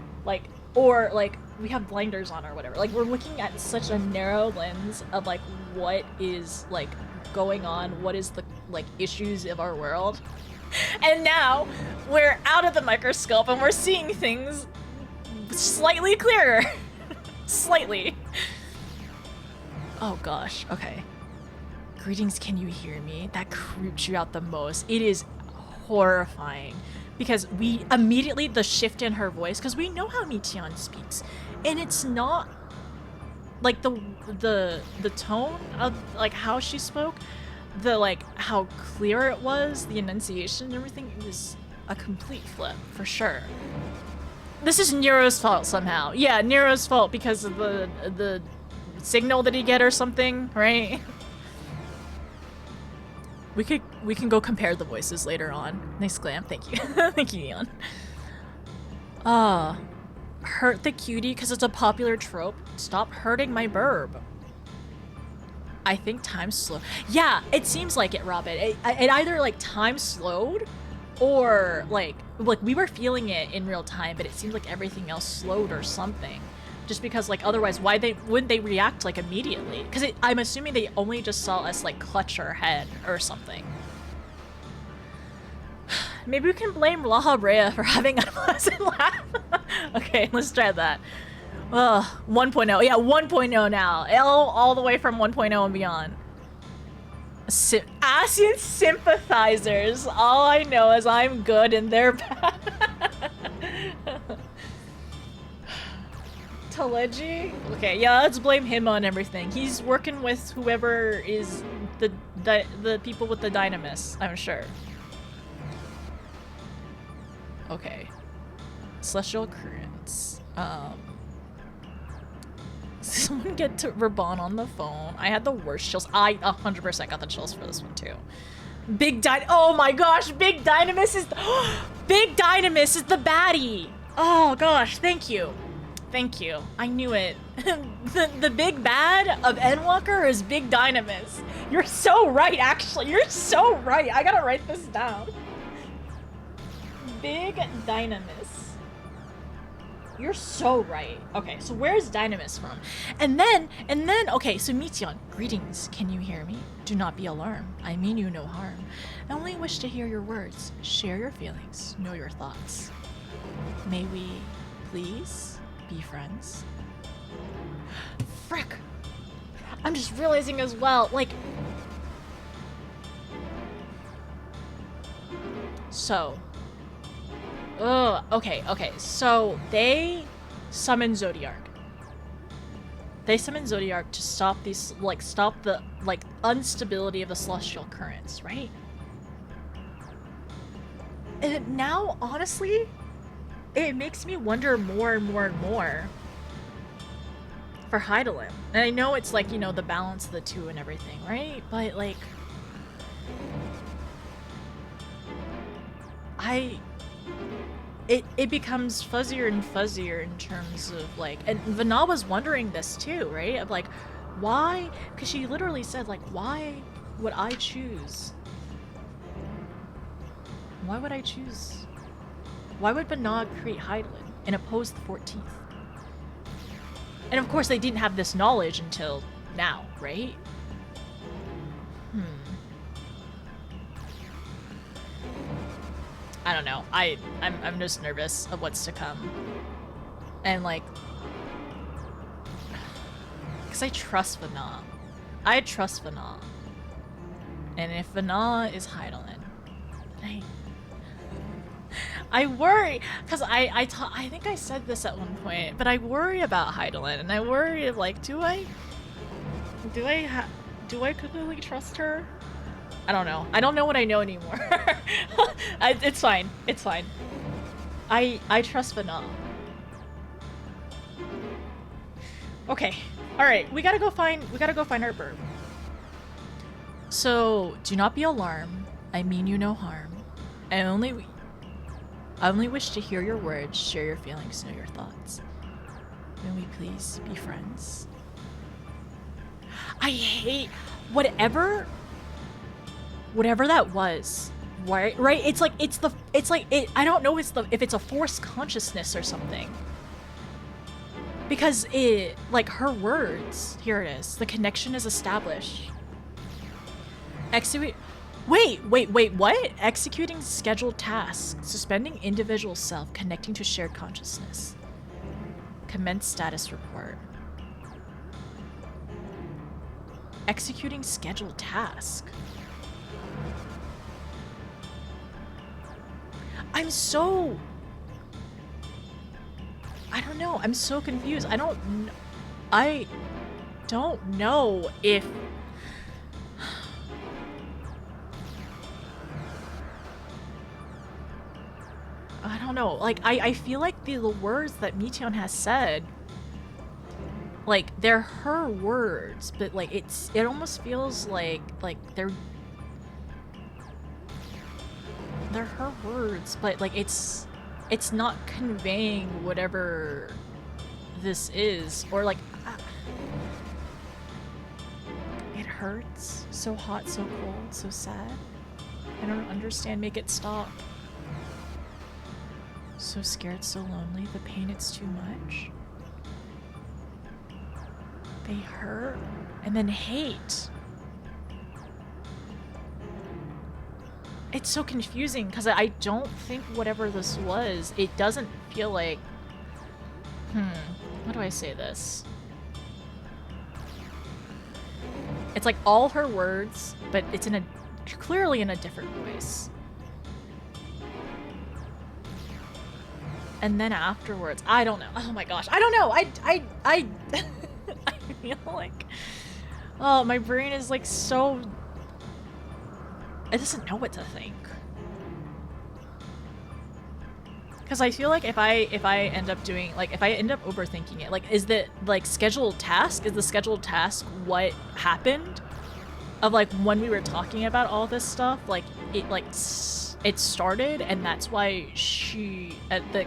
Or we have blinders on or whatever. Like, we're looking at such a narrow lens of, like, what is, like, going on, what is the, like, issues of our world. And now, we're out of the microscope and we're seeing things slightly clearer. Slightly. Oh gosh, okay. Greetings, can you hear me? That creeps you out the most. It is horrifying. Because we immediately, the shift in her voice, because we know how Meteon speaks. And it's not, like, the tone of, like, how she spoke, like, how clear it was, the enunciation and everything, it was a complete flip, for sure. This is Nero's fault somehow. Yeah, Nero's fault because of the signal that he get or something, right? We can go compare the voices later on. Nice glam, thank you. Thank you, Eon. Hurt the cutie because it's a popular trope. Stop hurting my burb. I think time slowed. Yeah, it seems like it, Robin. It either, like, time slowed or, like we were feeling it in real time, but it seemed like everything else slowed or something. Just because, like, otherwise, wouldn't they react, like, immediately? Because I'm assuming they only just saw us, like, clutch her head or something. Maybe we can blame La Habrea for having a pleasant laugh. Okay, let's try that. 1.0. Yeah, 1.0 now. All the way from 1.0 and beyond. Asian sympathizers. All I know is I'm good and they're bad. Teleji? Okay, yeah, let's blame him on everything. He's working with whoever is the people with the Dynamis, I'm sure. Okay. Celestial Currents. Someone get to Raban on the phone. I had the worst chills. I 100% got the chills for this one too. Oh my gosh, Big Dynamis is Big Dynamis is the baddie. Oh gosh, thank you. Thank you. I knew it. the big bad of Endwalker is Big Dynamis. You're so right, actually. You're so right. I gotta write this down. Big Dynamis. You're so right. Okay, so where's Dynamis from? And then, okay, so Mityon, greetings. Can you hear me? Do not be alarmed. I mean you no harm. I only wish to hear your words. Share your feelings. Know your thoughts. May we please be friends? Frick! I'm just realizing as well, like... So... Ugh, okay, so they summon Zodiark. They summon Zodiark to stop these, like, stop the, like, instability of the celestial currents, right? And now, honestly, it makes me wonder more and more and more for Hydaelyn. And I know it's like, you know, the balance of the two and everything, right? But, like... It becomes fuzzier and fuzzier in terms of, like... And Vana was wondering this too, right? Of, like, why? Because she literally said, like, why would I choose? Why would I choose? Why would Vana create Hydaelyn and oppose the 14th? And of course they didn't have this knowledge until now, right? I don't know. I'm just nervous of what's to come. And like... Because I trust Vana. I trust Vana. And if Vana is Hydaelyn, then I worry, because I think I said this at one point, but I worry about Hydaelyn, and I worry of like, do I completely trust her? I don't know. I don't know what I know anymore. It's fine. It's fine. I trust Vana. Okay. All right. We gotta go find our bird. So do not be alarmed. I mean you no harm. I only wish to hear your words, share your feelings, know your thoughts. May we please be friends? I hate whatever that was. Right? It's like I don't know if it's a forced consciousness or something. Because it, like, her words, here it is. The connection is established. Wait, what? Executing scheduled tasks. Suspending individual self. Connecting to shared consciousness. Commence status report. Executing scheduled task. I don't know. I'm so confused. I don't know if... I don't know. Like, I feel like the words that Mityon has said, like, they're her words, but, like, it almost feels like they're her words, but, like, it's not conveying whatever this is, or, like, it hurts. So hot, so cold, so sad. I don't understand. Make it stop. So scared, so lonely. The pain, it's too much. They hurt and then hate. It's so confusing because I don't think whatever this was, it doesn't feel like... How do I say this? It's like all her words, but it's clearly in a different voice. And then afterwards, I don't know. Oh my gosh, I don't know. I feel like, oh, my brain is like so, it doesn't know what to think. Because I feel like if I end up doing, like, if I end up overthinking it, like, is the, like, scheduled task, is the scheduled task what happened? Of, like, when we were talking about all this stuff, like, it started, and that's why the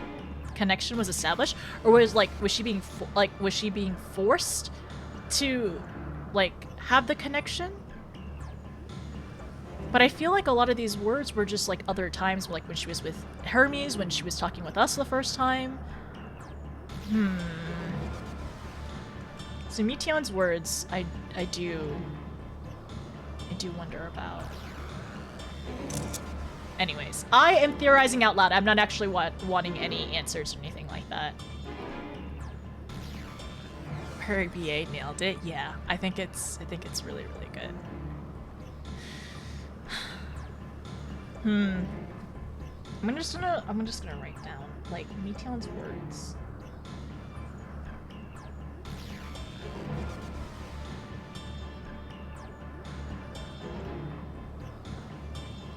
connection was established? Or was she being forced to, like, have the connection? But I feel like a lot of these words were just, like, other times, like when she was with Hermes, when she was talking with us the first time. So Meteon's words, I do wonder about. Anyways, I am theorizing out loud. I'm not actually wanting any answers or anything like that. Her BA nailed it. Yeah, I think it's really, really good. I'm just gonna write down like Meteon's words.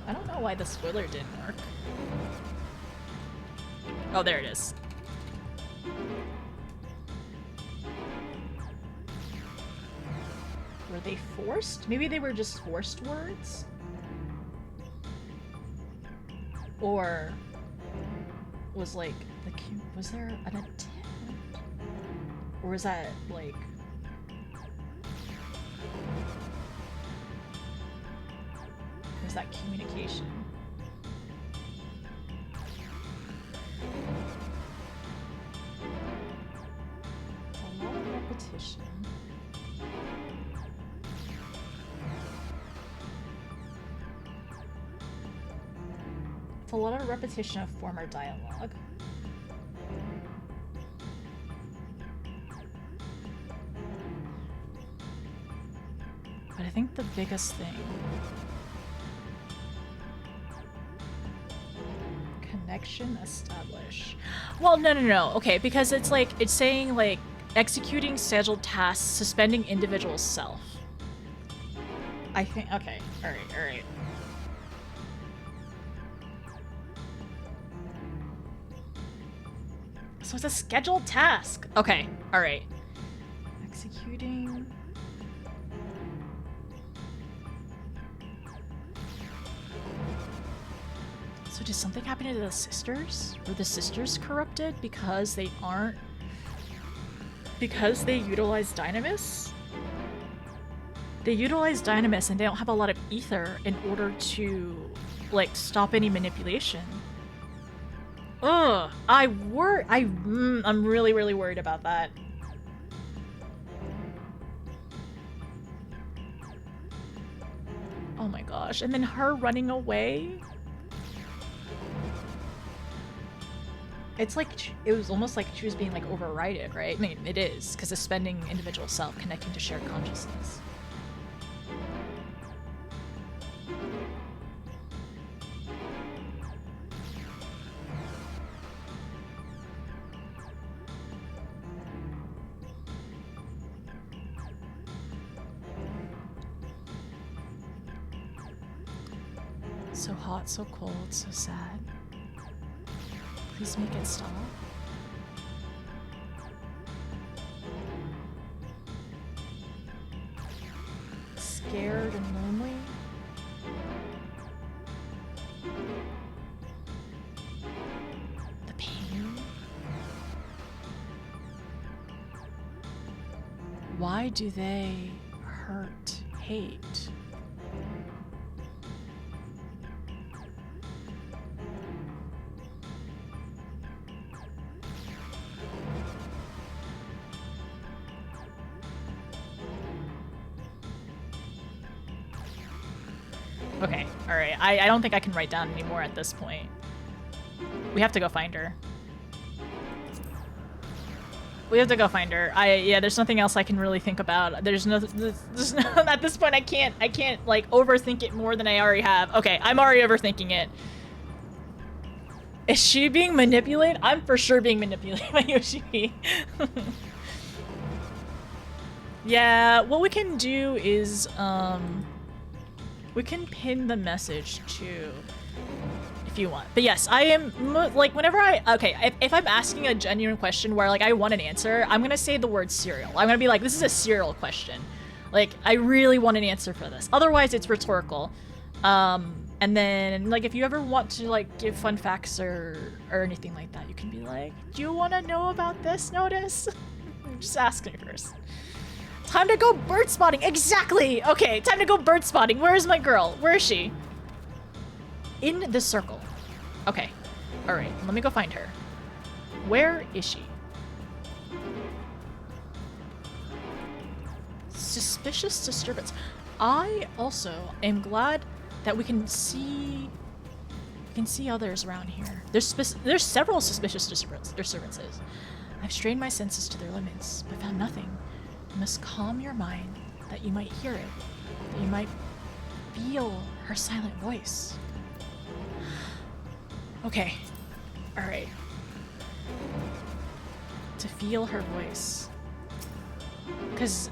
I don't know why the spoiler didn't work. Oh, there it is. Were they forced? Maybe they were just forced words? Or was like was there an attempt? Or was that like was that communication? It's a lot of repetition. It's a lot of repetition of former dialogue. But I think the biggest thing, connection establish. Well, no. Okay, because it's like, it's saying like executing scheduled tasks, suspending individual self. I think, okay, all right. So it's a scheduled task. Okay, all right. Executing. So did something happen to the sisters? Were the sisters corrupted because they aren't... Because they utilize Dynamis? They utilize Dynamis and they don't have a lot of ether in order to, like, stop any manipulation. Ugh, I'm really, really worried about that. Oh my gosh, and then her running away? It's like, it was almost like she was being like overridden, right? I mean, it is, because suspending individual self, connecting to shared consciousness. So hot, so cold, so sad. Please make it stop. Scared and lonely. The pain. Why do they hurt, hate? Okay, alright. I don't think I can write down anymore at this point. We have to go find her. We have to go find her. Yeah, there's nothing else I can really think about. There's no at this point I can't like overthink it more than I already have. Okay, I'm already overthinking it. Is she being manipulated? I'm for sure being manipulated by Yoshi. Yeah, what we can do is we can pin the message too, if you want. But yes, I am, like, whenever if I'm asking a genuine question where, like, I want an answer, I'm gonna say the word cereal. I'm gonna be like, this is a cereal question. Like, I really want an answer for this. Otherwise, it's rhetorical. And then, like, if you ever want to, like, give fun facts or anything like that, you can be like, do you want to know about this notice? Just ask me first. Time to go bird spotting. Exactly. Okay, time to go bird spotting. Where is my girl? Where is she? In the circle. Okay. All right. Let me go find her. Where is she? Suspicious disturbance. I also am glad that we can see others around here. There's several suspicious disturbances. I've strained my senses to their limits, but found nothing. You must calm your mind that you might hear it, that you might feel her silent voice. Okay. Alright. To feel her voice. Cause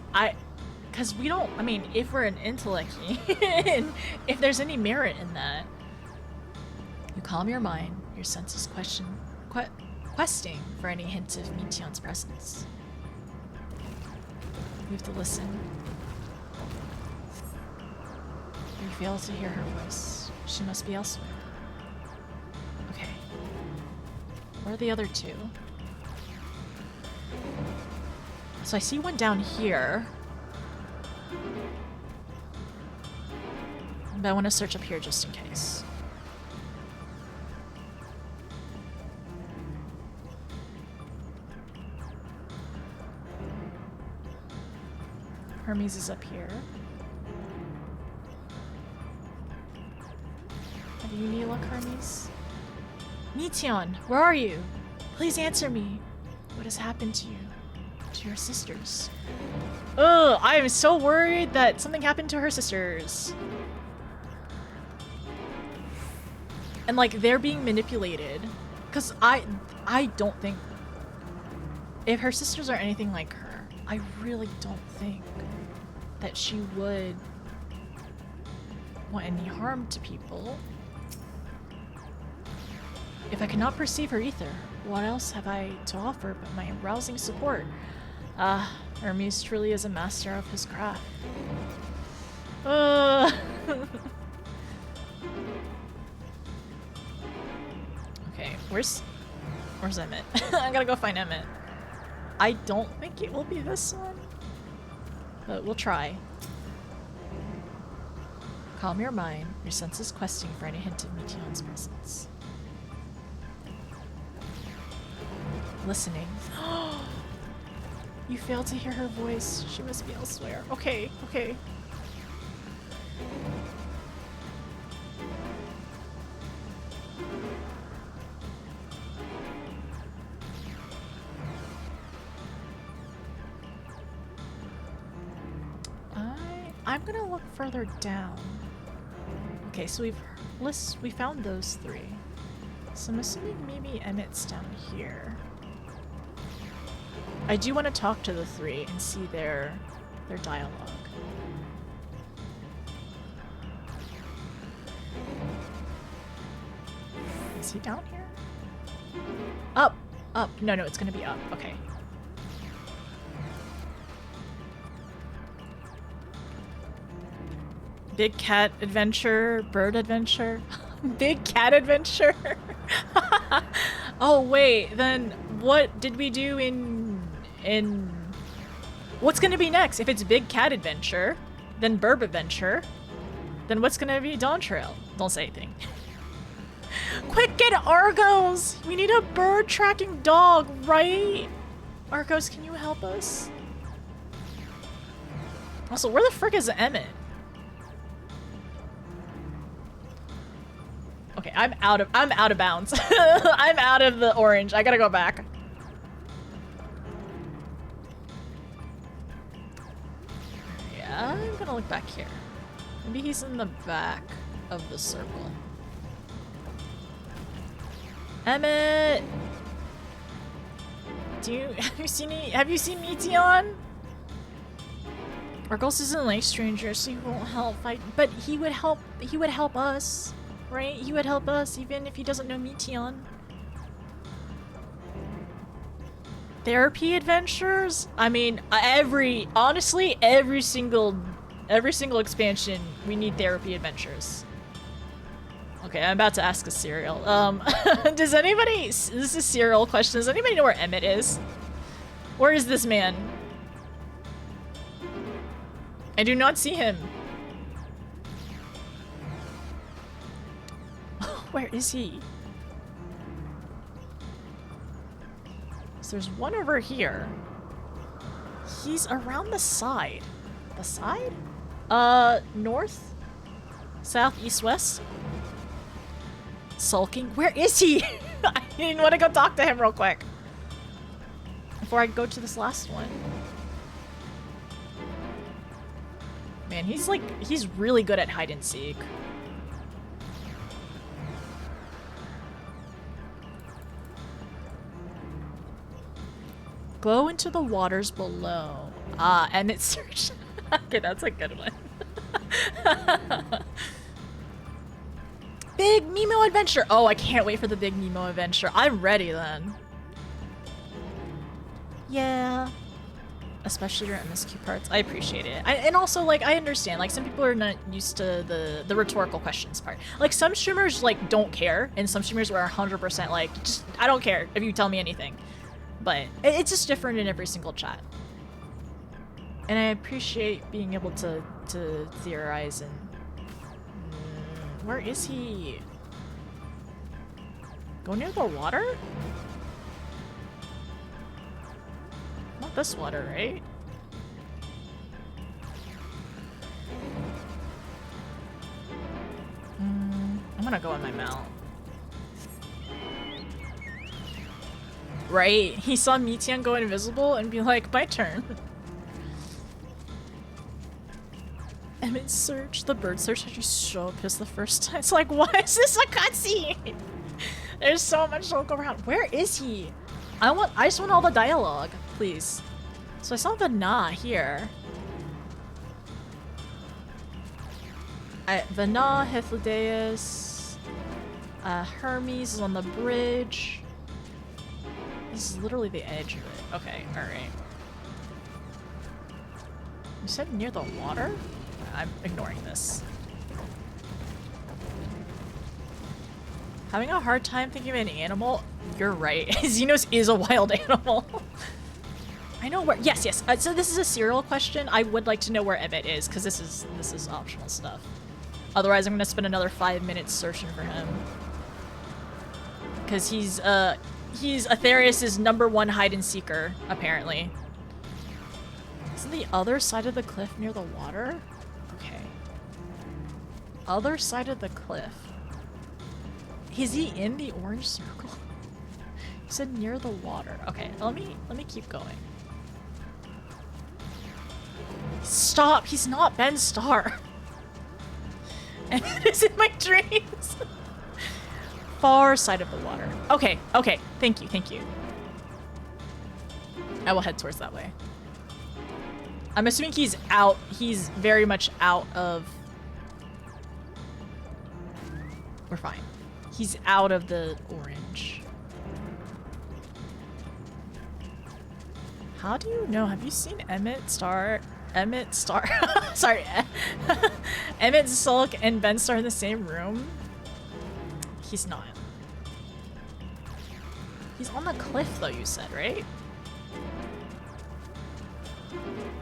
we don't, I mean, if we're an intellect, if there's any merit in that, you calm your mind, your senses questing for any hint of Meteon's presence. You have to listen. You fail to hear her voice. She must be elsewhere. Okay. Where are the other two? So I see one down here. But I want to search up here just in case. Hermes is up here. Have you any luck, Hermes? Meteon, where are you? Please answer me. What has happened to you? To your sisters? Ugh, I am so worried that something happened to her sisters. And like they're being manipulated. Cause I don't think if her sisters are anything like her, I really don't think that she would want any harm to people. If I cannot perceive her ether, what else have I to offer but my rousing support? Ah, Hermes truly is a master of his craft. Okay, where's Emmett? I gotta go find Emmett. I don't think it will be this one, but we'll try. Calm your mind, your senses questing for any hint of Meteon's presence. Listening. You failed to hear her voice. She must be elsewhere. Okay, okay. I'm gonna look further down. Okay, so we found those three. So I'm assuming maybe Emmett's down here. I do want to talk to the three and see their dialogue. Is he down here? Up! Up! No, it's gonna be up. Okay. Big cat adventure, bird adventure, big cat adventure. Oh wait, then what did we do in what's gonna be next? If it's big cat adventure, then burb adventure, then what's gonna be Dawn Trail? Don't say anything. Quick, get Argos! We need a bird tracking dog, right? Argos, can you help us? Also, where the frick is Emmett? Okay, I'm out of bounds. I'm out of the orange. I gotta go back. Yeah, I'm gonna look back here. Maybe he's in the back of the circle. Emmett! Have you seen Meteon? Argos isn't a lake stranger, so he won't help fight, but he would help us. Right? He would help us even if he doesn't know Meteon. Therapy adventures? I mean, honestly, every single expansion, we need therapy adventures. Okay, I'm about to ask a cereal. Does anybody, this is a cereal question, does anybody know where Emmett is? Where is this man? I do not see him. Where is he? So there's one over here. He's around the side. The side? North? South, east, west? Sulking? Where is he? I didn't want to go talk to him real quick. Before I go to this last one. Man, he's really good at hide and seek. Go into the waters below. Ah, and it's search. Okay, that's a good one. Big Mimo adventure. Oh, I can't wait for the big Mimo adventure. I'm ready then. Yeah. Especially your MSQ parts. I appreciate it. And also, like, I understand. Like, some people are not used to the rhetorical questions part. Like, some streamers, like, don't care. And some streamers are 100% like, just, I don't care if you tell me anything. But it's just different in every single chat. And I appreciate being able to theorize and... where is he? Go near the water? Not this water, right? I'm gonna go in my mount. Right? He saw Mitian go invisible and be like, my turn. Emmett search, the bird search had you so pissed the first time. It's like, why is this a cutscene? There's so much to look around. Where is he? I just want all the dialogue, please. So I saw the Na here. The Na, Hythlodaeus, Hermes is on the bridge. This is literally the edge of it. Okay, alright. You said near the water? I'm ignoring this. Having a hard time thinking of an animal? You're right. Xenos is a wild animal. I know where- yes, yes. So this is a serial question. I would like to know where Emmett is, because this is optional stuff. Otherwise, I'm gonna spend another 5 minutes searching for him. Because he's Aetherius' #1 hide-and-seeker, apparently. Isn't the other side of the cliff near the water? Okay. Other side of the cliff. Is he in the orange circle? He said near the water. Okay, let me keep going. Stop! He's not Ben Starr. And it is in my dreams. Far side of the water. Okay, okay. Thank you, thank you. I will head towards that way. I'm assuming he's out. He's very much out of... We're fine. He's out of the orange. How do you know? Have you seen Emmett Starr? Sorry. Emmett, Sulk, and Ben Starr in the same room? He's not. He's on the cliff though, you said, right?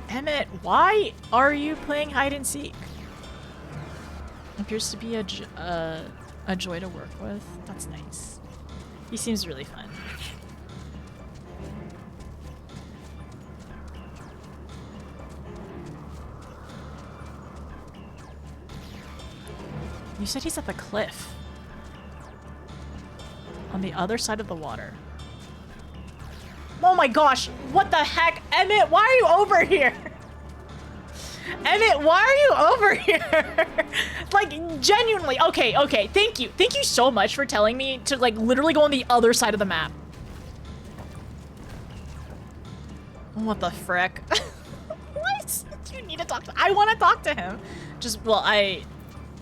Emmett, why are you playing hide and seek? Appears to be a joy to work with. That's nice. He seems really fun. You said he's at the cliff. On the other side of the water. Oh my gosh! What the heck? Emmett, why are you over here? Emmett, why are you over here? Like, genuinely. Okay, okay. Thank you. Thank you so much for telling me to, like, literally go on the other side of the map. What the frick? What? You need to talk to- I want to talk to him. Just, well, I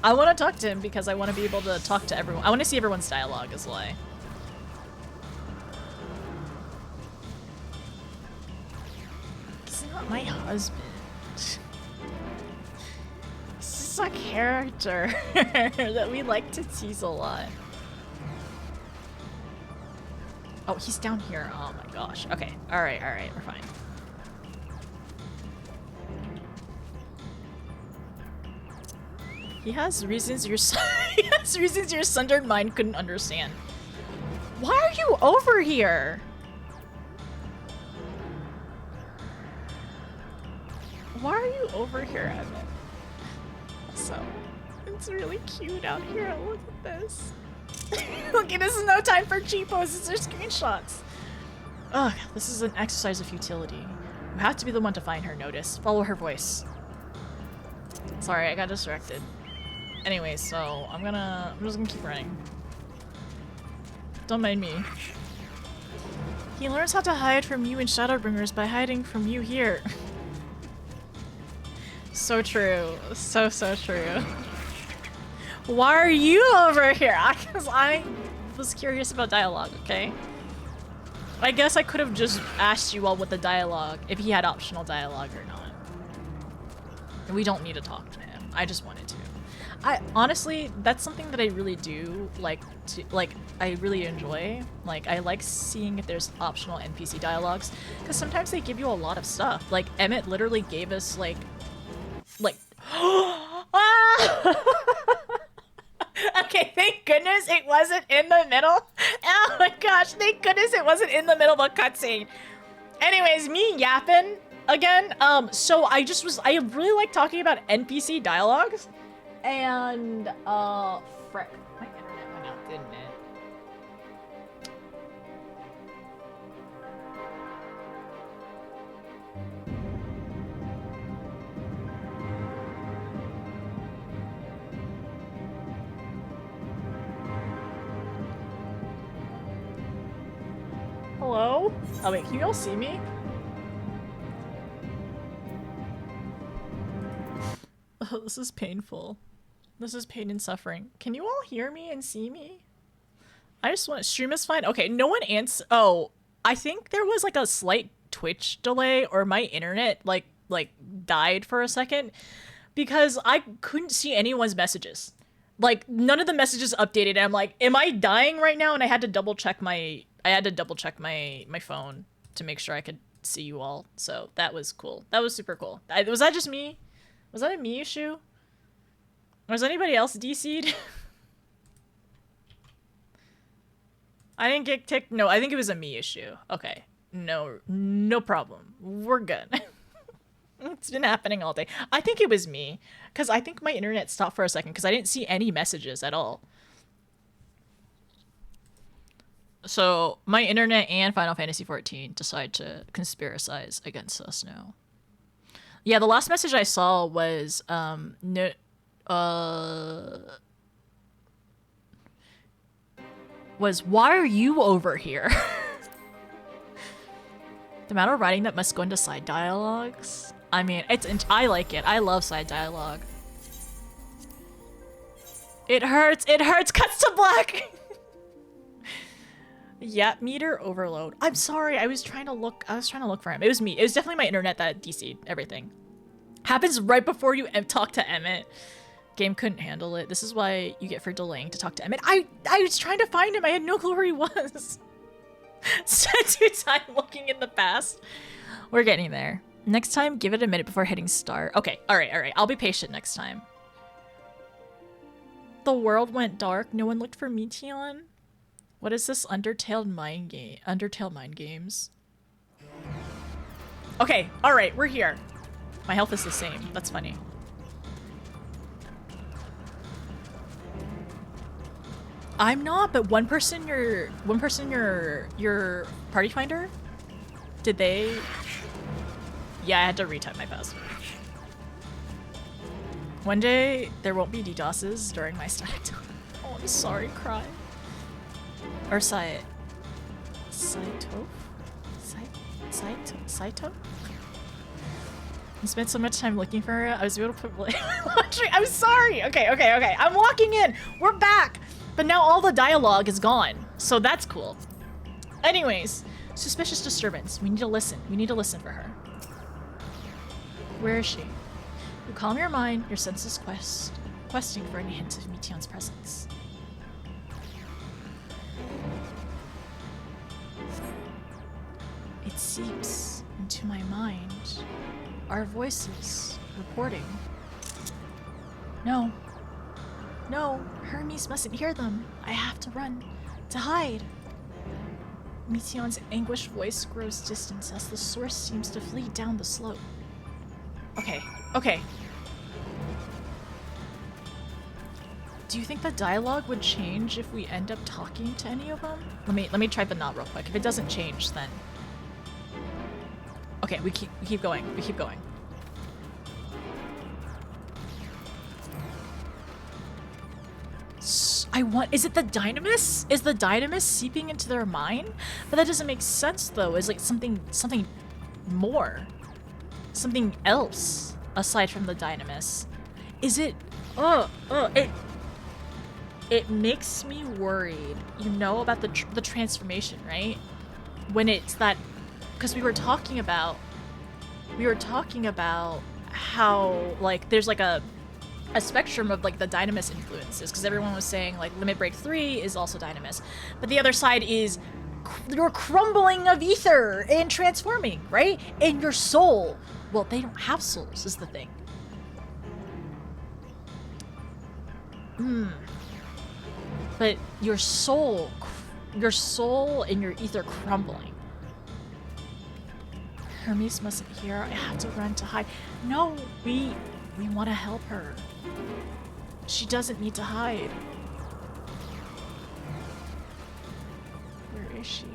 want to talk to him because I want to be able to talk to everyone. I want to see everyone's dialogue as well. He's not my husband. This is a character that we like to tease a lot. Oh, he's down here. Oh my gosh. Okay. Alright, we're fine. He has reasons your sundered mind couldn't understand. Why are you over here? Why are you over here, Evan? So, it's really cute out here. Look at this. Okay, this is no time for cheapos. These are screenshots. Ugh, this is an exercise of futility. You have to be the one to find her, Notice. Follow her voice. Sorry, I got distracted. Anyway, so I'm just gonna keep running. Don't mind me. He learns how to hide from you and Shadowbringers by hiding from you here. So true. So true. Why are you over here? Because I was curious about dialogue, okay? I guess I could have just asked you all what the dialogue, if he had optional dialogue or not. We don't need to talk to him. I just wanted to. Honestly, that's something that I really do I really enjoy. Like, I like seeing if there's optional NPC dialogues, because sometimes they give you a lot of stuff. Like, Emmett literally gave us like okay, thank goodness it wasn't in the middle. Oh my gosh, thank goodness it wasn't in the middle of a cutscene. Anyways, me yapping again. So I really like talking about NPC dialogues. And, frick. My internet went out, didn't it? Hello? Oh wait, can you all see me? Oh, this is painful. This is pain and suffering. Can you all hear me and see me? I just want stream is fine. Okay, no one oh, I think there was like a slight Twitch delay, or my internet like died for a second because I couldn't see anyone's messages. Like, none of the messages updated, and I'm like, am I dying right now? And I had to double check my phone to make sure I could see you all. So that was cool. That was super cool. Was that just me? Was that a me issue? Was anybody else DC'd? I didn't get ticked. No, I think it was a me issue. Okay. No problem. We're good. It's been happening all day. I think it was me, because I think my internet stopped for a second because I didn't see any messages at all. So my internet and Final Fantasy XIV decide to conspiracize against us now. Yeah, the last message I saw was why are you over here? The amount of writing that must go into side dialogues. I mean, I like it. I love side dialogue. It hurts. It hurts. Cuts to black. Yap meter overload. I'm sorry. I was trying to look for him. It was me. It was definitely my internet that DC'd everything. Happens right before you talk to Emmett. Game couldn't handle it. This is why you get for delaying to talk to Emmett. I was trying to find him. I had no clue where he was. Spent 2 time looking in the past. We're getting there. Next time, give it a minute before hitting start. Okay, alright. I'll be patient next time. The world went dark. No one looked for Meteon. What is this Undertale mind games? Okay, alright, we're here. My health is the same. That's funny. I'm not, but one person your party finder? Did they? Yeah, I had to retype my password. One day there won't be DDoSes during my static time. Oh, I'm sorry, cry. Or Saito? I spent so much time looking for her. I was able to put laundry. I'm sorry. Okay. I'm walking in. We're back. But now all the dialogue is gone. So that's cool. Anyways, suspicious disturbance. We need to listen. We need to listen for her. Where is she? You calm your mind, your senses questing for any hint of Meteon's presence. It seeps into my mind. Our voices reporting. No, Hermes mustn't hear them. I have to run, to hide. Meteon's anguished voice grows distant as the source seems to flee down the slope. Okay. Okay. Do you think the dialogue would change if we end up talking to any of them? Let me try the knot real quick. If it doesn't change, then okay, we keep going. We keep going. Is it the dynamis? Is the dynamis seeping into their mind? But that doesn't make sense though. It's like something more. Something else aside from the dynamis. Is it it makes me worried, you know, about the transformation, right? When it's that, because we were talking about how like there's like a spectrum of like the dynamis influences, because everyone was saying like Limit Break 3 is also dynamis, but the other side is your crumbling of ether and transforming, right? And your soul. Well, they don't have souls, is the thing. But your soul and your ether crumbling. Hermes mustn't hear. I have to run to hide. No, we want to help her. She doesn't need to hide. Where is she?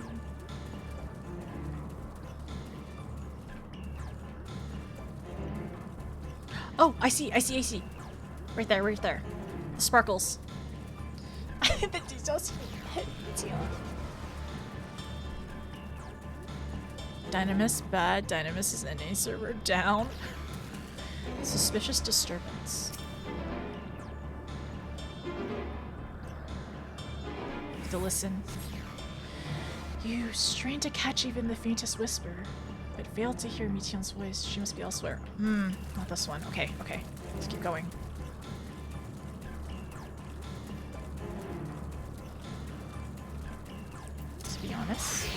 Oh, I see. Right there. The sparkles. The details. Dynamis bad. Dynamis is NA server down. Suspicious disturbance. You have to listen. You strain to catch even the faintest whisper, but failed to hear Mition's voice. She must be elsewhere. Not this one. Okay. Let's keep going. To be honest.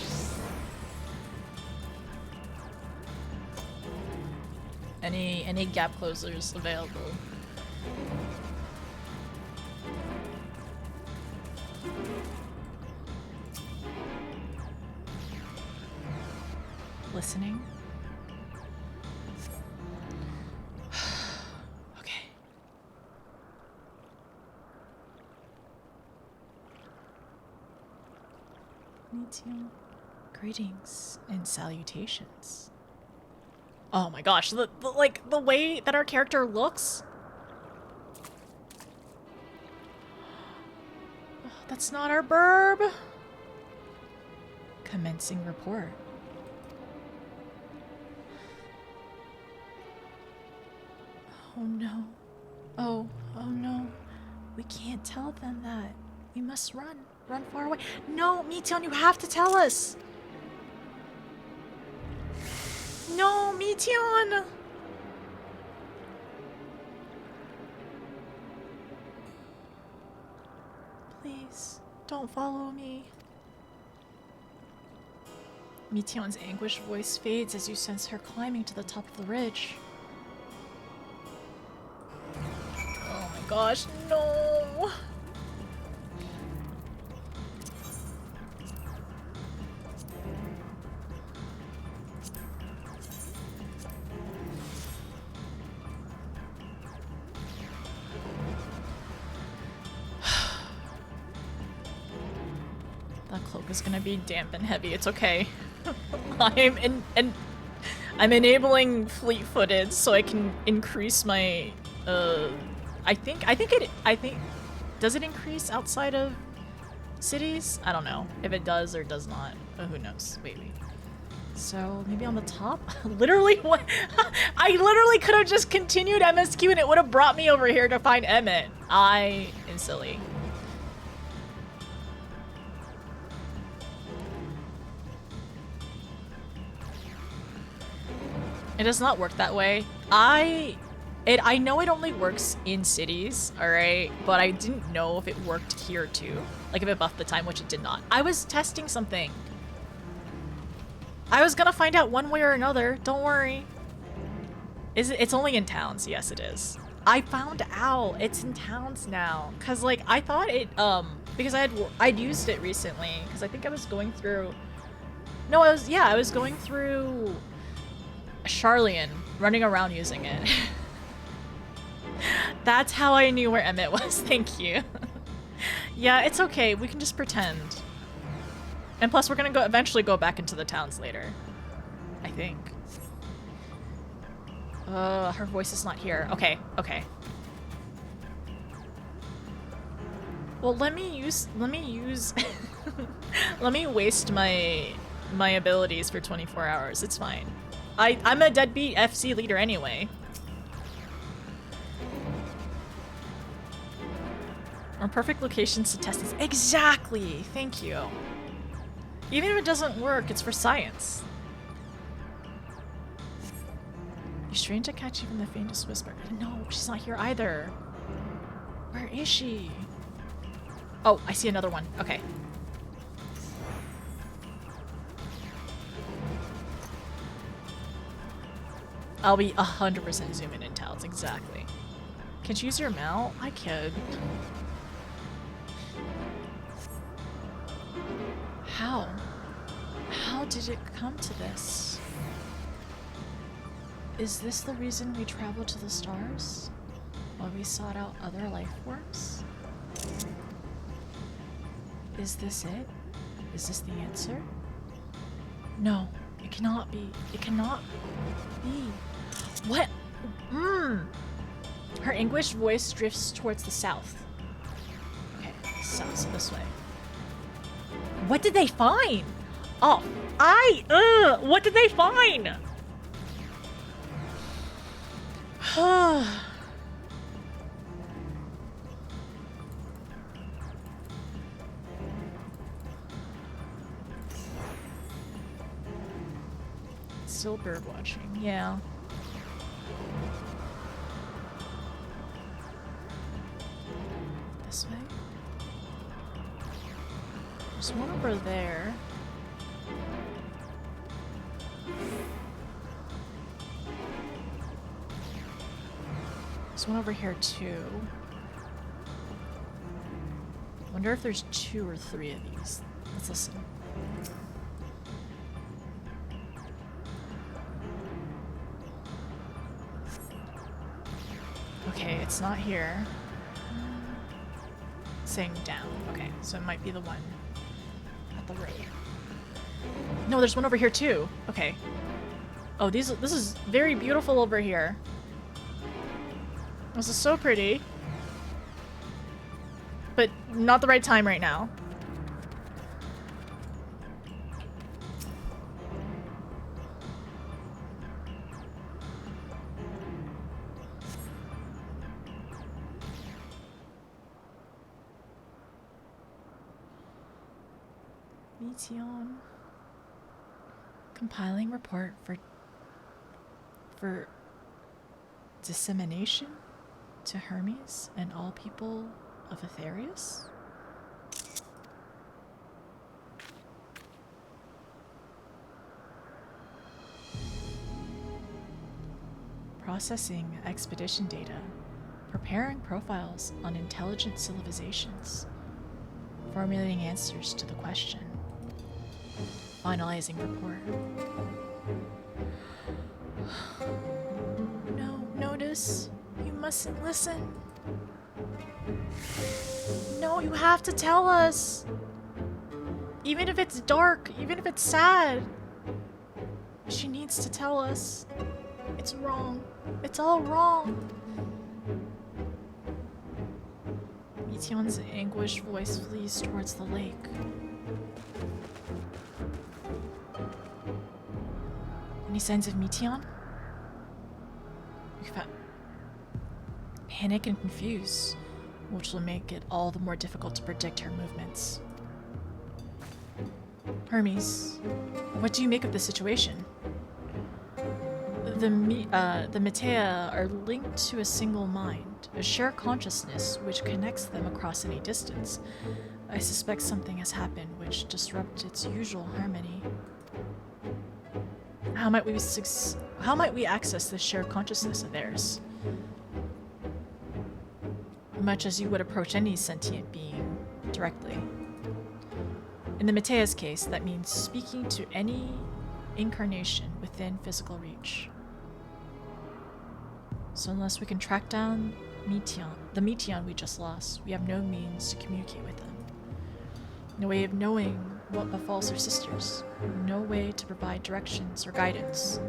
Any gap closers available? Listening. Okay. Meeting. Greetings and salutations. Oh my gosh, the way that our character looks. Oh, that's not our burb. Commencing report. Oh no. Oh no. We can't tell them that. We must run. Run far away. No, Mition, you have to tell us. No, Mition! Please, don't follow me. Mition's anguished voice fades as you sense her climbing to the top of the ridge. Oh my gosh, no! That cloak is gonna be damp and heavy. It's okay. I'm enabling fleet-footed so I can increase my I think does it increase outside of cities? I don't know if it does or does not. Who knows? Wait. So maybe on the top? Literally what? I literally could have just continued MSQ and it would have brought me over here to find Emmett. I am silly. It does not work that way. I know it only works in cities, alright? But I didn't know if it worked here too. Like if it buffed the time, which it did not. I was testing something. I was gonna find out one way or another. Don't worry. It's only in towns. Yes, it is. I found out it's in towns now. Cause like I thought it because I'd used it recently. Cause I think I was going through. No, I was going through Charlian running around using it. That's how I knew where Emmett was. Thank you. Yeah, it's okay. We can just pretend. And plus, we're gonna eventually go back into the towns later. I think. Her voice is not here. Okay, okay. Well, let me use let me waste my abilities for 24 hours. It's fine. I'm a deadbeat FC leader anyway. Or perfect locations to test these. Exactly! Thank you. Even if it doesn't work, it's for science. You strain to catch even the faintest whisper. No, she's not here either. Where is she? Oh, I see another one. Okay. I'll be 100% zoom in towels, exactly. Can you use your mount? I could. How? How did it come to this? Is this the reason we traveled to the stars? While we sought out other life forms? Is this it? Is this the answer? No, it cannot be. It cannot be. What? Her anguished voice drifts towards the south. Okay, south, so this way. What did they find? Oh, what did they find? Still bird watching, yeah. This way? There's one over there. There's one over here too. Wonder if there's 2 or 3 of these. Let's listen. Okay, it's not here. Saying down. Okay, so it might be the one at the right. No, there's one over here too. Okay. Oh, this is very beautiful over here. This is so pretty. But not the right time right now. Meteon. Compiling report for dissemination to Hermes and all people of Aetherius? Processing expedition data. Preparing profiles on intelligent civilizations. Formulating answers to the question. Finalizing report. No, notice. You mustn't listen. No, you have to tell us. Even if it's dark, even if it's sad. She needs to tell us. It's wrong. It's all wrong. Meteon's anguished voice flees towards the lake. Any signs of Meteon? Panic and confuse, which will make it all the more difficult to predict her movements. Hermes, what do you make of the situation? The Metea are linked to a single mind, a shared consciousness which connects them across any distance. I suspect something has happened which disrupts its usual harmony. How might we access this shared consciousness of theirs? Much as you would approach any sentient being directly. In the Metea's case, that means speaking to any incarnation within physical reach. So unless we can track down the Meteon we just lost, we have no means to communicate with them. No way of knowing what befalls her sisters. No way to provide directions or guidance.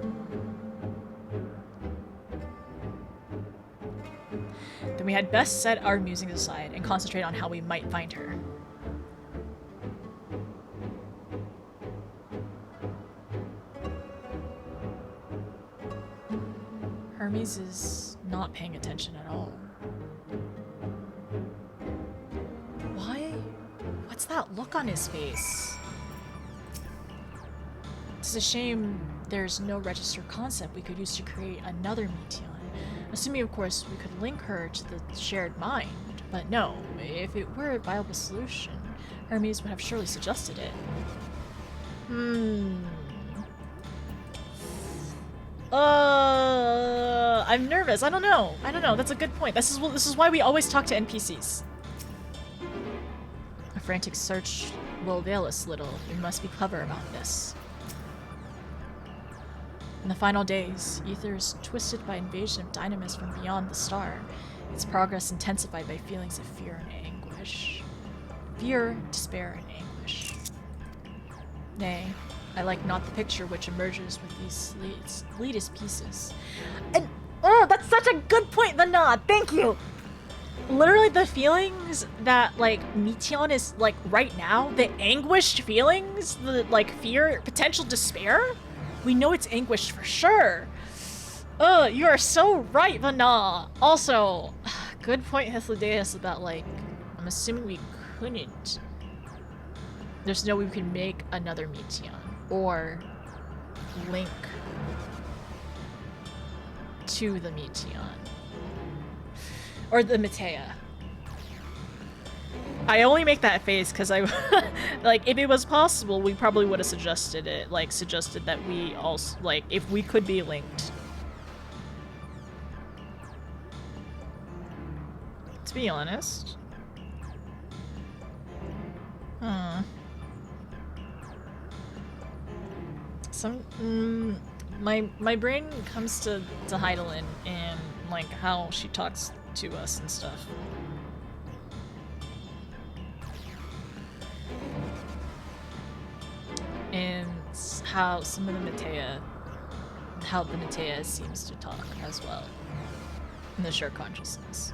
Then we had best set our musings aside and concentrate on how we might find her. Hermes is not paying attention at all. Why? What's that look on his face? It's a shame there's no registered concept we could use to create another Meteon. Assuming, of course, we could link her to the shared mind. But no, if it were a viable solution, Hermes would have surely suggested it. I'm nervous. I don't know. That's a good point. This is why we always talk to NPCs. A frantic search will avail us little. We must be clever about this. In the final days, Ether is twisted by invasion of dynamis from beyond the star. Its progress intensified by feelings of fear and anguish. Fear, despair, and anguish. Nay, I like not the picture which emerges with these latest pieces. And oh, that's such a good point, Vana. Thank you. Literally, the feelings that like Meteon is like right now, the anguished feelings, the like fear, potential despair. We know it's anguished for sure. You are so right, Vana. Also, good point, Hythlodaeus, about like, I'm assuming we couldn't. There's no way we can make another Meteon or link to the Meteon or the Metea. I only make that face because I like if it was possible we probably would have suggested it, like suggested that we also like if we could be linked. To be honest. My brain comes to Heidelin and like how she talks to us and stuff. And how some of the Metea, how the Metea seems to talk as well in the shared consciousness.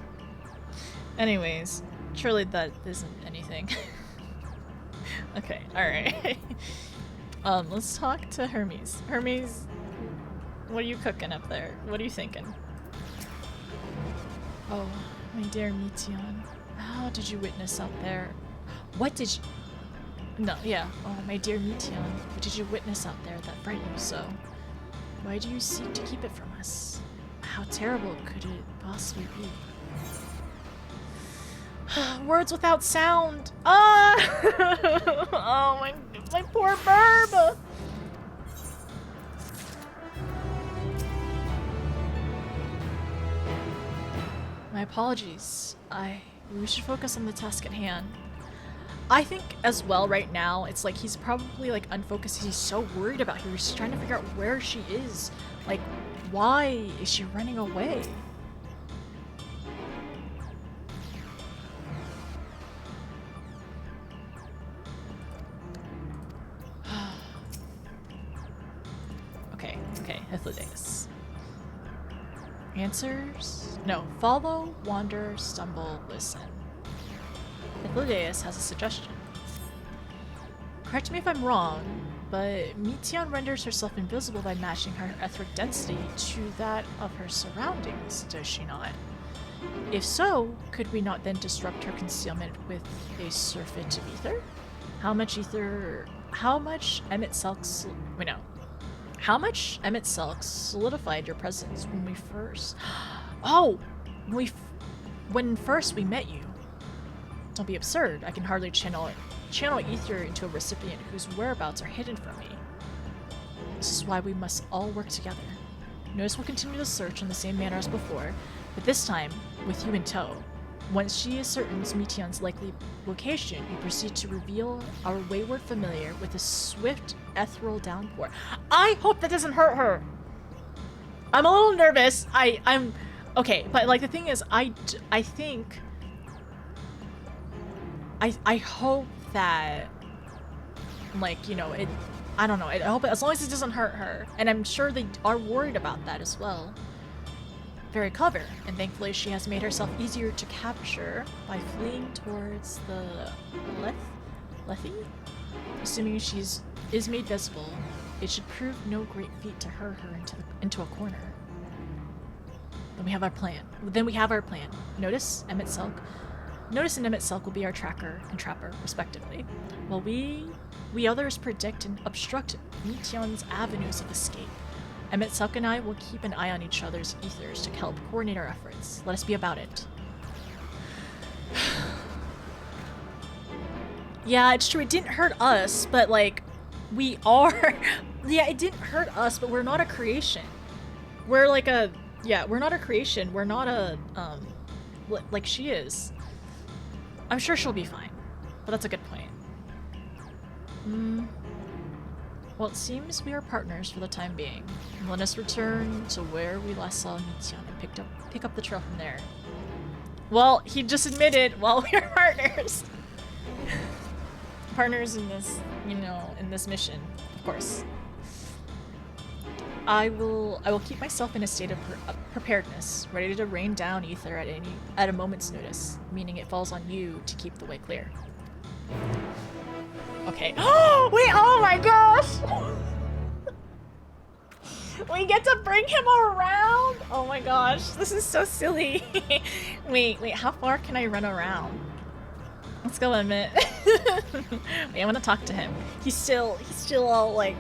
Anyways, surely that isn't anything. Okay, alright. Let's talk to Hermes. Hermes, what are you cooking up there? What are you thinking? Oh, my dear Meteon, how did you witness out there? What did you... No, yeah. Oh, my dear Meteon, what did you witness out there that frightened you so? Why do you seek to keep it from us? How terrible could it possibly be? Words without sound! Ah! Oh, my poor burb! My apologies. We should focus on the task at hand. I think as well right now, it's like he's probably like unfocused. He's so worried about her. He's trying to figure out where she is. Like, why is she running away? Okay, Hythlodaeus. Answers? No, follow, wander, stumble, listen. Hythlodaeus has a suggestion. Correct me if I'm wrong, but Meteon renders herself invisible by matching her etheric density to that of her surroundings, does she not? If so, could we not then disrupt her concealment with a surfeit of ether? How much Emmet Selks... Wait, no. How much Emmet Selks solidified your presence when we first... Oh! When first we met you. Don't be absurd. I can hardly channel ether into a recipient whose whereabouts are hidden from me. This is why we must all work together. Notice we'll continue the search in the same manner as before, but this time with you in tow. Once she ascertains Meteon's likely location, we proceed to reveal our wayward familiar with a swift ethereal downpour. I hope that doesn't hurt her. I'm a little nervous. Okay, but like the thing is, I think I hope that, like, you know, I don't know, I hope as long as it doesn't hurt her, and I'm sure they are worried about that as well. Very clever, and thankfully she has made herself easier to capture by fleeing towards the Lethe? Assuming is made visible, it should prove no great feat to hurl her into a corner. Then we have our plan. Notice Emmett Selk. Notice and Emmett Selk will be our tracker and trapper, respectively, while we others predict and obstruct Meteon's avenues of escape. Emmett Selk and I will keep an eye on each other's ethers to help coordinate our efforts. Let us be about it. Yeah, it's true, it didn't hurt us, but like, we are... yeah, it didn't hurt us, but we're not a creation. We're like a... yeah, we're not a creation, we're not a, like she is. I'm sure she'll be fine, but that's a good point. Well, it seems we are partners for the time being. Let us return to where we last saw Meteon and pick up the trail from there. Well, he just admitted, well, we are partners. Partners in this, you know, in this mission, of course. I will keep myself in a state of preparedness, ready to rain down ether at a moment's notice, meaning it falls on you to keep the way clear. Okay. Oh wait! Oh my gosh! We get to bring him around. Oh my gosh, this is so silly. wait, how far can I run around? Let's go, Emmett. Wait, I want to talk to him. He's still all like.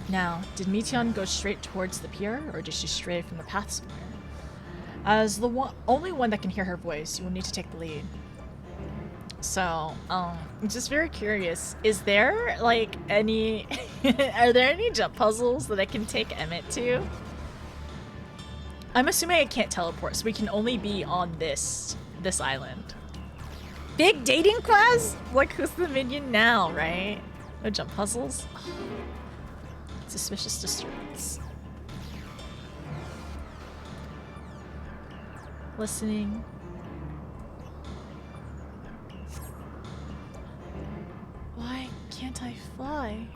Now, did Meteon go straight towards the pier, or did she stray from the path somewhere? As the only one that can hear her voice, you will need to take the lead. So, I'm just very curious. Is there, like, any... are there any jump puzzles that I can take Emmett to? I'm assuming I can't teleport, so we can only be on this island. Big dating quest? Like, who's the minion now, right? No jump puzzles? Suspicious disturbance. Listening. Why can't I fly?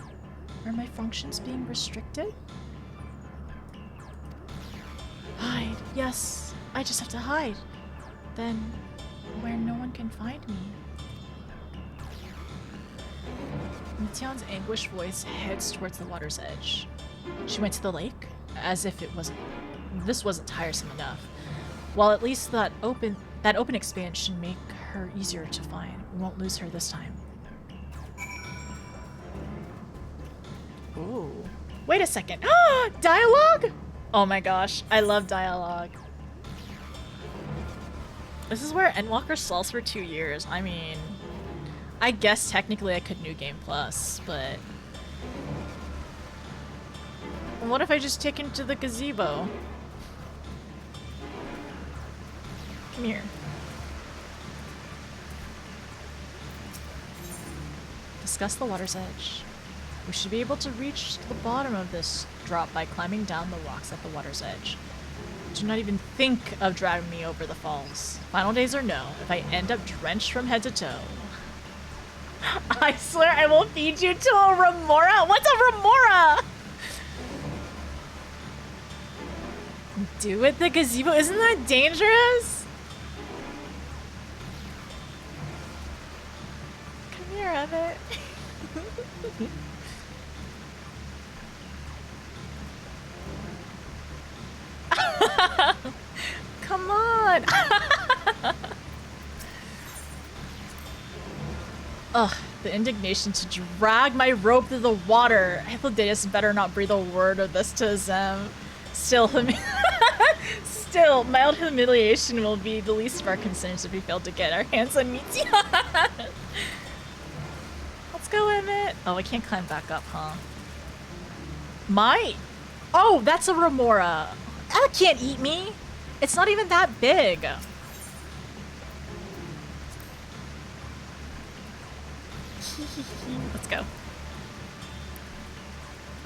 Are my functions being restricted? Hide. Yes, I just have to hide. Then, where no one can find me. Meteon's anguished voice heads towards the water's edge. She went to the lake, as if this wasn't tiresome enough. While at least that open expanse should make her easier to find. We won't lose her this time. Ooh. Wait a second. Dialogue? Oh my gosh, I love dialogue. This is where Endwalker stalls for 2 years. I mean, I guess technically I could New Game Plus, but... what if I just take him to the gazebo? Come here. Discuss the water's edge. We should be able to reach the bottom of this drop by climbing down the rocks at the water's edge. Do not even think of dragging me over the falls. Final days or no, if I end up drenched from head to toe. I swear I will feed you to a remora. What's a remora? Do it the gazebo. Isn't that dangerous? Come here, Emmett. Come on. Ugh, the indignation to drag my rope through the water. Hypodeus better not breathe a word of this to Zem. Still, mild humiliation will be the least of our concerns if we fail to get our hands on Meteon. Let's go, Emmett. Oh, I can't climb back up, huh? Oh, that's a remora. That can't eat me. It's not even that big. Let's go.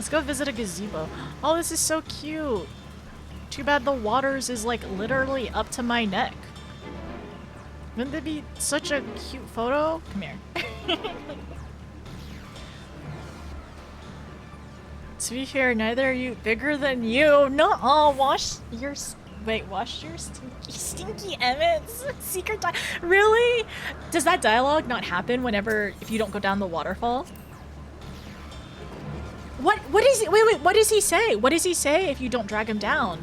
Let's go visit a gazebo. Oh, this is so cute. Too bad the waters is like literally up to my neck. Wouldn't that be such a cute photo? Come here. To be fair, neither are you bigger than you. No, wash your stinky Emmett's secret Really? Does that dialogue not happen whenever if you don't go down the waterfall? What is it? Wait, what does he say? What does he say if you don't drag him down?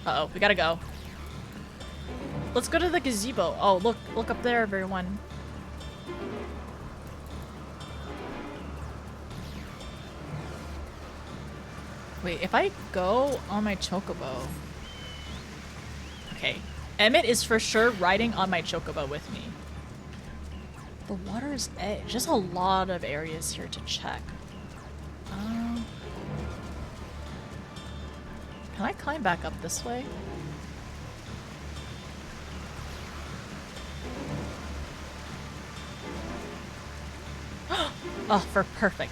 Uh-oh, we gotta go. Let's go to the gazebo. Oh, look up there, everyone. Wait, if I go on my chocobo... Okay. Emmett is for sure riding on my chocobo with me. The water's edge. Just a lot of areas here to check. Can I climb back up this way? Oh, perfect.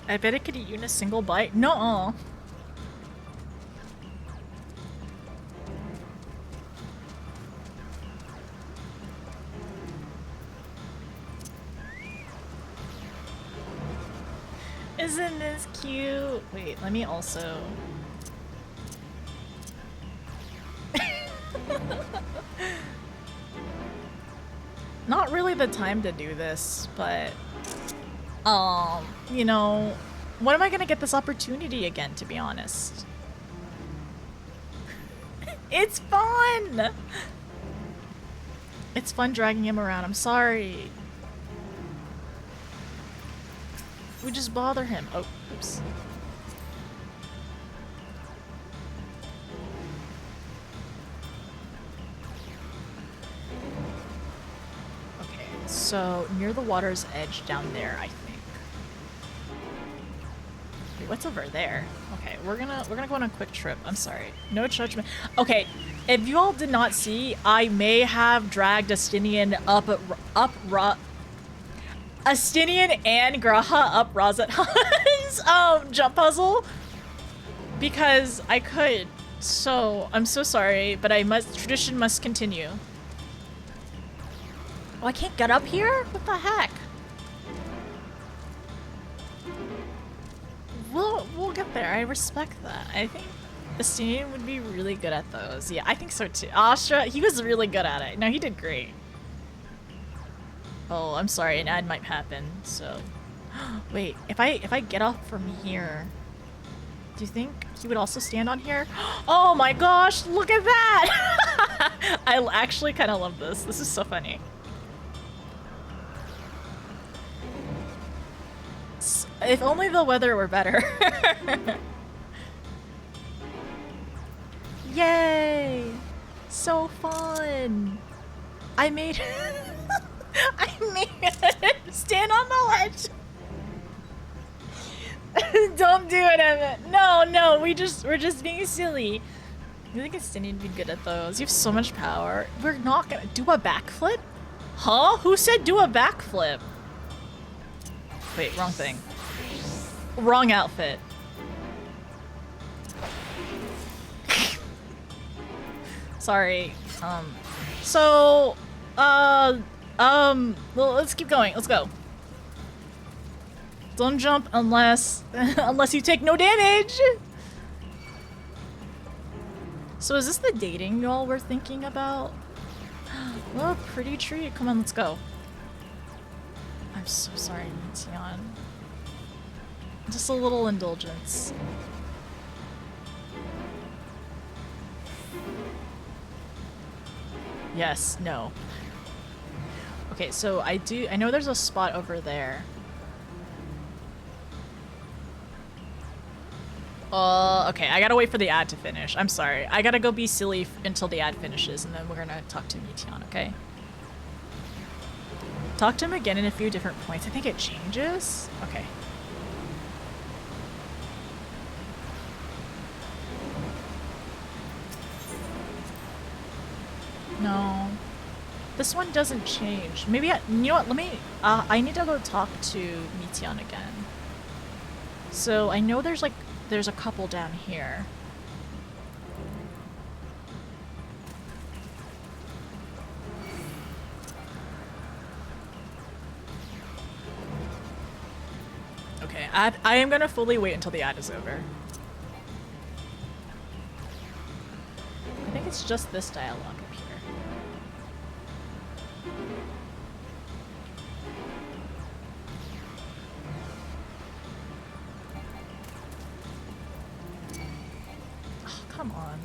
I bet it could eat you in a single bite. No. Isn't this cute? Wait, let me also... Not really the time to do this, but... you know... When am I gonna get this opportunity again, to be honest? It's fun! It's fun dragging him around, I'm sorry. We just bother him. Oh, oops. Okay, so near the water's edge down there, I think. Wait, what's over there? Okay, we're gonna go on a quick trip. I'm sorry. No judgment. Okay, if you all did not see, I may have dragged Astinian Astinian and Graha up Razathan's jump puzzle because I could. So I'm so sorry, but tradition must continue. Oh, I can't get up here? What the heck? We'll get there. I respect that. I think Astinian would be really good at those. Yeah, I think so too. Astra, he was really good at it. No, he did great. Oh, I'm sorry, an ad might happen, so... Wait, if I get off from here, do you think he would also stand on here? Oh my gosh, look at that! I actually kind of love this. This is so funny. If only the weather were better. Yay! So fun! I made it stand on the ledge. Don't do it, Emmett. No, we're just being silly. You think Astinian would be good at those? You have so much power. We're not gonna do a backflip? Huh? Who said do a backflip? Wait, wrong thing. Wrong outfit. Sorry. Well, let's keep going. Let's go. Don't jump unless you take no damage. So is this the dating y'all were thinking about? Well, pretty treat. Come on, let's go. I'm so sorry, Meteon. Just a little indulgence. Yes, no. Okay, so I know there's a spot over there. Okay, I gotta wait for the ad to finish. I'm sorry. I gotta go be silly until the ad finishes, and then we're gonna talk to Meteon, okay? Talk to him again in a few different points. I think it changes? Okay. No. this one doesn't change. Maybe you know what? Let me. I need to go talk to Mitian again. So I know there's a couple down here. Okay, I am gonna fully wait until the ad is over. I think it's just this dialogue up here. Oh, come on.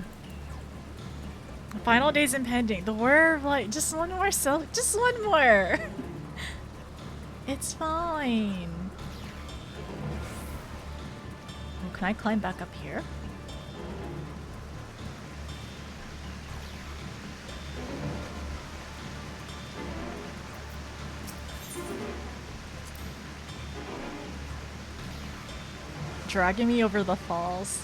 The final days impending. The war of light. Just one more just one more. It's fine. Oh, can I climb back up here? Dragging me over the falls.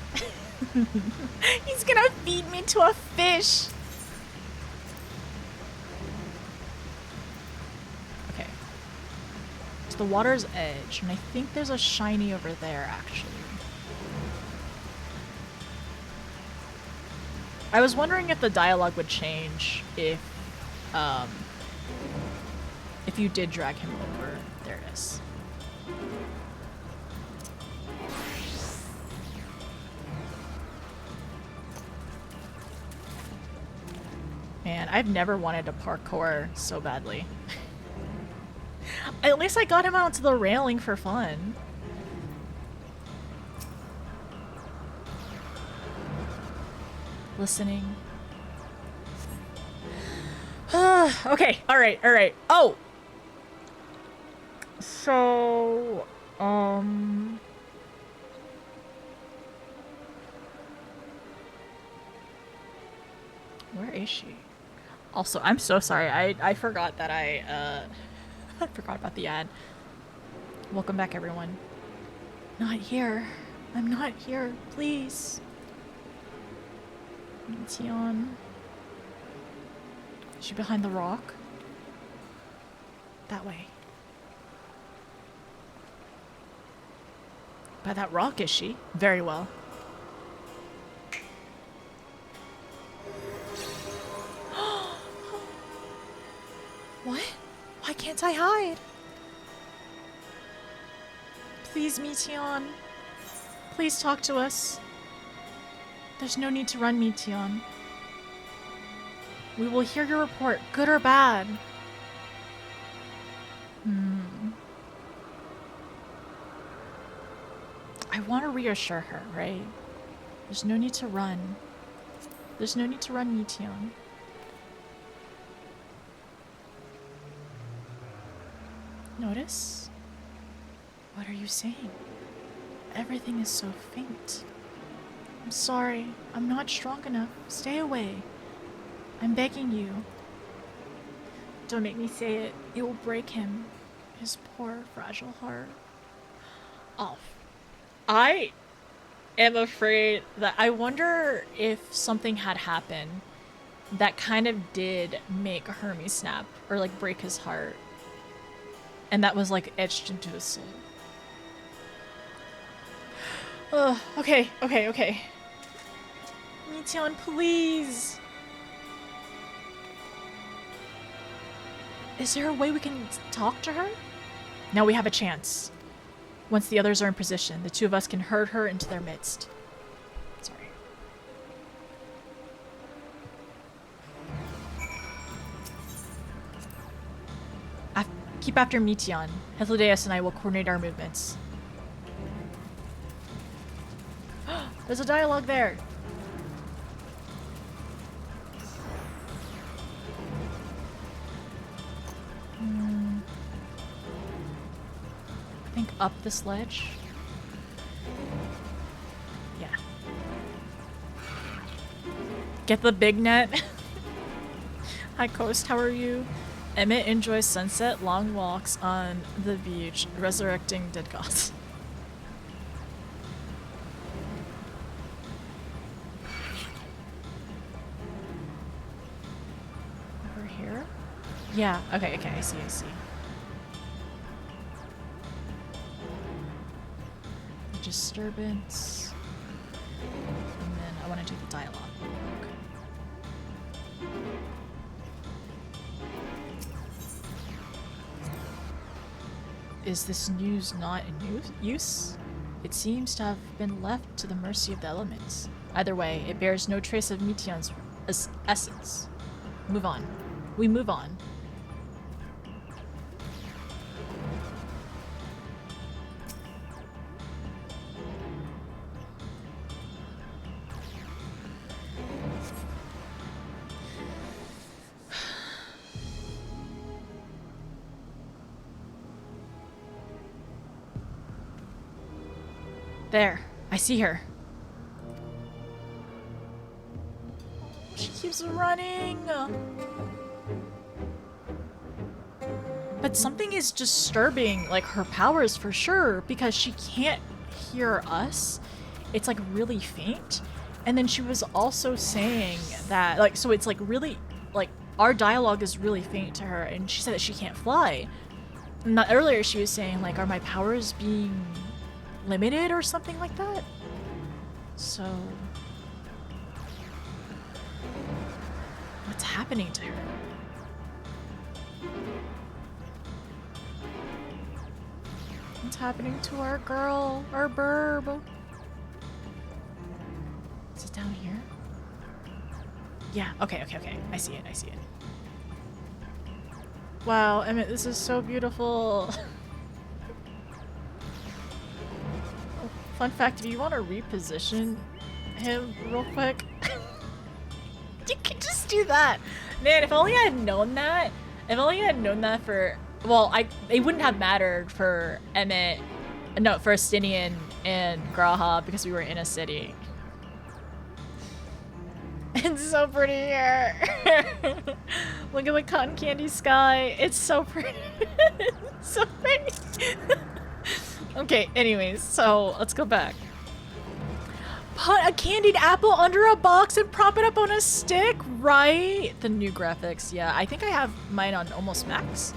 He's gonna feed me to a fish. Okay. To the water's edge, and I think there's a shiny over there, actually. I was wondering if the dialogue would change if you did drag him over. There it is. Man, I've never wanted to parkour so badly. At least I got him out to the railing for fun. Listening. Okay, alright, alright. Oh! So... Where is she? Also, I'm so sorry. I forgot that I forgot about the ad. Welcome back, everyone. Not here. I'm not here. Please. Tion. Is she behind the rock? That way. By that rock, is she? Very well. What? Why can't I hide? Please, Tion. Please talk to us. There's no need to run, Tion. We will hear your report, good or bad. I want to reassure her, right? There's no need to run. There's no need to run, Tion. Notice? What are you saying? Everything is so faint. I'm sorry. I'm not strong enough. Stay away. I'm begging you. Don't make me say it. It will break him. His poor, fragile heart. Oh. I am afraid that... I wonder if something had happened that kind of did make Hermes snap. Or, like, break his heart. And that was, like, etched into his soul. Okay. Tion, please. Is there a way we can talk to her? Now we have a chance. Once the others are in position, the two of us can herd her into their midst. Sorry. Keep after Tion. Hethlodeus and I will coordinate our movements. There's a dialogue there. I think up this ledge. Yeah. Get the big net. Hi Coast, how are you? Emmett enjoys sunset, long walks on the beach, resurrecting dead gods. Over here? Yeah, okay, I see, I see. The disturbance. And then I want to do the dialogue. Okay. Is this news not in use? It seems to have been left to the mercy of the elements. Either way, it bears no trace of Meteon's essence. Move on. We move on. There. I see her. She keeps running. But something is disturbing, like, her powers for sure, because she can't hear us. It's, like, really faint. And then she was also saying that, like, so it's, like, really, like, our dialogue is really faint to her, and she said that she can't fly. And earlier she was saying, like, are my powers being limited or something like that? So what's happening to her? What's happening to our girl, our burb? Is it down here? Yeah, okay. I see it. Wow, Emmett, this is so beautiful. Fun fact, if you want to reposition him real quick, you can just do that. Man, if only I had known that. If only I had known that for... Well, it wouldn't have mattered for Emmett... No, for Astinian and Graha because we were in a city. It's so pretty here. Look at the cotton candy sky. It's so pretty. It's so pretty. Okay, anyways, so let's go back. Put a candied apple under a box and prop it up on a stick, right? The new graphics, yeah. I think I have mine on almost max.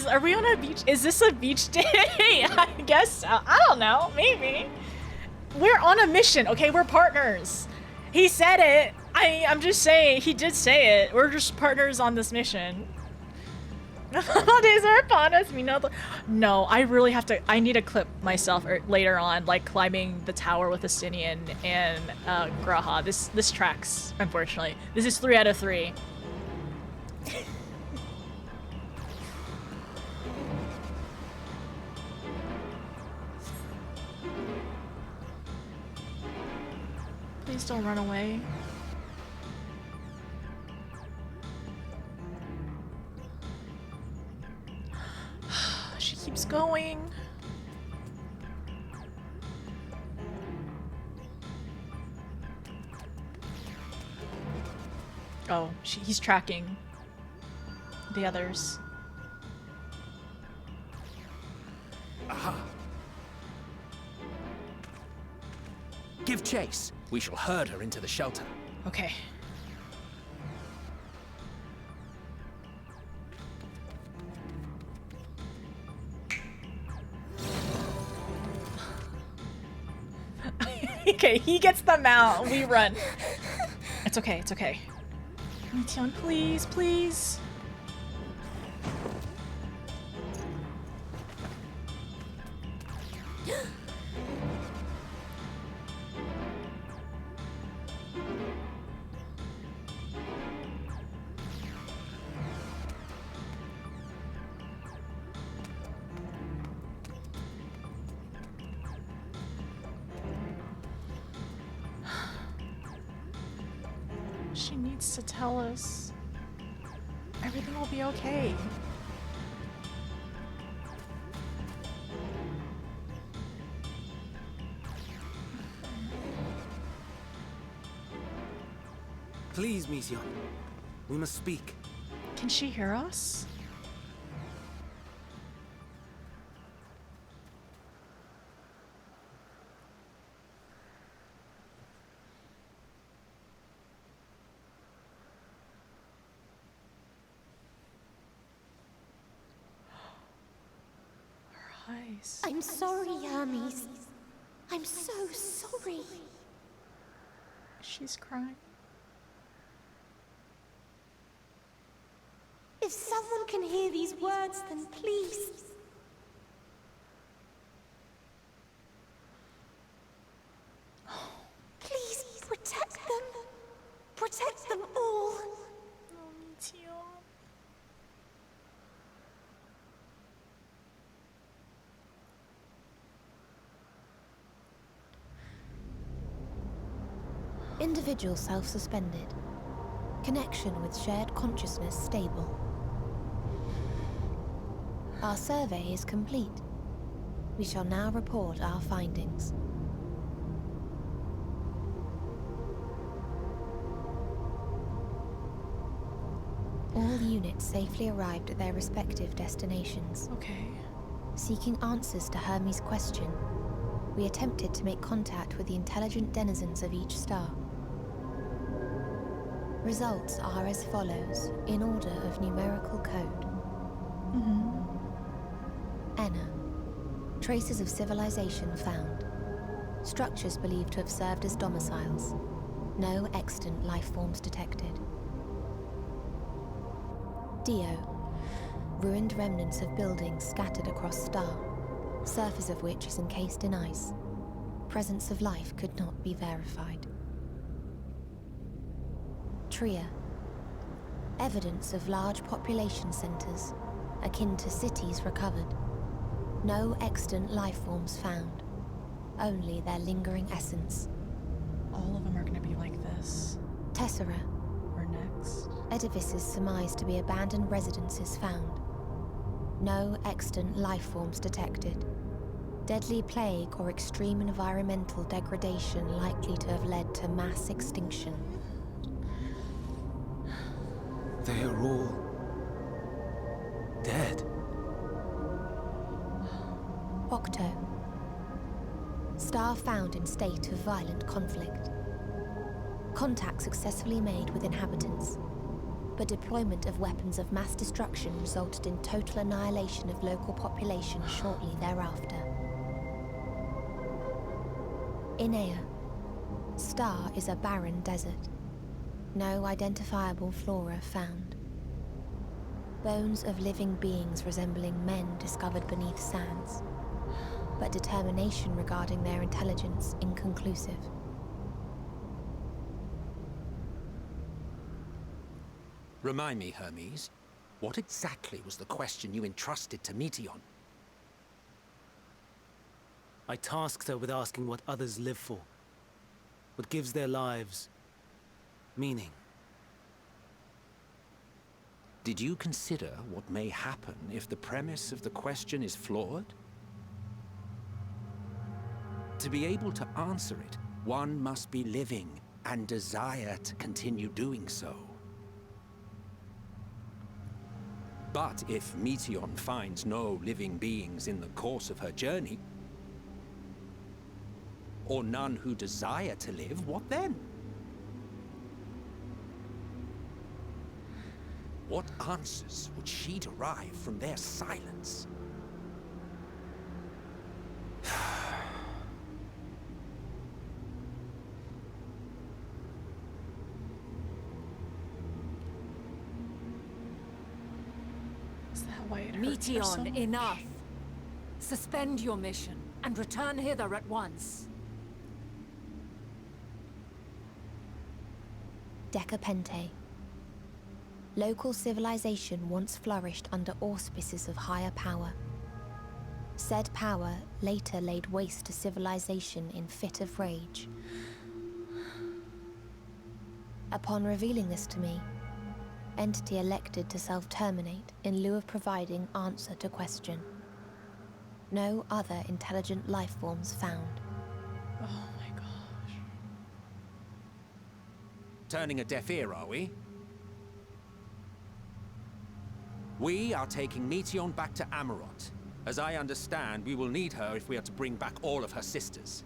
Are we on a beach? Is this a beach day? I guess so. I don't know, maybe. We're on a mission, okay? We're partners. He said it. I'm just saying, he did say it. We're just partners on this mission. The holidays are upon us. No, I really have to. I need to clip myself later on, like climbing the tower with Astinian and Graha. This tracks, unfortunately. This is 3 out of 3. Please don't run away. She keeps going. Oh, he's tracking the others. Aha! Give chase. We shall herd her into the shelter. Okay. Okay, he gets the mount. We run. It's okay, it's okay. Meteon, please, please. She needs to tell us. Everything will be okay. Please, Mission. We must speak. Can she hear us? face. I'm sorry, Hermes. I'm so sorry. She's crying. If someone can hear these words, then please. Please protect them. Protect them all. Oh, Meteor. Individual self-suspended. Connection with shared consciousness stable. Our survey is complete. We shall now report our findings. All units safely arrived at their respective destinations. Okay. Seeking answers to Hermes' question, we attempted to make contact with the intelligent denizens of each star. Results are as follows, in order of numerical code. Enna. Traces of civilization found. Structures believed to have served as domiciles. No extant life forms detected. Dio. Ruined remnants of buildings scattered across star, surface of which is encased in ice. Presence of life could not be verified. Tria. Evidence of large population centers, akin to cities recovered. No extant life forms found, only their lingering essence. All of them are gonna be like this. Tessera. Or next. Edifices surmised to be abandoned residences found. No extant life forms detected. Deadly plague or extreme environmental degradation likely to have led to mass extinction. They are all dead. Octo. Star found in state of violent conflict. Contact successfully made with inhabitants, but deployment of weapons of mass destruction resulted in total annihilation of local population shortly thereafter. Inea. Star is a barren desert. No identifiable flora found. Bones of living beings resembling men discovered beneath sands, but determination regarding their intelligence inconclusive. Remind me, Hermes, what exactly was the question you entrusted to Meteon? I tasked her with asking what others live for. What gives their lives meaning. Did you consider what may happen if the premise of the question is flawed? To be able to answer it, one must be living and desire to continue doing so. But if Meteon finds no living beings in the course of her journey, or none who desire to live, what then? What answers would she derive from their silence? Is that why it hurts her so Meteon, much? enough! Suspend your mission and return hither at once. Decapente. Local civilization once flourished under auspices of higher power. Said power later laid waste to civilization in fit of rage. Upon revealing this to me, entity elected to self-terminate in lieu of providing answer to question. No other intelligent life forms found. Oh my gosh. Turning a deaf ear, are we? We are taking Meteon back to Amarot. As I understand, we will need her if we are to bring back all of her sisters.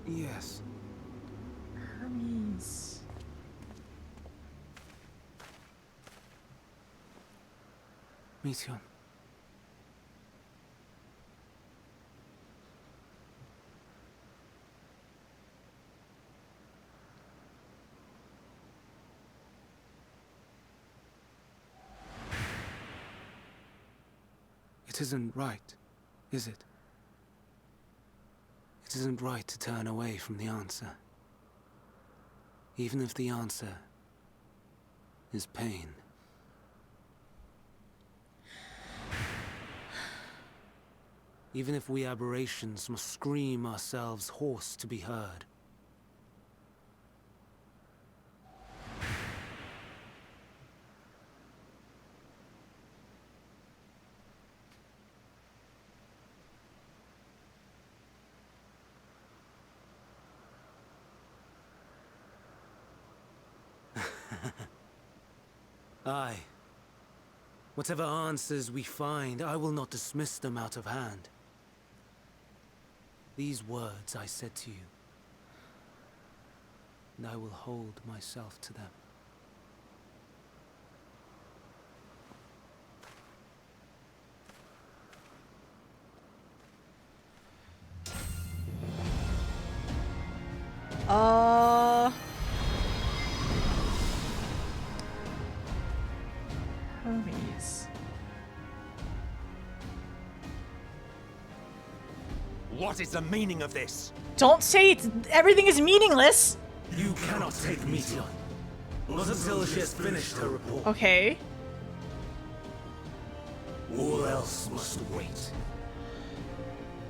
Yes. Hermes. Meteon. It isn't right, is it? It isn't right to turn away from the answer. Even if the answer is pain. Even if we aberrations must scream ourselves hoarse to be heard. Aye. Whatever answers we find, I will not dismiss them out of hand. These words I said to you, and I will hold myself to them. Hermes. What is the meaning of this? Don't say everything is meaningless. You cannot take Meteion. Not until she has finished her report. Okay. All else must wait.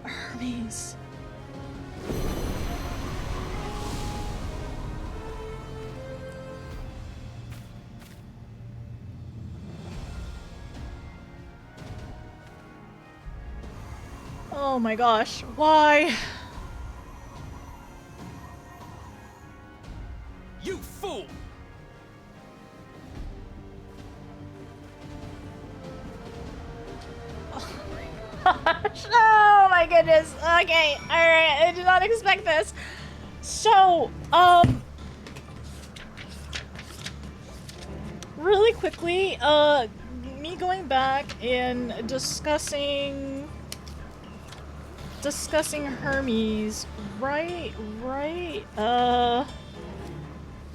Hermes. Oh my gosh, why? You fool! Oh my goodness. Okay, alright, I did not expect this. So, really quickly, me going back and discussing Hermes, right,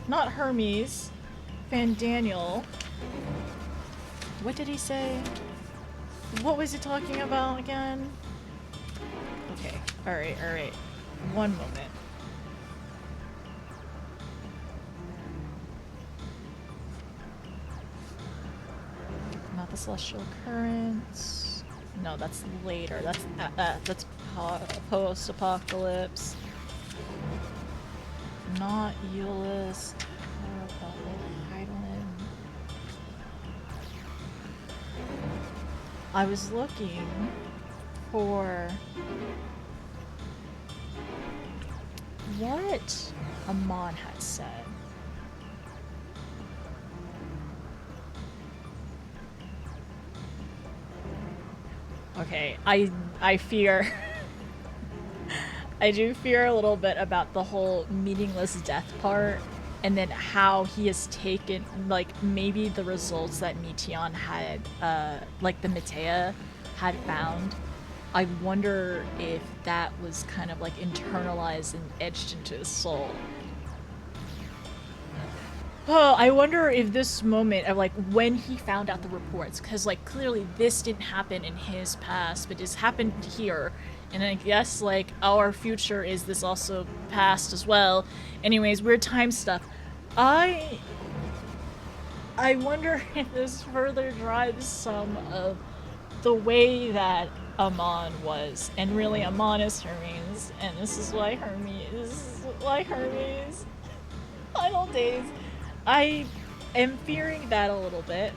not Hermes, Van Daniel. What did he say? What was he talking about again? Okay, alright. One moment. Not the celestial currents. No, that's later. That's post-apocalypse. Not Euless. I was looking for what Amon had said. Okay, I fear I do fear a little bit about the whole meaningless death part, and then how he has taken, like, maybe the results that Meteion had, like the Metea had found. I wonder if that was kind of like internalized and etched into his soul. Oh, I wonder if this moment of like when he found out the reports, because like clearly this didn't happen in his past, but it's happened here. And I guess like our future is this also past as well. Anyways, weird time stuff. I wonder if this further drives some of the way that Amon was. And really Amon is Hermes. And this is why Hermes. Final days. I am fearing that a little bit.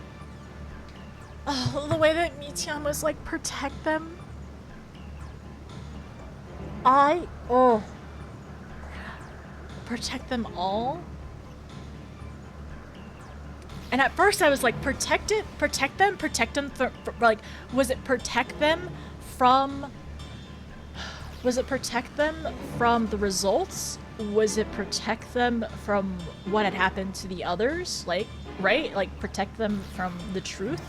Oh, the way that Meteion was like, protect them. Protect them all? And at first I was like, protect them, like, was it protect them from the results? Was it protect them from what had happened to the others? Like, right? Like, protect them from the truth?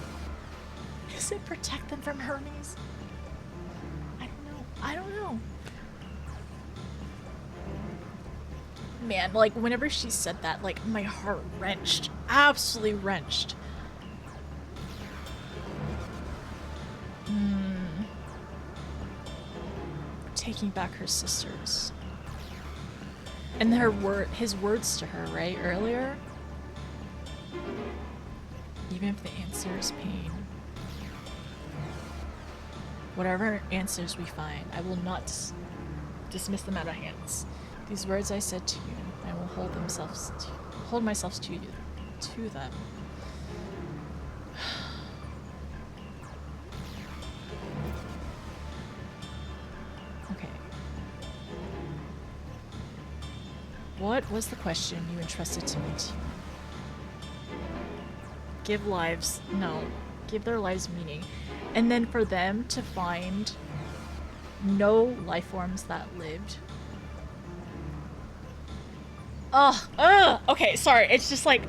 Is it protect them from Hermes? I don't know. Man, like, whenever she said that, like, my heart wrenched. Absolutely wrenched. taking back her sisters. And his words to her, right, earlier? Even if the answer is pain. Whatever answers we find, I will not dismiss them out of hands. These words I said to you, I will hold myself to them. Okay. What was the question you entrusted to me, Tion? Give their lives meaning. And then for them to find no life forms that lived. Okay, sorry. It's just like,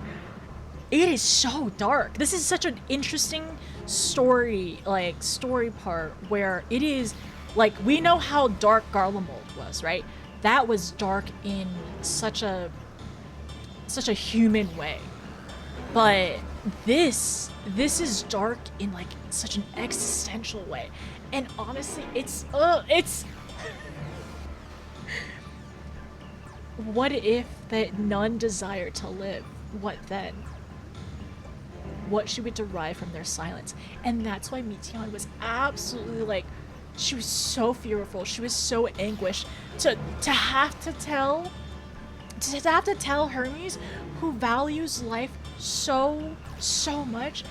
it is so dark. This is such an interesting story part where it is, like, we know how dark Garlemald was, right? That was dark in such a human way. But this is dark in like such an existential way. And honestly, it's what if that none desire to live? What then? What should we derive from their silence? And that's why Mition was absolutely like, she was so fearful, she was so anguished to have to tell Hermes, who values life so much,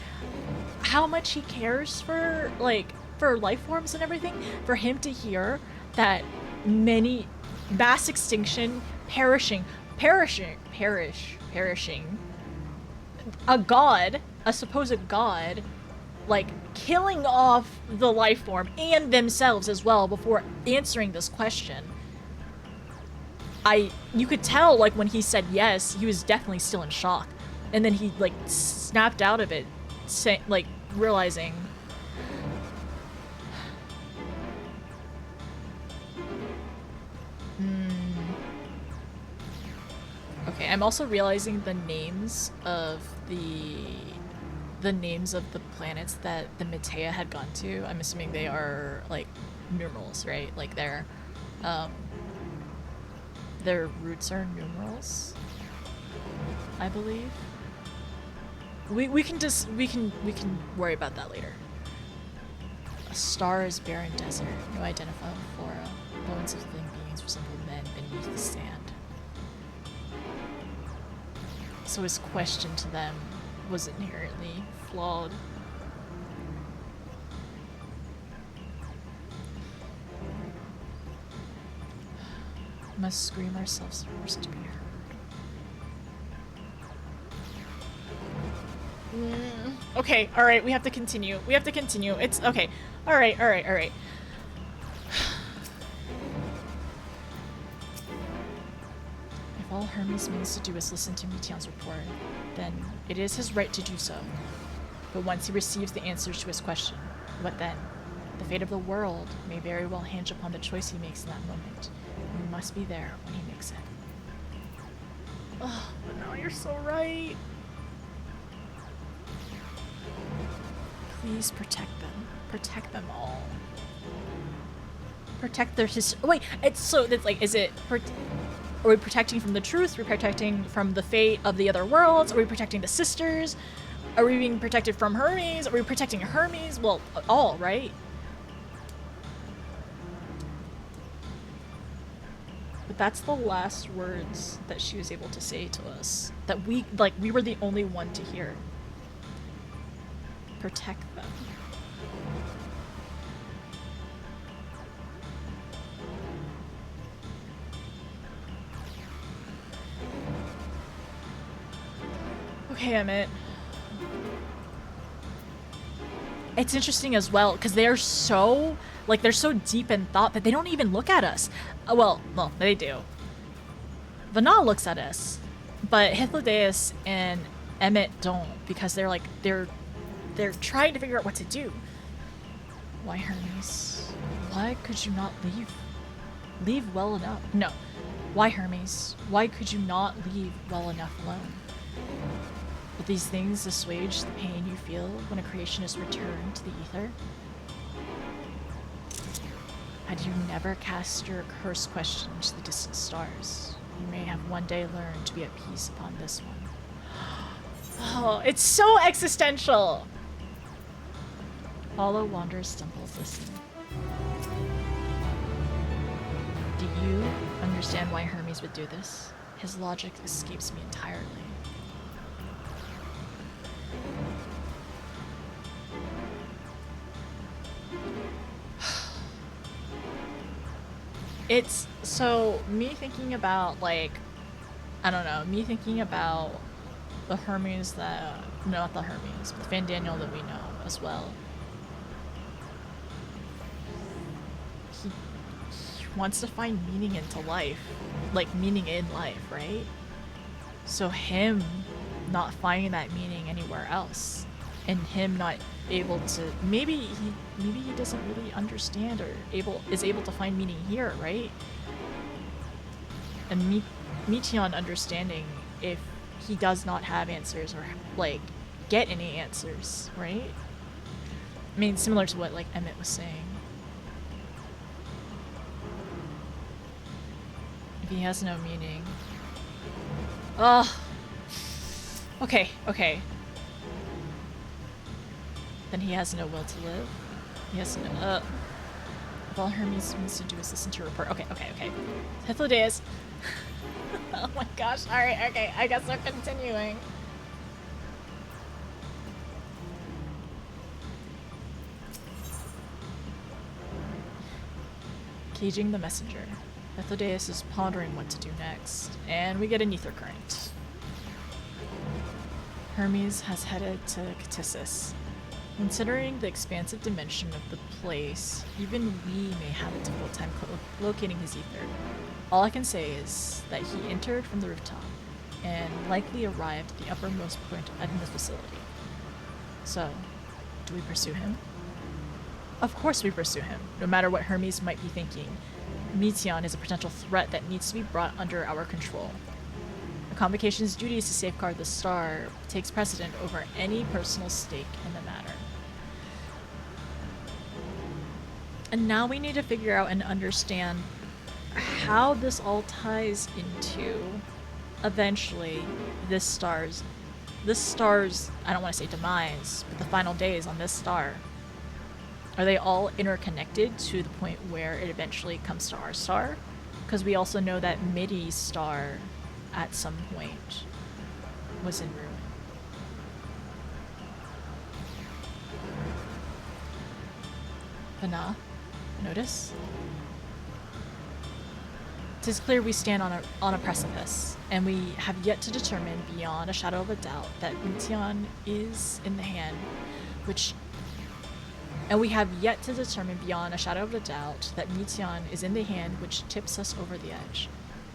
how much he cares for life forms and everything, for him to hear that many mass extinction, perishing, a supposed god, like killing off the life form and themselves as well before answering this question. You could tell, like, when he said yes, he was definitely still in shock. And then he, like, snapped out of it, realizing... Okay, I'm also realizing the names of the names of the planets that the Metea had gone to. I'm assuming they are, like, numerals, right? Like, their roots are numerals, I believe. We can worry about that later. A star is barren desert, no identifiable flora. Bones of living beings resemble men beneath the sand. So his question to them was inherently flawed. Must scream ourselves first to be heard. Okay, alright, we have to continue. It's okay. Alright. If all Hermes means to do is listen to Mition's report, then it is his right to do so. But once he receives the answers to his question, what then? The fate of the world may very well hinge upon the choice he makes in that moment. We must be there when he makes it. Oh, but no, you're so right. Please protect them. Protect them all. Protect their wait, it's like, is it... Are we protecting from the truth? Are we protecting from the fate of the other worlds? Are we protecting the sisters? Are we being protected from Hermes? Are we protecting Hermes? Well, all, right? But that's the last words that she was able to say to us. That we were the only one to hear. Protect them. Okay, Emmett. It's interesting as well, because they're so deep in thought that they don't even look at us. Well, they do. Vanal looks at us, but Hythlodaeus and Emmett don't, because they're trying to figure out what to do. Why, Hermes? Why could you not leave? Leave well enough? No. Why, Hermes? Why could you not leave well enough alone? Will these things assuage the pain you feel when a creation is returned to the ether? Had you never cast your cursed question to the distant stars, you may have one day learned to be at peace upon this one. Oh, it's so existential! Follow, wander, stumbles, listen. Do you understand why Hermes would do this? His logic escapes me entirely. It's so me thinking about like, I don't know, me thinking about the Hermes that, no, not the Hermes, but Van Daniel that we know as well. He wants to find meaning into life, like meaning in life, right? So him not finding that meaning anywhere else, and him not able to, maybe he doesn't really understand or is able to find meaning here, right? And Meteon understanding if he does not have answers or like get any answers, right? I mean, similar to what like Emmett was saying. If he has no meaning. Ugh. Okay, okay. Then he has no will to live. He has no, if all Hermes needs to do is listen to your report. Okay, okay, okay. Hythlodaeus. Oh my gosh, alright, okay, I guess we're continuing. Caging the messenger. Hythlodaeus is pondering what to do next, and we get an ether current. Hermes has headed to Ctissus. Considering the expansive dimension of the place, even we may have a difficult time locating his ether. All I can say is that he entered from the rooftop and likely arrived at the uppermost point in the facility. So, do we pursue him? Of course we pursue him, no matter what Hermes might be thinking. Meteon is a potential threat that needs to be brought under our control. The Convocation's duties to safeguard the star takes precedent over any personal stake in the matter. And now we need to figure out and understand how this all ties into, eventually, this star's, I don't want to say demise, but the final days on this star. Are they all interconnected to the point where it eventually comes to our star? Because we also know that Midi's star, at some point, was in ruin. Vana, notice? 'Tis clear we stand on a precipice, and we have yet to determine beyond a shadow of a doubt that Meteon is in the hand which tips us over the edge.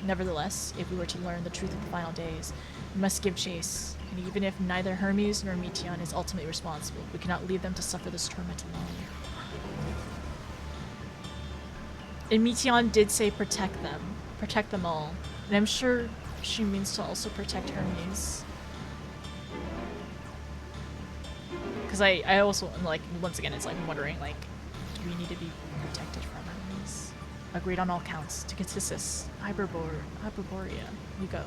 Nevertheless, if we were to learn the truth of the final days, we must give chase, and even if neither Hermes nor Meteon is ultimately responsible, we cannot leave them to suffer this torment alone. And Meteon did say protect them all, and I'm sure she means to also protect Hermes. Because I also, like, once again, it's like I'm wondering, like, do we need to be protected from Hermes? Agreed on all counts. To Ctissus, Hyperborea, we go.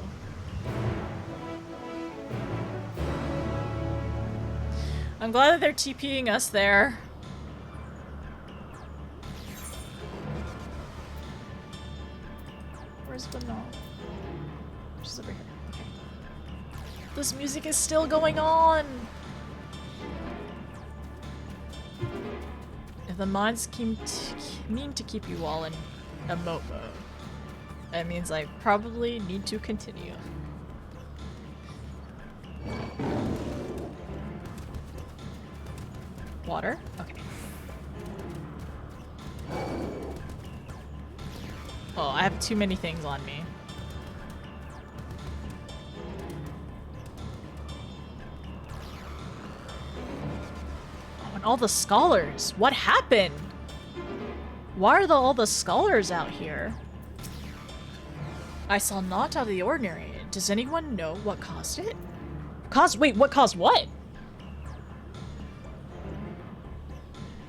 I'm glad that they're TPing us there. Where's Banal? She's over here. Okay. This music is still going on! If the mods mean to keep you all in emote mode, that means I probably need to continue. Water? Okay. Oh, I have too many things on me. Oh, and all the scholars. What happened? Why are all the scholars out here? I saw naught out of the ordinary. Does anyone know what caused it? Wait, what caused what?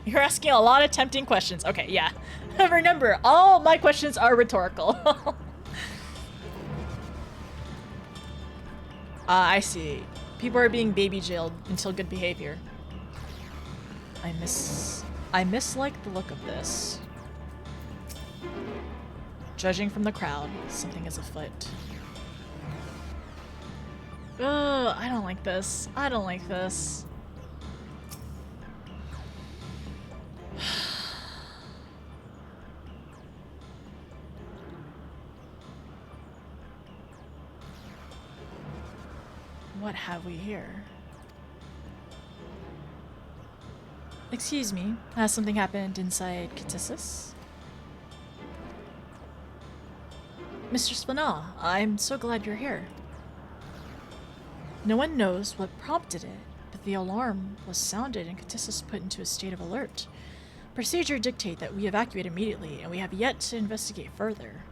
You're asking a lot of tempting questions. Okay, yeah. Remember, all my questions are rhetorical. I see. People are being baby jailed until good behavior. I mislike the look of this. Judging from the crowd, something is afoot. Ugh, I don't like this. I don't like this. What have we here? Excuse me, has something happened inside Catissus? Mr. Spinall, I'm so glad you're here. No one knows what prompted it, but the alarm was sounded and Catissus put into a state of alert. Procedure dictate that we evacuate immediately, and we have yet to investigate further.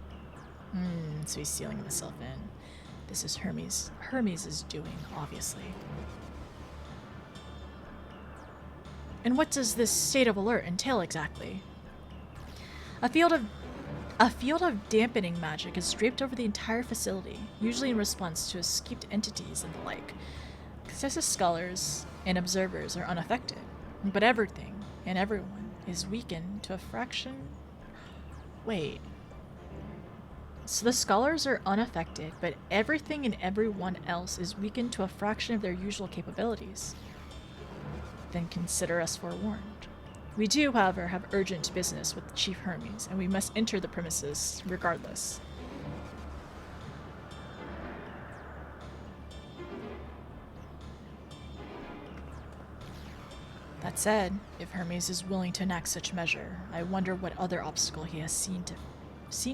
So he's sealing himself in. This is Hermes. Hermes is doing, obviously. And what does this state of alert entail exactly? A field of dampening magic is draped over the entire facility, usually in response to escaped entities and the like. Catissus scholars and observers are unaffected, but everything and everyone is weakened to a fraction. Wait. So the scholars are unaffected, but everything and everyone else is weakened to a fraction of their usual capabilities. Then consider us forewarned. We do, however, have urgent business with Chief Hermes, and we must enter the premises regardless. That said, if Hermes is willing to enact such measure, I wonder what other obstacle he has seen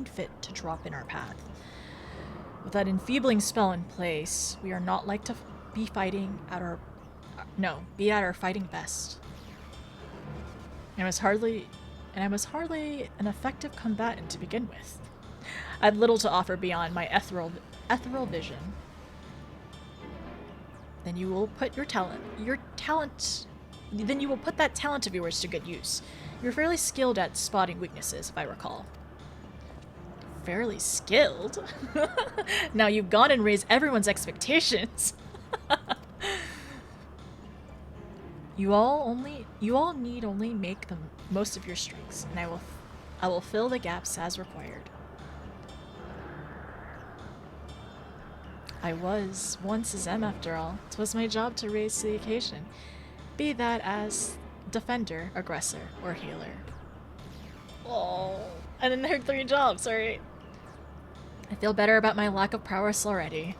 fit to drop in our path. With that enfeebling spell in place, we are not like to be at our fighting best. And I was hardly an effective combatant to begin with. I had little to offer beyond my ethereal vision. Then you will put that talent of yours to good use. You're fairly skilled at spotting weaknesses, if I recall. Fairly skilled? Now you've gone and raised everyone's expectations. You all need only make the most of your strengths, and I will fill the gaps as required. I was once a Zem after all. 'Twas my job to raise to the occasion, be that as defender, aggressor, or healer. Oh, I didn't heard 3 jobs, alright. I feel better about my lack of prowess already.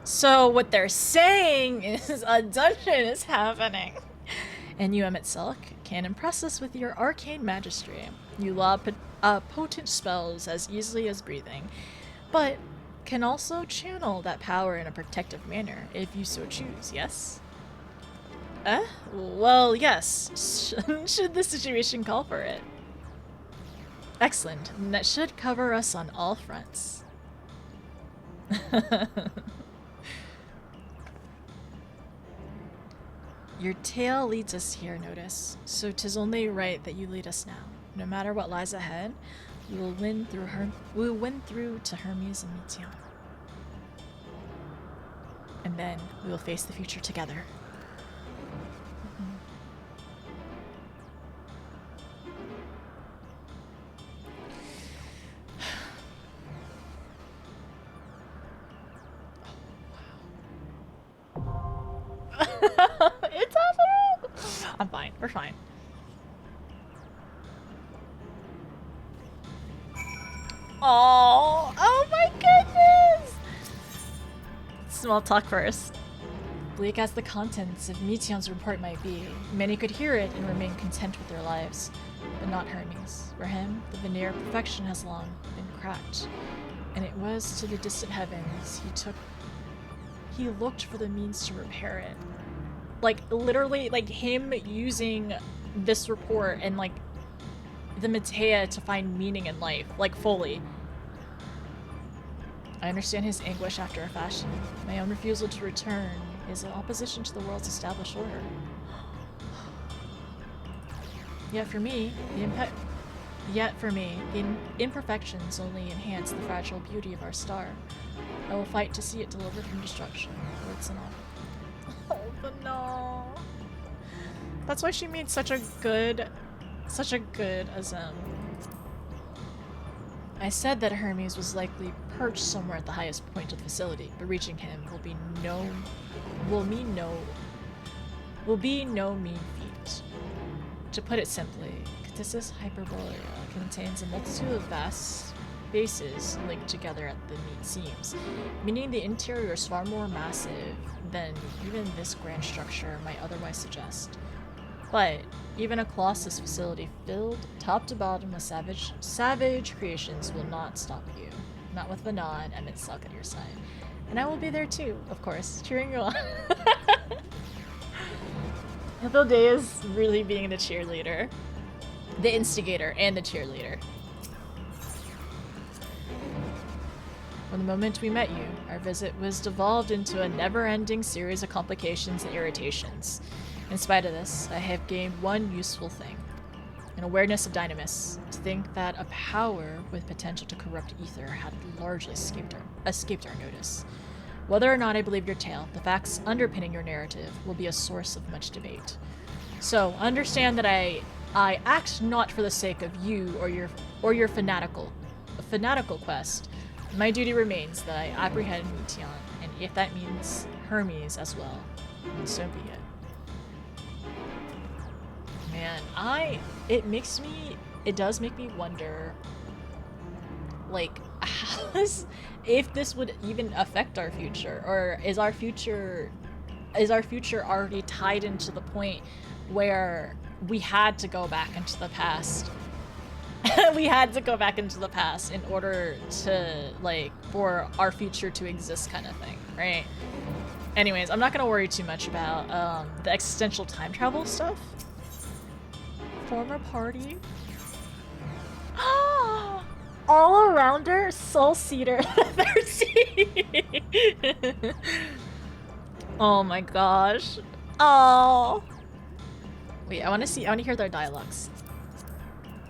So what they're saying is a dungeon is happening. And you, Emetzelk, can impress us with your arcane magistry. You lob potent spells as easily as breathing, but can also channel that power in a protective manner if you so choose, yes? Well, yes, should the situation call for it. Excellent, and that should cover us on all fronts. Your tale leads us here, notice, so 'tis only right that you lead us now. No matter what lies ahead, we will win through to Hermes and Metion. And then we will face the future together. It's happening! I'm fine. We're fine. Oh my goodness! Small talk first. Bleak as the contents of Metion's report might be, many could hear it and remain content with their lives. But not Hermes. For him, the veneer of perfection has long been cracked. And it was to the distant heavens he looked for the means to repair it. Like, literally, like, him using this report and, like, the Matea to find meaning in life, like, fully. I understand his anguish after a fashion. My own refusal to return is in opposition to the world's established order. Yet for me, the imperfections only enhance the fragile beauty of our star. I will fight to see it delivered from destruction, words and all. Oh, but no. That's why she made such a good Azem. I said that Hermes was likely perched somewhere at the highest point of the facility, but reaching him will be no mean feat. To put it simply, Ctissus Hyperbolea contains a multitude of vast bases linked together at the neat seams, meaning the interior is far more massive than even this grand structure might otherwise suggest. But even a Colossus facility filled top to bottom with savage creations will not stop you. Not with Vana and Emmett Suck at your side. And I will be there too, of course, cheering you on. Hilde is really being the cheerleader. The instigator and the cheerleader. From the moment we met you, our visit was devolved into a never-ending series of complications and irritations. In spite of this, I have gained one useful thing. An awareness of Dynamis. To think that a power with potential to corrupt ether had largely escaped our notice. Whether or not I believe your tale, the facts underpinning your narrative will be a source of much debate. So, understand that I act not for the sake of you or your fanatical quest. My duty remains that I apprehend Meteon, and if that means Hermes as well, then so be it. Man, it does make me wonder, like, if this would even affect our future, or is our future already tied into the point where we had to go back into the past. We had to go back into the past in order to, like, for our future to exist kind of thing, right? Anyways, I'm not gonna worry too much about the existential time travel stuff. Former party. All-arounder Soul Seeder 13. Oh my gosh. Oh. Wait, I want to hear their dialogues.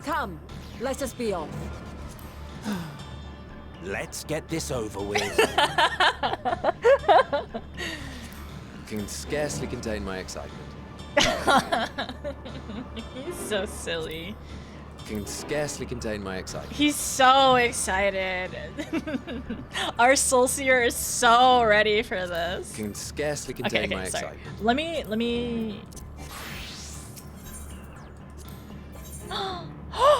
Come, let us be off. Let's get this over with. Can scarcely contain my excitement. He's so silly. Can scarcely contain my excitement. He's so excited. Our Soul Seer is so ready for this. Can scarcely contain my sorry. excitement. Let me.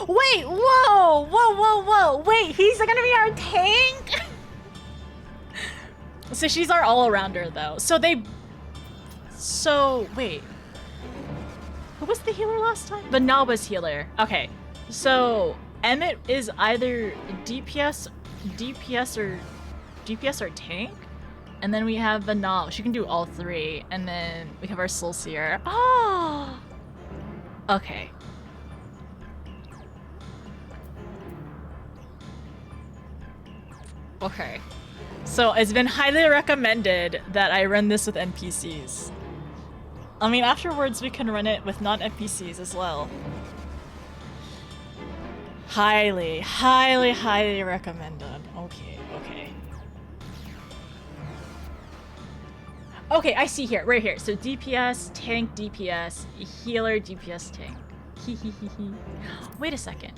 Wait! Whoa! Wait, he's gonna be our tank? So she's our all-arounder, though. So wait. Who was the healer last time? Vana was healer. Okay. So Emmett is either DPS or tank. And then we have Vana. She can do all three. And then we have our Soul Seer. Oh! Okay. Okay. So it's been highly recommended that I run this with NPCs. I mean, afterwards we can run it with non-NPCs as well. Highly recommended. Okay. Okay, I see here, right here. So DPS, tank, DPS, healer, DPS, tank. Wait a second.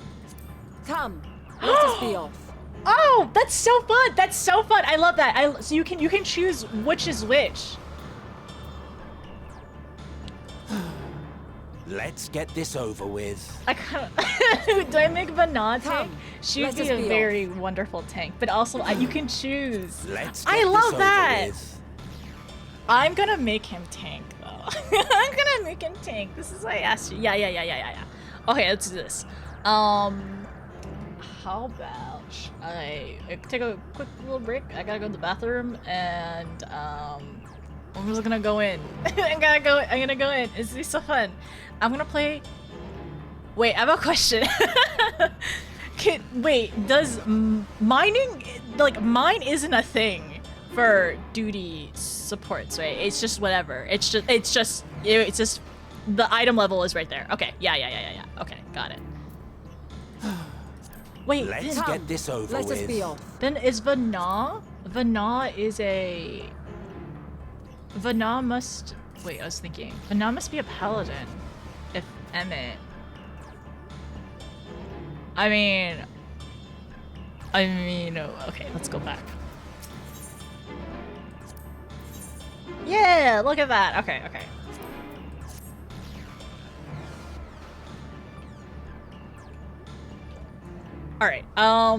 Come, let us be off. Oh, that's so fun! That's so fun! I love that. So you can choose which is which. Let's get this over with. Do I make Vana tank? She would be a be very wonderful tank, but also you can choose. Let's get I love this that. over with. I'm gonna make him tank though. I'm gonna make him tank. This is why I asked you. Yeah. Okay, let's do this. How about I take a quick little break? I gotta go to the bathroom, and I'm just gonna go in. I'm gonna go in. It's so fun. I'm gonna play. Wait, I have a question. Wait, does mining, like, mine isn't a thing for duty supports, right? It's just whatever. It's just The item level is right there. Okay, yeah. Okay, got it. Wait, Let's then, get this over Let with. us be off. then is Vana? Vana is a... Vana must... Wait, I was thinking. Vana must be a paladin. If Emmett... I mean, okay, let's go back. Yeah, look at that. Okay. All right,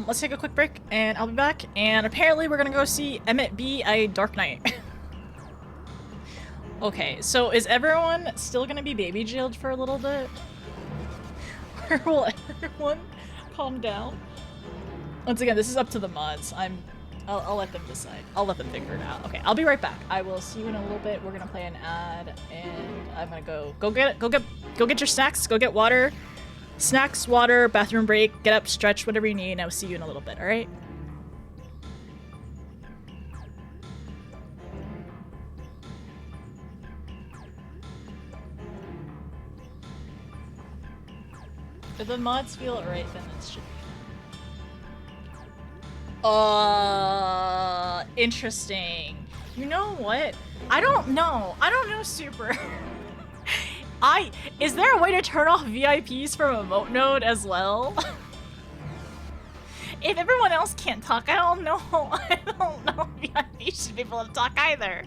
let's take a quick break and I'll be back. And apparently we're gonna go see Emmett be a Dark Knight. Okay, so is everyone still gonna be baby jailed for a little bit? Or will everyone calm down? Once again, this is up to the mods. I'll let them decide. I'll let them figure it out. Okay, I'll be right back. I will see you in a little bit. We're gonna play an ad, and I'm gonna go get your snacks. Go get water, snacks, water, bathroom break. Get up, stretch, whatever you need. And I'll see you in a little bit. All right. If the mods feel alright, then it should be. Interesting. You know what? I don't know Super. Is there a way to turn off VIPs from emote node as well? If everyone else can't talk, I don't know. I don't know if VIPs should be able to talk either.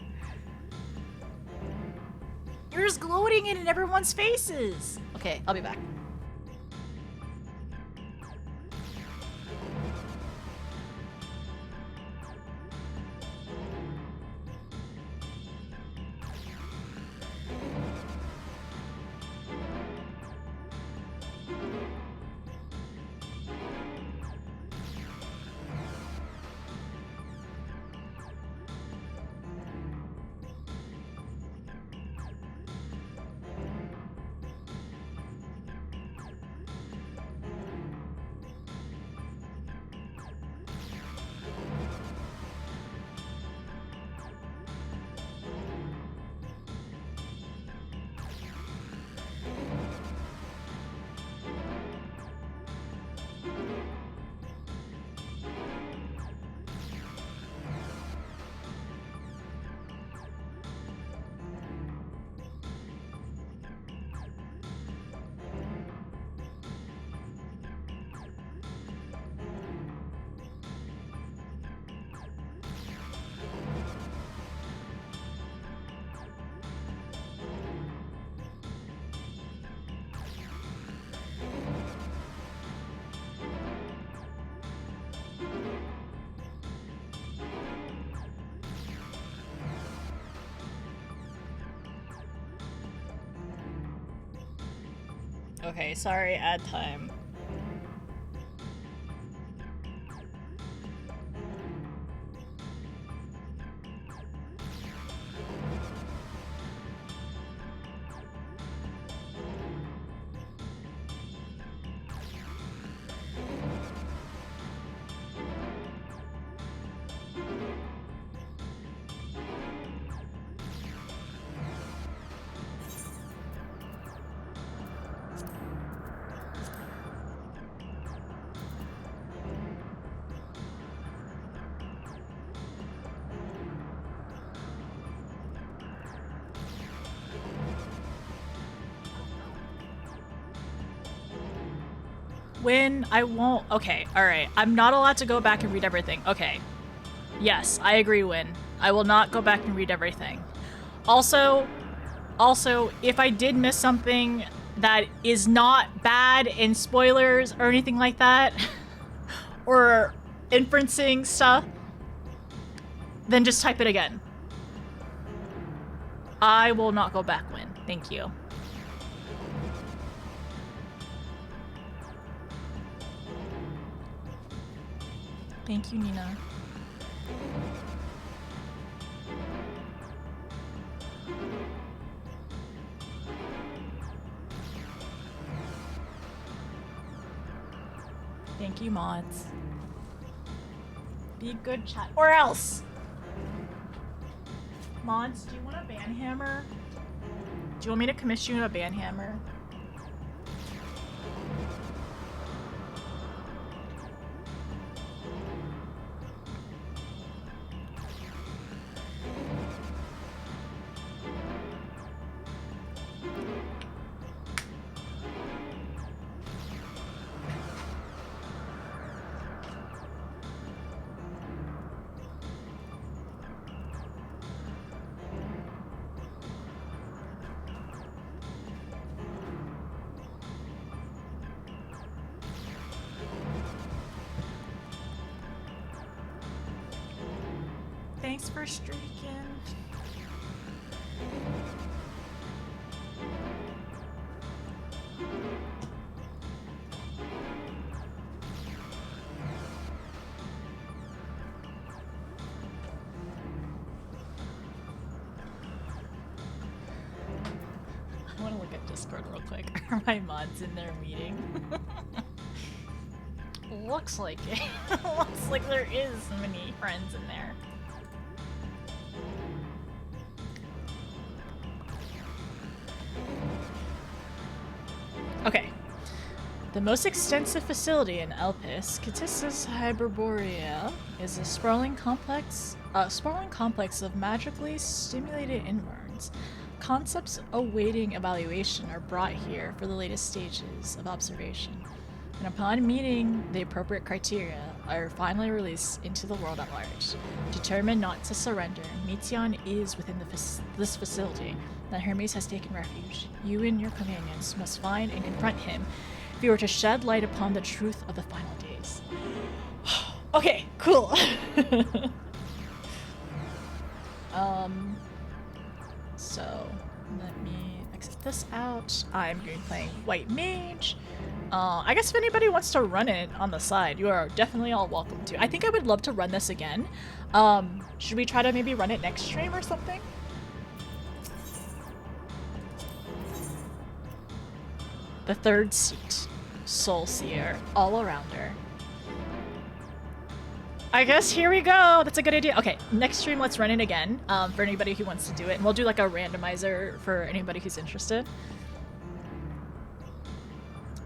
You're just gloating it in everyone's faces. Okay, I'll be back. Okay, sorry, ad time. When I won't. Okay, alright. I'm not allowed to go back and read everything. Okay. Yes, I agree, Win. I will not go back and read everything. Also, if I did miss something that is not bad in spoilers or anything like that, or inferencing stuff, then just type it again. I will not go back, Win. Thank you. Thank you, Nina. Thank you, mods. Be good, chat. Or else! Mods, do you want a ban hammer? Do you want me to commission you a banhammer? Thanks for streaking. I want to look at Discord real quick. Are my mods in their meeting? Looks like it. Looks like there is many friends in there. Okay. The most extensive facility in Elpis, Catissus Hyperborea, is a sprawling complex of magically stimulated inverns. Concepts awaiting evaluation are brought here for the latest stages of observation, and upon meeting the appropriate criteria, are finally released into the world at large. Determined not to surrender, Meteon is within this facility that Hermes has taken refuge. You and your companions must find and confront him if you were to shed light upon the truth of the final days. Okay, cool. So let me exit this out. I'm going to be playing White Mage. I guess if anybody wants to run it on the side, you are definitely all welcome to. I think I would love to run this again. Should we try to maybe run it next stream or something? The third seat. Soul Seer. All around her. I guess here we go. That's a good idea. Okay, next stream, let's run it again for anybody who wants to do it. And we'll do like a randomizer for anybody who's interested.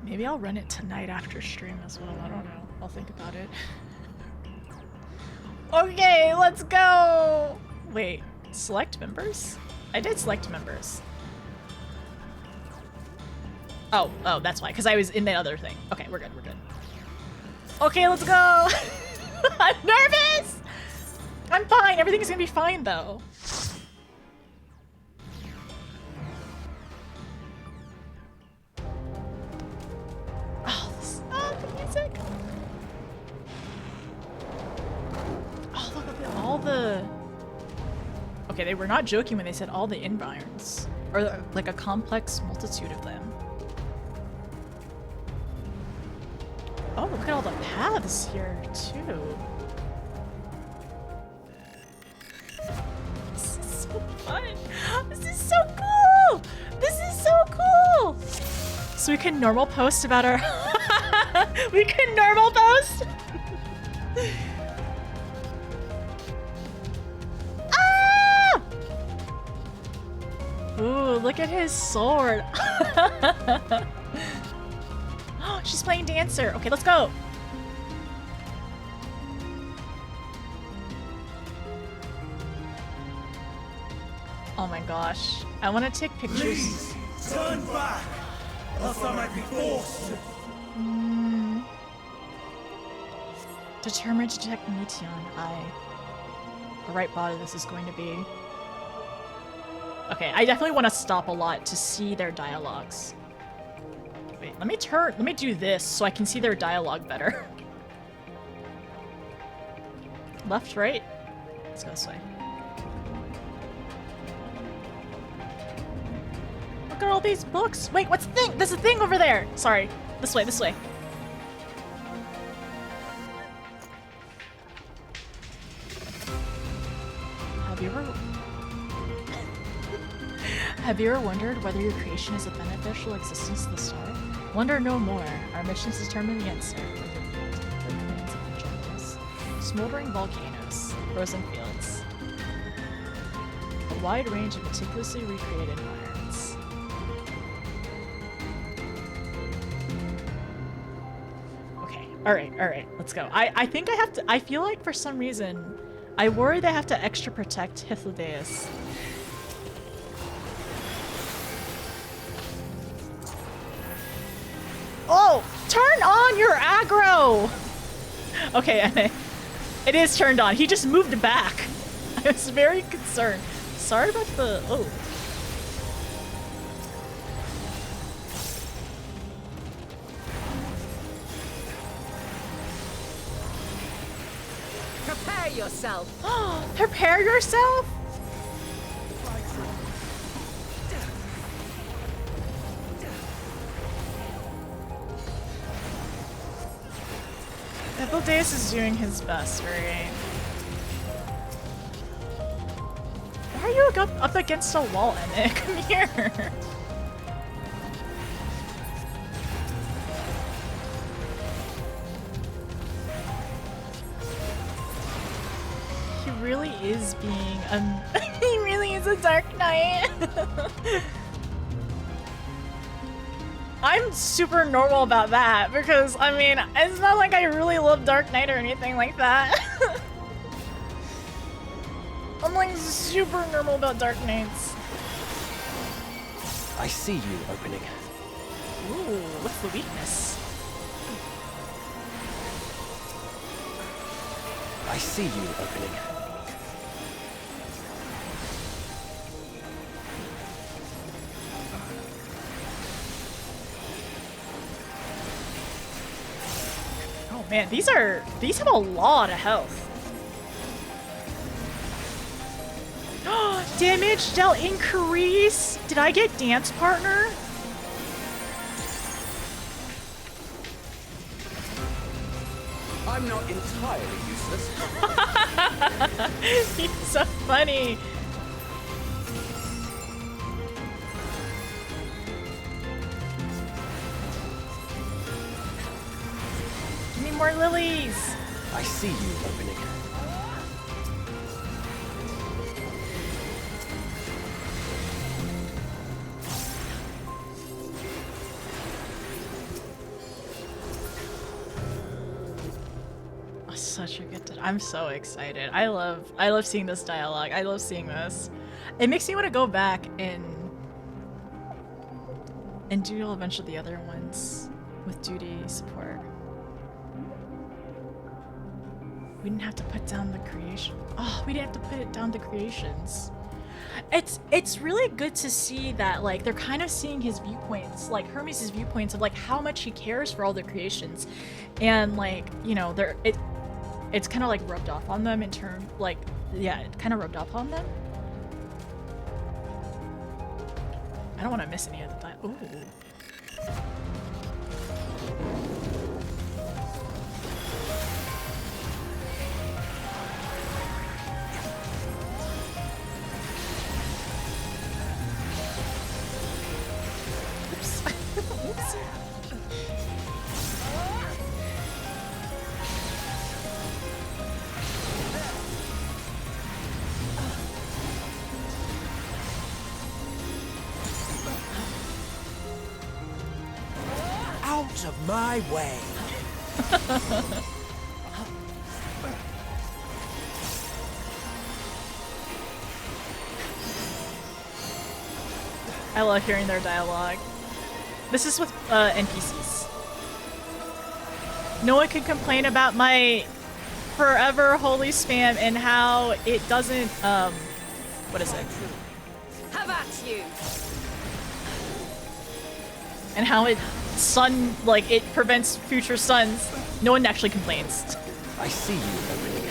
Maybe I'll run it tonight after stream as well. I don't know. I'll think about it. Okay, let's go. Wait, select members? I did select members. Oh, that's why, because I was in the other thing. Okay, we're good. Okay, let's go. I'm nervous! I'm fine. Everything's gonna be fine, though. Oh, the music. Oh, look at all the... Okay, they were not joking when they said all the environs. Or, like, a complex multitude of them. Oh, look at all the paths here, too. This is so fun. This is so cool. This is so cool. So we can normal post about our... We can normal post? Ah! Ooh, look at his sword. She's playing dancer. Okay, let's go. Oh my gosh. I want to take pictures. Please, turn back, else I might be forced. Determined to detect Meteon. The right body this is going to be. Okay, I definitely want to stop a lot to see their dialogues. Wait, let me do this so I can see their dialogue better. Left, right? Let's go this way. Look at all these books. Wait, what's the thing? There's a thing over there. Sorry. This way, this way. Have you ever wondered whether your creation is a beneficial existence to the star? Wonder no more. Our missions determine the answer. Smoldering volcanoes, frozen fields, a wide range of meticulously recreated environments. All right, let's go. I think I have to. I feel like for some reason, I worry they have to extra protect Hythlodaeus. Oh, turn on your aggro! Okay, Ene. It is turned on. He just moved back. I was very concerned. Sorry about the... Oh. Prepare yourself. Prepare yourself? Hythlodaeus is doing his best, right? Why are you up against a wall, Ene? Come here. He really is being he really is a Dark Knight. I'm super normal about that because, I mean, it's not like I really love Dark Knight or anything like that. I'm like super normal about Dark Knights. I see you opening. Ooh, what's the weakness? I see you opening. Oh man, these have a lot of health. Damage dealt increase. Did I get dance partner? I'm not entirely useless. He's so funny. Give me more lilies. I see you opening. Such a good. I'm so excited. I love seeing this dialogue. I love seeing this. It makes me want to go back and do a bunch of the other ones with duty support. We didn't have to put down the creation. Oh, we didn't have to put it down the creations. It's really good to see that like they're kind of seeing his viewpoints, like Hermes' viewpoints of like how much he cares for all the creations, and like you know it's kind of like rubbed off on them in terms like yeah, it kind of rubbed off on them. I don't want to miss any of the time. Ooh. Out of my way. I love hearing their dialogue. This is with NPCs. No one can complain about my forever holy spam and how it doesn't what is it? Have at you. And how it like it prevents future suns. No one actually complains. I see you opening.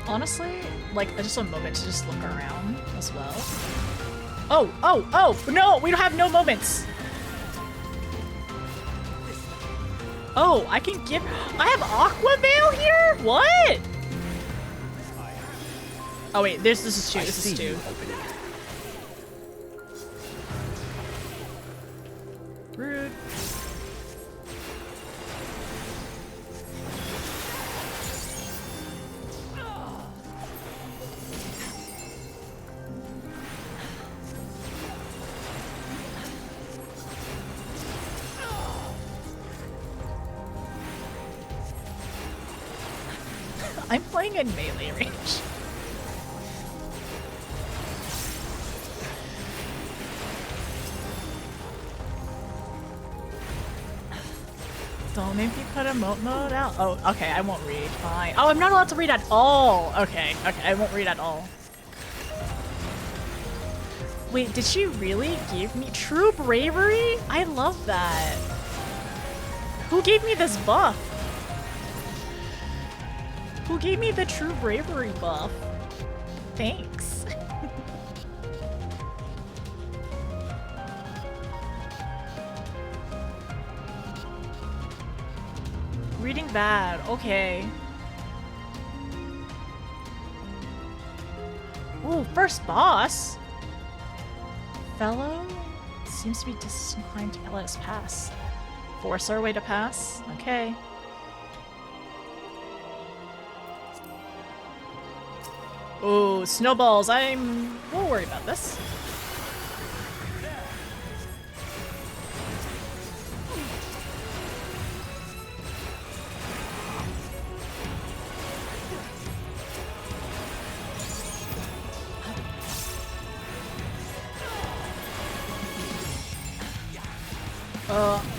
Honestly, like just a moment to just look around as well. Oh, no, we don't have no moments. Oh, I have Aqua Veil here? What? Oh wait, this is two, this is two. Rude. I'm playing in melee range. Don't make me put emote mode out. Oh, okay, I won't read. Fine. Oh, I'm not allowed to read at all. Okay, I won't read at all. Wait, did she really give me true bravery? I love that. Who gave me this buff? Who gave me the true bravery buff? Thanks. Reading bad, okay. Ooh, first boss. Fellow seems to be disinclined to let us pass. Force our way to pass? Okay. Ooh, snowballs. We'll worry about this.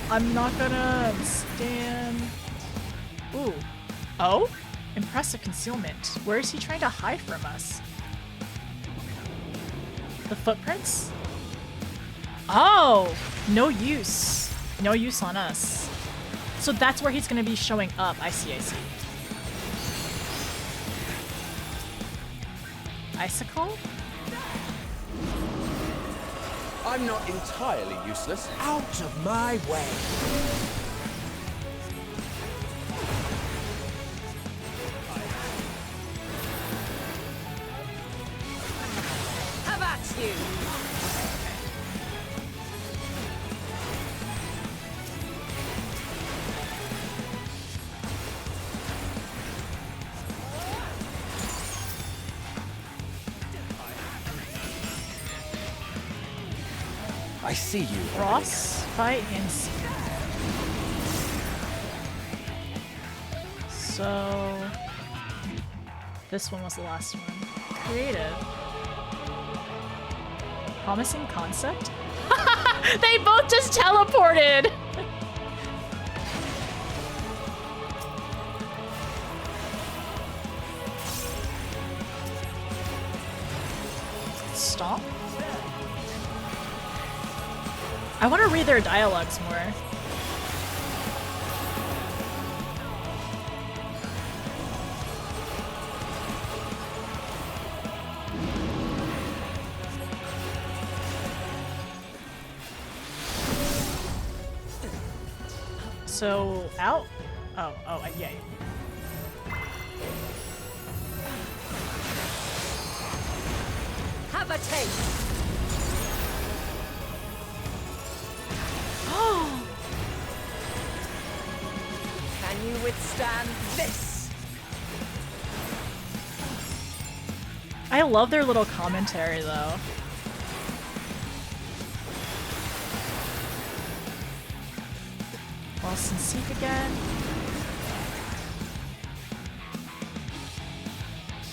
I'm not gonna stand... Ooh. Oh? Impressive concealment. Where is he trying to hide from us? The footprints? Oh! No use. No use on us. So that's where he's gonna be showing up. I see, I see. Icicle? I'm not entirely useless. Out of my way. Have at you! I see you. Ross, fight, and see. So... This one was the last one. Creative. Promising concept? They both just teleported! Stomp? I want to read their dialogues more. So, out? Oh, yeah. Have a taste! Can you withstand this? I love their little commentary, though. Boston Seek again.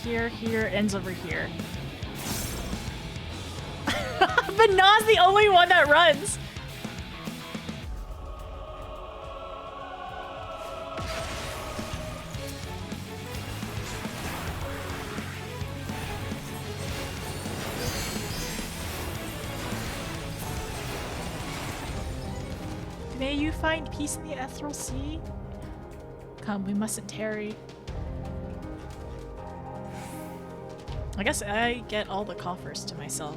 Here, ends over here. But Na's the only one that runs! May you find peace in the ethereal sea? Come, we mustn't tarry. I guess I get all the coffers to myself.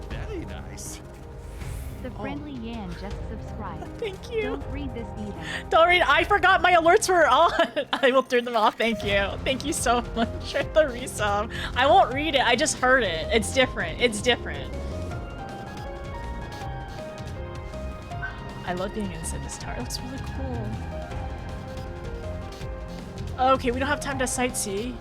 Very nice. The friendly Yan just subscribed. Thank you. Don't read this either. Don't read. I forgot my alerts were on. I will turn them off. Thank you. Thank you so much for the resub. I won't read it. I just heard it. It's different. It's different. I love being inside this tower. It looks really cool. Okay, we don't have time to sightsee.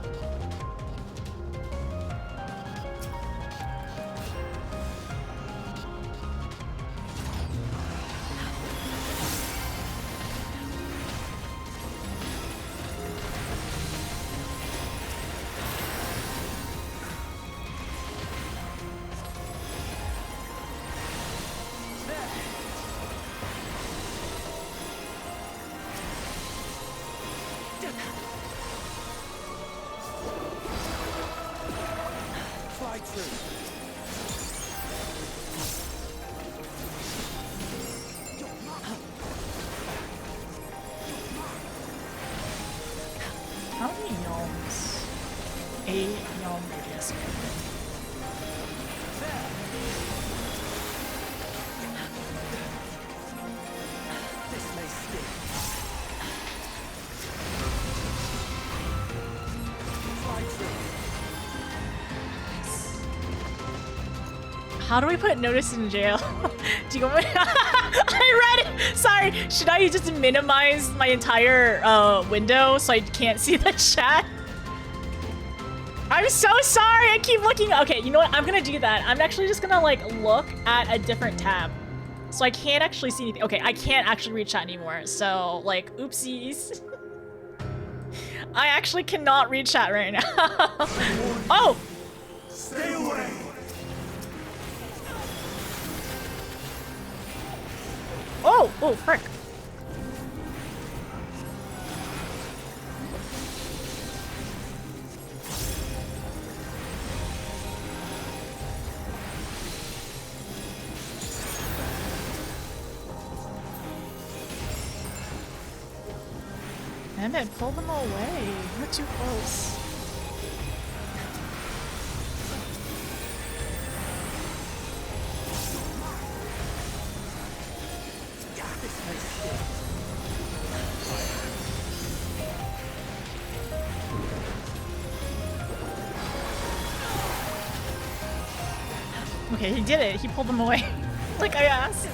A gnome radius. How do we put notice in jail? Do you go? I read it. Sorry. Should I just minimize my entire window so I can't see the chat? I'm so sorry. I keep looking. Okay, you know what? I'm gonna do that. I'm actually just gonna like look at a different tab, so I can't actually see anything. Okay, I can't actually read chat anymore. So like, oopsies. I actually cannot read chat right now. Oh. Stay away! Oh, oh, frick. Damn it, pull them away. We're too close. Okay, he did it. He pulled them away. Like I asked.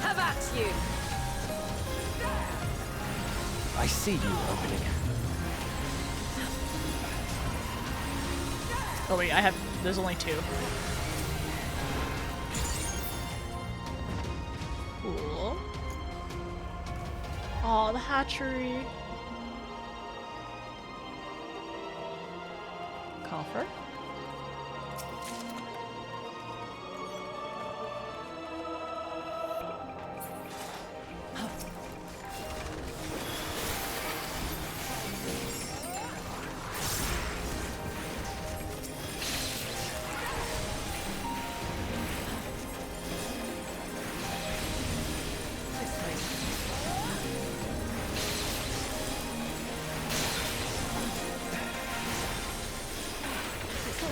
Have at you! I see you opening. Oh wait, there's only two. Cool. Oh, the hatchery. Coffer.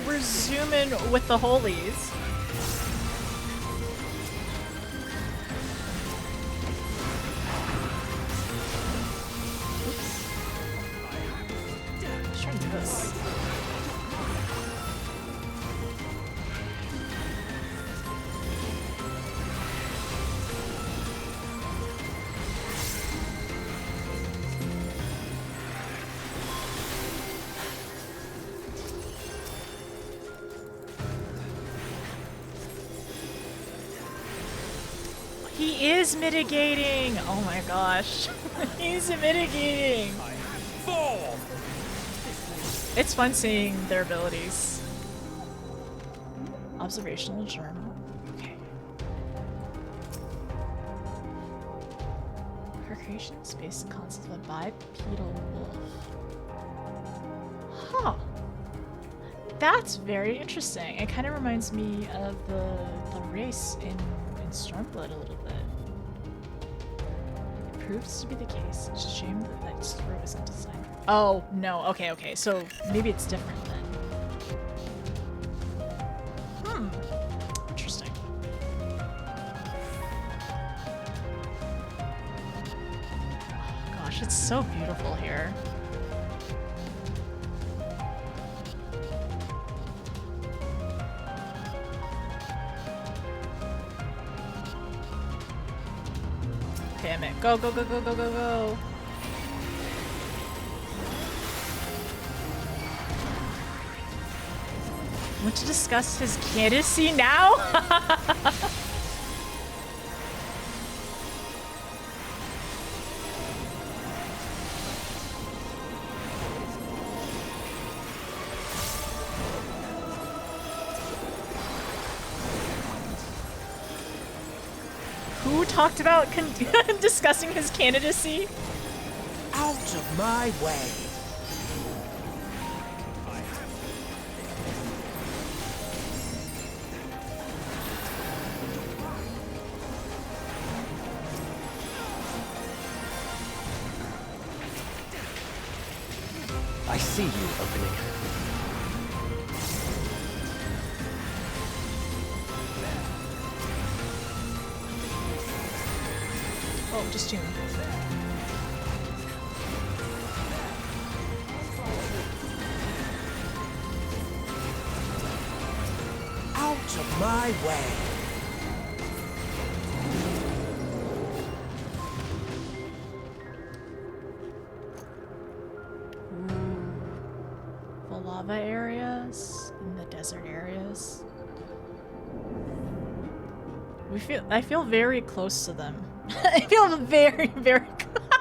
We're zooming with the holies. Oops. Let's try and do this. He is mitigating! Oh my gosh. He's mitigating! It's fun seeing their abilities. Observational journal. Okay. Her creation is based on the concept of a bipedal wolf. Huh. That's very interesting. It kind of reminds me of the race in Stormblood a little bit. It proves to be the case. It's a shame that story wasn't designed. Oh, no. Okay, okay. So maybe it's different then. Interesting. Oh, gosh, it's so beautiful here. Damn it. Go, go, go, go, go, go, go. Want to discuss his candidacy now? Who talked about discussing his candidacy? Out of my way! I see you opening. Oh, just you. Out of my way. The lava areas and the desert areas. I feel very close to them. I feel very, very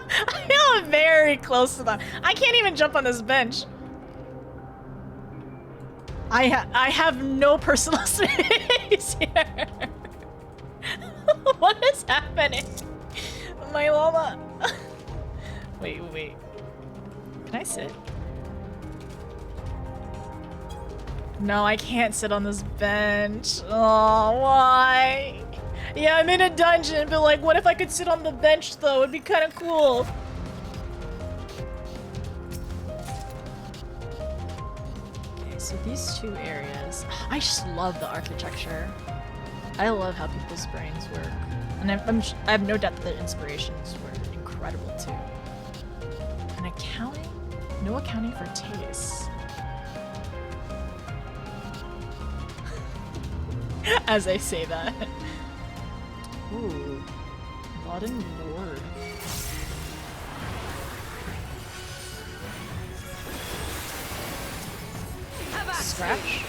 I feel very close to them. I can't even jump on this bench. I have no personal space here. What is happening? My llama. Wait. Can I sit? No, I can't sit on this bench. Oh, why? Yeah, I'm in a dungeon, but like, what if I could sit on the bench though? It'd be kind of cool. Okay, so these two areas. I just love the architecture. I love how people's brains work. And I have no doubt that the inspirations were incredible too. And accounting? No accounting for taste. As I say that. Ooh. Modern Lord. Scratch?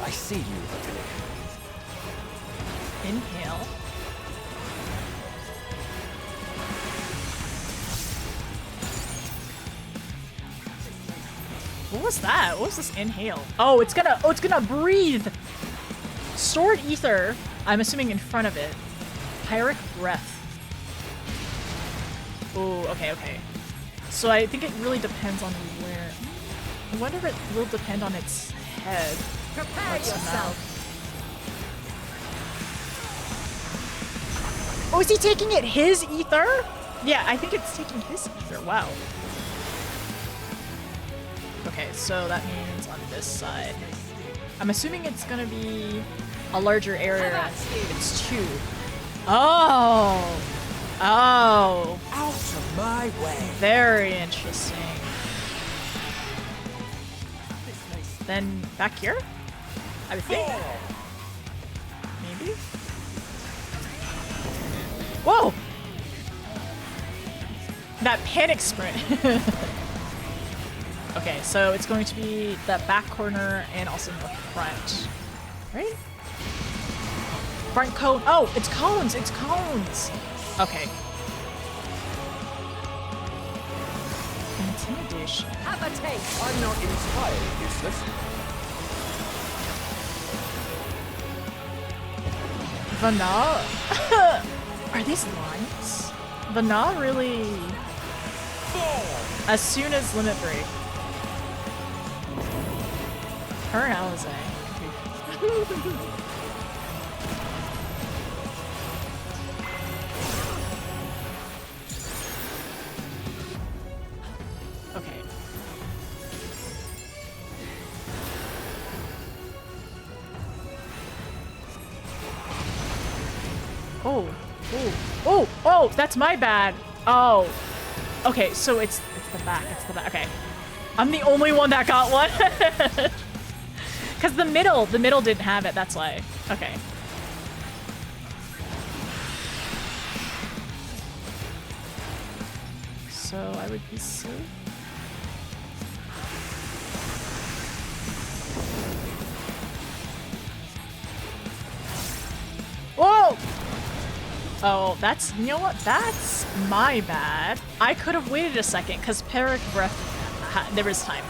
I see you opening. Inhale. What was that? What was this inhale? Oh, it's gonna breathe. Stored ether. I'm assuming in front of it. Pyrrhic breath. Oh, okay. So I think it really depends on where. I wonder if it will depend on its head. Prepare yourself. Oh, is he taking it his ether? Yeah, I think it's taking his ether. Wow. Okay, so that means on this side. I'm assuming it's gonna be a larger area. It's two. Oh! Oh! Out of my way. Very interesting. Then back here? I would think. Maybe? Whoa! That panic sprint. Okay, so it's going to be that back corner and also in the front. Right? Front cone. Oh, it's cones! It's cones! Okay. Intimidation. Have a taste. I'm not entirely useless. Vana? Are these lines? Vana really... As soon as limit break. Her and Alize. Okay. Oh, that's my bad. Oh. Okay, so it's the back. Okay. I'm the only one that got one. Cuz the middle didn't have it. That's why. Okay. So I would be safe. Whoa! Oh, that's, you know what? That's my bad. I could have waited a second because Pyrrhic breath, there's time.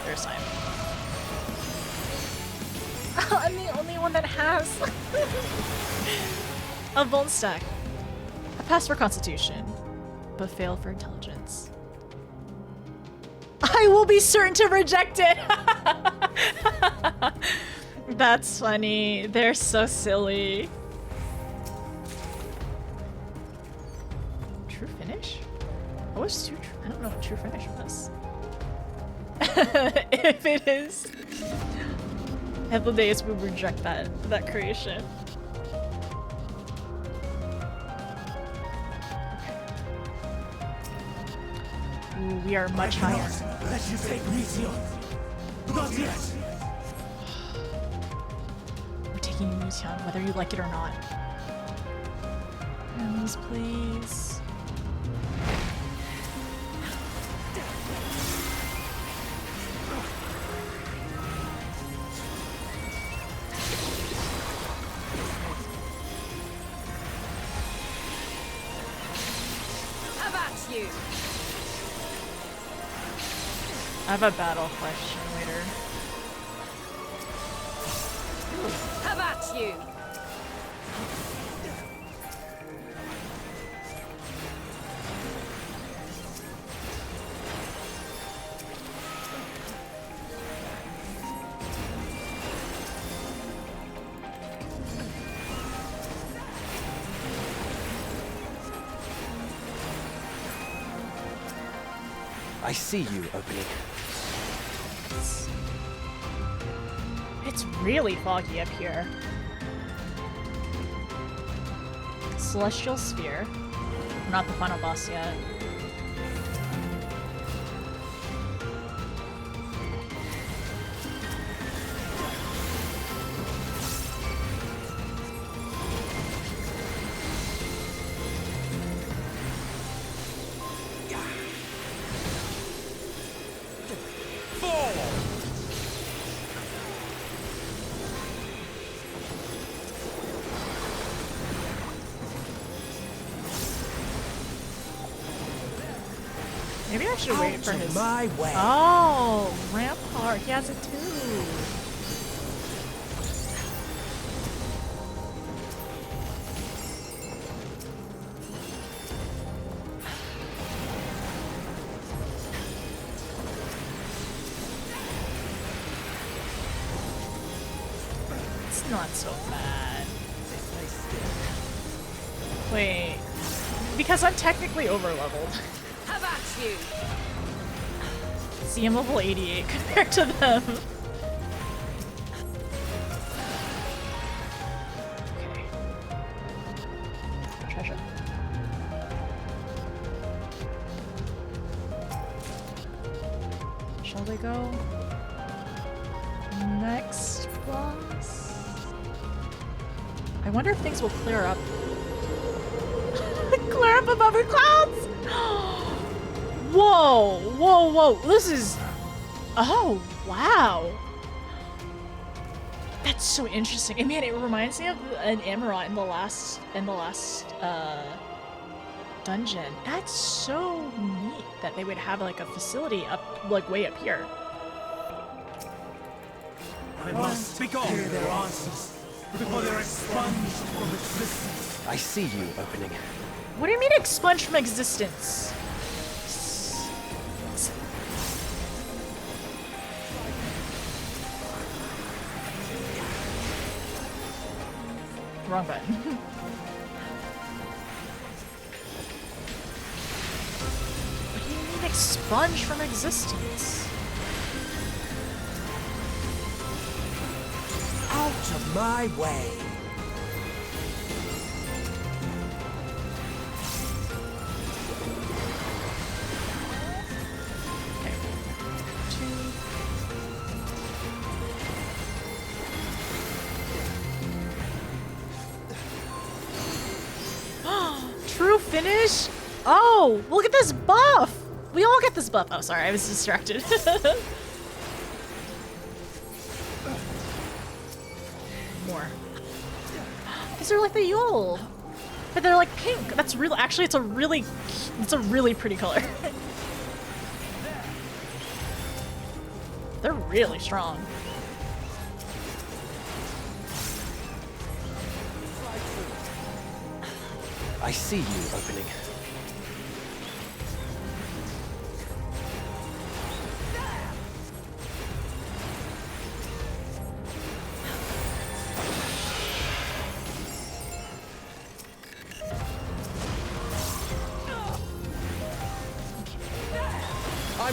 Oh, I'm the only one that has a bone stack. I passed for Constitution, but failed for Intelligence. I will be certain to reject it. That's funny. They're so silly. True finish? What was true? I don't know what true finish was. If it is, Days would reject that creation. Ooh, we are much higher. Let you take Mission. Not yet. We're taking Museon, whether you like it or not. Please. How about you? I have a battle question later. How about you? I see you opening. It's really foggy up here. Celestial Sphere. We're not the final boss yet. Maybe I should wait for his. My way. Oh, Rampart. He has it too. It's not so bad. Wait. Because I'm technically overleveled. How about you? See, I'm level 88 compared to them. Okay. Treasure. Shall we go? Next boss? I wonder if things will clear up. Clear up above the clouds! Whoa! Whoa, whoa! This is... Oh, wow! That's so interesting. And man, it reminds me of an Amarant in the last dungeon. That's so neat that they would have like a facility up, like way up here. I must hear their answers before they're expunged from existence. I see you opening. What do you mean expunged from existence? Wrong button. What do you mean expunged from existence? Out of my way. True finish? Oh, look at this buff! We all get this buff. Oh, sorry, I was distracted. More. These are like the Yule. But they're like pink. That's really, actually, it's a really pretty color. They're really strong. I see you opening.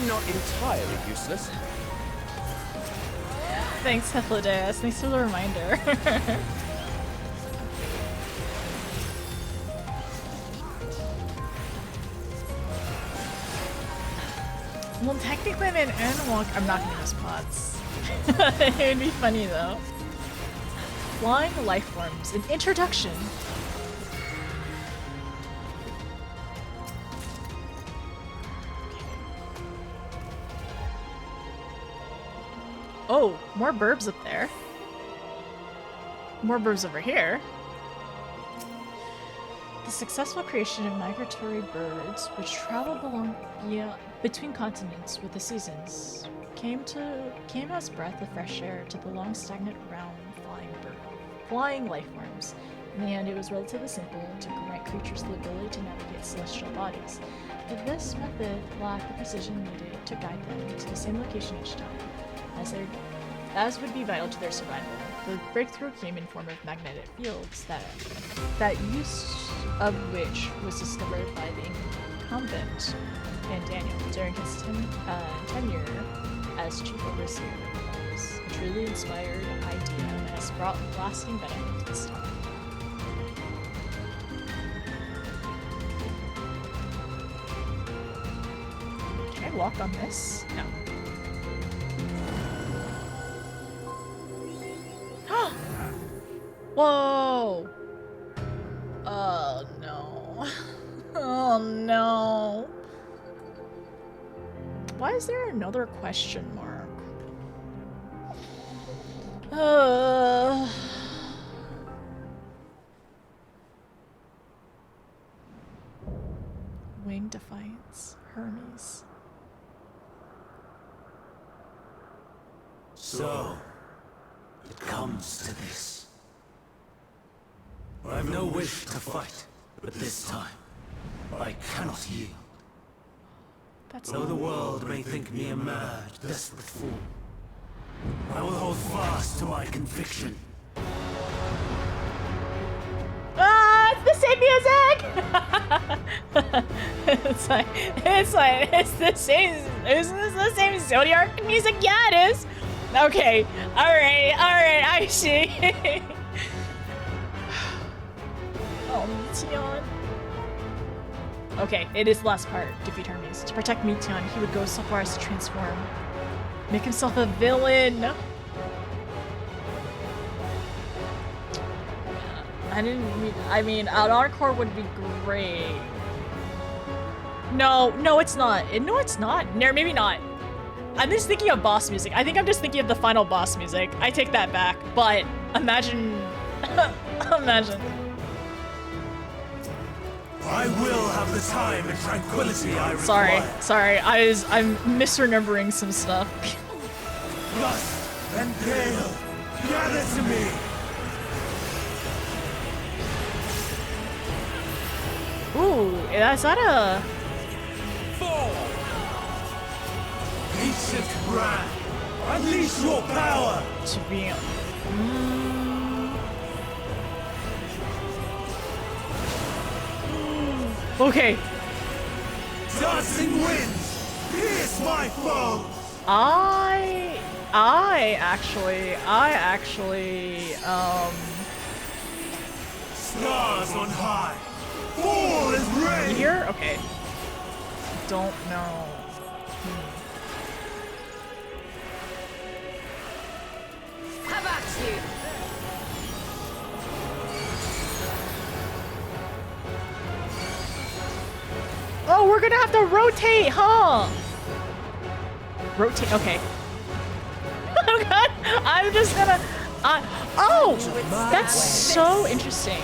I'm not entirely useless. Thanks, Hephidius. Thanks for the reminder. Well, technically I'm in Endwalker. I'm not gonna use pots. It would be funny though. Flying life forms. An introduction. Oh, more burbs up there. More burbs over here. The successful creation of migratory birds, which travel between continents with the seasons, came as breath of fresh air to the long stagnant realm flying life forms. In the end, it was relatively simple to grant creatures the ability to navigate celestial bodies, but this method lacked the precision needed to guide them to the same location each time, as would be vital to their survival. The breakthrough came in form of magnetic fields, that use of which was discovered by the incumbent and Daniel during his tenure as chief overseer. It was a truly inspired idea and has brought lasting benefit to the star. Can I walk on this? No. Whoa! Oh no. Oh no. Why is there another question mark? Wing Defiance. Hermes. So, it comes to this. I've no wish to fight, but this time, I cannot yield. Though the world may think me a mad, desperate fool, I will hold fast to my conviction. Ah, it's the same music! it's the same, isn't this the same Zodiac music? Yeah, it is! Okay, alright, I see. Oh, Meteon. Okay, it is the last part. Defeat Hermes. To protect Meteon, he would go so far as to transform. Make himself a villain! I mean, an encore would be great. No, it's not. No, it's not. No, maybe not. I'm just thinking of boss music. I think I'm just thinking of the final boss music. I take that back, but imagine... imagine. I will have the time and tranquility I require. Sorry, I'm misremembering some stuff. Lust and gale, gather to me! Ooh, is that a... Fall! Ancient brand, unleash your power! To be... Okay. Dancing winds, pierce my foes! I actually, Stars on high, fall is rain! here? Okay. Don't know. How about you? Oh, we're gonna have to rotate, huh? Rotate, okay. Oh god, I'm just gonna... oh! That's so interesting.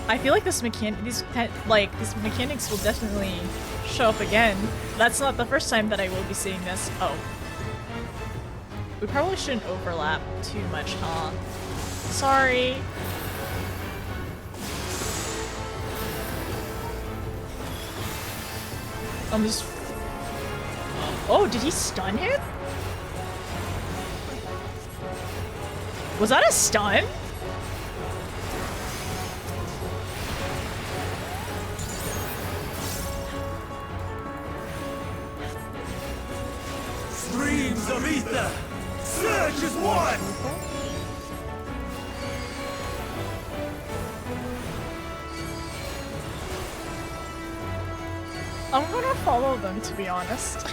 I feel like these mechanics will definitely show up again. That's not the first time that I will be seeing this. Oh. We probably shouldn't overlap too much, huh? Sorry. I'm just... Oh, did he stun him? Was that a stun? streams of ether! Surge as one! I'm gonna follow them, to be honest.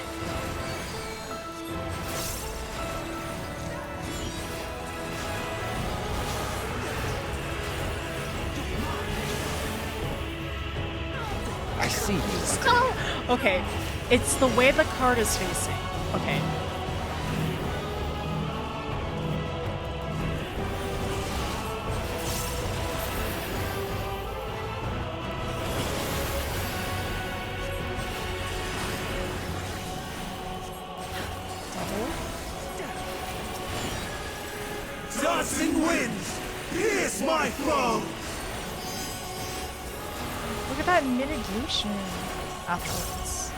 I see you. Oh! Okay, it's the way the card is facing. Okay. Dancing winds! Pierce my foe! Look at that mitigation afterwards.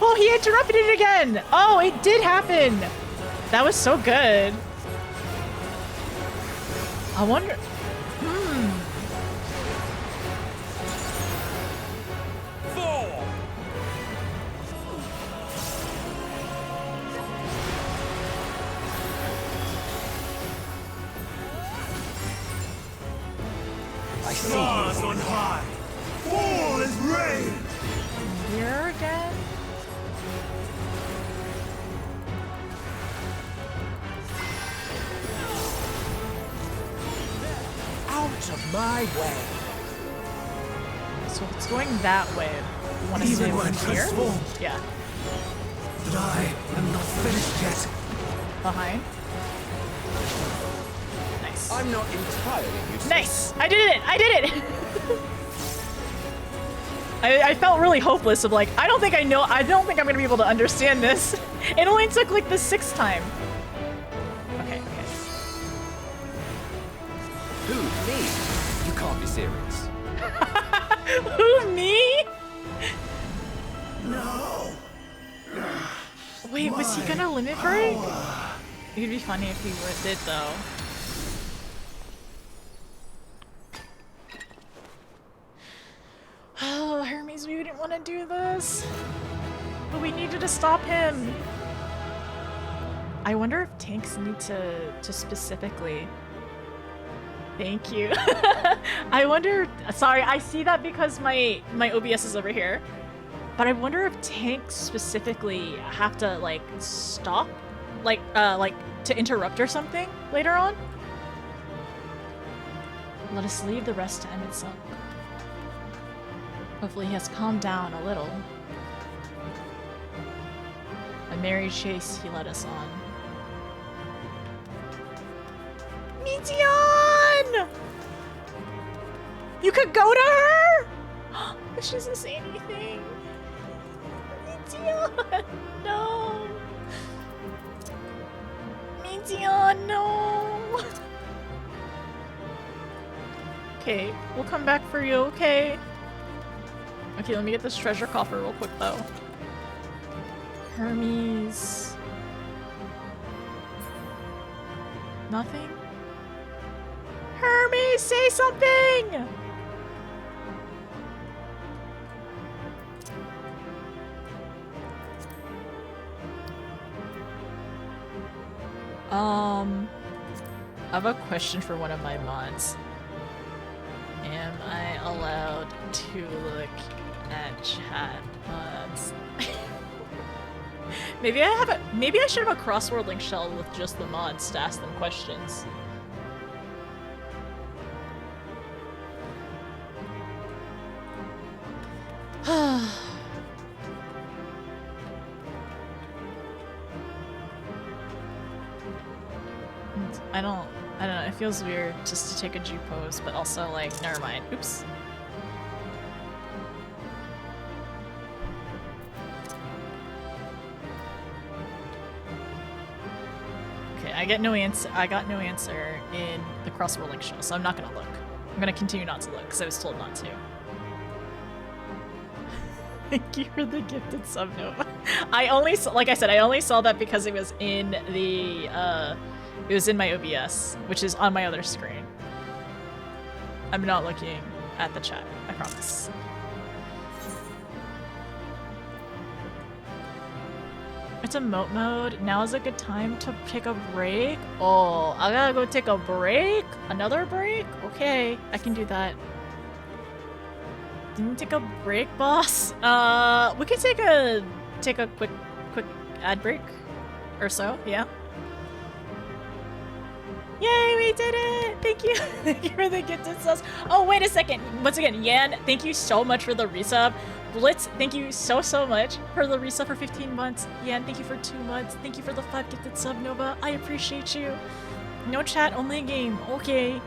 Oh, he interrupted it again! Oh, it did happen! That was so good. I wonder... I see Stars you. on high! Fall as rain! Here again? Out of my way! So it's going that way. You want to stay Even over when here? transformed, Yeah. but I am not finished yet. Behind. Nice. I'm not entirely useless. Nice! I did it! I did it! I felt really hopeless of like, I don't think I'm gonna be able to understand this. It only took like the 6th time. Okay, okay. Who? Me? You can't be serious. Who, me? No! Wait, was he gonna limit break? It'd be funny if he did though. Oh, Hermes, we didn't want to do this. But we needed to stop him. I wonder if tanks need to specifically... Thank you. I wonder... Sorry, I see that because my OBS is over here. But I wonder if tanks specifically have to, like, stop? Like, to interrupt or something later on? Let us leave the rest to end its sunk. Hopefully he has calmed down a little. A merry chase he led us on. Meteon! You could go to her? But she doesn't say anything. Meteon, no. Meteon, no. Okay, we'll come back for you, okay? Okay, let me get this treasure coffer real quick, though. Hermes. Nothing? Hermes, say something! I have a question for one of my mods. Am I allowed to look at chat mods? Maybe I should have a crossword link shell with just the mods to ask them questions. I don't know, it feels weird just to take a G pose, but also like, never mind. Oops. Okay, I got no answer in the crossword link shell, so I'm not gonna look. I'm gonna continue not to look, because I was told not to. Thank you for the gifted sub, Nova. I only saw, like I said, I only saw that because it was in the, it was in my OBS, which is on my other screen. I'm not looking at the chat, I promise. into moat mode. Now is a good time to take a break. Oh, I gotta go take a break? Another break? Okay, I can do that. Didn't take a break, boss? We could take a quick ad break or so, yeah. Yay, we did it! Thank you. Thank you for the gifted subs. Oh, wait a second. Once again, Yan, thank you so much for the resub. Blitz, thank you so much for the resub for 15 months. Yan, thank you for 2 months. Thank you for the 5 gifted sub, Nova. I appreciate you. No chat, only game. Okay.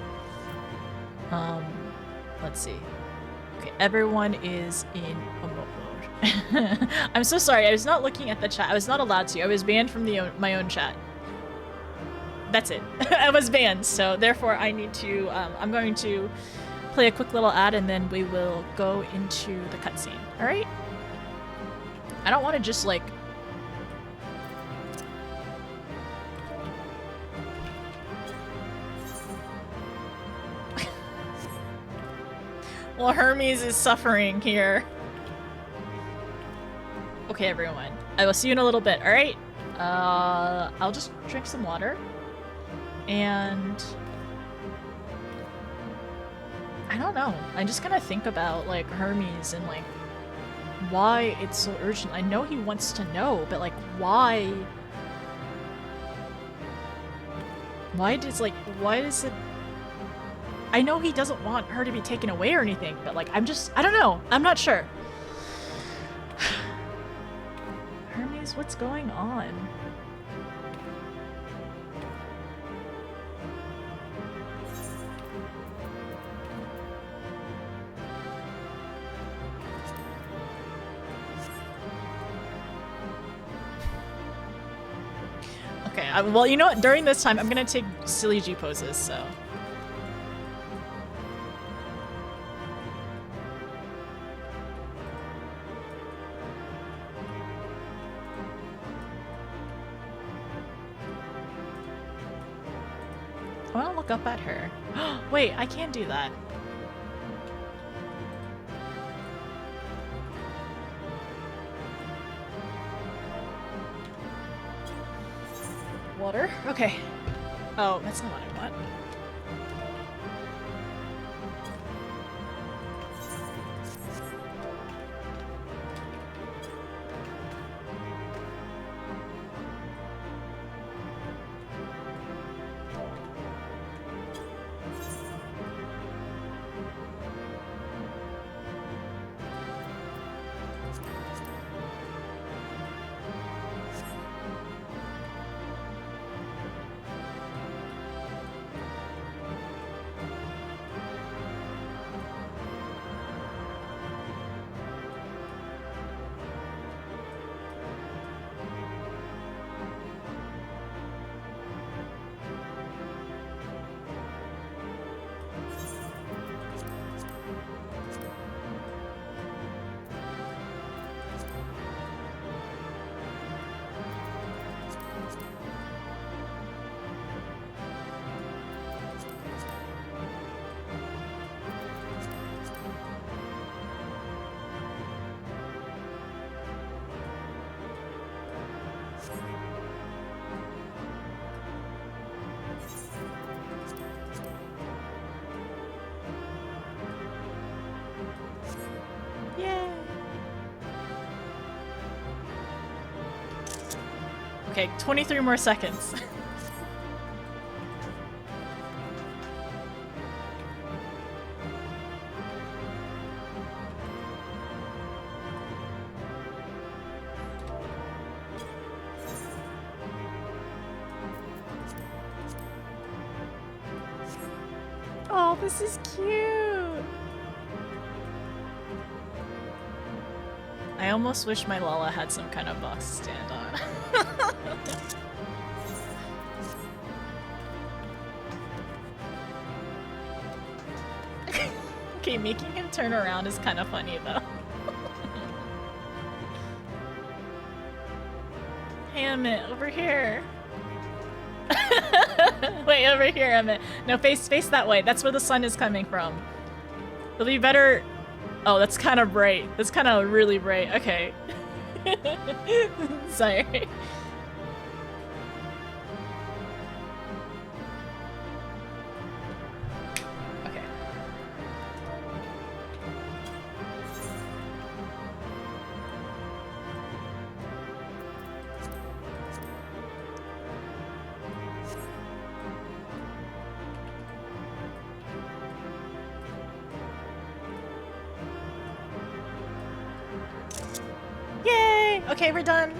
Let's see. Okay, everyone is in emote mode. I'm so sorry. I was not looking at the chat. I was not allowed to. I was banned from my own chat. That's it. I was banned, so therefore I need to, I'm going to play a quick little ad and then we will go into the cutscene. Alright? I don't want to just like... Well, Hermes is suffering here. Okay, everyone. I will see you in a little bit, alright? I'll just drink some water. And I don't know. I'm just gonna think about like Hermes and like why it's so urgent. I know he wants to know, but like why? Why does it? I know he doesn't want her to be taken away or anything, but like I don't know. I'm not sure. Hermes, what's going on? Okay, well, you know what? During this time, I'm gonna take silly G poses, so. I wanna look up at her. Wait, I can't do that. Water? Okay. Oh, that's not what I want. Okay, 23 more seconds. Oh, this is cute. I almost wish my Lala had some kind of box to stand on. Okay, making him turn around is kind of funny though. Hey Emmett, over here. Wait, over here, Emmett. No, face that way. That's where the sun is coming from. It'll be better. Oh, that's kind of bright. That's kind of really bright. Okay. Sorry. Okay. Yay! Okay, we're done.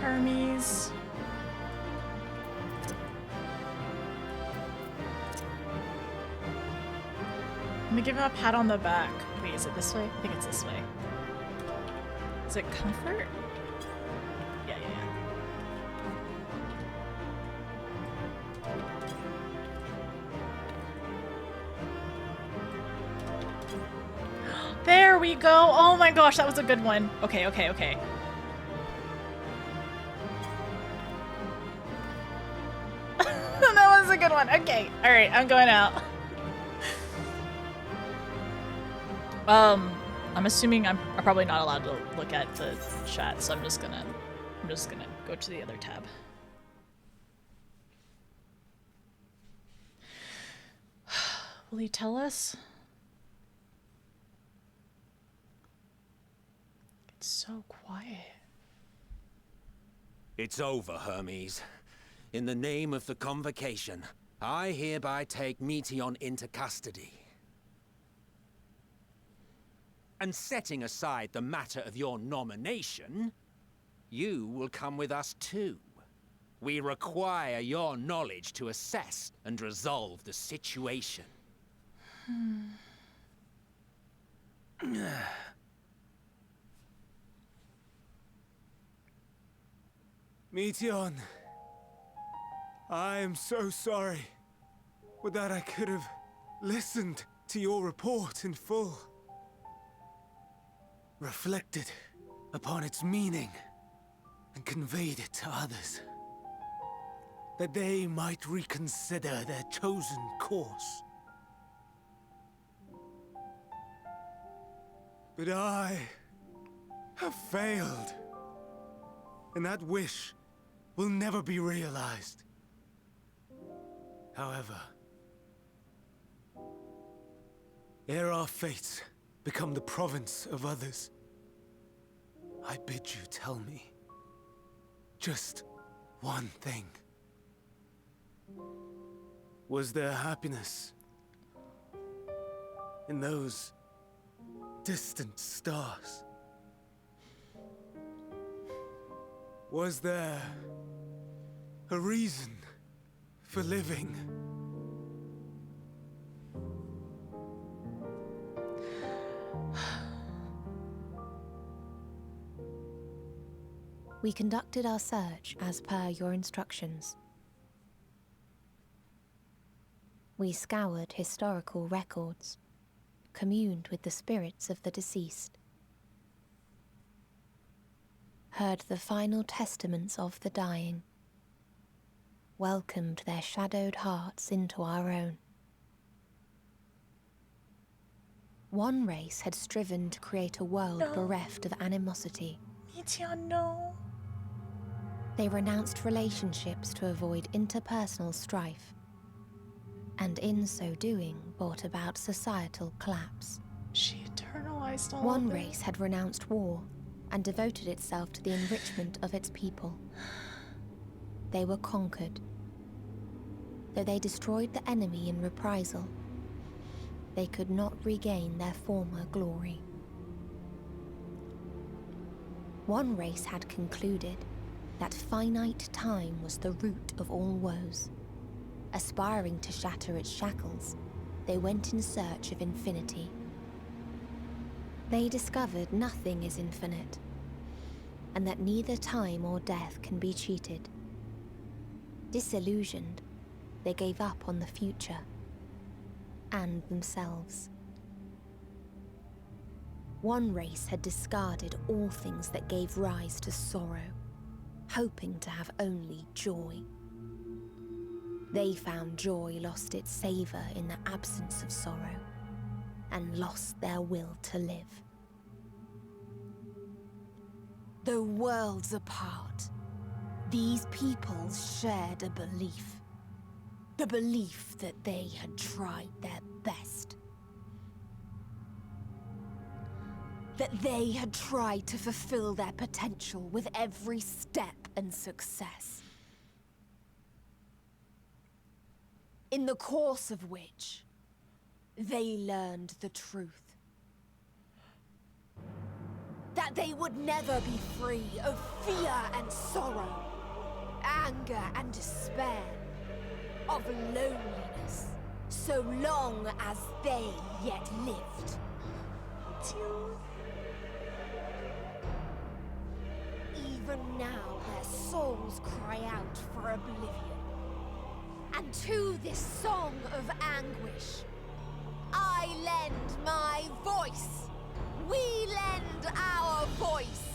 Hermes. I'm gonna give him a pat on the back. Wait, is it this way? I think it's this way. Is it comfort? Yeah, yeah, yeah. There we go! Oh my gosh, that was a good one. Okay, okay, okay. That was a good one. Okay, alright, I'm going out. I'm assuming I'm probably not allowed to look at the chat, so I'm just gonna go to the other tab. Will he tell us? It's so quiet. It's over, Hermes. In the name of the Convocation, I hereby take Meteion into custody. And setting aside the matter of your nomination, you will come with us too. We require your knowledge to assess and resolve the situation. Meteion, I am so sorry. Would that I could have listened to your report in full. Reflected upon its meaning and conveyed it to others, that they might reconsider their chosen course. But I have failed, and that wish will never be realized. However, ere our fates become the province of others, I bid you tell me just one thing. Was there happiness in those distant stars? Was there a reason for living? We conducted our search as per your instructions. We scoured historical records, communed with the spirits of the deceased, heard the final testaments of the dying, welcomed their shadowed hearts into our own. One race had striven to create a world bereft of animosity. Meteion, no. They renounced relationships to avoid interpersonal strife, and in so doing brought about societal collapse. She eternalized all One of it. race had renounced war and devoted itself to the enrichment of its people. They were conquered. Though they destroyed the enemy in reprisal, they could not regain their former glory. One race had concluded that finite time was the root of all woes. Aspiring to shatter its shackles, they went in search of infinity. They discovered nothing is infinite, and that neither time or death can be cheated. Disillusioned, they gave up on the future and themselves. One race had discarded all things that gave rise to sorrow, hoping to have only joy. They found joy lost its savor in the absence of sorrow, and lost their will to live. Though worlds apart, these peoples shared a belief. The belief that they had tried their best. That they had tried to fulfill their potential with every step and success. In the course of which, they learned the truth. That they would never be free of fear and sorrow, anger and despair, of loneliness, so long as they yet lived. Even now, their souls cry out for oblivion. And to this song of anguish, I lend my voice. We lend our voice.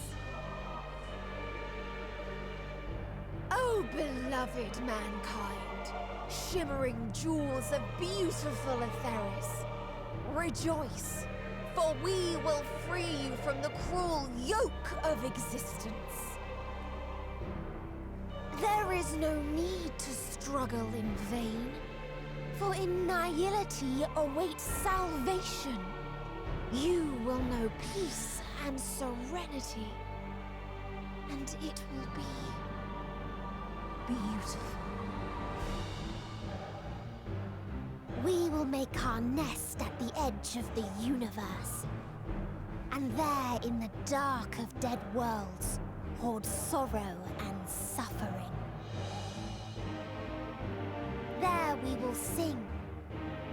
Oh, beloved mankind, shimmering jewels of beautiful Etheris, rejoice, for we will free you from the cruel yoke of existence. There is no need to struggle in vain, for in nihility awaits salvation. You will know peace and serenity, and it will be beautiful. We will make our nest at the edge of the universe, and there in the dark of dead worlds hoard sorrow and suffering. There we will sing,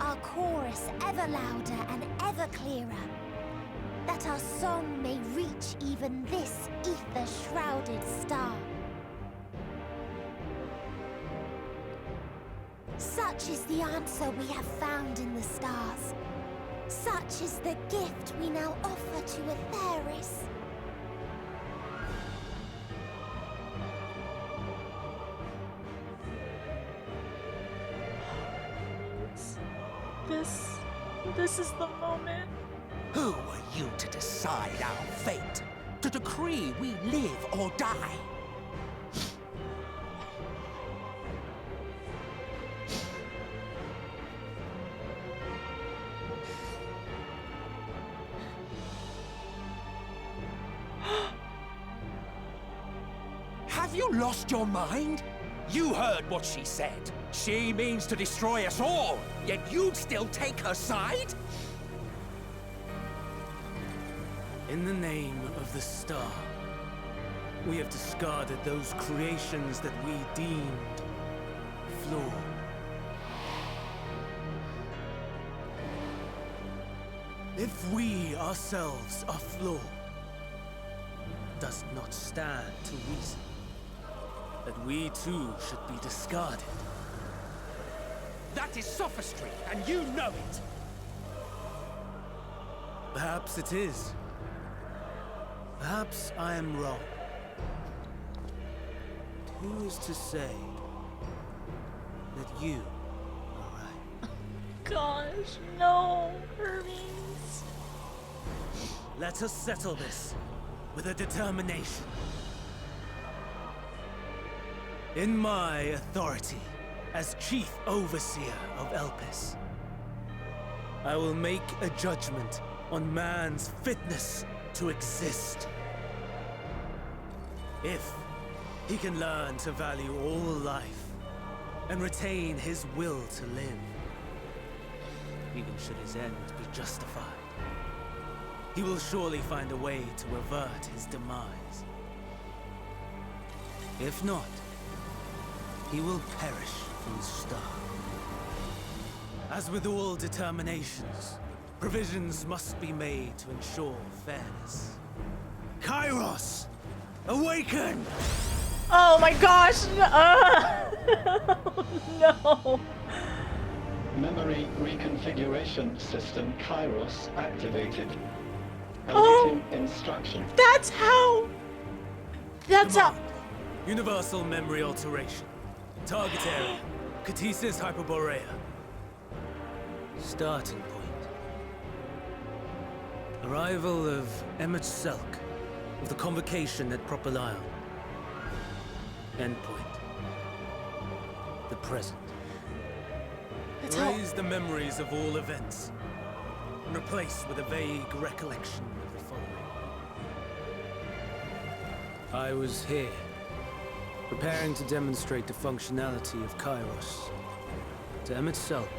our chorus ever louder and ever clearer, that our song may reach even this ether-shrouded star. Such is the answer we have found in the stars. Such is the gift we now offer to Etheris. This is the moment. Who are you to decide our fate? To decree we live or die? Have you lost your mind? You heard what she said. She means to destroy us all, yet you'd still take her side? In the name of the star, we have discarded those creations that we deemed flawed. If we ourselves are flawed, does it not stand to reason that we too should be discarded? That is sophistry, and you know it! Perhaps it is. Perhaps I am wrong. Who is to say that you are right? Gosh, no, Hermes. Let us settle this with a determination. In my authority as Chief Overseer of Elpis, I will make a judgment on man's fitness to exist. If he can learn to value all life and retain his will to live, even should his end be justified, he will surely find a way to avert his demise. If not, he will perish from the start. As with all determinations, provisions must be made to ensure fairness. Kairos! Awaken! Oh my gosh! No! Memory reconfiguration system Kairos activated. Oh. Awaiting instruction. That's how... That's how... Universal memory alteration. Target area. Catesis Hyperborea. Starting point. Arrival of Emmett Selk, of the convocation at Propylion. Endpoint. The present. Erase the memories of all events, and replace with a vague recollection of the following. I was here, preparing to demonstrate the functionality of Kairos to Emmett Selk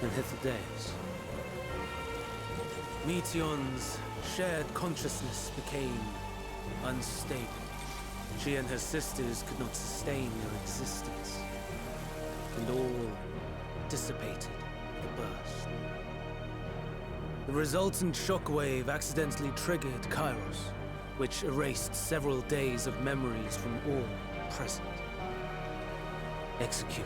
and Hitheldaeus. Meteon's shared consciousness became unstable. She and her sisters could not sustain their existence, and all dissipated at the burst. The resultant shockwave accidentally triggered Kairos, which erased several days of memories from all present. Execute.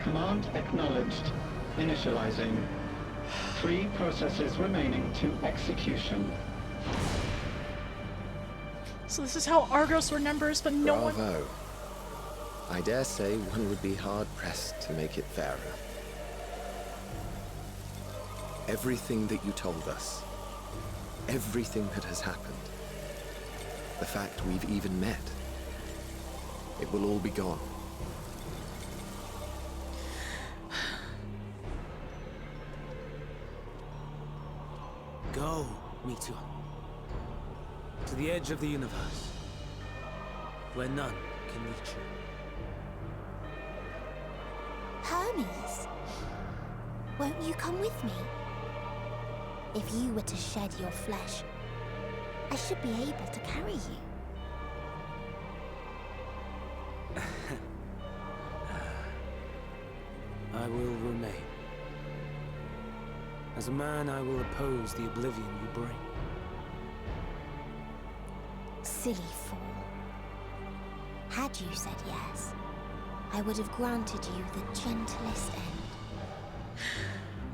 Command acknowledged. Initializing. 3 processes remaining to execution. So this is how Argos remembers, but no one... Bravo. I dare say one would be hard-pressed to make it fairer. Everything that you told us, everything that has happened, the fact we've even met, it will all be gone. Go, Meteon. To the edge of the universe, where none can reach you. Hermes, won't you come with me? If you were to shed your flesh, I should be able to carry you. I will remain. As a man, I will oppose the oblivion you bring. Silly fool. Had you said yes, I would have granted you the gentlest end.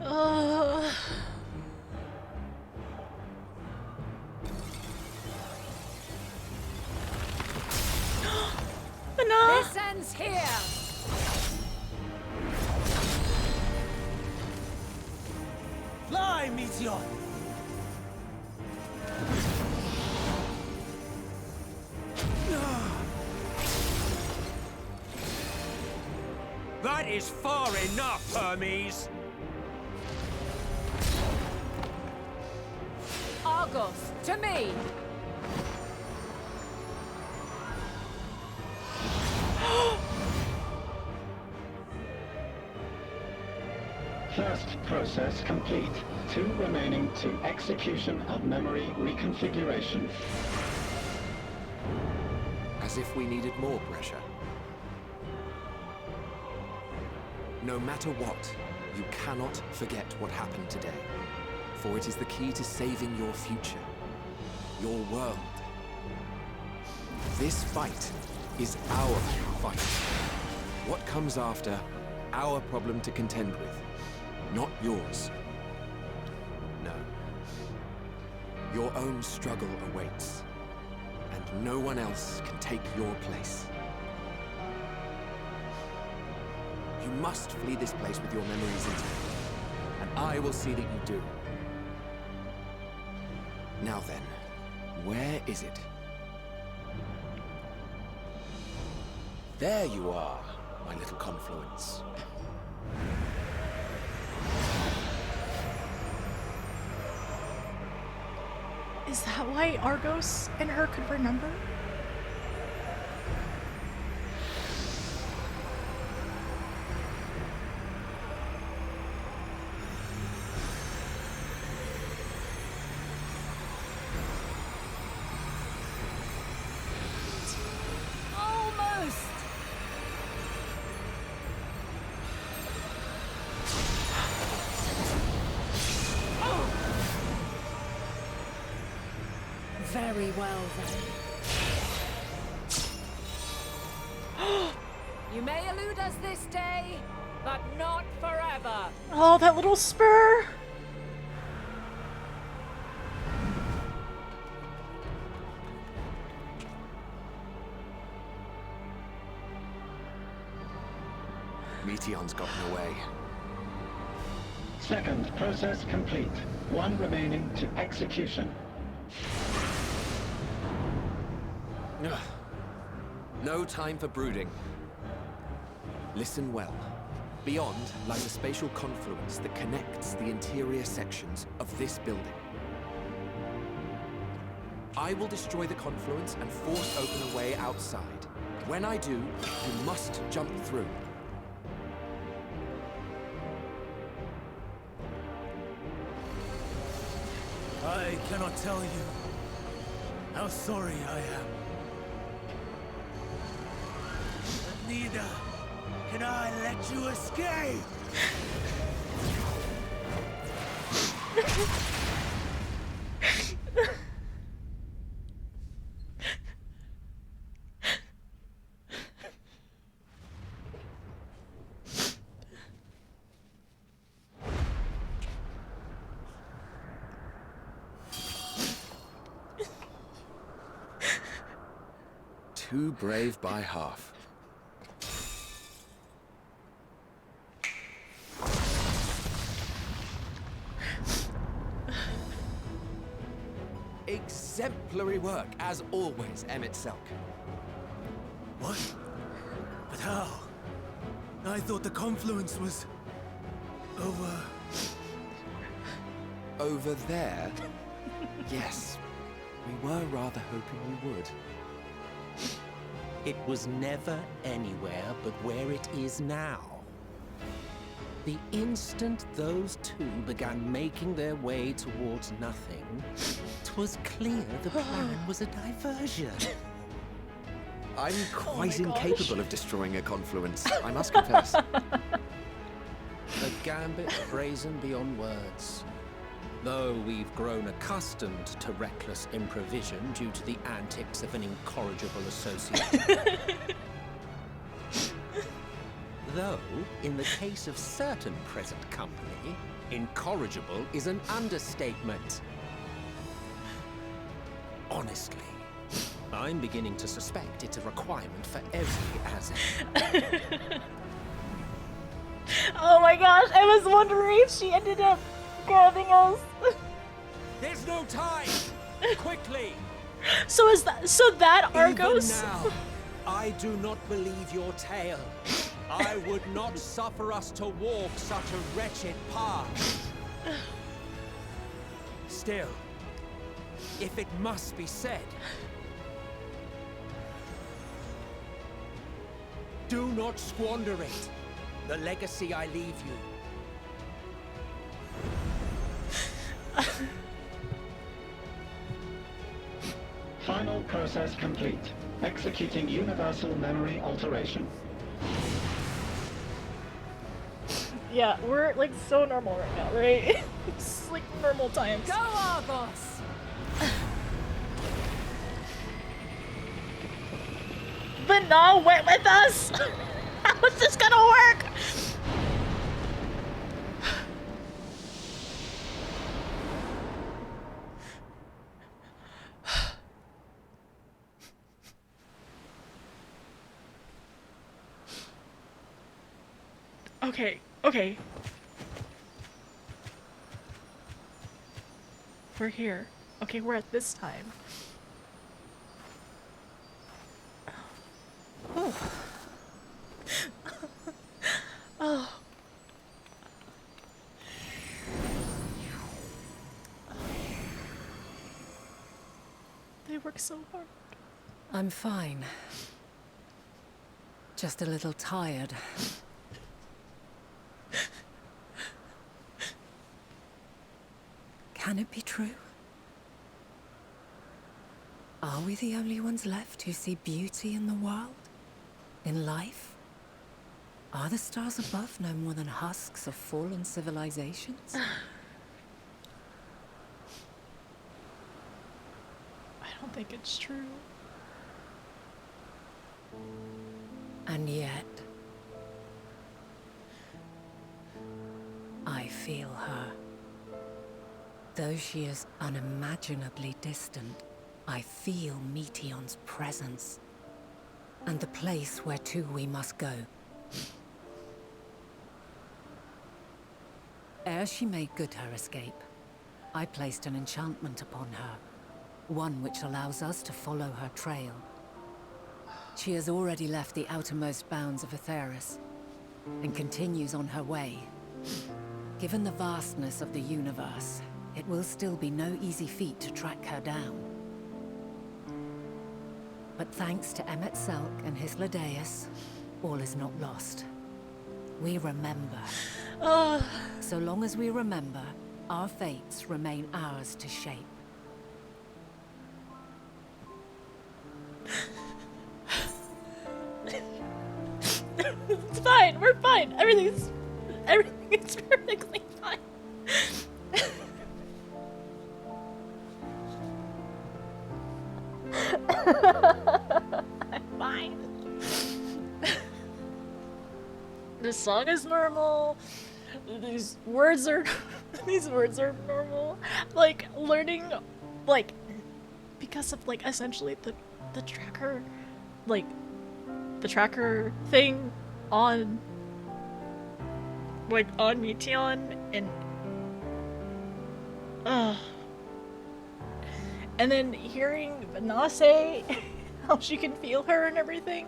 No. This ends here! Fly, Meteon! That is far enough, Hermes! Argos, to me! First process complete. 2 remaining to execution of memory reconfiguration. As if we needed more pressure. No matter what, you cannot forget what happened today. For it is the key to saving your future. Your world. This fight is our fight. What comes after, our problem to contend with. Not yours. No. Your own struggle awaits. And no one else can take your place. You must flee this place with your memories intact. And I will see that you do. Now then, where is it? There you are, my little confluence. Is that why Argos and her could remember? Almost! Very well, then. You may elude us this day, but not forever. Oh, that little spur! Meteon's gotten away. Second process complete. One remaining to execution. Ugh. No time for brooding. Listen well. Beyond lies a spatial confluence that connects the interior sections of this building. I will destroy the confluence and force open a way outside. When I do, you must jump through. I cannot tell you how sorry I am. But neither can I let you escape! Too brave by half. Exemplary work, as always, Emmett Selk. What? But how? I thought the confluence was... over... Over there? Yes. We were rather hoping you would. It was never anywhere but where it is now. The instant those two began making their way towards nothing, 'twas clear the plan was a diversion. I'm quite my gosh. incapable of destroying a confluence, I must confess. A gambit brazen beyond words. Though we've grown accustomed to reckless improvisation due to the antics of an incorrigible associate. Though, in the case of certain present company, incorrigible is an understatement. Honestly, I'm beginning to suspect it's a requirement for every asset. Oh my gosh, I was wondering if she ended up grabbing us. There's no time! Quickly! So that Argos? Even now, I do not believe your tale. I would not suffer us to walk such a wretched path. Still, if it must be said, do not squander it. The legacy I leave you. Final process complete. Executing universal memory alteration. Yeah, we're like so normal right now, right? It's like normal times. Go, Argos! But no, wait with us! How is this gonna work? Okay. We're here. Okay, we're at this time. Oh. Oh. They work so hard. I'm fine. Just a little tired. Can it be true? Are we the only ones left who see beauty in the world? In life? Are the stars above no more than husks of fallen civilizations? I don't think it's true. And yet... I feel her. Though she is unimaginably distant, I feel Meteon's presence. And the place where to we must go. Ere she made good her escape, I placed an enchantment upon her, one which allows us to follow her trail. She has already left the outermost bounds of Aetheris, and continues on her way. Given the vastness of the universe, it will still be no easy feat to track her down. But thanks to Emmet Selk and his Ladeus, all is not lost. We remember. So long as we remember, our fates remain ours to shape. It's fine. We're fine. Everything is perfectly fine. I'm fine. This song is normal. These words are normal. Like learning, like because of like essentially the tracker, like the tracker thing on like on Meteon and then hearing Vanna say how she can feel her and everything.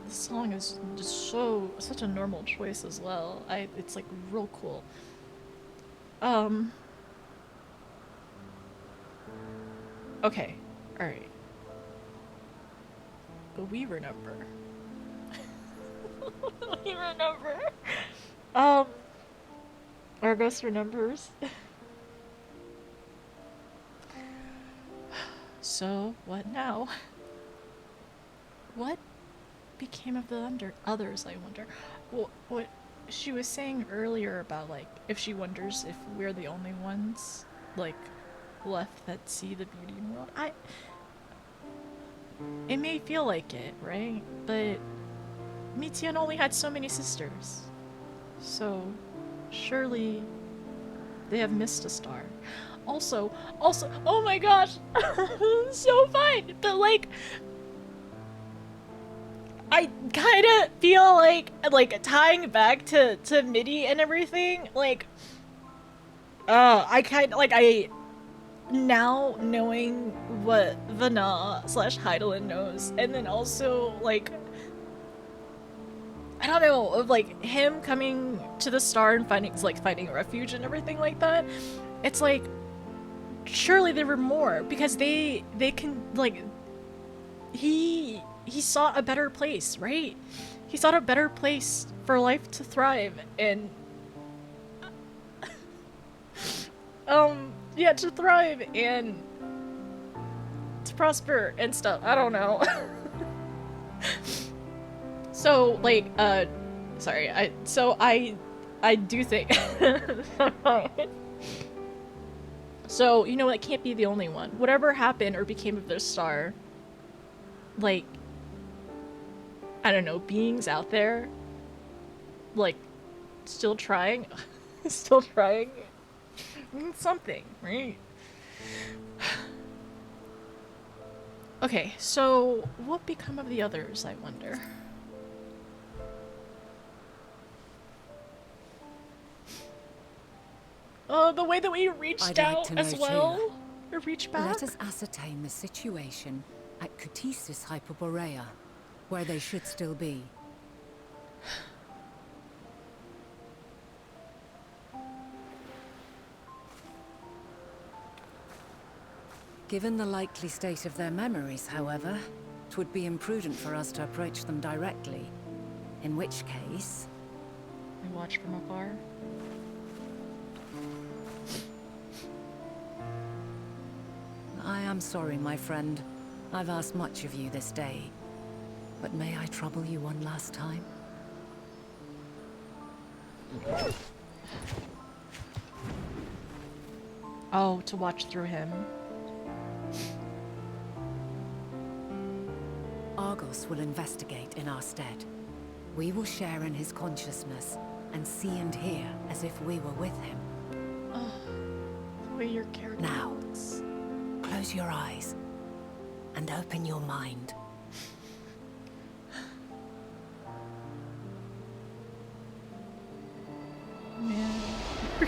This song is just such a normal choice as well. It's like real cool. Okay, alright. But we remember. We remember. Argos remembers. So, what now? What became of the others, I wonder? Well, what she was saying earlier about, like, if she wonders if we're the only ones, like, left that see the beauty in the world. It may feel like it, right? But Meteon only had so many sisters. So, surely they have missed a star. Also, oh my gosh! So fine! But like, I kinda feel like tying back to MIDI and everything, like, I now knowing what Vanna / Hydaelyn knows, and then also, like, I don't know, of like him coming to the star and finding refuge and everything like that, it's like, surely there were more, because they can, like, he sought a better place, right? He sought a better place for life to thrive, and yeah, to thrive and to prosper and stuff. I don't know. So, like, sorry, I do think so, you know, it can't be the only one. Whatever happened or became of this star, like, I don't know, beings out there, like, still trying, still trying something, right? Okay, so what become of the others, I wonder? Oh, the way that we reached out as well, or reached back. Let us ascertain the situation at Kutisis Hyperborea, where they should still be. Given the likely state of their memories, however, it would be imprudent for us to approach them directly. In which case... We watch from afar. I am sorry, my friend. I've asked much of you this day. But may I trouble you one last time? Oh, to watch through him. Argos will investigate in our stead. We will share in his consciousness and see and hear as if we were with him. Oh, the way your character now, looks. Close your eyes and open your mind.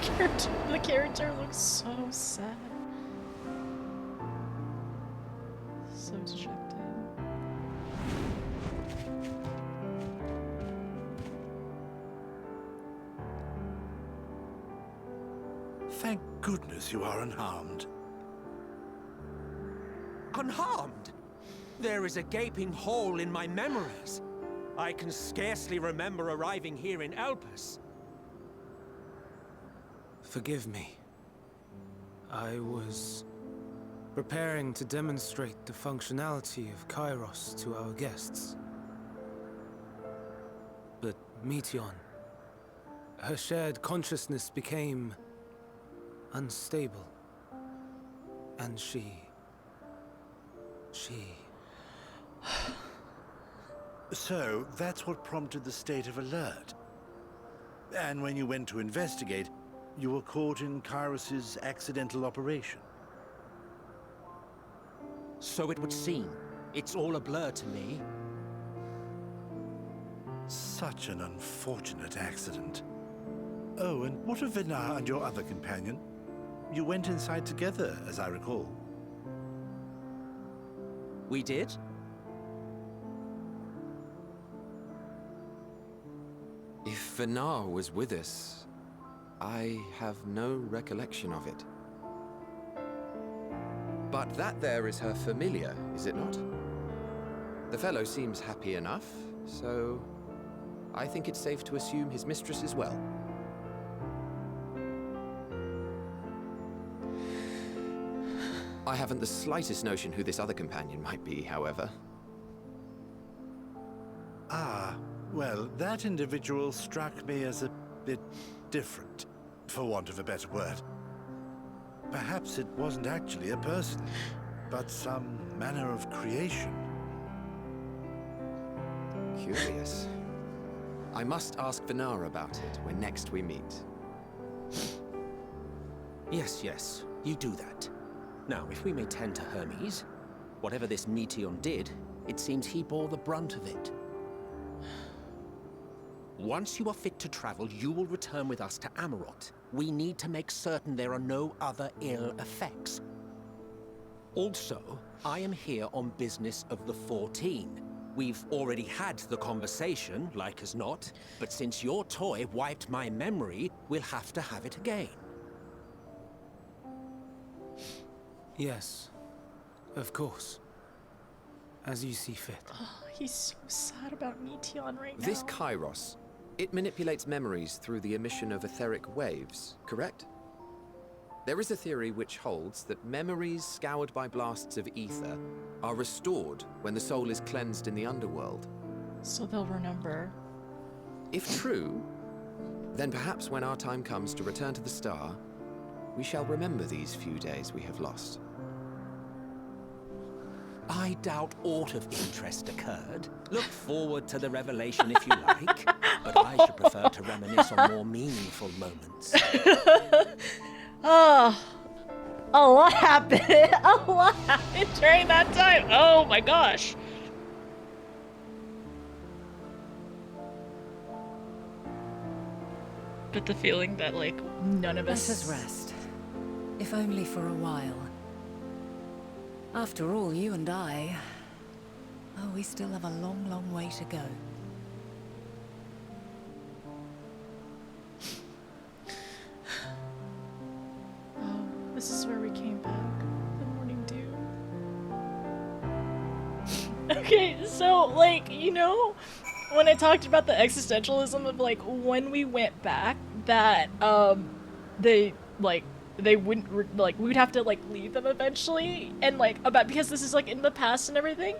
the character looks so sad. So dejected. Thank goodness you are unharmed. Unharmed? There is a gaping hole in my memories. I can scarcely remember arriving here in Elpis. Forgive me. I was preparing to demonstrate the functionality of Kairos to our guests. But Meteon, her shared consciousness became unstable. And she... So, that's what prompted the state of alert. And when you went to investigate, you were caught in Kairos's accidental operation. So it would seem. It's all a blur to me. Such an unfortunate accident. Oh, and what of Vinar and your other companion? You went inside together, as I recall. We did? If Vinar was with us, I have no recollection of it. But that there is her familiar, is it not? The fellow seems happy enough, so I think it's safe to assume his mistress as well. I haven't the slightest notion who this other companion might be, however. Ah, well, that individual struck me as a bit different, for want of a better word. Perhaps it wasn't actually a person, but some manner of creation. Curious. I must ask Vinar about it when next we meet. Yes, you do that. Now, if we may tend to Hermes, whatever this Meteon did, it seems he bore the brunt of it. Once you are fit to travel, you will return with us to Amarot. We need to make certain there are no other ill effects. Also, I am here on business of the 14. We've already had the conversation, like as not, but since your toy wiped my memory, we'll have to have it again. Yes, of course. As you see fit. Oh, he's so sad about Meteon right now. This Kairos, it manipulates memories through the emission of etheric waves, correct? There is a theory which holds that memories scoured by blasts of ether are restored when the soul is cleansed in the underworld. So they'll remember. If true, then perhaps when our time comes to return to the star, we shall remember these few days we have lost. I doubt aught of interest occurred. Look forward to the revelation if you like, but I should prefer to reminisce on more meaningful moments. Oh, a lot happened. A lot happened during that time. Oh my gosh. But the feeling that, like, none of us... Let us rest. If only for a while. After all, you and I... Oh, we still have a long, long way to go. Oh, this is where we came back. The morning dew. Okay, so, like, you know, when I talked about the existentialism of, like, when we went back, that, they wouldn't, like, we would have to, like, leave them eventually, and, like, because this is, like, in the past and everything.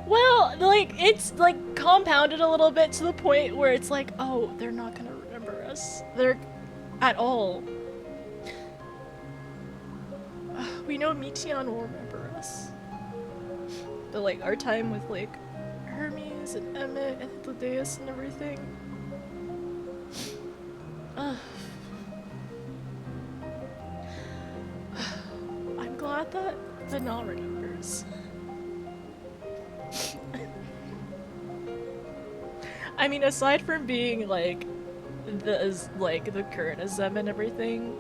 Well, like, it's, like, compounded a little bit to the point where it's like, oh, they're not gonna remember us. They're... at all. We know Meteon will remember us. But, like, our time with, like, Hermes and Emmett and Thaddeus and everything. I'm glad that Vinar remembers. I mean, aside from being, like, like the current SM and everything.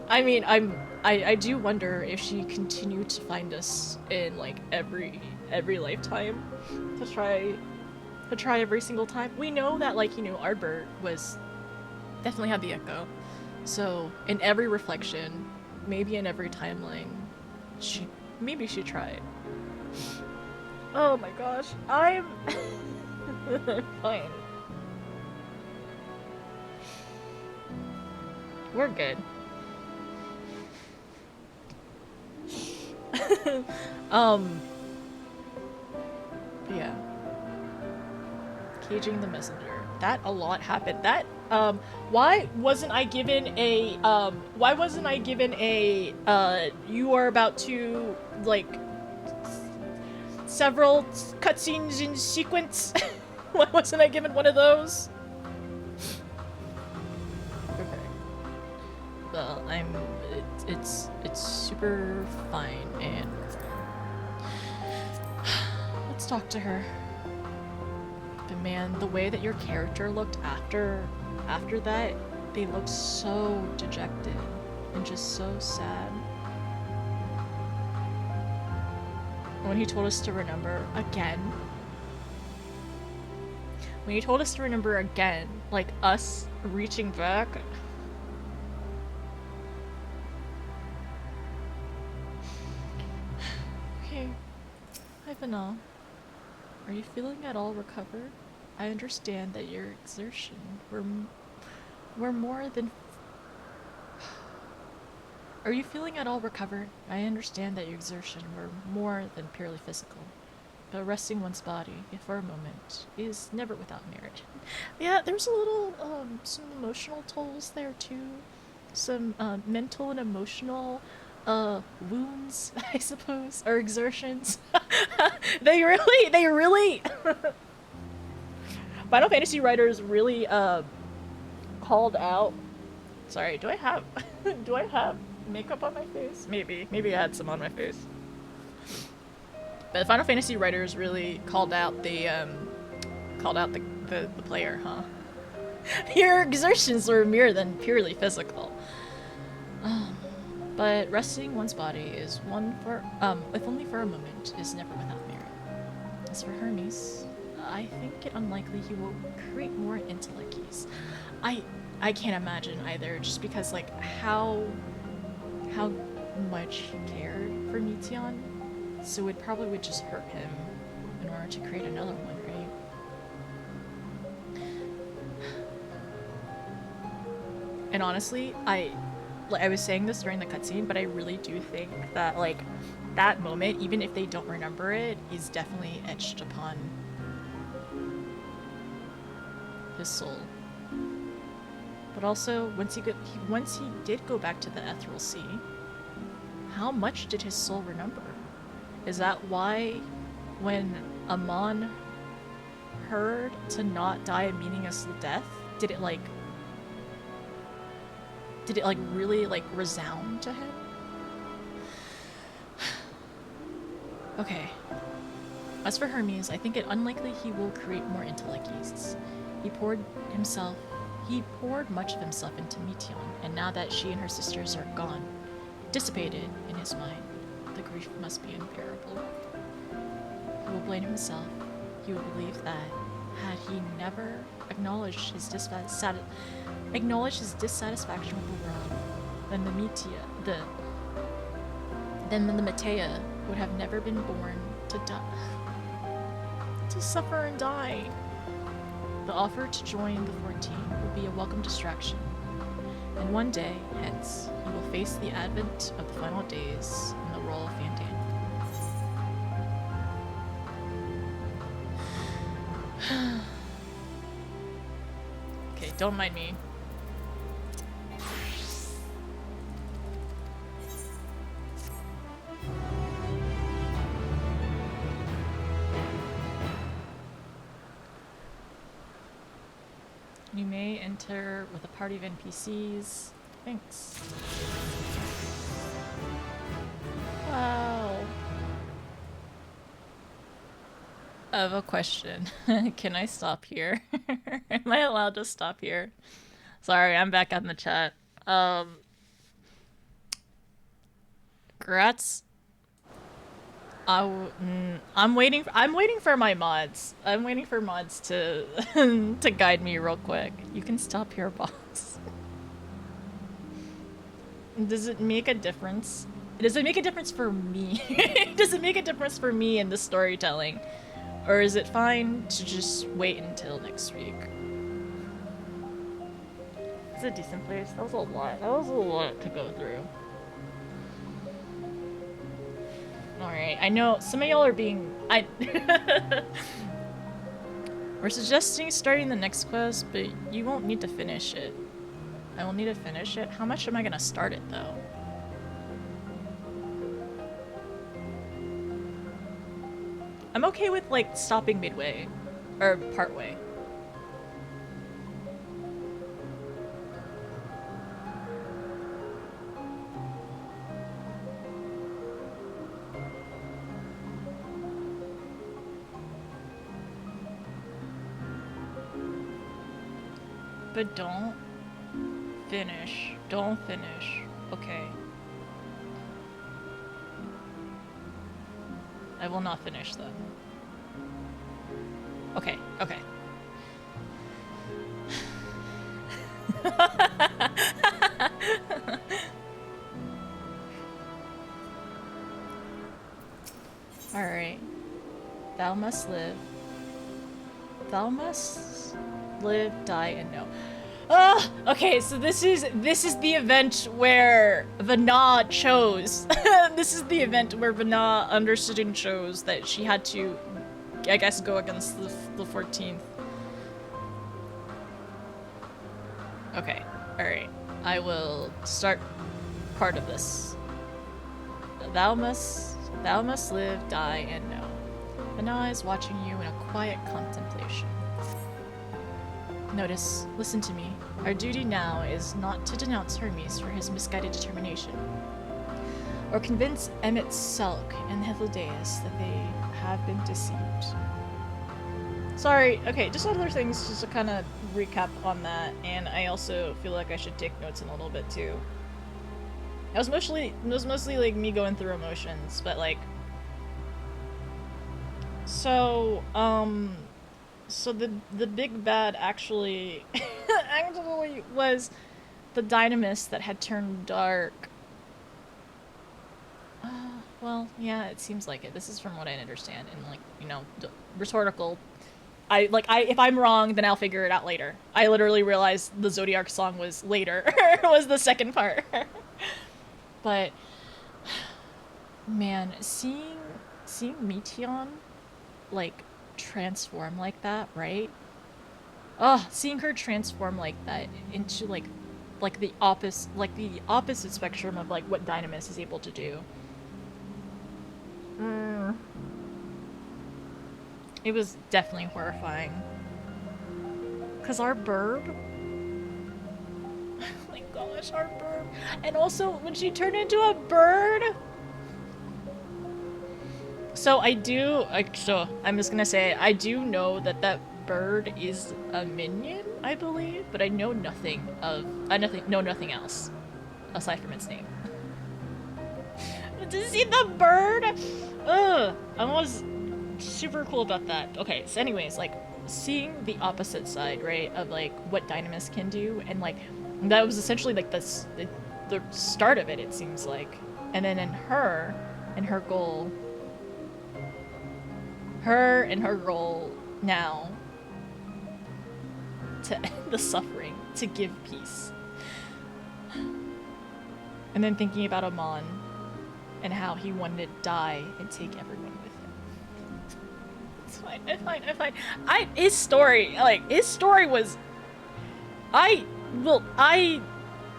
I mean, I do wonder if she continued to find us in like every lifetime to try every single time. We know that, like, you know, Ardbert was definitely had the echo. So in every reflection, maybe in every timeline, she tried. Oh my gosh, I'm I'm fine. We're good. Yeah. Caging the messenger. That a lot happened. That, why wasn't I given a, you are about to, like, several cutscenes in sequence? Why wasn't I given one of those? Okay. Well, it's super fine, and let's talk to her. But man, the way that your character looked after that, they looked so dejected and just so sad. When he told us to remember again, like us reaching back. Okay, hi Vanal. Are you feeling at all recovered? I understand that your exertion were more than... Are you feeling at all recovered? I understand that your exertion were more than purely physical. But resting one's body for a moment is never without merit. Yeah, there's a little, some emotional tolls there too. Some, mental and emotional, wounds, I suppose, or exertions. They really Final Fantasy writers really called out. Sorry, do I have makeup on my face? Maybe I had some on my face. But the Final Fantasy writers really called out the player, huh? Your exertions were mere than purely physical. But resting one's body is one for if only for a moment, is never without merit. As for Hermes, I think it unlikely he will create more intellect keys. I can't imagine either, just because like how much he cared for Meteon, so it probably would just hurt him in order to create another one, right? And honestly, I was saying this during the cutscene, but I really do think that like that moment, even if they don't remember it, is definitely etched upon his soul. But also, once he did go back to the Ethereal Sea, how much did his soul remember? Is that why, when Amon heard to not die a meaningless death, did it like really like resound to him? Okay. As for Hermes, I think it unlikely he will create more intellects. He poured much of himself into Meteon, and now that she and her sisters are gone, dissipated in his mind, the grief must be unbearable. He will blame himself. He will believe that, had he never acknowledged his dissatisfaction with the world, then the Matea would have never been born to suffer and die. The offer to join the 14 will be a welcome distraction, and one day, hence, he will face the advent of the final days in the role of Fandan. Okay, don't mind me. You may enter with a party of NPCs. Thanks. Wow. I have a question. Can I stop here? Am I allowed to stop here? Sorry, I'm back on the chat. Grats. I'm waiting for my mods. I'm waiting for mods to to guide me real quick. You can stop here, boss. Does it make a difference? Does it make a difference for me? Does it make a difference for me in the storytelling? Or is it fine to just wait until next week? It's a decent place. That was a lot. That was a lot to go through. Alright, I know some of y'all are being... We're suggesting starting the next quest, but you won't need to finish it. I will need to finish it. How much am I gonna start it, though? I'm okay with, like, stopping midway. Or partway. But don't finish. Don't finish. Okay. I will not finish them. Okay, okay. Alright. Thou must live. Thou must live, die, and know. Oh, okay, so this is the event where Vana chose. This is the event where Vana understood and chose that she had to, I guess, go against the 14th. Okay, alright. I will start part of this. Thou must live, die, and know. Vana is watching you in a quiet contemplation. Notice, listen to me. Our duty now is not to denounce Hermes for his misguided determination, or convince Emmet Selk and Hythlodaeus that they have been deceived. Sorry, okay, just other things just to kind of recap on that, and I also feel like I should take notes in a little bit too. It was mostly like me going through emotions, but like, so the big bad actually was the dynamis that had turned dark. Well, yeah, it seems like it. This is from what I understand, and like, you know, rhetorical. If I'm wrong, then I'll figure it out later. I literally realized the Zodiac song was later, was the second part. But man, seeing Meteon like transform like that, right? Oh, seeing her transform like that into like the opposite spectrum of like what Dynamis is able to do. It was definitely horrifying. Cause our burb. Oh my gosh, our burb. And also when she turned into a bird. So I'm just gonna say, I do know that bird is a minion, I believe, but I know nothing else aside from its name. Did you see the bird? Ugh, I was super cool about that. Okay, so anyways, like seeing the opposite side, right, of like what Dynamis can do, and like that was essentially like the start of it seems like, and then her goal now to end the suffering, to give peace. And then thinking about Amon and how he wanted to die and take everyone with him. It's fine. His story was... I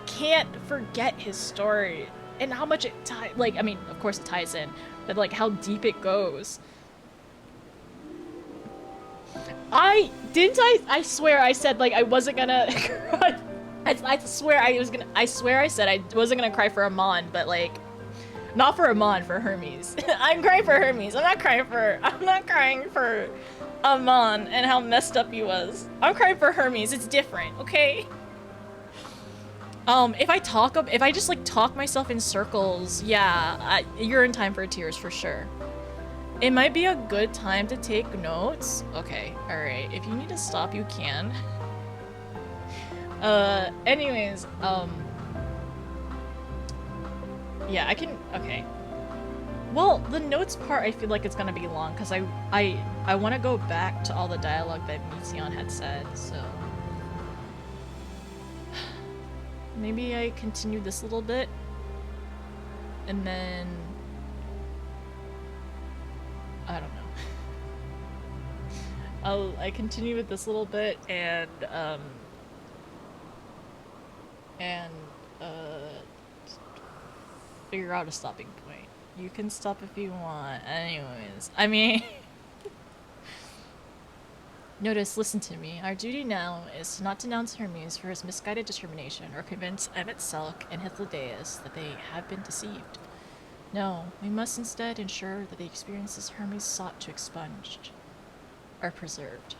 can't forget his story and how much it I mean, of course it ties in, but like how deep it goes. I swear I said like I wasn't gonna I swear I said I wasn't gonna cry for Amon, but like Not for Amon, for Hermes. I'm crying for Hermes. I'm not crying for Amon and how messed up he was. I'm crying for Hermes. It's different, okay? If I just like talk myself in circles, yeah, you're in time for tears for sure. It might be a good time to take notes. Okay, alright. If you need to stop, you can. Anyways, yeah, I can, okay. Well, the notes part, I feel like it's gonna be long, because I want to go back to all the dialogue that Meteion had said, so... Maybe I continue this a little bit, and then... I don't know. I continue with this a little bit, and, figure out a stopping point. You can stop if you want. Anyways, I mean... Notice, listen to me. Our duty now is to not denounce Hermes for his misguided determination or convince Emmet Selk and Hythlodaeus that they have been deceived. No, we must instead ensure that the experiences Hermes sought to expunge are preserved.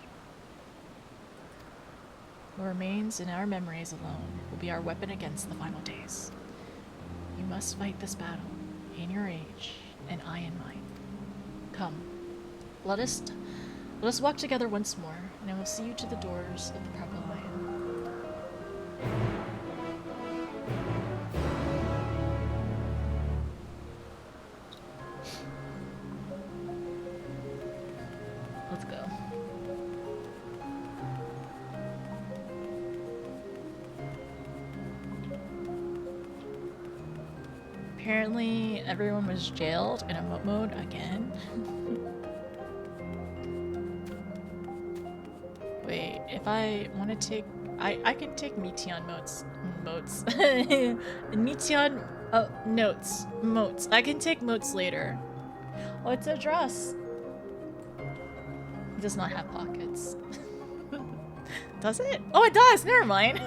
What remains in our memories alone will be our weapon against the final days. You must fight this battle in your age, and I in mine. Come, let us walk together once more, and I will see you to the doors of the Purple Lion. Let's go. Apparently, everyone was jailed in emote mode again. Wait, if I want to take... I can take Meteion motes. Meteion... notes. Motes. I can take motes later. Oh, it's a dress. It does not have pockets. Does it? Oh, it does! Never mind.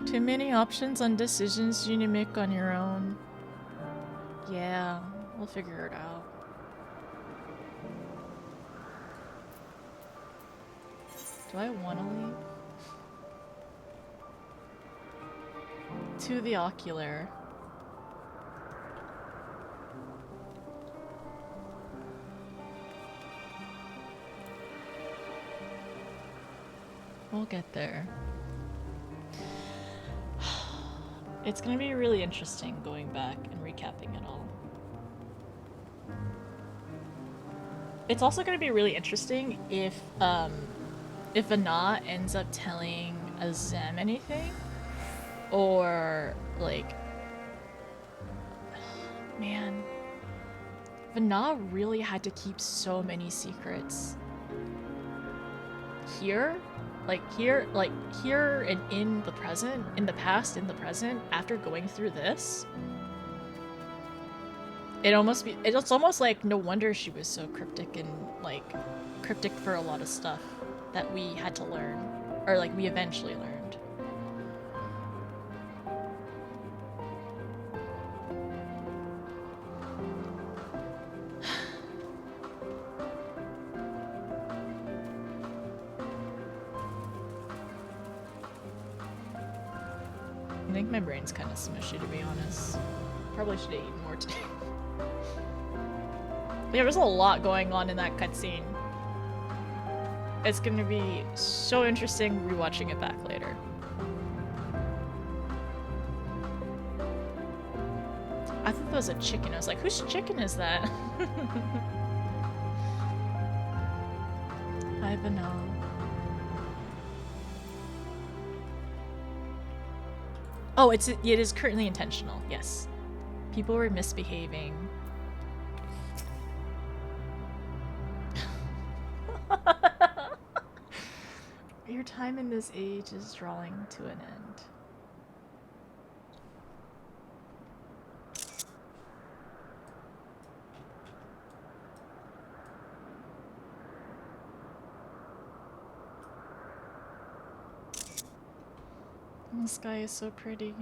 Too many options on decisions you need to make on your own. Yeah, we'll figure it out. Do I want to leave? To the ocular. We'll get there. It's gonna be really interesting going back and recapping it all. It's also gonna be really interesting if Anna ends up telling Azem anything, or like, man, Anna really had to keep so many secrets. Here and in the present, in the past, in the present, after going through this, it's almost like no wonder she was so cryptic and like cryptic for a lot of stuff that we had to learn, or like we eventually learned. I think my brain's kind of smushy, to be honest. Probably should have eaten more today. There was a lot going on in that cutscene. It's gonna be so interesting rewatching it back later. I thought that was a chicken. I was like, whose chicken is that? Hi, Vanilla. Oh, it is currently intentional, yes. People were misbehaving. Your time in this age is drawing to an end. The sky is so pretty.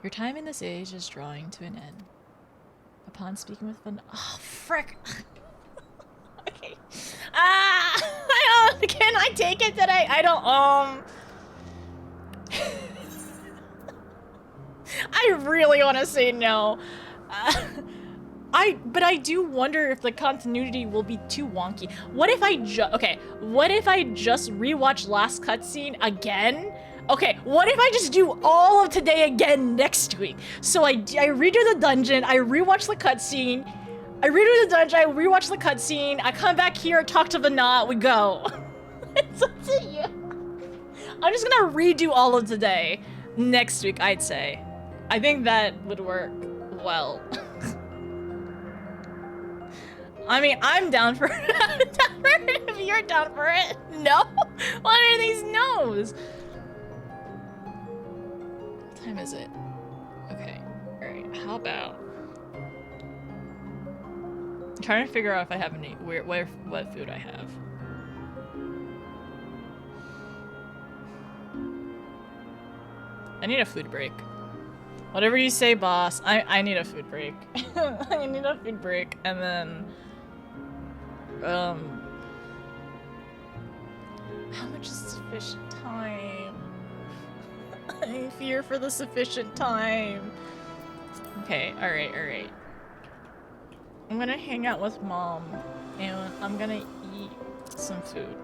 Your time in this age is drawing to an end. Upon speaking with Van— oh, frick! Okay. Can I take it that I don't, I really want to say no. But I do wonder if the continuity will be too wonky. What if I what if I just rewatch last cutscene again? Okay, what if I just do all of today again next week? So I redo the dungeon, I rewatch the cutscene, I rewatch the cutscene, I come back here, talk to Vanat, we go. It's up to you. I'm just gonna redo all of today next week, I'd say. I think that would work well. I mean, I'm down for it. I'm down for it if you're down for it. No? What are these no's? What time is it? Okay. Alright, how about... I'm trying to figure out if I have any... what food I have. I need a food break. Whatever you say, boss. I need a food break. I need a food break, and then... how much is sufficient time? I fear for the sufficient time. Okay, alright. I'm gonna hang out with Mom, and I'm gonna eat some food.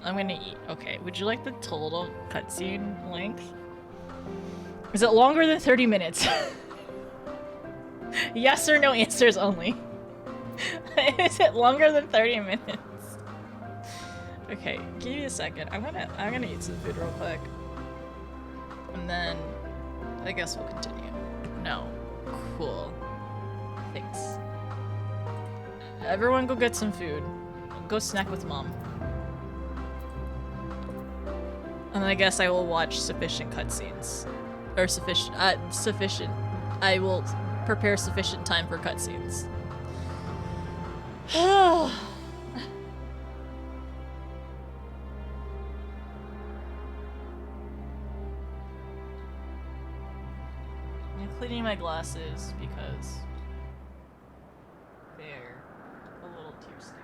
I'm gonna eat. Okay, would you like the total cutscene length? Is it longer than 30 minutes? Yes or no answers only. Is it longer than 30 minutes? Okay, give me a second. I'm gonna eat some food real quick. And then I guess we'll continue. No. Cool. Thanks. Everyone go get some food. Go snack with Mom. And I guess I will watch sufficient cutscenes. Or sufficient. I will prepare sufficient time for cutscenes. I'm cleaning my glasses because they're a little tear-stained.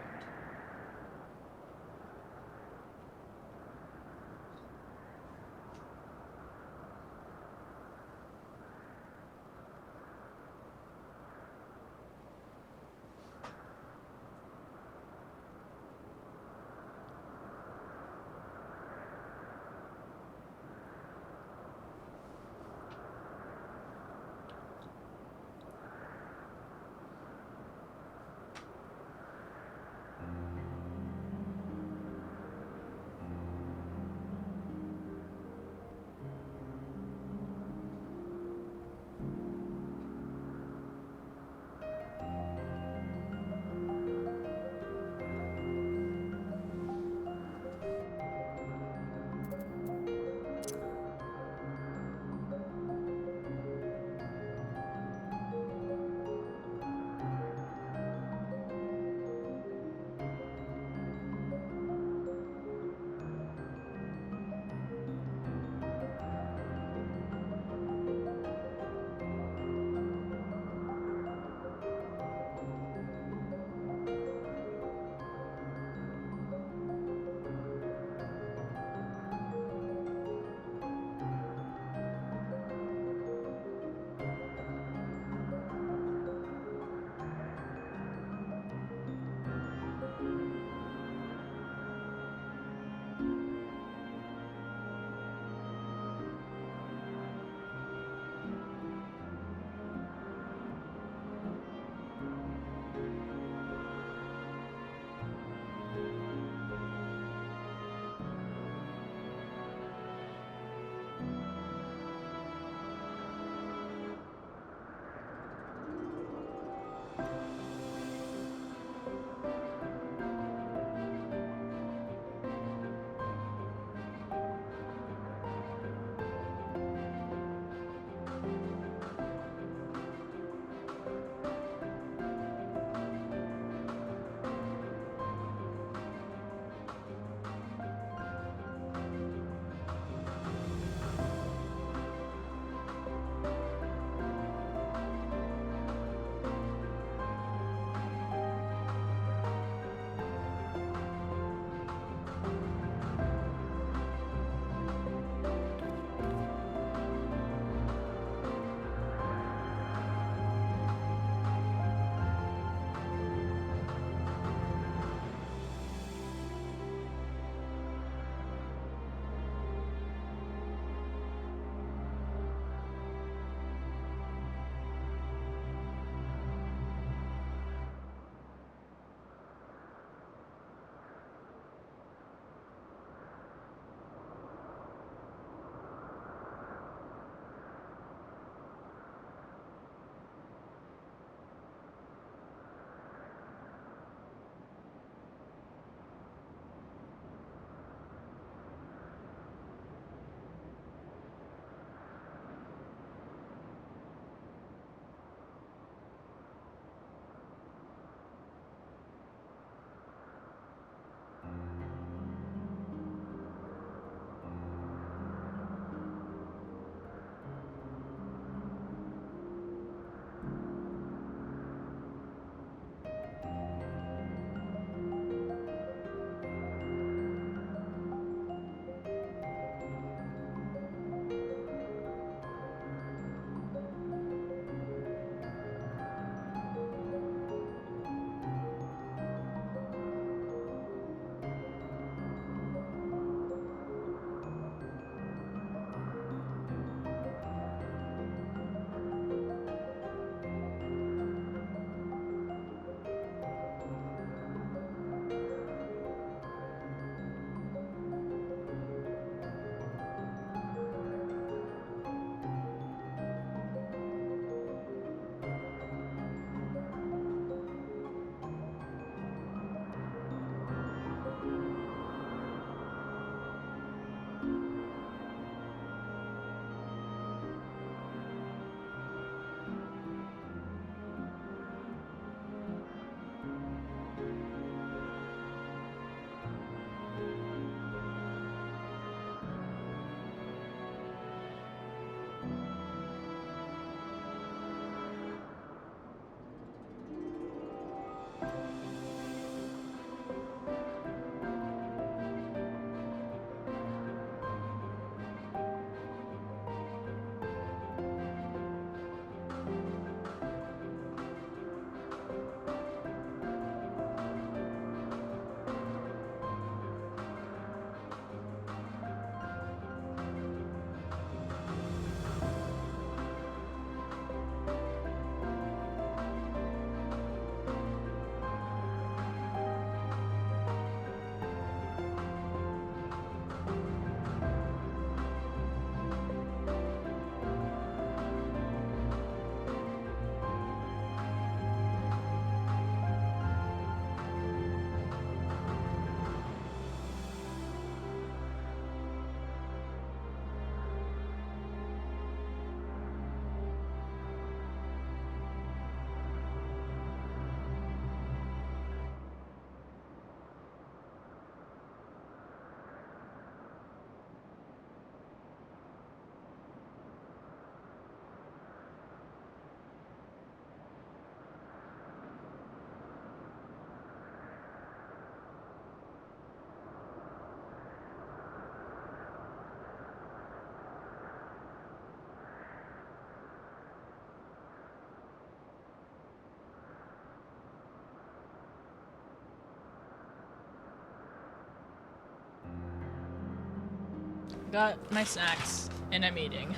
Got my snacks and I'm eating.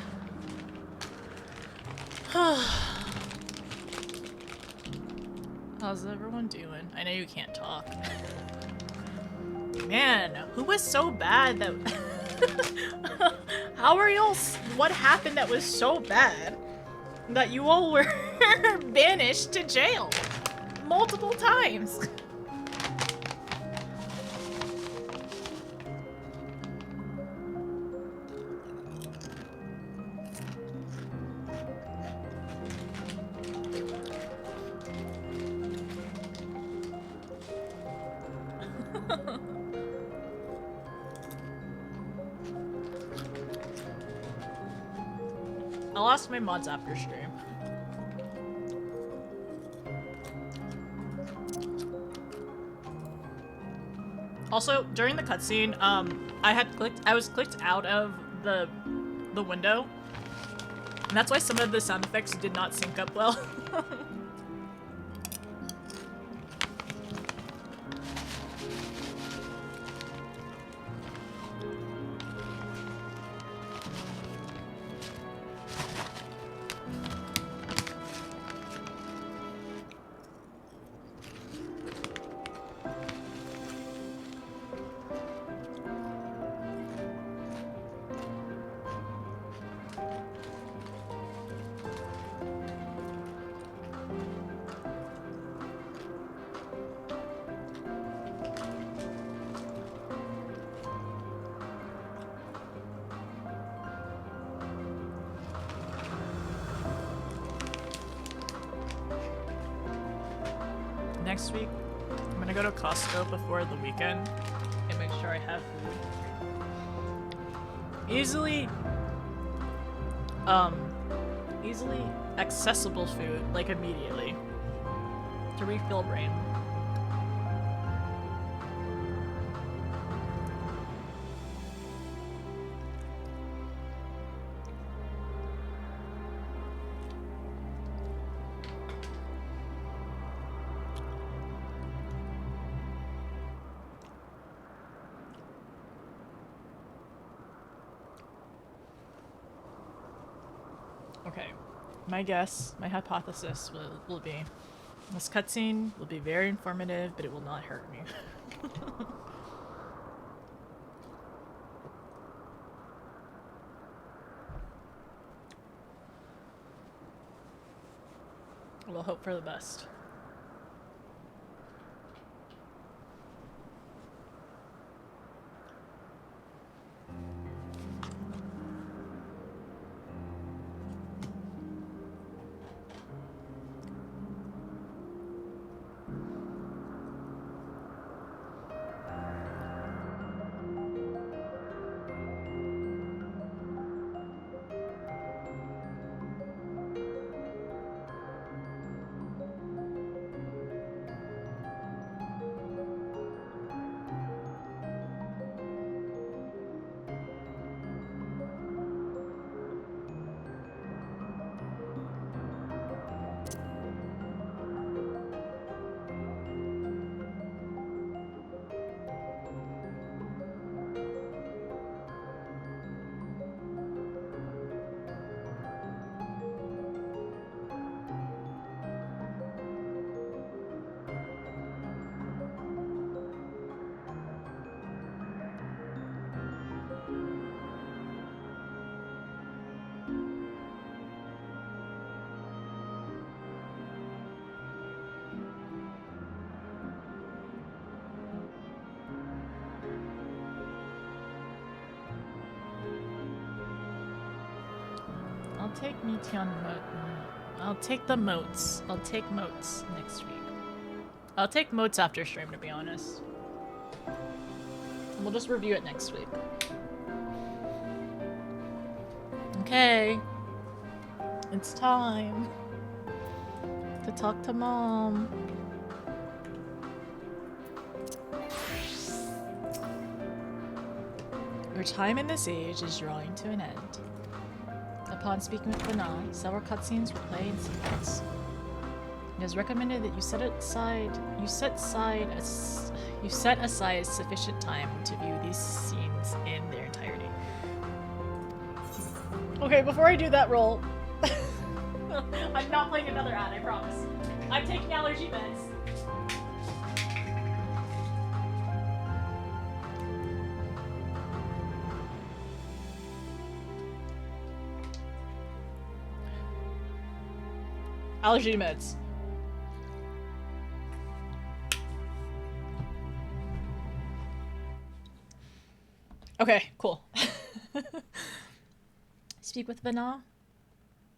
How's everyone doing? I know you can't talk. Man, who was so bad that... How are y'all... What happened that was so bad that you all were banished to jail multiple times? I'll ask my mods after stream. Also, during the cutscene, I was clicked out of the window. And that's why some of the sound effects did not sync up well. Next week, I'm gonna go to Costco before the weekend and make sure I have food. Easily accessible food, like immediately, to refill brain. Okay, my guess, my hypothesis will be this cutscene will be very informative, but it will not hurt me. We'll hope for the best. I'll take Meteon Moat. I'll take the moats. I'll take moats next week. I'll take moats after stream, to be honest. We'll just review it next week. Okay. It's time to talk to Mom. Your time in this age is drawing to an end. Upon speaking with Bana, several cutscenes will play in sequence. It is recommended that you set aside sufficient time to view these scenes in their entirety. Okay, before I do that roll, I'm not playing another ad, I promise. I'm taking allergy meds. Allergy meds. Okay, cool. Speak with Vana?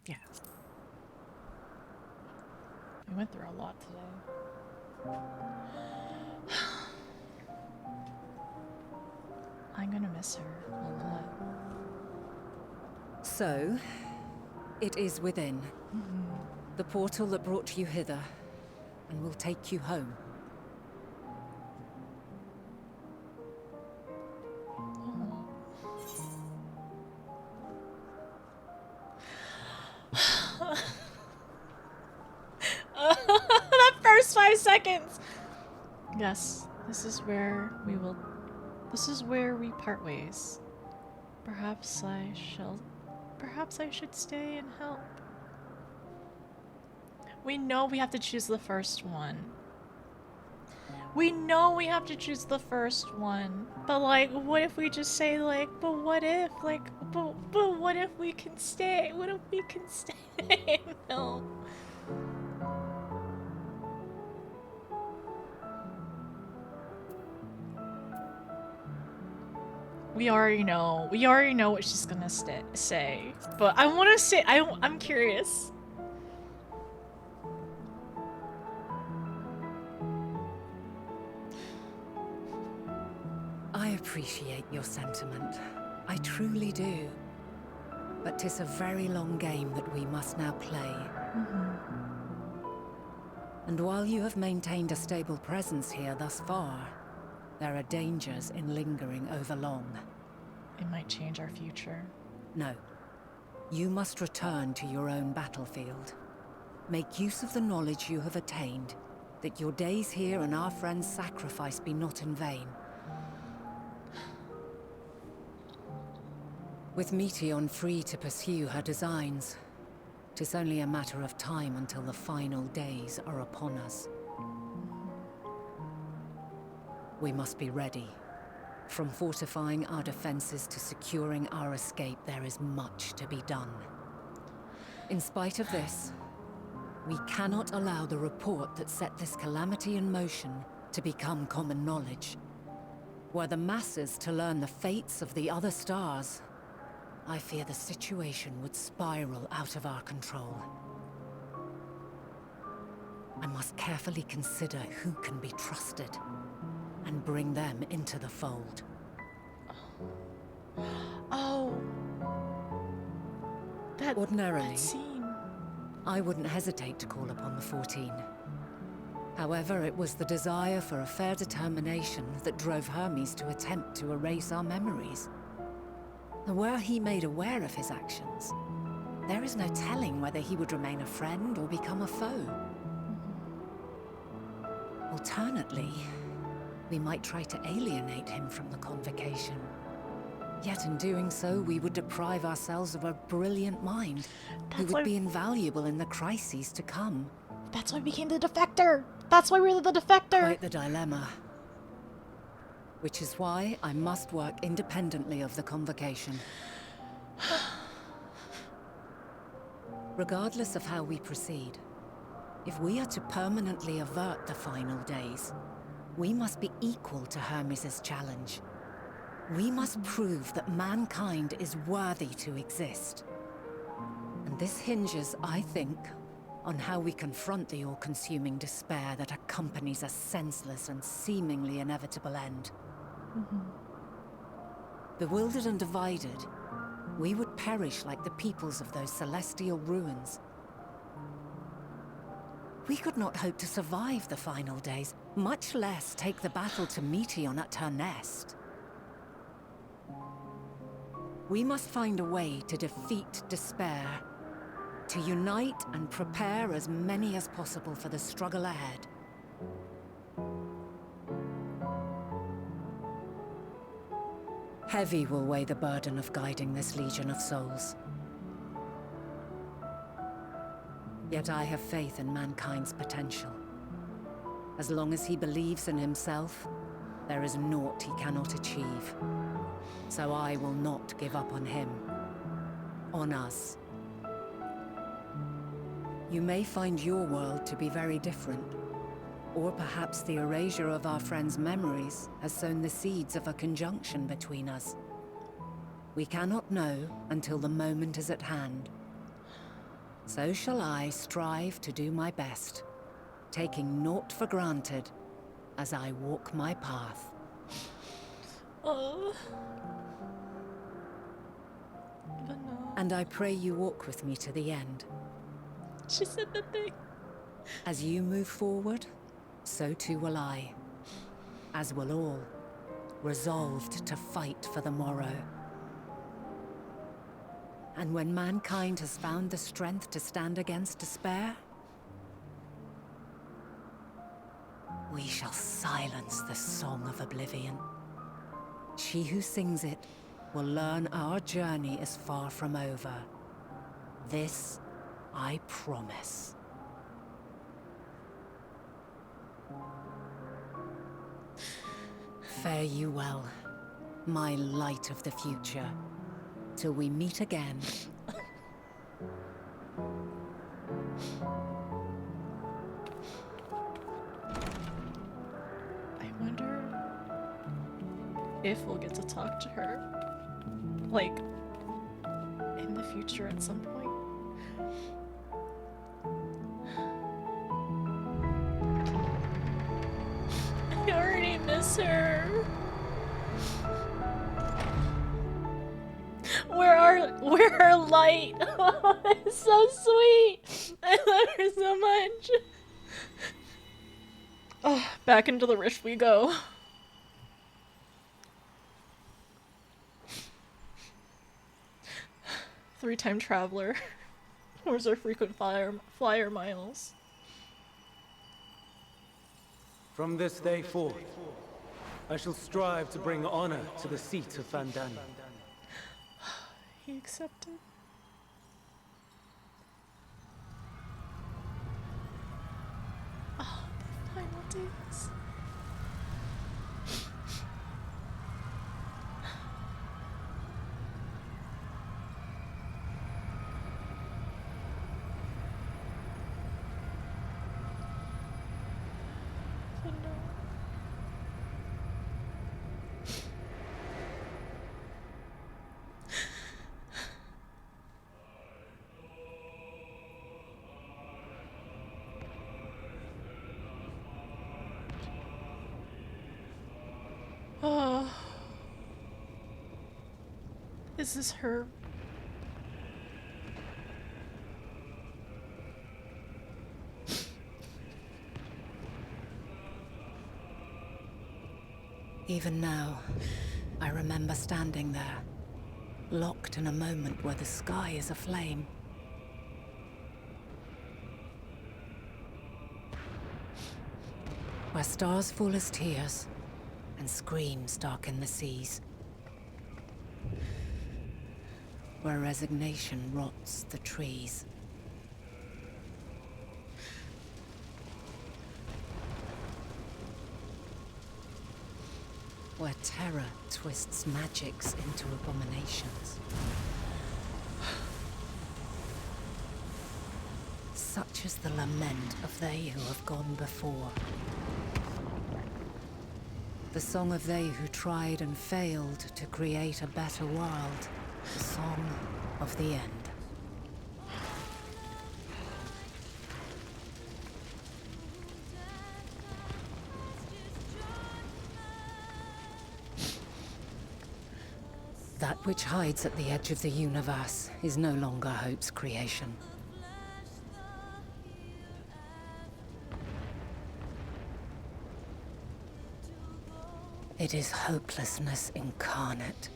Yeah. We went through a lot today. I'm gonna miss her a lot. So, it is within. The portal that brought you hither, and will take you home. That first 5 seconds! Yes, this is where we part ways. Perhaps I should stay and help. We know we have to choose the first one. We know we have to choose the first one. But like, what if we just say like, but what if? Like, but what if we can stay? What if we can stay? No. We already know what she's gonna say. But I wanna say, I'm curious. I appreciate your sentiment. I truly do. But 'tis a very long game that we must now play. And while you have maintained a stable presence here thus far, there are dangers in lingering over long. It might change our future. No. You must return to your own battlefield. Make use of the knowledge you have attained, that your days here and our friends' sacrifice be not in vain. With Meteion free to pursue her designs, 'tis only a matter of time until the final days are upon us. We must be ready. From fortifying our defenses to securing our escape, there is much to be done. In spite of this, we cannot allow the report that set this calamity in motion to become common knowledge. Were the masses to learn the fates of the other stars, I fear the situation would spiral out of our control. I must carefully consider who can be trusted, and bring them into the fold. Oh. Ordinarily, that scene. I wouldn't hesitate to call upon the 14. However, it was the desire for a fair determination that drove Hermes to attempt to erase our memories. And were he made aware of his actions, there is no telling whether he would remain a friend or become a foe. Alternately, we might try to alienate him from the convocation. Yet in doing so, we would deprive ourselves of a brilliant mind who would be invaluable in the crises to come. That's why we became the defector! That's why we're the defector! Quite the dilemma. Which is why I must work independently of the convocation. Regardless of how we proceed, if we are to permanently avert the final days, we must be equal to Hermes' challenge. We must prove that mankind is worthy to exist. And this hinges, I think, on how we confront the all-consuming despair that accompanies a senseless and seemingly inevitable end. Bewildered and divided, we would perish like the peoples of those celestial ruins. We could not hope to survive the final days, much less take the battle to Meteion at her nest. We must find a way to defeat despair, to unite and prepare as many as possible for the struggle ahead. Heavy will weigh the burden of guiding this legion of souls. Yet I have faith in mankind's potential. As long as he believes in himself, there is naught he cannot achieve. So I will not give up on him. On us. You may find your world to be very different. Or perhaps the erasure of our friends' memories has sown the seeds of a conjunction between us. We cannot know until the moment is at hand. So shall I strive to do my best, taking naught for granted as I walk my path. Oh. But no. And I pray you walk with me to the end. She said the thing. As you move forward, so too will I. As will all, resolved to fight for the morrow. And when mankind has found the strength to stand against despair, we shall silence the song of oblivion. She who sings it will learn our journey is far from over. This I promise. Fare you well, my light of the future, till we meet again. I wonder if we'll get to talk to her, like, in the future at some point. I already miss her. We're her light. Oh, it's so sweet. I love her so much. Oh, back into the rift we go. Three-time traveler. Where's our frequent flyer miles? From this day forth, I shall strive to bring honor to the seat of Vandana. He accepted. Oh, the final days. But no. Oh. Is this her? Even now, I remember standing there, locked in a moment where the sky is aflame. Where stars fall as tears, and screams darken the seas. Where resignation rots the trees. Where terror twists magics into abominations. Such is the lament of they who have gone before. The song of they who tried and failed to create a better world. The song of the end. That which hides at the edge of the universe is no longer hope's creation. It is hopelessness incarnate.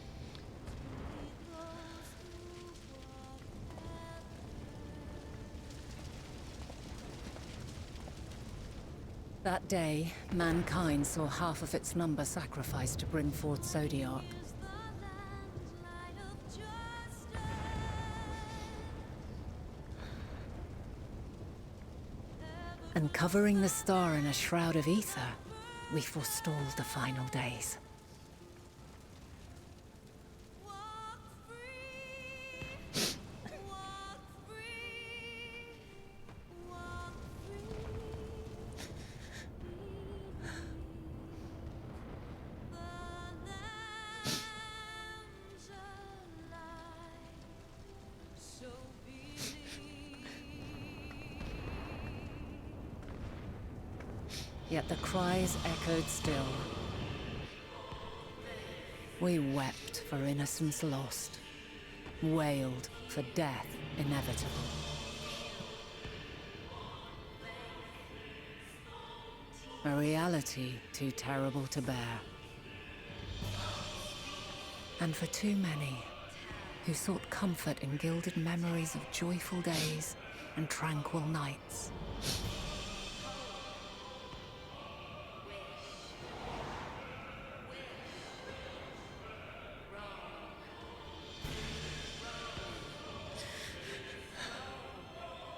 That day, mankind saw half of its number sacrificed to bring forth Zodiac. And covering the star in a shroud of ether, we forestall the final days. Yet the cries echoed still. We wept for innocence lost, wailed for death inevitable. A reality too terrible to bear. And for too many who sought comfort in gilded memories of joyful days and tranquil nights.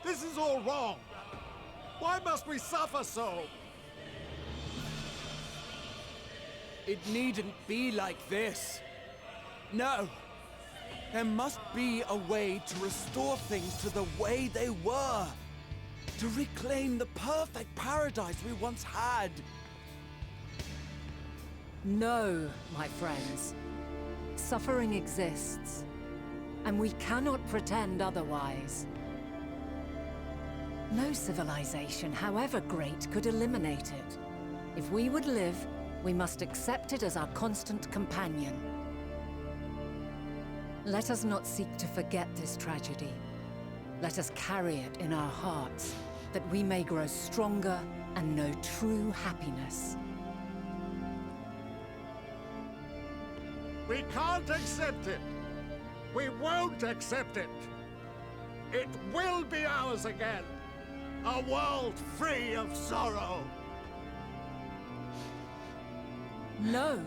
This is all wrong! Why must we suffer so? It needn't be like this. No. There must be a way to restore things to the way they were. To reclaim the perfect paradise we once had. No, my friends. Suffering exists, and we cannot pretend otherwise. No civilization, however great, could eliminate it. If we would live, we must accept it as our constant companion. Let us not seek to forget this tragedy. Let us carry it in our hearts, that we may grow stronger and know true happiness. We can't accept it! We won't accept it! It will be ours again! A world free of sorrow! No,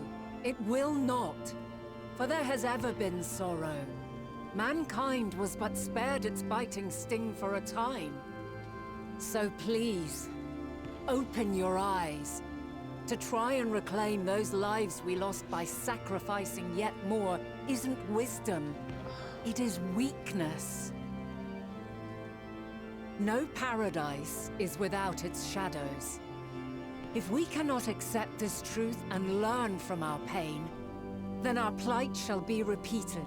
it will not. For there has ever been sorrow. Mankind was but spared its biting sting for a time. So please, open your eyes. To try and reclaim those lives we lost by sacrificing yet more isn't wisdom. It is weakness. No paradise is without its shadows. If we cannot accept this truth and learn from our pain, then our plight shall be repeated.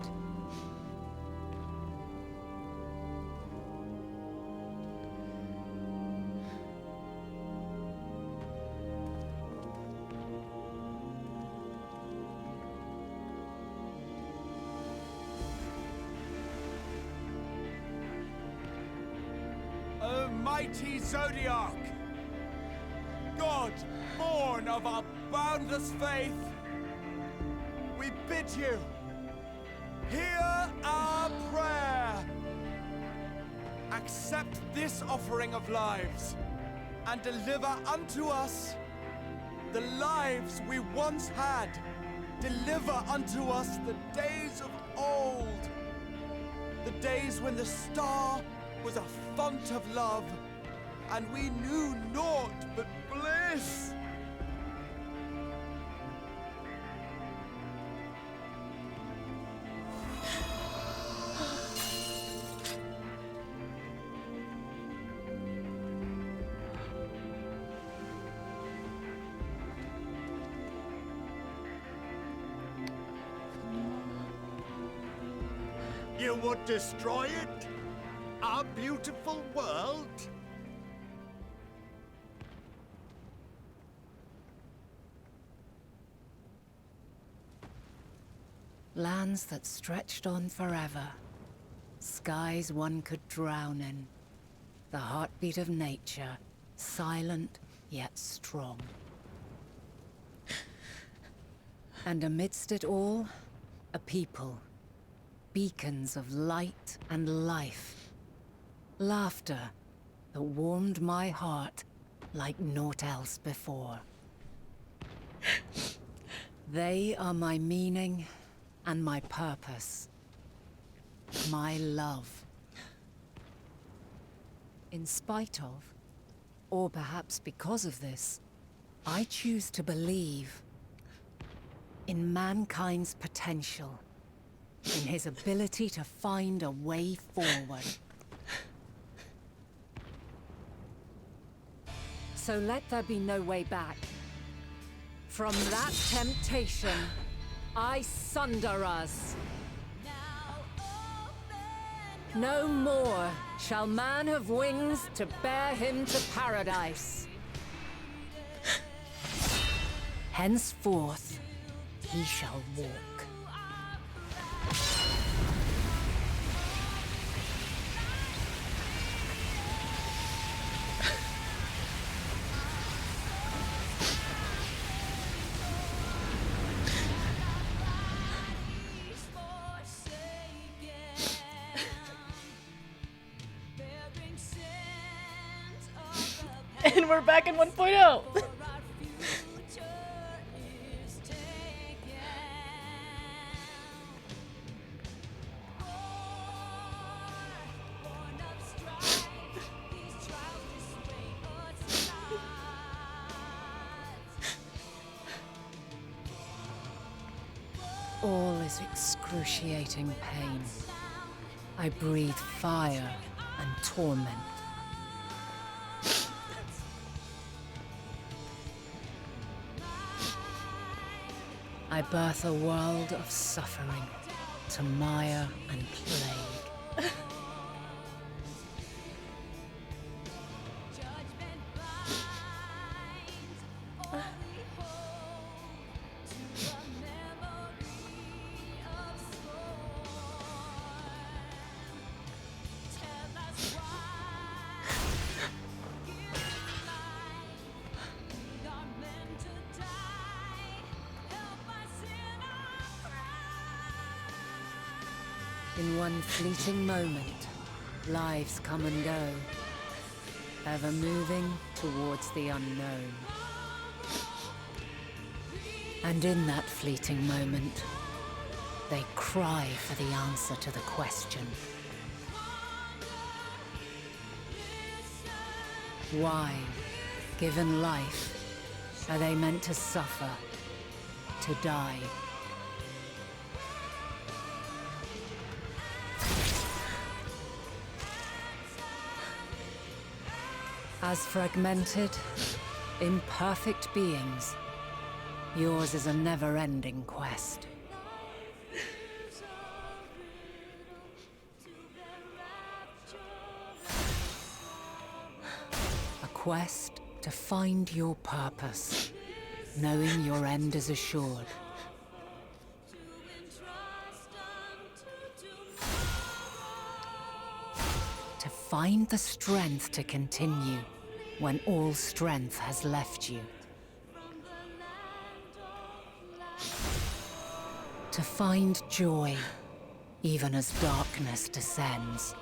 O mighty Zodiac! God, born of our boundless faith, we bid you, hear our prayer. Accept this offering of lives, and deliver unto us the lives we once had. Deliver unto us the days of old, the days when the star was a font of love, and we knew naught but bliss. You would destroy it? Our beautiful world? Lands that stretched on forever. Skies one could drown in. The heartbeat of nature, silent yet strong. And amidst it all, a people. Beacons of light and life. Laughter that warmed my heart like naught else before. They are my meaning and my purpose. My love. In spite of, Or perhaps because of this, I choose to believe in mankind's potential, in his ability to find a way forward. So let there be no way back. From that temptation, I sunder us. No more shall man have wings to bear him to paradise. Henceforth, he shall walk. And we're back in 1.0. All is excruciating pain. I breathe fire and torment. I birth a world of suffering to mire and plague. In one fleeting moment, lives come and go, ever moving towards the unknown. And in that fleeting moment, they cry for the answer to the question. Why, given life, are they meant to suffer, to die? As fragmented, imperfect beings, yours is a never-ending quest. A quest to find your purpose, knowing your end is assured. To find the strength to continue when all strength has left you. To find joy, even as darkness descends.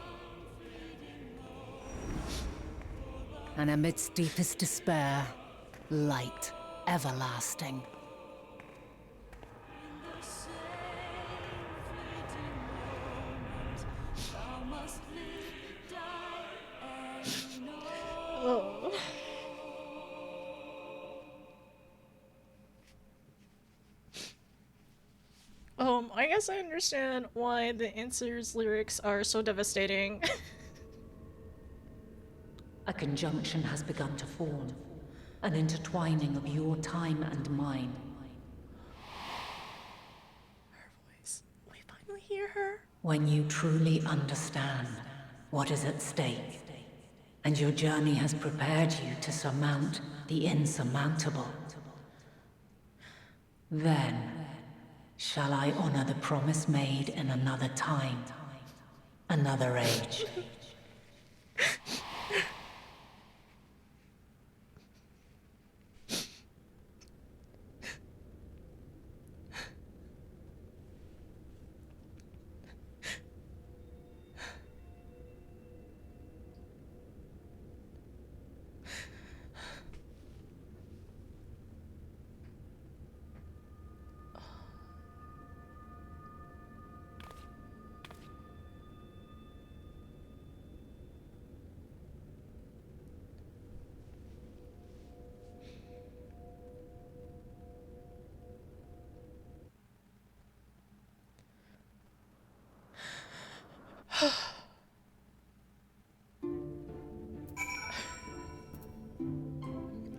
And amidst deepest despair, light everlasting. Oh. I guess I understand why the Answer's lyrics are so devastating. A conjunction has begun to form, an intertwining of your time and mine. Her voice. We finally hear her. When you truly understand what is at stake, and your journey has prepared you to surmount the insurmountable, then shall I honor the promise made in another time, another age.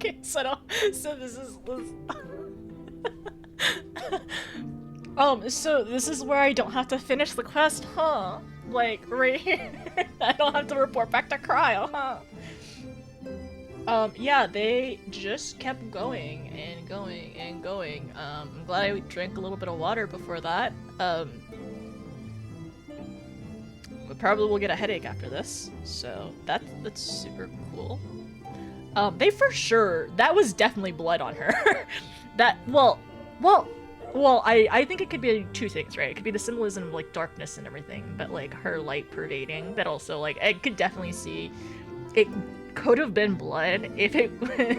Okay, so this is so this is where I don't have to finish the quest, huh? Like right here. I don't have to report back to cryo, huh? Yeah, they just kept going and going and going. I'm glad I drank a little bit of water before that. We probably will get a headache after this, so that's super cool. They for sure, that was definitely blood on her. I think it could be two things, right? It could be the symbolism of like darkness and everything, but like her light pervading, but also like I could definitely see it could have been blood if it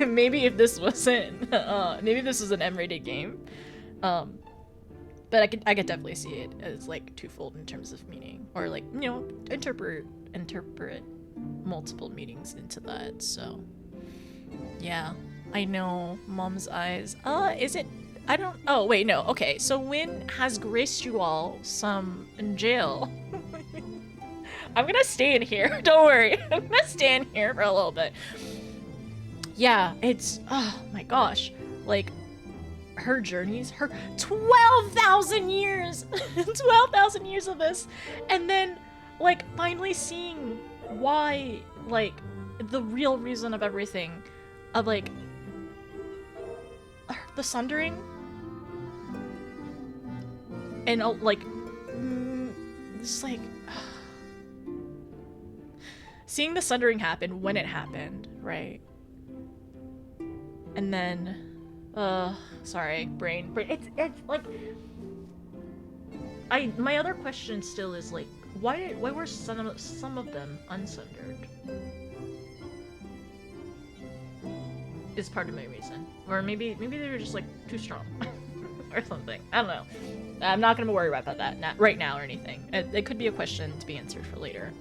maybe if this wasn't maybe this was an M-rated game. But I could definitely see it as like twofold in terms of meaning, or like, you know, interpret multiple meanings into that. So yeah, I know. Mom's eyes. Is it? I don't. Oh wait, no. Okay, so Wynn has graced you all some in jail. I'm gonna stay in here. Don't worry. I'm gonna stay in here for a little bit. Yeah, it's. Oh my gosh, like. Her journeys, her 12,000 years, 12,000 years of this, and then like finally seeing why, like the real reason of everything, of like the sundering, and like it's like seeing the sundering happen when it happened, right? And then sorry, brain. It's like my other question still is like, why were some of them unsundered? Is part of my reason, or maybe they were just like too strong, or something. I don't know. I'm not gonna worry about that right now or anything. It could be a question to be answered for later.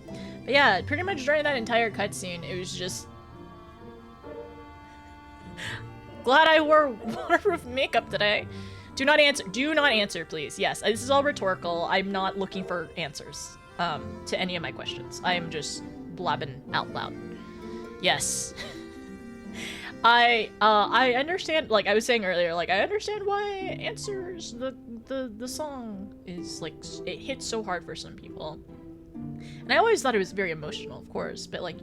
But yeah, pretty much during that entire cutscene, it was just. Glad I wore waterproof makeup today. Do not answer, please. Yes, this is all rhetorical. I'm not looking for answers to any of my questions. I am just blabbing out loud. Yes. I understand, like I was saying earlier, like I understand why Answers, the song is like, it hits so hard for some people. And I always thought it was very emotional, of course, but like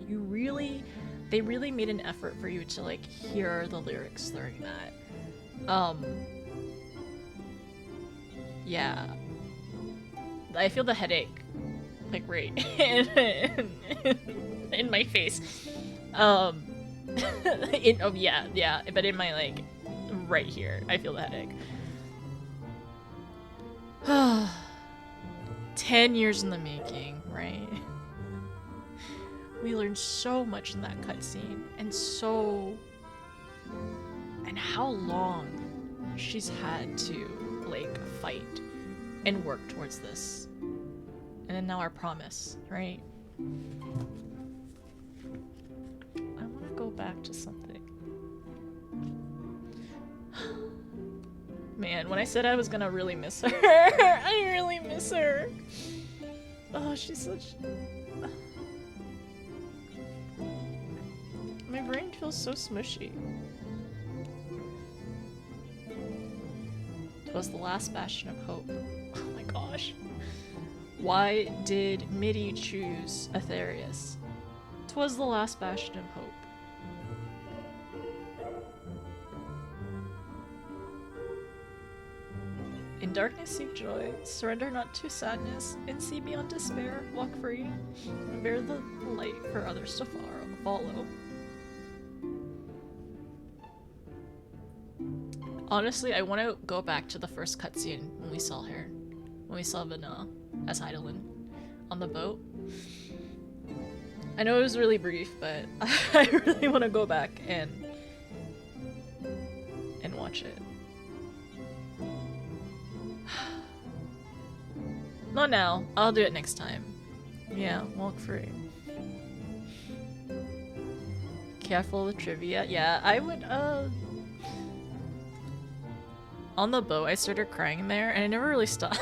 they really made an effort for you to like hear the lyrics during that. Yeah. I feel the headache, like right in my face. Oh yeah, but in my like right here, I feel the headache. 10 years in the making, right? We learned so much in that cutscene, and how long she's had to like fight and work towards this, and then now our promise, right? I want to go back to something. Man, when I said I was gonna really miss her, I really miss her. Oh, she's such. My brain feels so smushy. Twas the last bastion of hope. Oh my gosh. Why did Midi choose Aetherius? 'Twas the last bastion of hope. In darkness seek joy, surrender not to sadness, and see beyond despair, walk free, and bear the light for others to follow. Honestly, I want to go back to the first cutscene when we saw her. When we saw Vanna as Heidelin on the boat. I know it was really brief, but I really want to go back and watch it. Not now. I'll do it next time. Yeah, walk free. Careful with trivia. Yeah, I would, on the boat, I started crying there, and I never really stopped.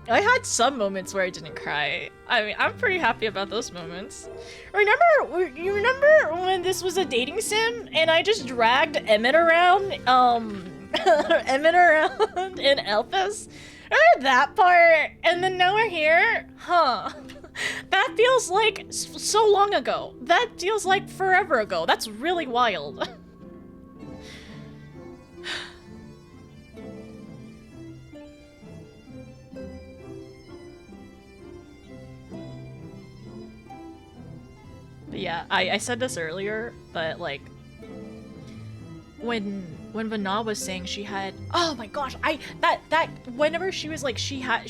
I had some moments where I didn't cry. I mean, I'm pretty happy about those moments. You remember when this was a dating sim and I just dragged Emmett around, Emmett around in Elpis? Remember that part? And then now we're here? Huh. That feels like so long ago. That feels like forever ago. That's really wild. But yeah, I said this earlier, but like when Vana was saying she had, oh my gosh, that whenever she was like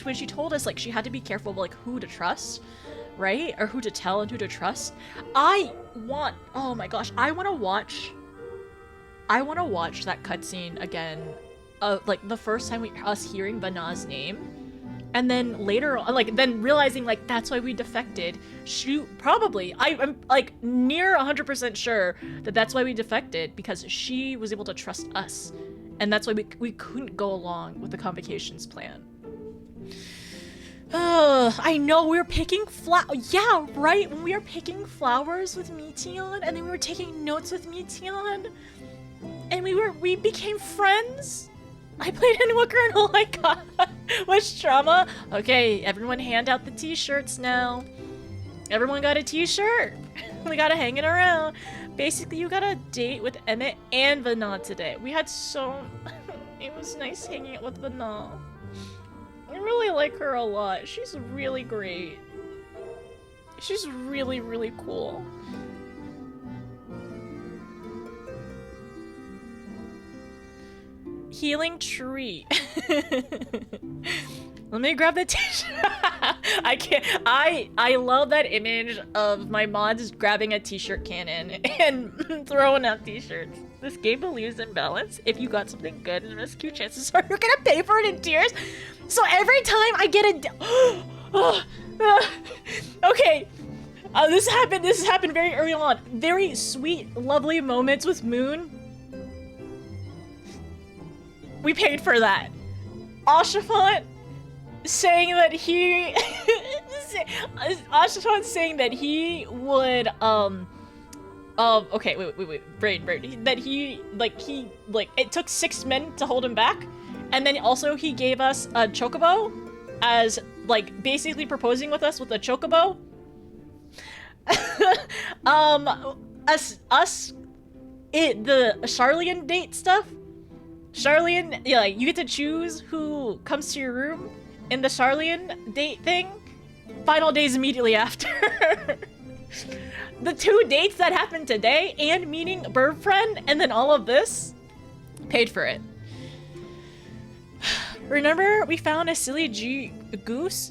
when she told us like she had to be careful of like who to trust, right? Or who to tell and who to trust. Oh my gosh, I want to watch that cutscene again, like the first time us hearing Vana's name. And then later on, like, then realizing, like, that's why we defected. Probably. I'm, like, near 100% sure that that's why we defected, because she was able to trust us. And that's why we couldn't go along with the Convocations plan. I know, we were picking yeah, right? When we were picking flowers with Meteon, and then we were taking notes with Meteon, and we became friends. I played Endwalker and all I got was trauma. Okay, everyone hand out the t-shirts now. Everyone got a t-shirt. We gotta hang it around. Basically, you got a date with Emmett and Vana today. We had it was nice hanging out with Vana. I really like her a lot. She's really great. She's really, really cool. Healing tree. Let me grab the t-shirt. I can't. I love that image of my mods grabbing a t-shirt cannon and throwing out t-shirts. This game believes in balance. If you got something good in MSQ, chances are you're gonna pay for it in tears. So every time I get okay. This happened very early on. Very sweet, lovely moments with Moon. We paid for that. Oshafont saying that he Oshafont saying that he would okay, wait, brain. That he it took 6 men to hold him back, and then also he gave us a chocobo as like basically proposing with us with a chocobo. The Charlian date stuff. Charlian, yeah, like, you get to choose who comes to your room in the Charlian date thing. Final days immediately after. The 2 dates that happened today and meeting Bird Friend and then all of this, paid for it. Remember we found a silly goose?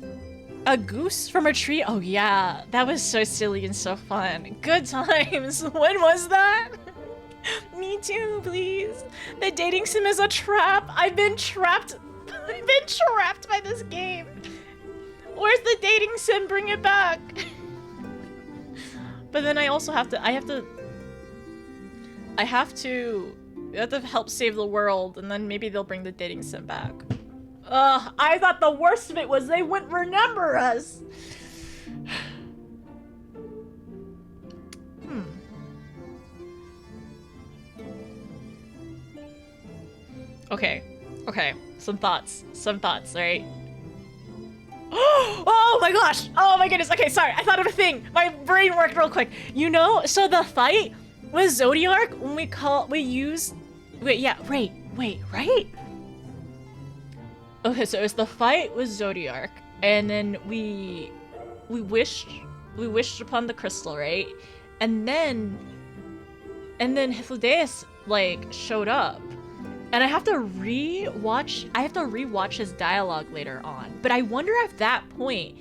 A goose from a tree? Oh yeah, that was so silly and so fun. Good times. When was that? Me too, please. The dating sim is a trap. I've been trapped. I've been trapped by this game. Where's the dating sim? Bring it back. But then I also have to help save the world, and then maybe they'll bring the dating sim back. Ugh, I thought the worst of it was they wouldn't remember us. Okay, some thoughts, right? Oh my gosh! Oh my goodness, okay, sorry, I thought of a thing! My brain worked real quick. You know, so the fight with Zodiark, when right? Okay, so it was the fight with Zodiark, and then we wished upon the crystal, right? And then Hythlodaeus, like, showed up. And I have to rewatch his dialogue later on. But I wonder if that point,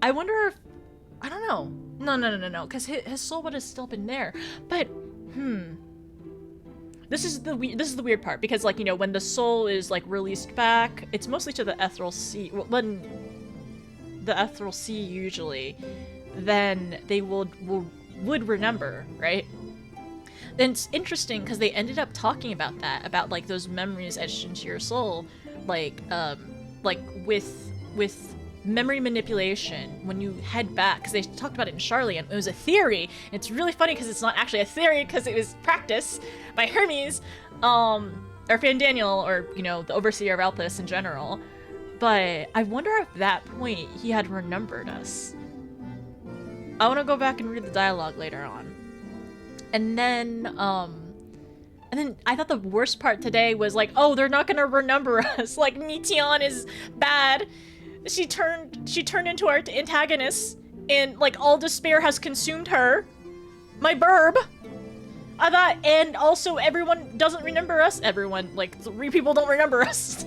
I don't know. No, because his soul would have still been there. But, This is the weird part, because, like, you know, when the soul is, like, released back, it's mostly to the Ethereal Sea. When the Ethereal Sea, usually, then they would remember, right? Then it's interesting because they ended up talking about that, about like those memories etched into your soul, like with with memory manipulation when you head back, because they talked about it in Charlie, and it was a theory. And it's really funny because it's not actually a theory, because it was practiced by Hermes, or Fandaniel, or, you know, the overseer of Alpus in general. But I wonder if at that point he had remembered us. I want to go back and read the dialogue later on. And then I thought the worst part today was like, oh, they're not gonna remember us. Like, Meteon is bad. She turned into our antagonist, and like all despair has consumed her. My burb. I thought, and also everyone doesn't remember us. Everyone, like 3 people don't remember us.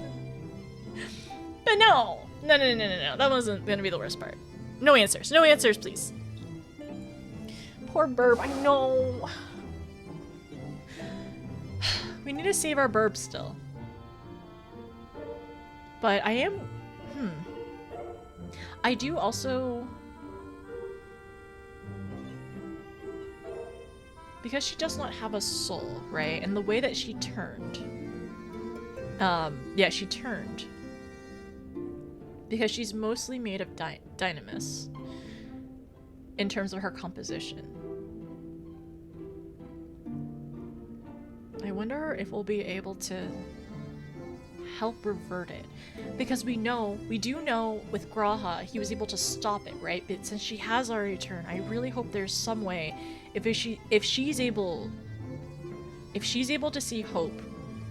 But no. That wasn't gonna be the worst part. No answers. No answers, please. Poor burb. I know. We need to save our burb still. But I am... I do also... Because she does not have a soul, right? And the way that she turned... yeah, she turned. Because she's mostly made of dynamis. In terms of her composition. I wonder if we'll be able to help revert it. Because we do know with Graha, he was able to stop it, right? But since she has our return, I really hope there's some way, if she's able to see hope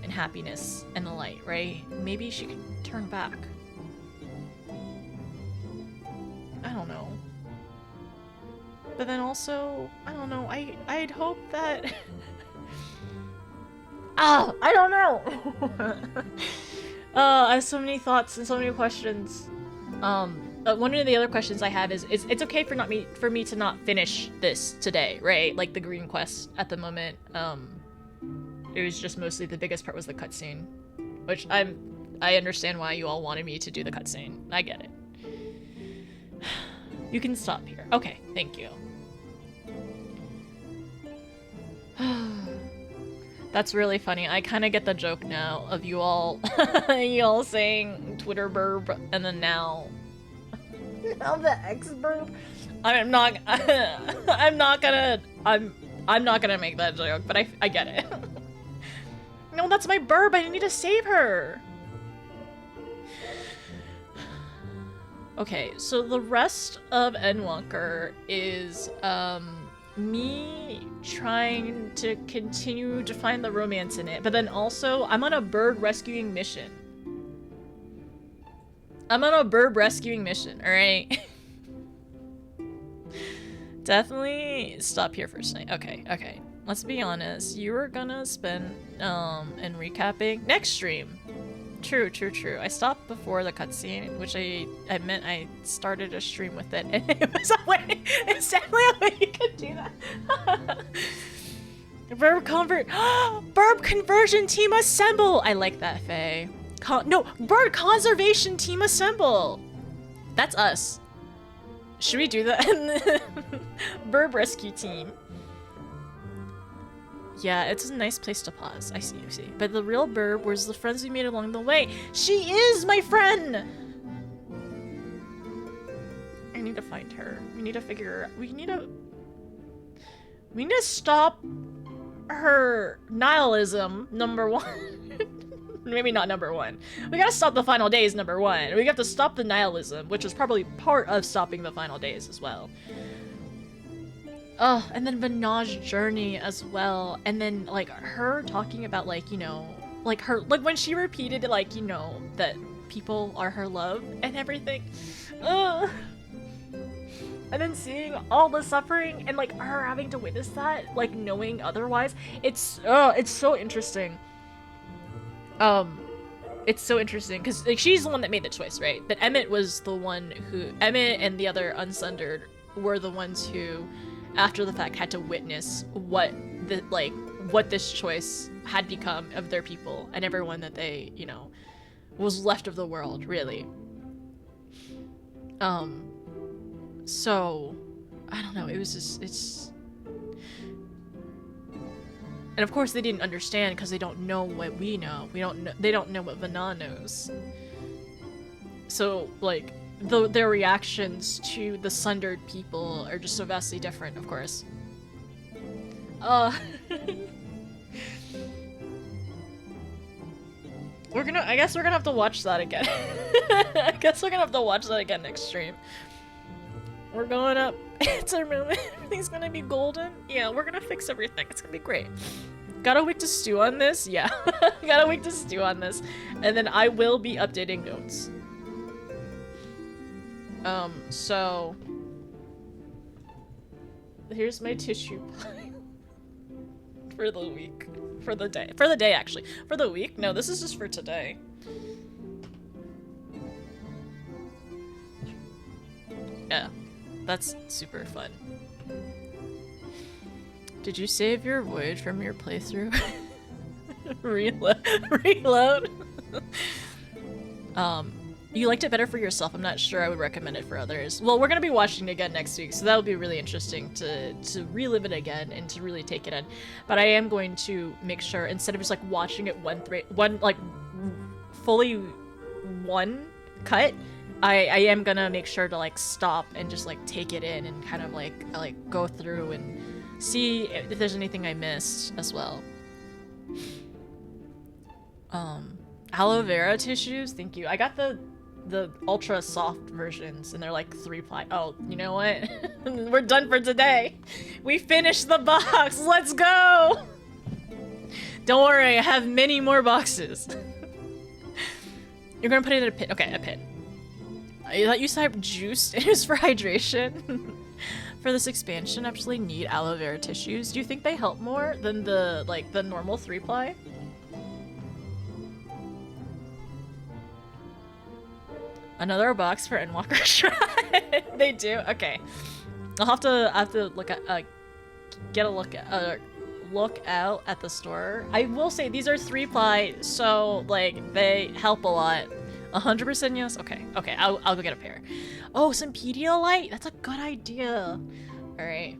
and happiness and the light, right? Maybe she can turn back. I don't know. But then also, I don't know, I'd hope that... I don't know! I have so many thoughts and so many questions. One of the other questions I have is it's okay for me to not finish this today, right? Like the green quest at the moment. It was just mostly the biggest part was the cutscene, which I understand why you all wanted me to do the cutscene. I get it. You can stop here. Okay, thank you. That's really funny. I kind of get the joke now of you all saying Twitter burb, and then now the X burb. I'm not gonna make that joke, but I get it. No, that's my burb. I need to save her. Okay, so the rest of Endwalker is me trying to continue to find the romance in it, but then also I'm on a bird rescuing mission. Alright? Definitely stop here for a second. Okay. Let's be honest. You were gonna spend in recapping next stream. True. I stopped before the cutscene, which I meant I started a stream with it, and it was a way. It's definitely a way you could do that. Burb conversion team assemble. I like that, Faye. Bird conservation team assemble. That's us. Should we do that? Burb rescue team. Yeah, it's a nice place to pause. I see. But the real burb was the friends we made along the way. She is my friend! I need to find her. We need to figure her out. We need to stop her nihilism, number 1. Maybe not number 1. We gotta stop the final days, number 1. We have to stop the nihilism, which is probably part of stopping the final days as well. Oh, and then Vinaj's journey as well. And then, like, her talking about, like, you know, like, when she repeated, like, you know, that people are her love and everything. Ugh. And then seeing all the suffering and, like, her having to witness that, like, knowing otherwise. It's so interesting. It's so interesting, because, like, she's the one that made the choice, right? But Emmett was the one who... Emmett and the other Unsundered were the ones who... after the fact had to witness what this choice had become of their people and everyone that they, you know, was left of the world, really. So I don't know, it was just, it's, and of course they didn't understand because they don't know what we know. They don't know what Vana knows. So, like, their reactions to the Sundered people are just so vastly different, of course. I guess we're gonna have to watch that again. I guess we're gonna have to watch that again next stream. We're going up. It's a room. Everything's gonna be golden. Yeah, we're gonna fix everything. It's gonna be great. Got a week to stew on this? Yeah. Got a week to stew on this. And then I will be updating notes. So... Here's my tissue pile. For the week. For the day. For the day, actually. For the week? No, this is just for today. Yeah. That's super fun. Did you save your voyage from your playthrough? Reload? You liked it better for yourself. I'm not sure I would recommend it for others. Well, we're gonna be watching it again next week, so that'll be really interesting to relive it again and to really take it in. But I am going to make sure, instead of just like watching it fully one cut, I am gonna make sure to like stop and just like take it in and kind of like go through and see if there's anything I missed as well. Aloe vera tissues, thank you. I got the ultra soft versions and they're like 3-ply. Oh, you know what? We're done for today. We finished the box. Let's go. Don't worry, I have many more boxes. You're gonna put it in a pit. Okay, a pit. I thought you said juiced. It is for hydration. For this expansion, I actually need aloe vera tissues. Do you think they help more than the normal 3-ply? Another box for Endwalker Shrine. They do? Okay. I'll have to look at get a look out at the store. I will say these are 3-ply, so like they help a lot. 100% yes? Okay. Okay, I'll go get a pair. Oh, some Pedialyte? That's a good idea. Alright.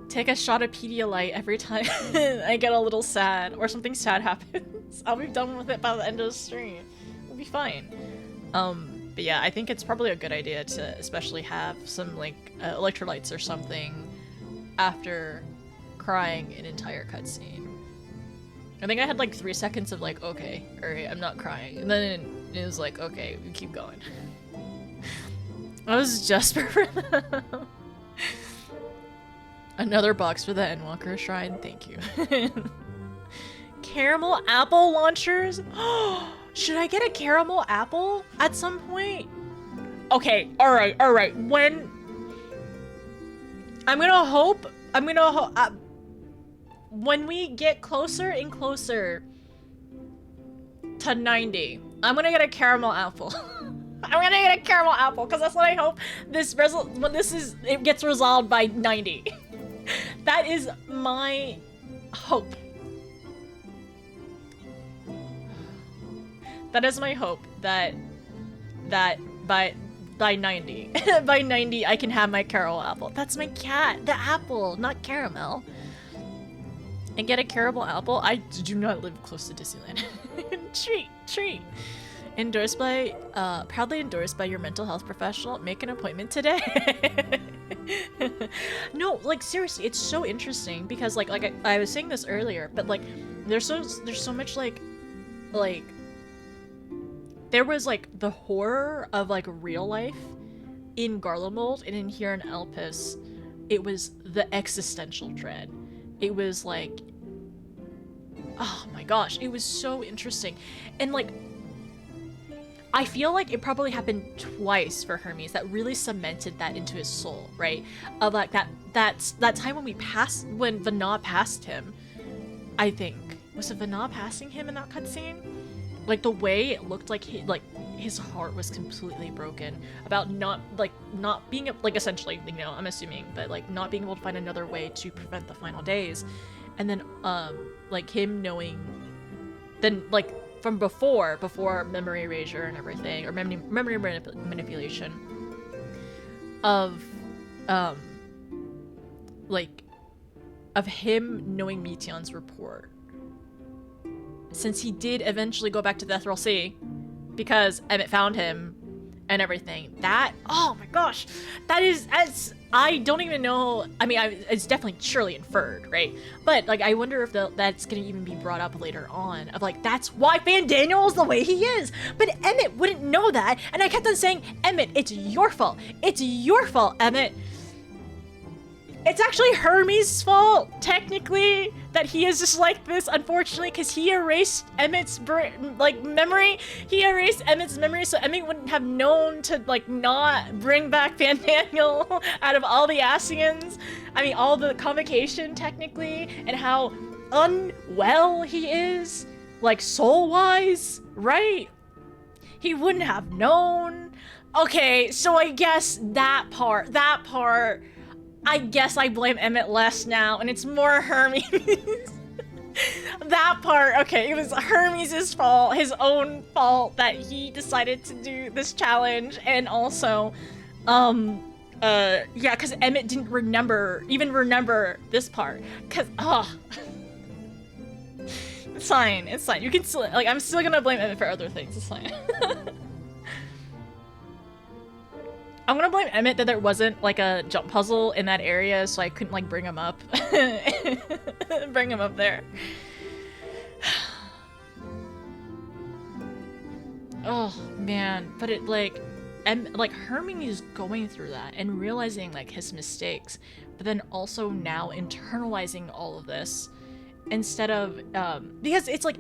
Take a shot of Pedialyte every time I get a little sad or something sad happens. I'll be done with it by the end of the stream. It'll be fine. But yeah, I think it's probably a good idea to especially have some like electrolytes or something after crying an entire cutscene. I think I had like 3 seconds of like, okay, alright, I'm not crying. And then it was like, okay, we keep going. I was just for them. Another box for the Endwalker Shrine, thank you. Caramel apple launchers? Should I get a caramel apple at some point? Okay, alright. When... I'm gonna hope... when we get closer and closer to 90, I'm gonna get a caramel apple. I'm gonna get a caramel apple, because that's what I hope it gets resolved by 90. That is my hope. That is my hope that by 90 by 90 I can have my caramel apple. That's my cat. The apple, not caramel. And get a caramel apple. I do not live close to Disneyland. Treat. Endorsed by, proudly endorsed by your mental health professional. Make an appointment today. No, like seriously, it's so interesting because like I was saying this earlier, but like there's so much like there was like the horror of like real life in Garlemald, and in here in Elpis, it was the existential dread. It was like, oh my gosh, it was so interesting. And like, I feel like it probably happened twice for Hermes that really cemented that into his soul, right? Of like that time when Vana passed him, I think. Was it Vana passing him in that cutscene? Like the way it looked like his heart was completely broken about not being like, essentially, you know, I'm assuming, but like not being able to find another way to prevent the final days. And then like him knowing then like from before memory erasure and everything, or memory manipulation of like of him knowing Meteon's report, since he did eventually go back to the Ethereal Sea because Emmett found him and everything. That, oh my gosh, that's, I don't even know. I mean, it's definitely surely inferred, right? But like, I wonder if that's gonna even be brought up later on of like, that's why Van Daniel is the way he is. But Emmett wouldn't know that. And I kept on saying, Emmett, it's your fault. It's your fault, Emmett. It's actually Hermes' fault, technically, that he is just like this, unfortunately, because he erased Emmett's, memory. He erased Emmett's memory, so Emmett wouldn't have known to, like, not bring back Van Daniel out of all the Asians. I mean, all the convocation, technically, and how unwell he is, like, soul-wise, right? He wouldn't have known. Okay, so I guess that part, I guess I blame Emmett less now, and it's more Hermes. That part, okay, it was Hermes' fault, his own fault that he decided to do this challenge, and also, yeah, because Emmett didn't even remember this part, because, it's fine, you can still, like, I'm still gonna blame Emmett for other things, it's fine. I'm gonna blame Emmett that there wasn't like a jump puzzle in that area, so I couldn't like bring him up. Bring him up there. Oh man, but it like Hermes going through that and realizing like his mistakes, but then also now internalizing all of this instead of because it's like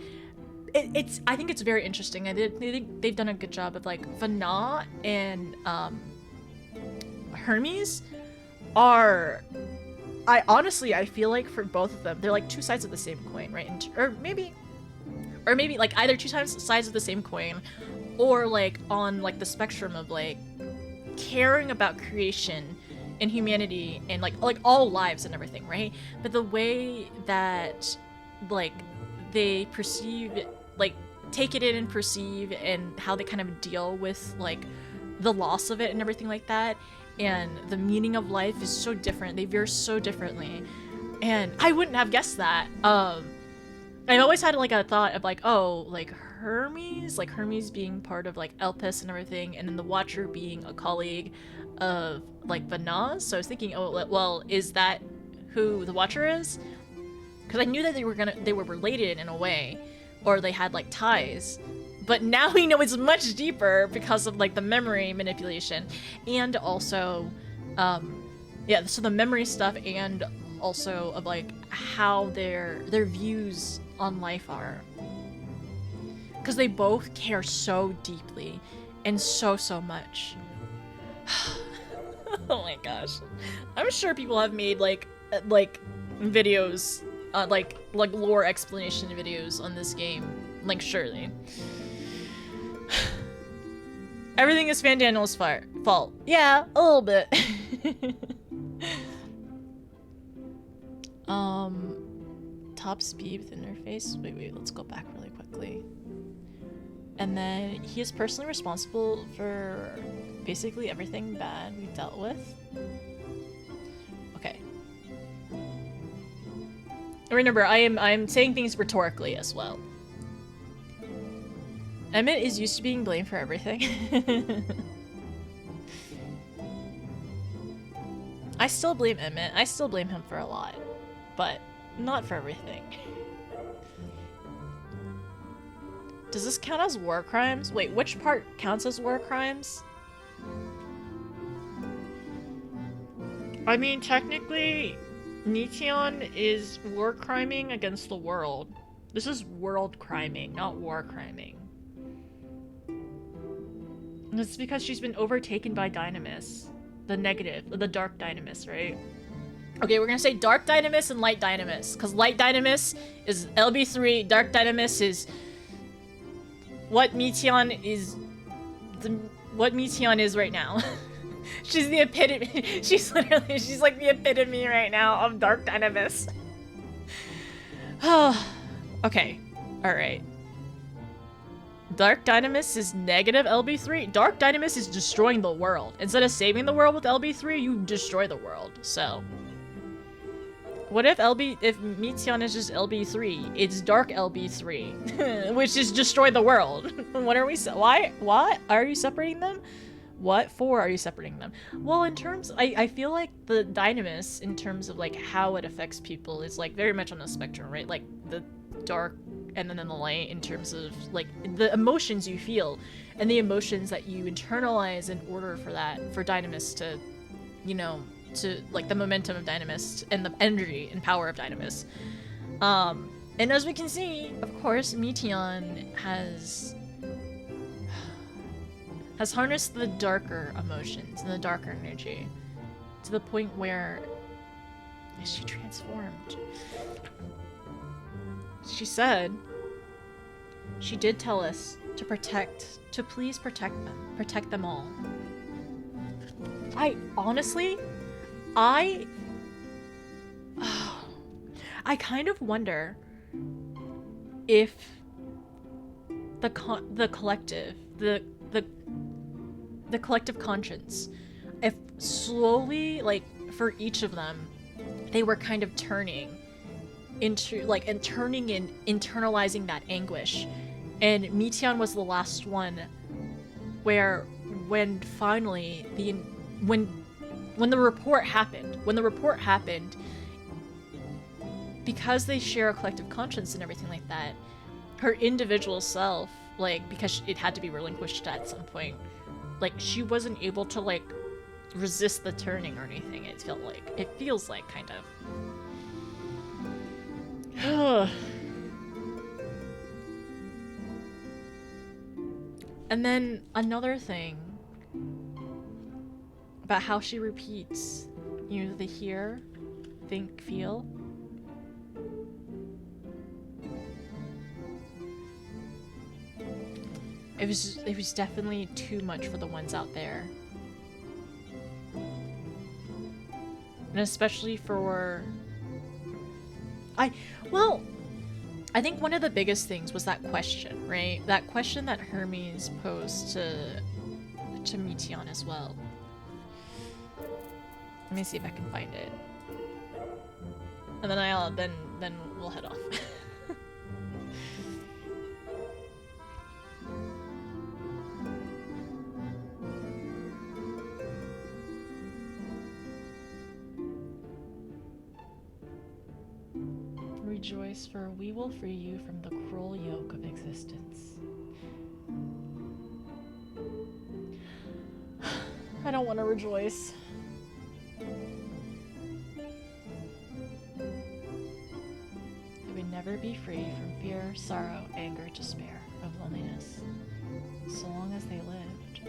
it's I think it's very interesting. I think they've done a good job of like Vana and Hermes are, I feel like for both of them, they're like two sides of the same coin, right? Or maybe like either two sides of the same coin, or like on like the spectrum of like caring about creation and humanity and like all lives and everything, right? But the way that like they perceive, like take it in and perceive, and how they kind of deal with like the loss of it and everything like that, and the meaning of life is so different. They veer so differently, and I wouldn't have guessed that. I've always had like a thought of like, oh, like Hermes being part of like Elpis and everything, and then the Watcher being a colleague of like Vana's. So I was thinking, oh, well, is that who the Watcher is? Because I knew that they were related in a way, or they had like ties. But now we know it's much deeper because of like the memory manipulation, and also, yeah, so the memory stuff, and also of like how their views on life are, because they both care so deeply and so much. Oh my gosh, I'm sure people have made like videos, like lore explanation videos on this game, like surely. Everything is Van Daniel's fault. Yeah, a little bit. Top speed with interface. Wait, let's go back really quickly. And then he is personally responsible for basically everything bad we've dealt with. Okay. Remember, I am saying things rhetorically as well. Emmett is used to being blamed for everything. I still blame Emmett. I still blame him for a lot, but not for everything. Does this count as war crimes? Wait, which part counts as war crimes? I mean, technically, Netion is war criming against the world. This is world criming, not war criming. And it's because she's been overtaken by Dynamis. The dark Dynamis, right? Okay, we're gonna say dark Dynamis and light Dynamis, because light Dynamis is LB3, dark Dynamis is what Meteon is right now. She's the epitome. She's like the epitome right now of dark Dynamis. Okay, alright. Dark Dynamis is negative LB3. Dark Dynamis is destroying the world. Instead of saving the world with LB3, you destroy the world. So, What if Meteion is just LB3? It's dark LB3, which is destroy the world. What are we? Why? What are you separating them? What for are you separating them? Well, in terms, I feel like the Dynamis, in terms of like how it affects people, is like very much on a spectrum, right? Like the dark and then the light, in terms of like the emotions you feel and the emotions that you internalize in order for Dynamis to, you know, to like the momentum of Dynamis and the energy and power of Dynamis. And as we can see, of course, Meteion has harnessed the darker emotions and the darker energy to the point where she transformed. She said, she did tell us to please protect them all. I kind of wonder if the collective, the collective conscience, if slowly, like, for each of them, they were kind of turning into, like, and turning and internalizing that anguish. And Meteion was the last one where, when finally, when the report happened, because they share a collective conscience and everything like that, her individual self, like, because it had to be relinquished at some point, like, she wasn't able to, like, resist the turning or anything. It feels like, kind of. And then another thing about how she repeats, you know, the hear, think, feel. It was definitely too much for the ones out there. And especially for... I think one of the biggest things was that question, right? That question that Hermes posed to Meteion as well. Let me see if I can find it. And then then we'll head off. Rejoice, for we will free you from the cruel yoke of existence. I don't want to rejoice. They would never be free from fear, sorrow, anger, despair, of loneliness, so long as they lived.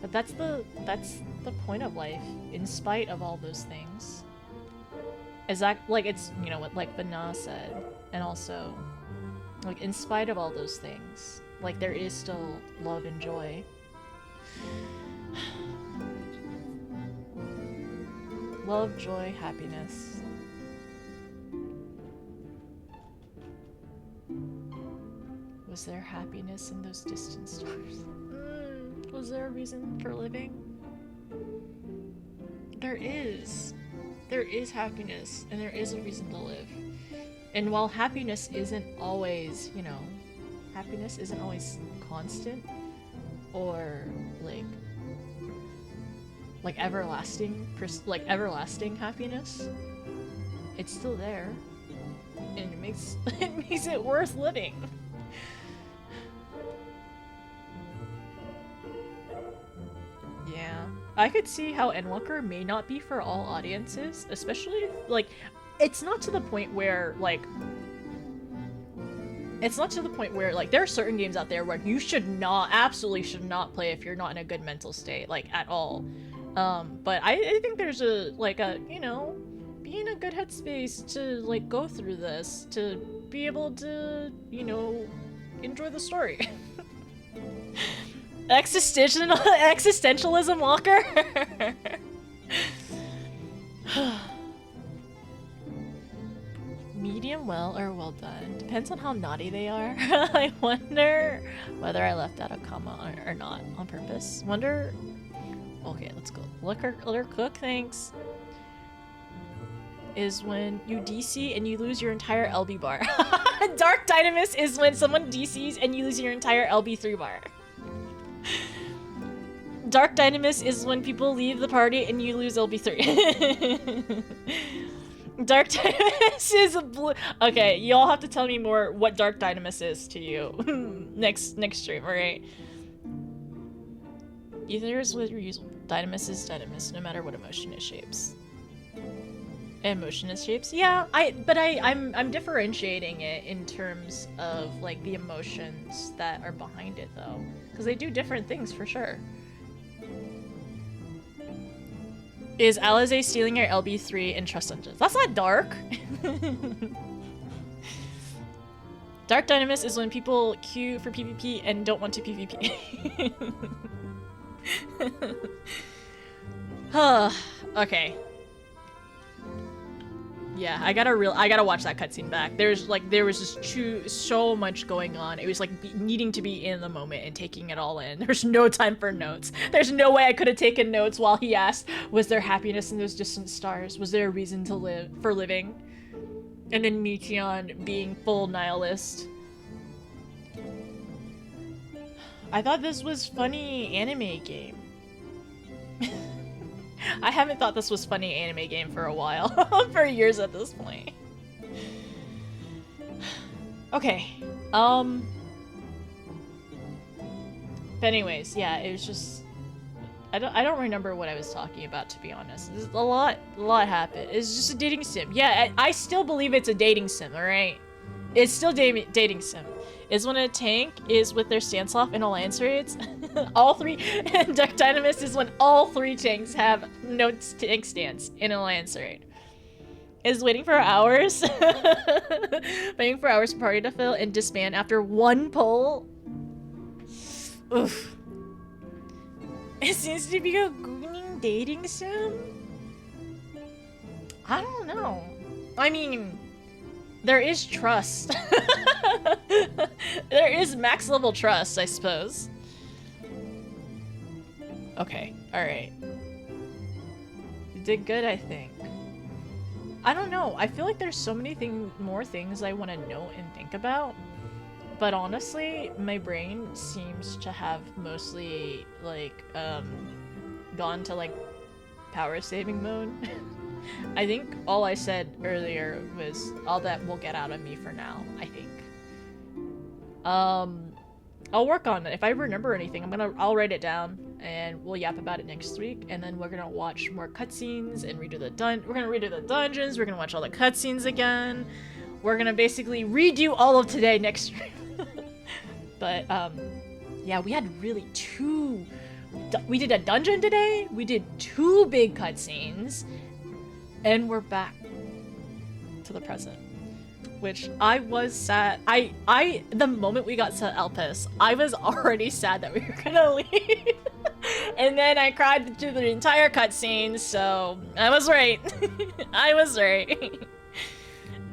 But that's the point of life, in spite of all those things. Is that, like, it's, you know, what, like Bana said, and also, like, in spite of all those things, like, there is still love and joy. Love, joy, happiness. Was there happiness in those distant stars? Was there a reason for living? There is. There is happiness, and there is a reason to live. And while happiness isn't always, you know, happiness isn't always constant, or like everlasting happiness, it's still there, and it makes it worth living. Yeah, I could see how Endwalker may not be for all audiences, especially, like, it's not to the point where, like, there are certain games out there where you absolutely should not play if you're not in a good mental state, like, at all. But I think there's you know, be in a good headspace to, like, go through this, to be able to, you know, enjoy the story. Existentialism, Walker? Medium well or well done. Depends on how naughty they are. I wonder whether I left out a comma or not on purpose. Wonder Okay, let's go. Liquor cook, thanks. Is when you DC and you lose your entire LB bar. Dark Dynamis is when someone DCs and you lose your entire LB3 bar. Dark Dynamis is when people leave the party and you lose LB3. Dark Dynamis is a blue. Okay, y'all have to tell me more what Dark Dynamis is to you next stream, alright? Either is what you're using. Dynamis is Dynamis, no matter what emotion it shapes. Emotion is shapes? Yeah, I'm differentiating it in terms of like the emotions that are behind it though. Because they do different things for sure. Is Alize stealing your LB3 in Trust Dungeons? That's not dark! Dark Dynamis is when people queue for PvP and don't want to PvP. Huh. Okay. Yeah, I gotta watch that cutscene back. There was just so much going on. It was like needing to be in the moment and taking it all in. There's no time for notes. There's no way I could have taken notes while he asked, was there happiness in those distant stars? Was there a reason to live for living? And then Meteon being full nihilist. I thought this was funny anime game. I haven't thought this was funny anime game for a while. For years at this point. Okay. But anyways, yeah, it was just I don't remember what I was talking about, to be honest. A lot happened. It's just a dating sim. Yeah, I still believe it's a dating sim, alright? It's still dating sim. Is when a tank is with their stance off in alliance raids. All three. And Dark Dynamis is when all three tanks have no tank stance in alliance raid. Is waiting for hours. Waiting for hours for party to fill and disband after one pull. Oof. It seems to be a gooning dating sim. I don't know. I mean, there is trust. There is max level trust, I suppose. Okay, alright. You did good, I think. I don't know. I feel like there's so many more things I want to know and think about. But honestly, my brain seems to have mostly, like, gone to, like, power saving mode. I think all I said earlier was all that will get out of me for now, I think. I'll work on it. If I remember anything, I'll write it down and we'll yap about it next week, and then we're gonna watch more cutscenes and we're gonna redo the dungeons, we're gonna watch all the cutscenes again. We're gonna basically redo all of today next stream. But yeah, we had really we did a dungeon today, we did 2 big cutscenes, and we're back to the present. Which I was sad. The moment we got to Elpis, I was already sad that we were gonna leave. And then I cried through the entire cutscene, so I was right. I was right.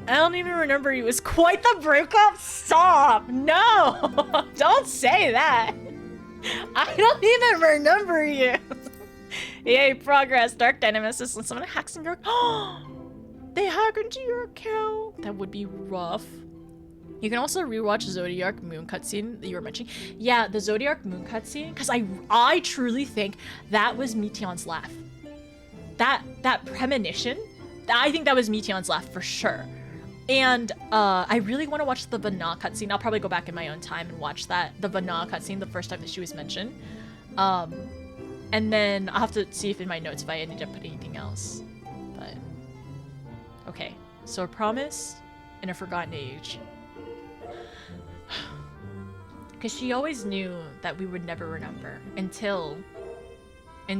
I don't even remember you. It was quite the breakup. Stop! No! Don't say that! I don't even remember you! Yay, progress. Dark Dynamis is when someone hacks in your... They hack into your account. That would be rough. You can also rewatch Zodiac Moon cutscene that you were mentioning. Yeah, the Zodiac Moon cutscene, because I truly think that was Meteon's laugh. That premonition, I think that was Meteon's laugh for sure. And I really want to watch the Vana cutscene. I'll probably go back in my own time and watch the Vana cutscene the first time that she was mentioned. And then I'll have to see if in my notes if I ended up putting anything else. But okay, so a promise in a forgotten age. Because she always knew that we would never remember until we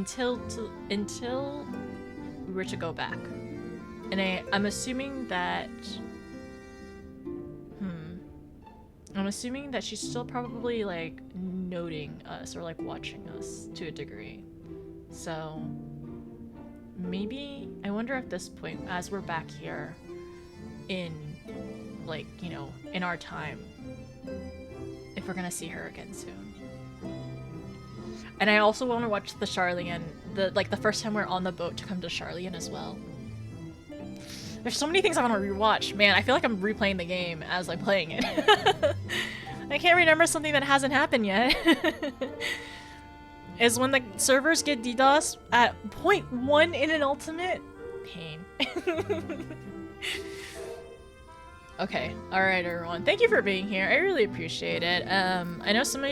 were to go back. And I'm assuming that I'm assuming that she's still probably like noting us or like watching us to a degree. So maybe I wonder at this point, as we're back here in like, you know, in our time, if we're gonna see her again soon. And I also want to watch the Charlian, the first time we're on the boat to come to Charlian as well. There's so many things I want to rewatch. Man, I feel like I'm replaying the game as I'm playing it. I can't remember something that hasn't happened yet. Is when the servers get DDoS at 0.1 in an ultimate. Pain. Okay, alright everyone. Thank you for being here. I really appreciate it. I know some of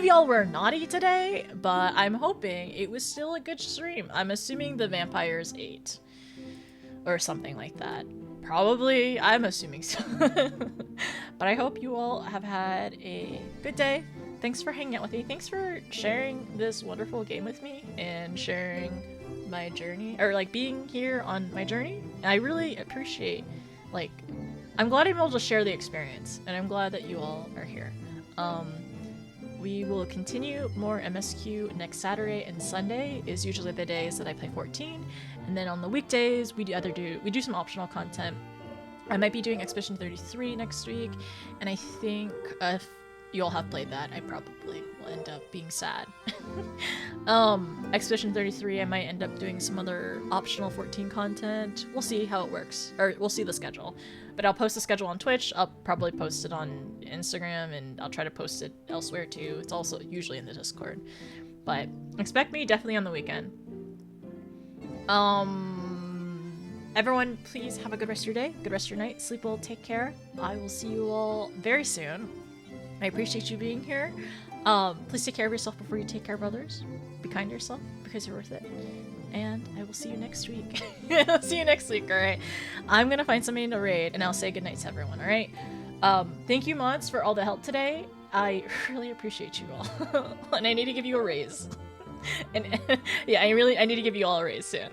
y'all were naughty today, but I'm hoping it was still a good stream. I'm assuming the vampires ate. Or something like that. Probably, I'm assuming so. But I hope you all have had a good day. Thanks for hanging out with me. Thanks for sharing this wonderful game with me and sharing my journey, or like being here on my journey. I really appreciate, like, I'm glad I'm able to share the experience, and I'm glad that you all are here. We will continue more MSQ next Saturday, and Sunday is usually the days that I play 14. And then on the weekdays, we do some optional content. I might be doing Expedition 33 next week, and I think if you all have played that, I probably will end up being sad. Expedition 33, I might end up doing some other optional 14 content. We'll see how it works, or we'll see the schedule. But I'll post the schedule on Twitch, I'll probably post it on Instagram, and I'll try to post it elsewhere too. It's also usually in the Discord. But expect me definitely on the weekend. Everyone, please have a good rest of your day, good rest of your night, sleep well, take care. I will see you all very soon. I appreciate you being here. Please take care of yourself before you take care of others. Be kind to yourself, because you're worth it. And I will see you next week. I'll see you next week, alright? I'm gonna find somebody to raid, and I'll say goodnight to everyone, alright? Thank you, mods, for all the help today. I really appreciate you all. And I need to give you a raise. And yeah, I need to give you all a raise soon.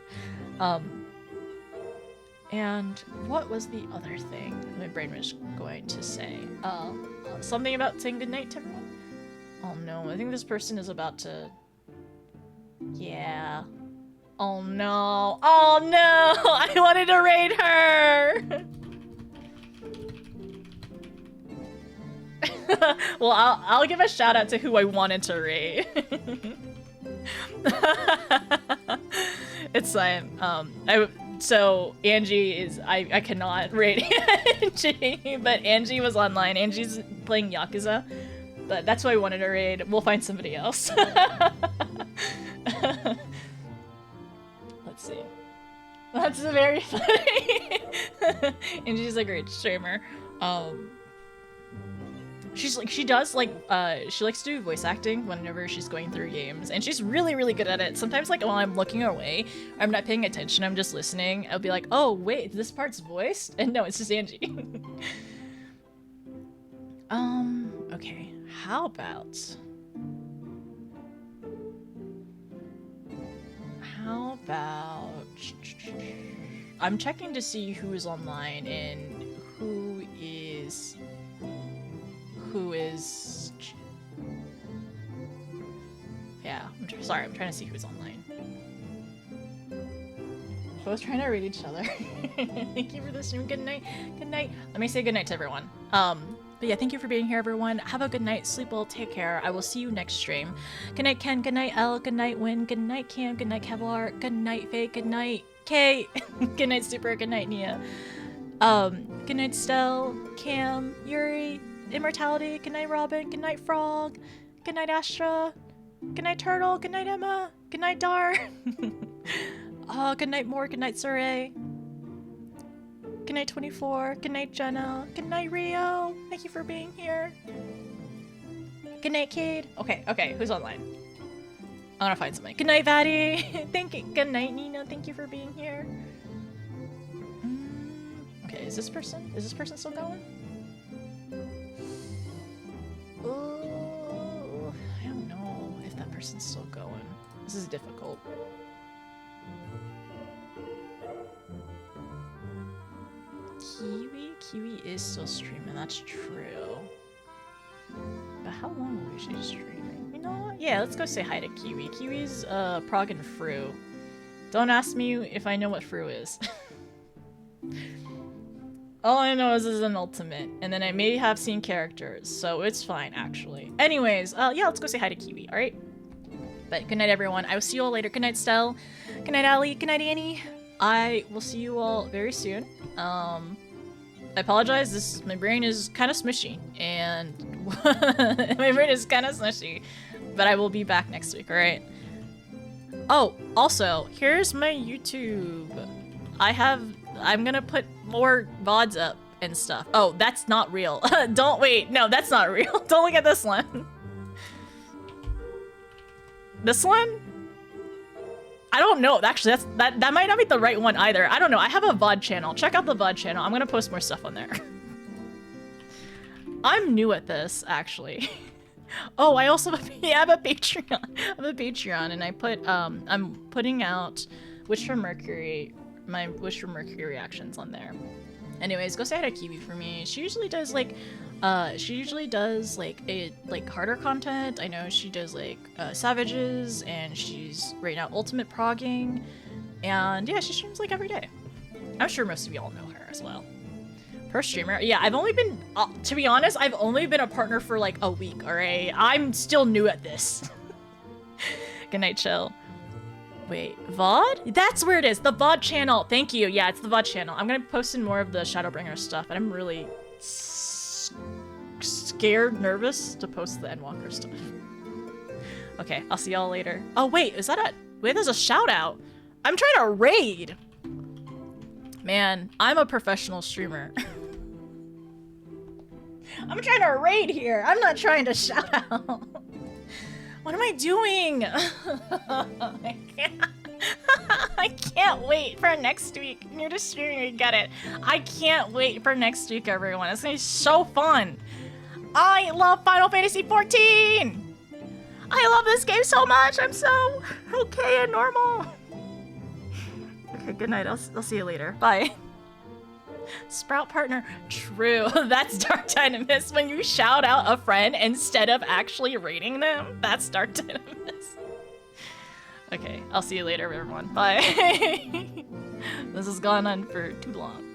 And what was the other thing my brain was going to say? Something about saying goodnight to everyone? Oh no, I think this person is about to... Yeah. Oh no. Oh no! I wanted to raid her! Well, I'll give a shout out to who I wanted to raid. It's fine. So Angie is, I cannot raid Angie, but Angie was online. Angie's playing Yakuza, but that's why I wanted to raid. We'll find somebody else. Let's see. That's very funny. Angie's a great streamer. She likes to do voice acting whenever she's going through games, and she's really, really good at it. Sometimes, like, while I'm looking away, I'm not paying attention, I'm just listening, I'll be like, oh, wait, this part's voiced? And no, it's just Angie. Okay, how about... I'm checking to see who is online and who is... Yeah, sorry, I'm trying to see who's online. Both trying to read each other. Thank you for the stream. Good night. Good night. Let me say good night to everyone. But yeah, thank you for being here, everyone. Have a good night. Sleep well. Take care. I will see you next stream. Good night, Ken. Good night, Elle. Good night, Win. Good night, Cam. Good night, Kevlar. Good night, Faye. Good night, Kate. Good night, Super. Good night, Nia. Good night, Stell, Cam, Yuri, Immortality. Good night, Robin. Good night, Frog. Good night, Astra. Good night, Turtle. Good night, Emma. Good night, Dar. Good night, Moore. Good night, Saray. Good night, 24. Good night, Jenna. Good night, Rio. Thank you for being here. Good night, Cade. Okay, who's online? I want to find somebody. Good night, Vatty. Thank you. Good night, Nina. Thank you for being here. Okay, is this person still going? Oh, I don't know if that person's still going. This is difficult. Kiwi is still streaming, that's true. But how long will she be streaming? You know what? Yeah, let's go say hi to Kiwi. Kiwi's Prog and Fru. Don't ask me if I know what Fru is. All I know is this is an ultimate, and then I may have seen characters, so it's fine, actually. Anyways, yeah, let's go say hi to Kiwi, alright? But good night, everyone. I will see you all later. Good night, Stell. Good night, Allie. Good night, Annie. I will see you all very soon. I apologize. My brain is kind of smushy, and my brain is kind of smushy. But I will be back next week. All right. Oh, also, here's my YouTube. I'm gonna put more VODs up and stuff. Oh, that's not real. Don't wait. No, that's not real. Don't look at this one. This one? I don't know. Actually, that might not be the right one either. I don't know. I have a VOD channel. Check out the VOD channel. I'm gonna post more stuff on there. I'm new at this, actually. Oh, I also have a Patreon. I have a Patreon, and I'm putting out Wish from Mercury, my Wish from Mercury reactions on there. Anyways, go say hi to Kiwi for me. She usually does like harder content. I know she does like Savages, and she's right now Ultimate Progging, and yeah, she streams like every day. I'm sure most of y'all know her as well. Per streamer, yeah, I've only been, to be honest, I've only been a partner for like a week, alright? I'm still new at this. Good night, chill. Wait, VOD? That's where it is, the VOD channel. Thank you, yeah, it's the VOD channel. I'm gonna be posting more of the Shadowbringer stuff, and I'm really scared, nervous to post the Endwalker stuff. Okay, I'll see y'all later. Oh, wait, is that wait, there's a shout out. I'm trying to raid. Man, I'm a professional streamer. I'm trying to raid here. I'm not trying to shout out. What am I doing? I can't wait for next week. You're just streaming, you get it. I can't wait for next week, everyone. It's gonna be so fun. I love Final Fantasy XIV. I love this game so much. I'm so okay and normal. Okay, good night. I'll see you later. Bye. Sprout partner. True. That's Dark Dynamis. When you shout out a friend instead of actually rating them, that's Dark Dynamis. Okay, I'll see you later, everyone. Bye. This has gone on for too long.